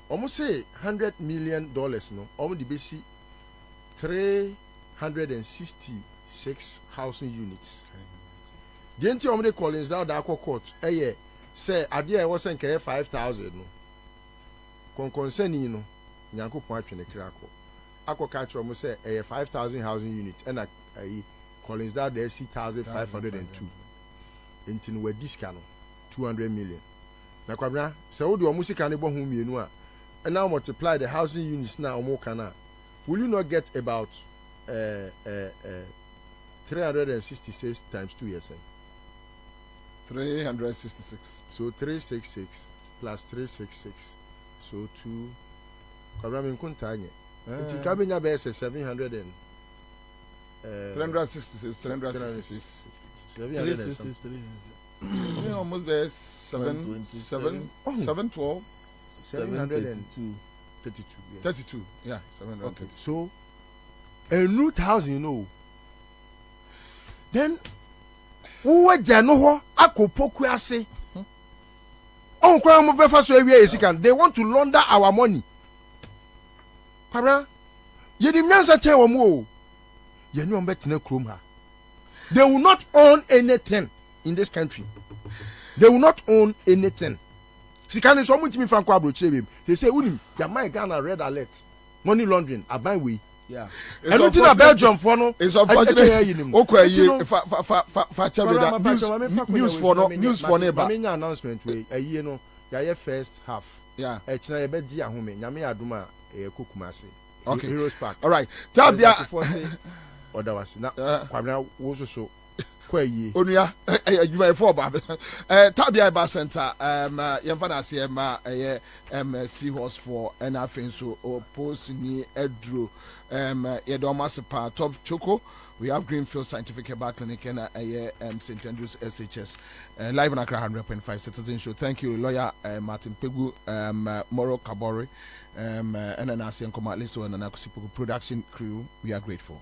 Omo say $100 million no. Omo di besi 366 housing units. The enti omo de Collins down da court say adia e was nke 5,000 no concern no nyankopon atwene krako akoka kire mo say 5,000 housing units and Collins that there 6,502 enti no wadiska no 200 million na Kwabena say wo de omo sika ne bo ho mienu a and now multiply the housing units na omo kana will you not get about 366 times 2 years 366. So 366 plus 366. So 2. Kwabena me nkuntanye. Nti kabenya be 700 and 366. 366. Almost be 712. 732. 32. Yeah, 700. Okay. So a new housing, you know. Then wo gya no ho akopoku ase on kwa mo be fa so awie esikan they want to launder our money Kwabena yedim nyansa chen wo mo o ye ni on betina krom ha they will not own anything in this country they will not own anything sikani so mo ntimi fa kwa abrochire bem they say unim ya my Ghana red alert money laundering aban we. Yeah. And looking at Belgium for no. It's unfortunate. Okay, news for no announcement we a year no. Ya first half. Yeah. Echina ye beji ahome. Nyame aduma kokumase. Okay. Heroes Park. All right. Tabia. Odawasi. Na Kwabena wo so kwaye. Onua you may for ba. Tabia ba center yemfa na se ma seahorse for and afin so post ni edro Yedomasipa Top Choco. We have Greenfield Scientific Herbal Clinic and St. Andrews SHS live on Accra 100.5 Citizen Show. Thank you, lawyer Martin Pegu, Moro Kabori, and then ASEAN Command List and Nakusipu production crew. We are grateful.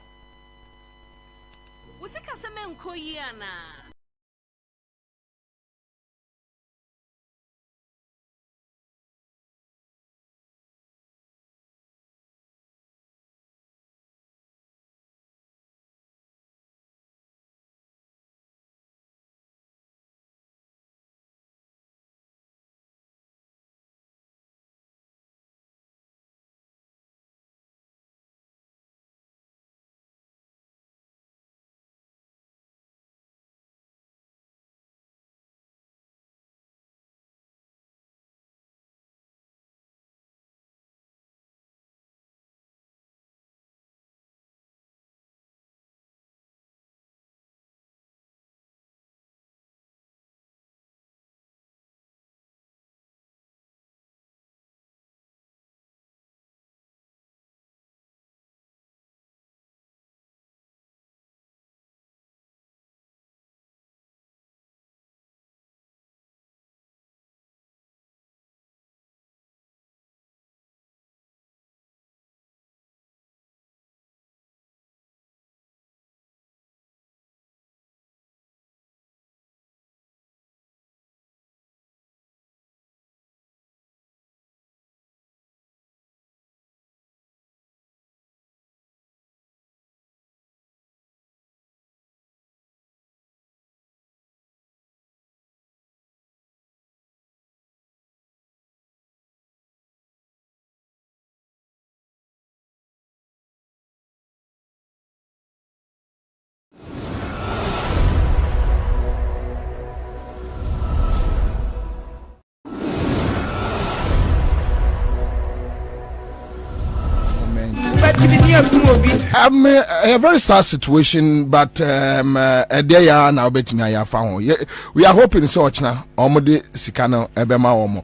A very sad situation, but a day now betting I found. We are hoping so much now. Omode Sikano Ebema Omo.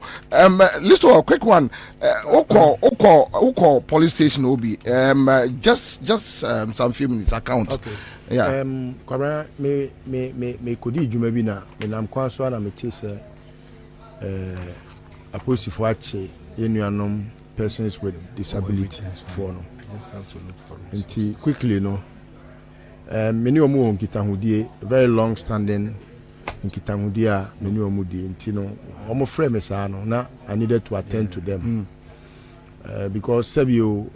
List a quick one. Oko police station Obi. Just some few minutes account. Okay. Yeah. Kwabena me kodi djuma bi na me nam kwan so na me tese apostle ache yenuanom persons with disability for no. Just have to look for it. Nti quickly no many omu nkitahudie very long standing nkitahudie a many omu die nti no omo frɛ me saa no na I needed to attend to them because sabio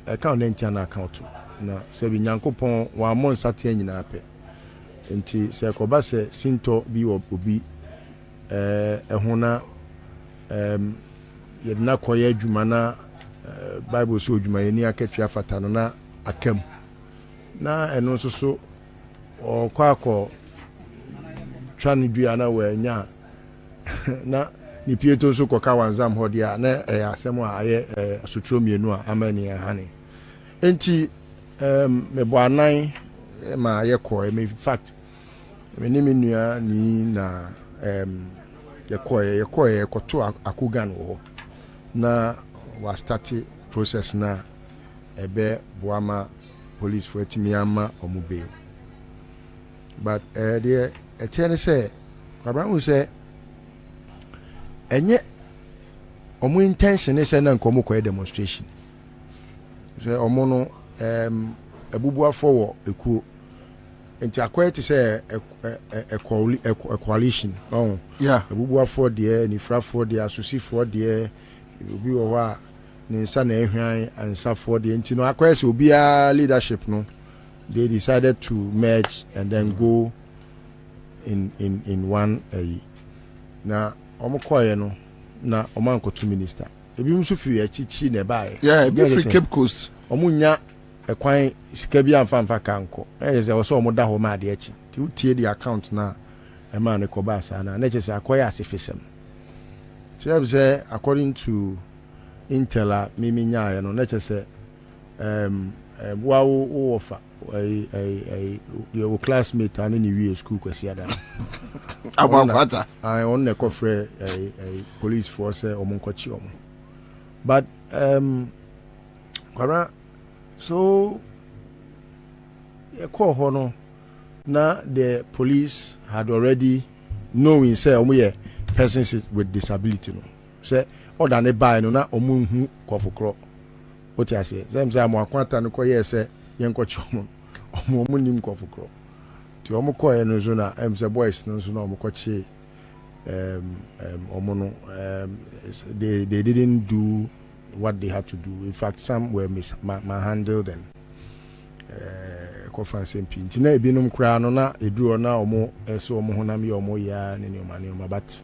account na account na sabi nyankopɔn wa mon satia nyina pɛ nti sɛ kɔba sɛ sinto bi obi ɛho na yɛdena kɔyɛ adwuma na Bible so adwuma yɛni akatwa fata no na akam na ɛno nso so ɔkɔ twa ne dua na wɔanya na ni pieto so kɔka wanzam hɔ dia na ɛyɛ asɛm a ayɛ asotro mienu a amani hane enti me bo anan ma yɛkɔ me in fact me ni me nua ni na yɛkɔ kɔto akogan wɔ hɔ na was started process na ebe boama police for timiama omube but there a chain say Kwabena say enye omu intention is na nkomo kwa demonstration say omo no ebubuafo wo ekuo enti akwai te say a coalition oh yeah ebubuafo de nifrafo de asosifo de obi wo wa ninsa na ehwan ansa for the enti no akwese obia leadership no they decided to merge and then go in one na omokoye no na omankoto minister ebi mso fi achichi na bae yeah ebi fi Cape Coast omunya ekwan sika bi amfa kanko se wo so omoda ho ma de achi ti utie the account na e ma ne ko ba sa na chese akoye asefisem so say according to Intela mimi nyaa no na chese wa wo ofa your classmate and in the school kwasiada abankwata I on the kofre police force omonkochi omo but Kwabena so e call hono na the police had already knowing say omo persons with disability no say oda ne buy no na omunhu kofokro what I say them say mo akwanta no koye say yenkochi omo nim kofokro ti omo koye no so na say boys no so na omo kochi omo no they didn't do what they had to do. In fact, some were mishandled and conference MP. Ntina ebinum kra no na eduro na omo eso omo honam ye omo ya ne ne but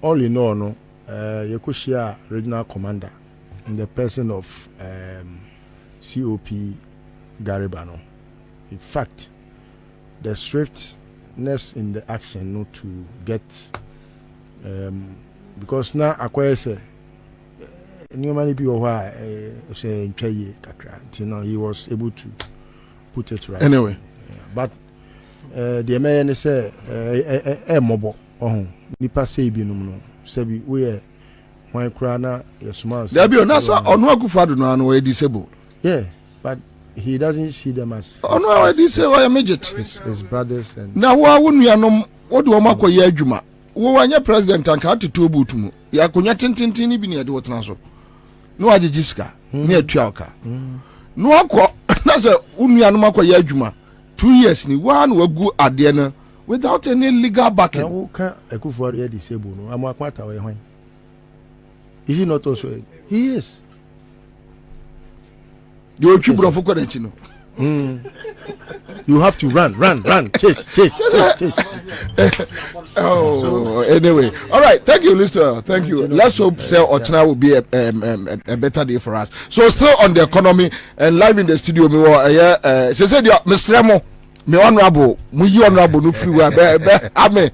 all in all no yekoshia regional commander in the person of COP Garibano. In fact, the swiftness in the action not to get because now acquire say many people who are saying kakra, you know, he was able to put it right. Anyway, yeah. But the man say mobile nipa say bi no sebi we when krana yesuma there be na so onu akufado no anu disabled. Yeah, but he doesn't see them as onu I say midget his brothers and na wo nuanom wo de omo akoye adwuma wo wanya president anka ateto obutumu ya konya tintintin ni bi ne de wotena so no agigiska ne atua oka no akọ na say nuanom akoye adwuma 2 years ni wa na wagu ade na without any legal backing. Who can Akufo is disabled? No, I'm akwata we hwan. Is he not also? He is. You chibro for kwanchi no. You have to run, chase. Oh, so, anyway, all right. Thank you, listener. Thank you. Let's hope Ochina will be a better day for us. So, still on the economy and live in the studio, me said Mr. Remo. Me honorable, mu yi honorable no free wa be ame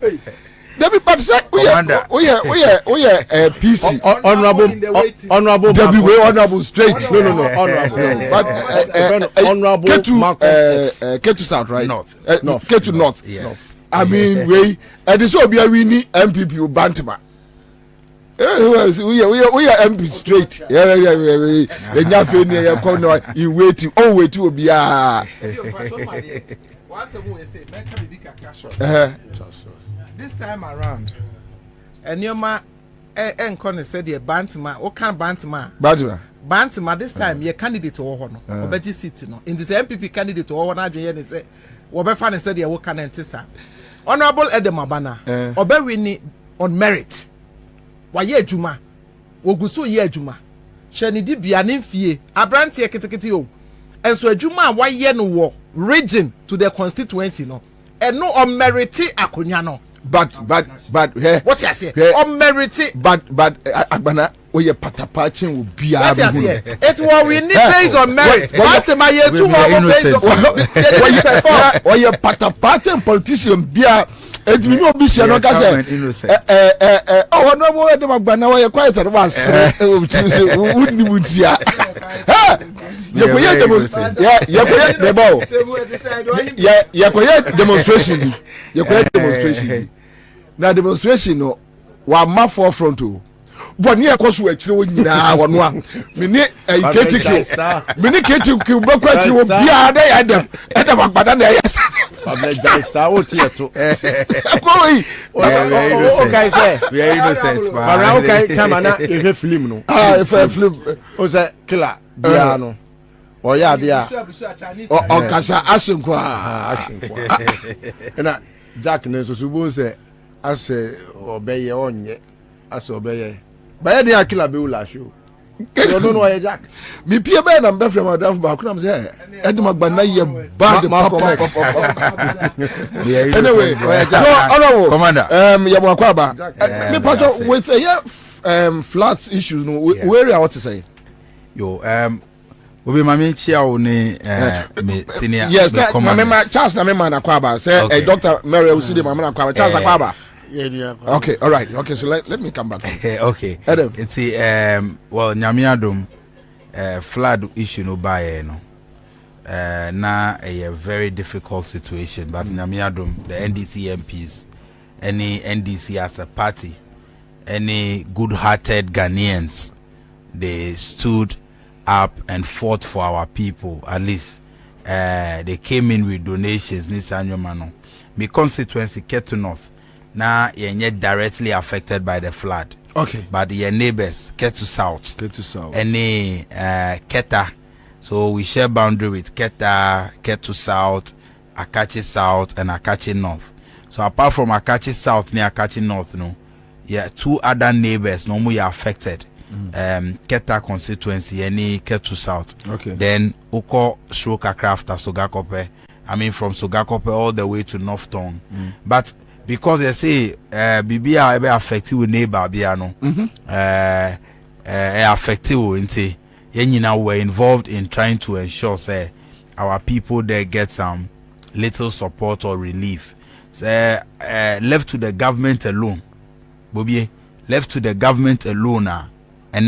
Debbie, but say, PC. Honorable. Debbie, we honorable straight. No, honorable. But honorable. Ketu South, right? North. Ketu North. Yes. I mean, we this will be a winning MPP Bantama. We are MP straight. Yeah. You wait. Oh, wait to be this time around, and your ma and said the Bantama, what kind of Bantama this time, your candidate to Ohono, Obeji City, no. In this MPP candidate to Ohono, and say, Wobefan said, you can enter. Honorable Edemabana, Obewini on merit. Waye Juma, Ogusu ye Juma. Shani di bianin fie, Abranti eketeketi o. And so Juma waye no war region to their constituency no. And no on meriti akunyano. But what you say? On meriti. But Agbana, we are patapachin will be what you say? It will we need based on merit. But my year 2 based on or your patapachin politician be it will not be sure no ka say oh no more dem Agbana we quiet at once wouldn't wutia demonstration na demonstration no wa ma forefront to boni ekoso akire wo nyina wono a me ne ketiki bo kwa akire wo bia da ya dem Agbada na ya sa Sa o tie to koi okay say we are innocent but okay time na e film no film o say killer bia no o ya dia o kasa asinkwa na Jack ne so subo say ase obeye onye ase obeye baye dia killer be ula show you don't know why Jack me pie be na mbe frem adaf ba kuna say Edem Agbana ye bad anyway so Commander yabo akwaba me patch with a floods issues no where are what to say yo Obi mami chia o ni me senior yes na Charles na me man akwaba say Dr. Mary Usidi mama akwaba Charles akwaba okay all right okay so let me come back okay it's well nyamiadum flood issue no buy no na a very difficult situation but nyamiadum the NDC MPs any NDC as a party any good-hearted Ghanaians they stood up and fought for our people. At least they came in with donations. Nisanyomano, my constituency Ketu North. Now you're directly affected by the flood. Okay. But your neighbors Ketu South. Any Keta. So we share boundary with Keta, Ketu South, Akachi South, and Akachi North. So apart from Akachi South near Akachi North, no, yeah, 2 other neighbors no more affected. Keta constituency any Ketu South. Okay. Then Uko Shroka Crafter Sogakope. I mean from Sogakope all the way to North Town. But because they say BBA ebe affected with neighbor biano. Affected with yenyina were involved in trying to ensure say our people there get some little support or relief. Say left to the government alone. Bobie left to the government alone and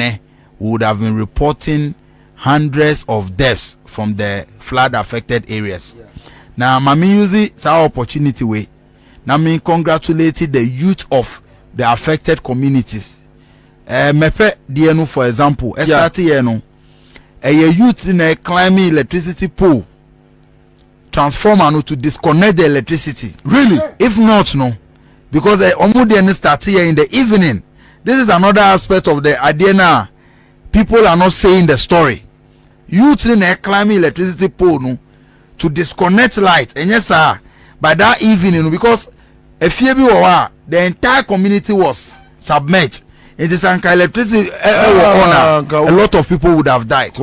we would have been reporting hundreds of deaths from the flood affected areas. Now mami use it our opportunity way. Now me congratulated the youth of the affected communities. Mepe DNU for example, a youth in a climbing electricity pole transformer to disconnect the electricity. Really? If not, no. Because Omudi start here in the evening. This is another aspect of the idea now. People are not saying the story. Youth in a climbing electricity pole no, to disconnect light. And yes, sir, by that evening, because the entire community was submerged. It is an electricity a lot of people would have died.